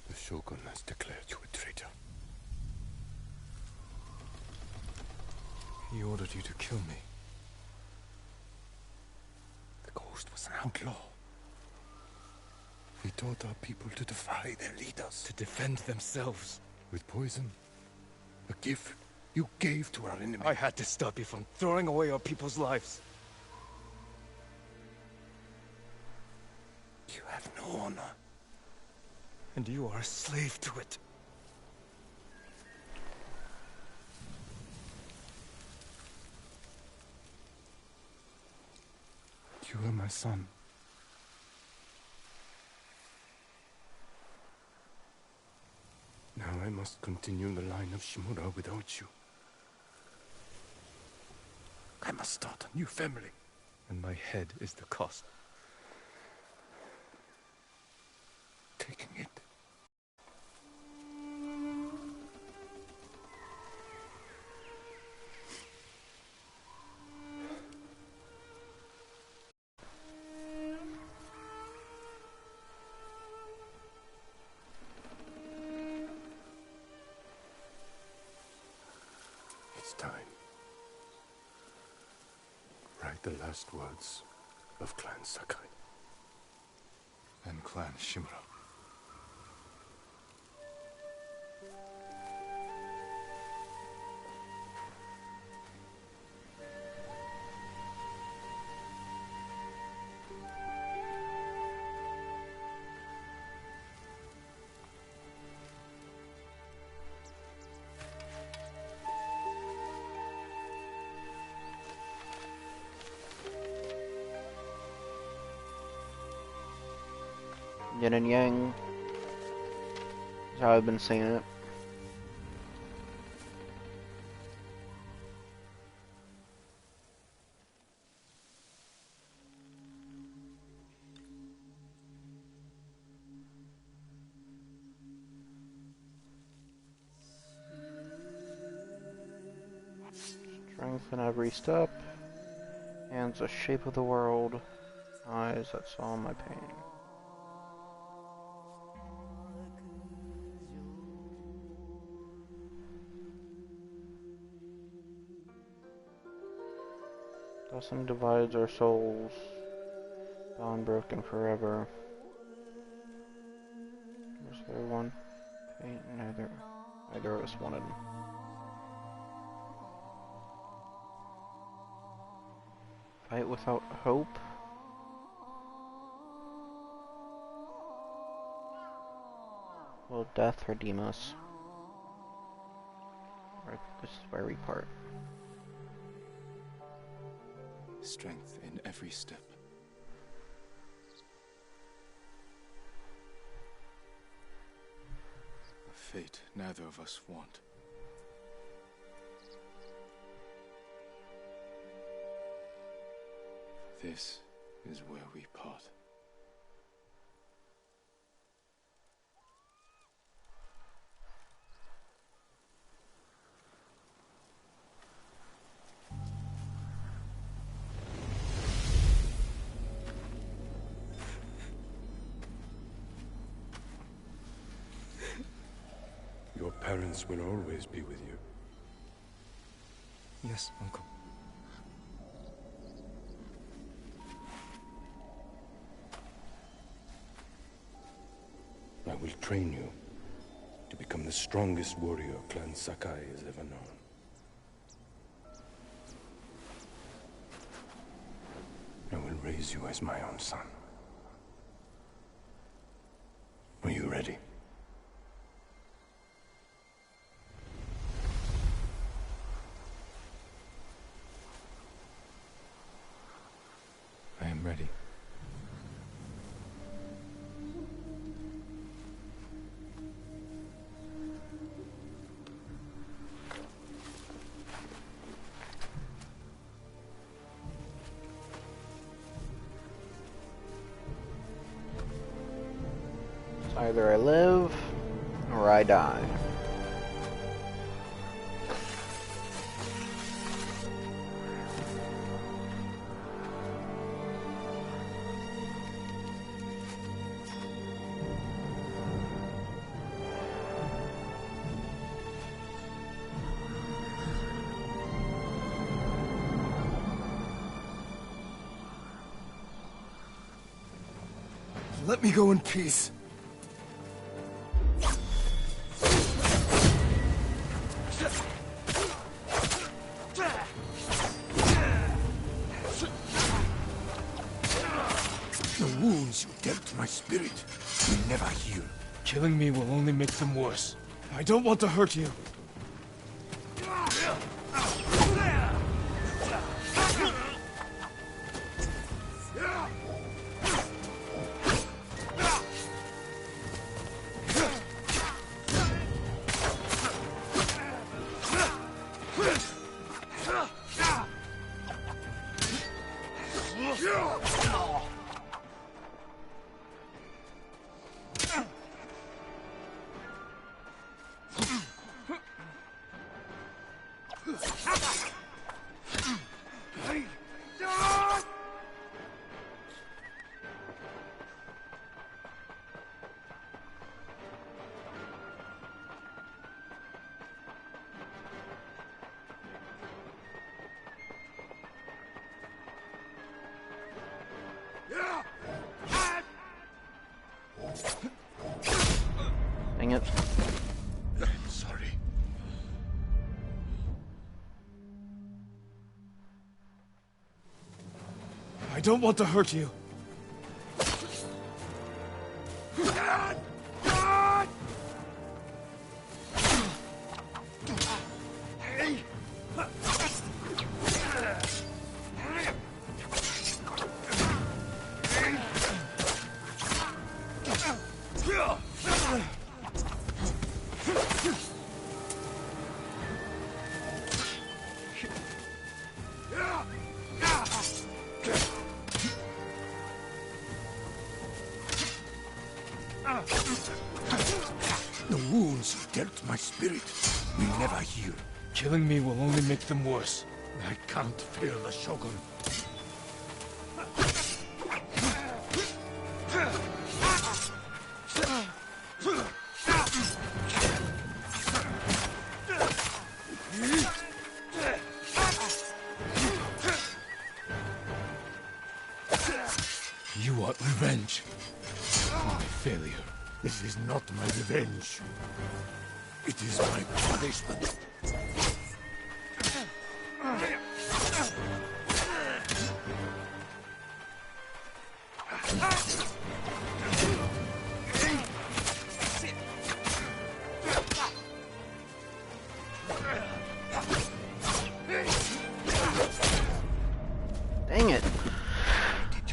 Speaker 18: The Shogun has declared you a traitor.
Speaker 3: He ordered you to kill me.
Speaker 18: The Ghost was an outlaw. He taught our people to defy their leaders.
Speaker 3: To defend themselves.
Speaker 18: With poison. A gift you gave to our enemy.
Speaker 3: I had to stop you from throwing away our people's lives.
Speaker 18: You have no honor.
Speaker 3: And you are a slave to it.
Speaker 18: You are my son. Now I must continue the line of Shimura without you. I must start a new family.
Speaker 3: And my head is the cost.
Speaker 18: Taking it. It's time. Write the last words of Clan Sakai.
Speaker 3: And Clan Shimura.
Speaker 5: Yin and yang is how I've been seeing it. Strength in every step. Hands the shape of the world. Eyes that saw my pain. Blessing divides our souls, bond broken forever. Was there one? Pain neither of us wanted. Fight without hope? Will death redeem us? Right, this is where we part.
Speaker 3: Strength in every step. A fate neither of us want. This is where we part.
Speaker 18: Your parents will always be with you.
Speaker 3: Yes, Uncle.
Speaker 18: I will train you to become the strongest warrior Clan Sakai has ever known. I will raise you as my own son. Are you ready?
Speaker 3: I am ready.
Speaker 5: Either I live or I die.
Speaker 18: Let me go in peace. The wounds you dealt to my spirit will never heal.
Speaker 3: Killing me will only make them worse.
Speaker 18: I don't want to hurt you.
Speaker 1: Dang it.
Speaker 18: I'm sorry.
Speaker 3: I don't want to hurt you.
Speaker 18: The wounds you dealt to my spirit will never heal.
Speaker 3: Killing me will only make them worse.
Speaker 18: I can't fear the Shogun.
Speaker 3: You want revenge for my failure.
Speaker 18: This is not my revenge. It is my punishment.
Speaker 1: Dang it.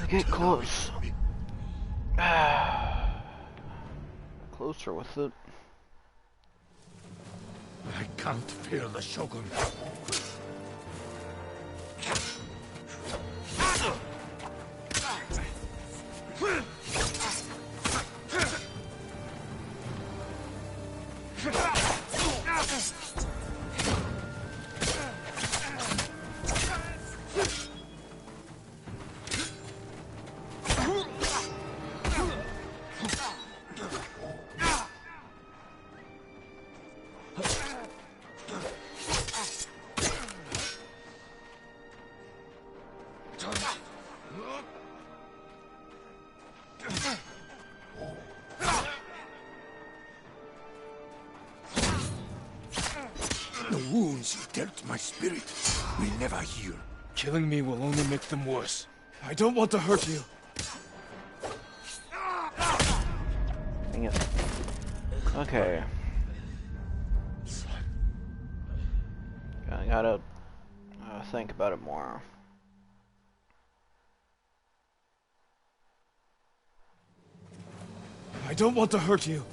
Speaker 1: Get close. Closer with it.
Speaker 18: I can't fear the Shogun. The wounds you dealt to my spirit will never heal.
Speaker 3: Killing me will only make them worse. I don't want to hurt you.
Speaker 1: Dang it. Okay. I gotta think about it more.
Speaker 3: I don't want to hurt you.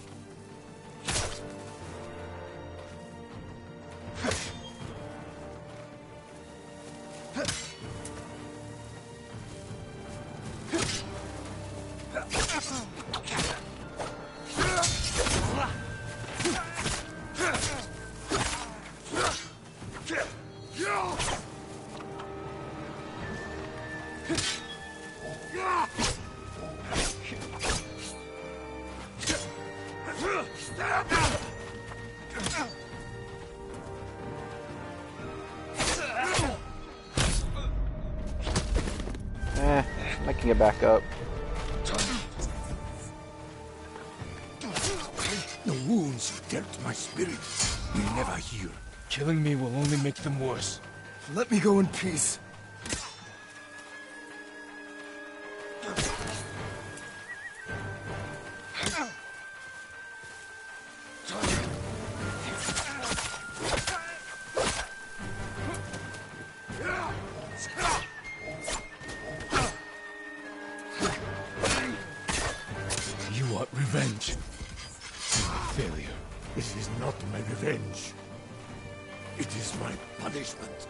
Speaker 1: I can get back up.
Speaker 18: wounds you dealt my spirit will never heal.
Speaker 11: Killing me will only make them worse. Let me go in peace.
Speaker 18: You want revenge? You're a failure. This is not my revenge. It is my punishment.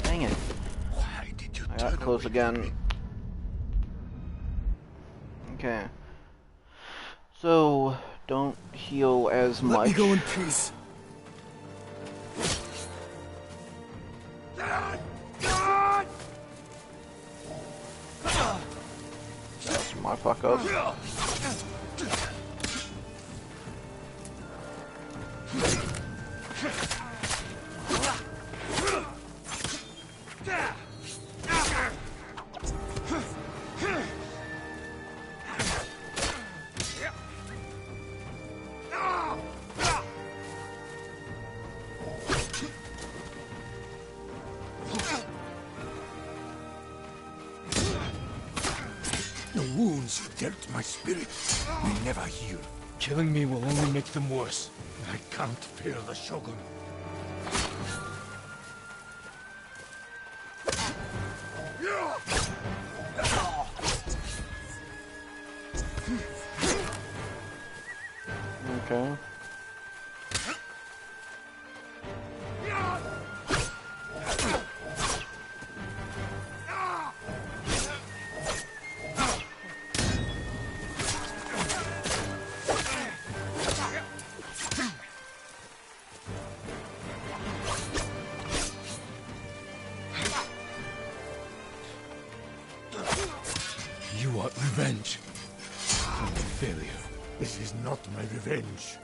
Speaker 1: Dang it. I got close again. Okay. So, don't heal as much.
Speaker 11: Let me go in peace.
Speaker 1: That's my fuck up.
Speaker 18: The wounds you dealt my spirit will never heal.
Speaker 11: Killing me will only make them worse.
Speaker 18: I can't fear the Shogun.
Speaker 1: Okay.
Speaker 18: You want revenge? I'm a failure. This is not my revenge.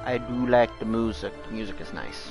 Speaker 1: I do like the music. The music is nice.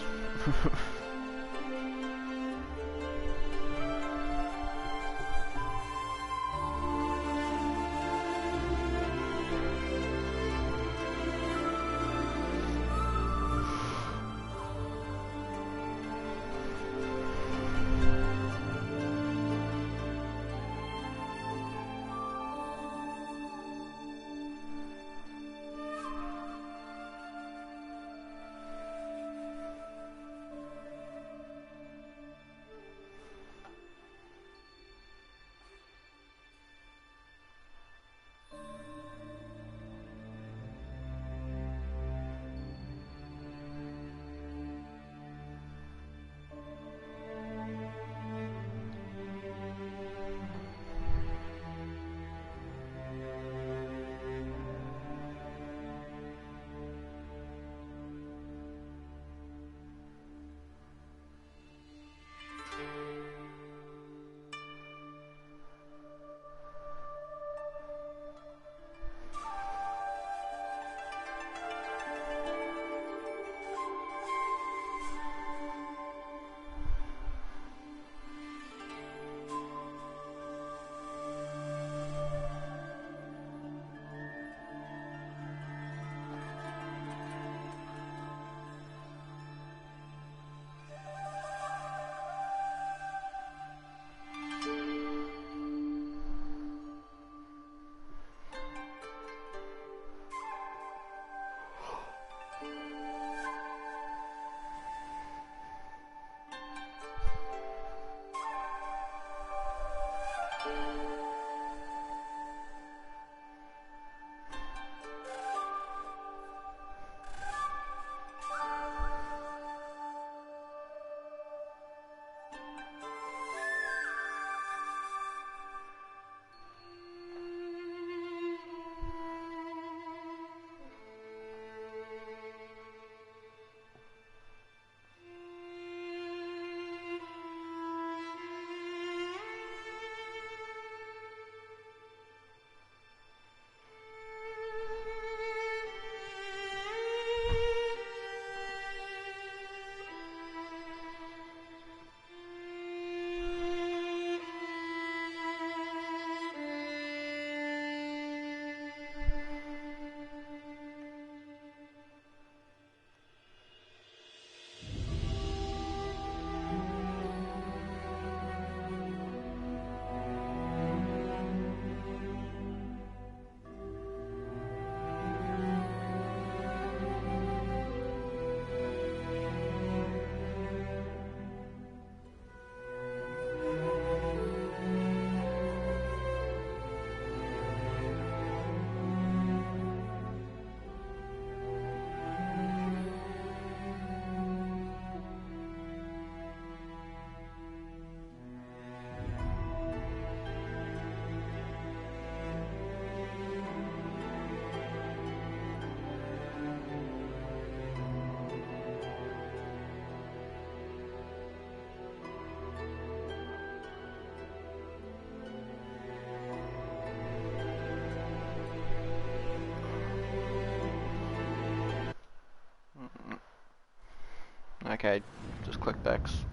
Speaker 1: Okay, just clicked X.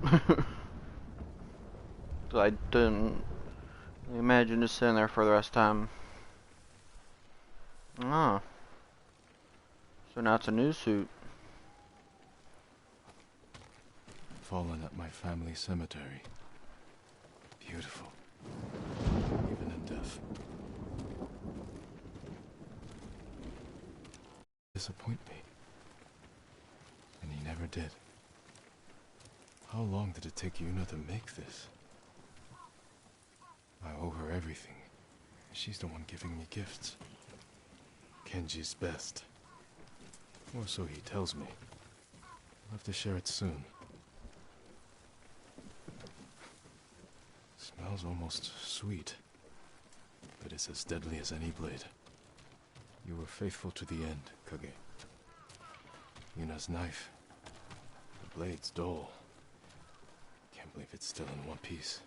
Speaker 1: So I didn't imagine just sitting there for the rest of the time. Ah. So now it's a new suit.
Speaker 3: Fallen at my family cemetery. Beautiful. Even in death. Disappoint me. And he never did. How long did it take Yuna to make this? I owe her everything. She's the one giving me gifts. Kenji's best. Or so he tells me. I'll have to share it soon. Smells almost sweet. But it's as deadly as any blade. You were faithful to the end, Kage. Yuna's knife. The blade's dull. Can't believe it's still in one piece.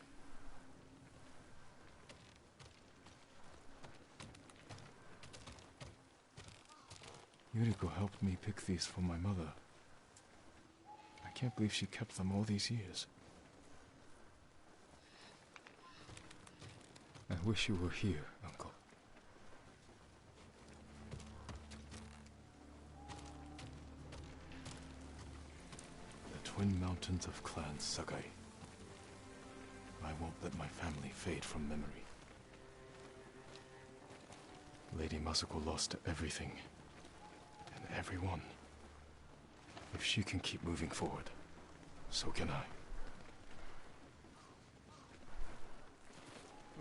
Speaker 3: Yuriko helped me pick these for my mother. I can't believe she kept them all these years. I wish you were here, Uncle. The Twin Mountains of Clan Sakai. I won't let my family fade from memory. Lady Masako lost everything, and everyone. If she can keep moving forward, so can I.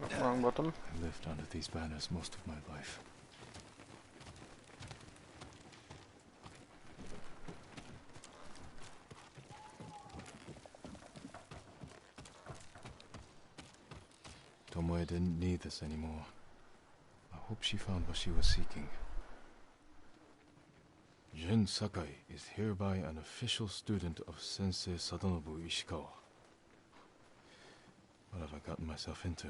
Speaker 1: What's wrong with them?
Speaker 3: I lived under these banners most of my life. Tomoe didn't need this anymore. I hope she found what she was seeking. Jin Sakai is hereby an official student of Sensei Sadanobu Ishikawa. What have I gotten myself into?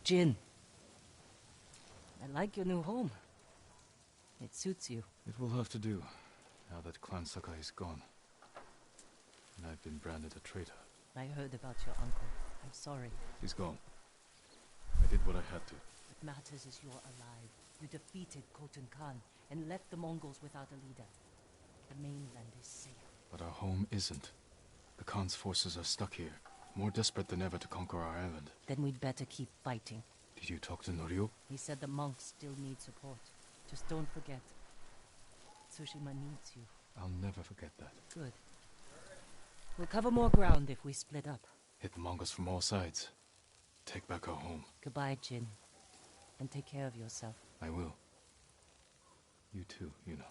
Speaker 6: Jin, I like your new home. It suits you.
Speaker 3: It will have to do, now that Clan Sakai is gone. And I've been branded a traitor.
Speaker 6: I heard about your uncle. I'm sorry.
Speaker 3: He's gone. I did what I had to.
Speaker 6: What matters is you're alive. You defeated Khotun Khan and left the Mongols without a leader. The mainland is safe.
Speaker 3: But our home isn't. The Khan's forces are stuck here, more desperate than ever to conquer our island.
Speaker 6: Then we'd better keep fighting.
Speaker 3: Did you talk to Norio?
Speaker 6: He said the monks still need support. Just don't forget. Tsushima needs you.
Speaker 3: I'll never forget that.
Speaker 6: Good. We'll cover more ground if we split up.
Speaker 3: Hit the Mongols from all sides. Take back our home.
Speaker 6: Goodbye, Jin. And take care of yourself.
Speaker 3: I will. You too, Yuna.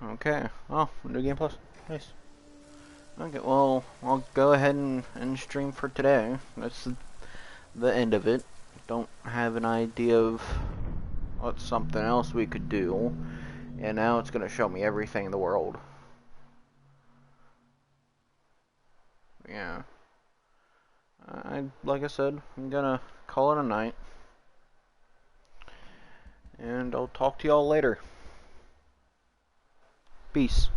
Speaker 1: Okay. Oh, New Game Plus. Nice. Okay, well, I'll go ahead and stream for today. That's the end of it. Don't have an idea of what's something else we could do. And now it's going to show me everything in the world. Yeah. Like I said, I'm going to call it a night. And I'll talk to y'all later. Peace.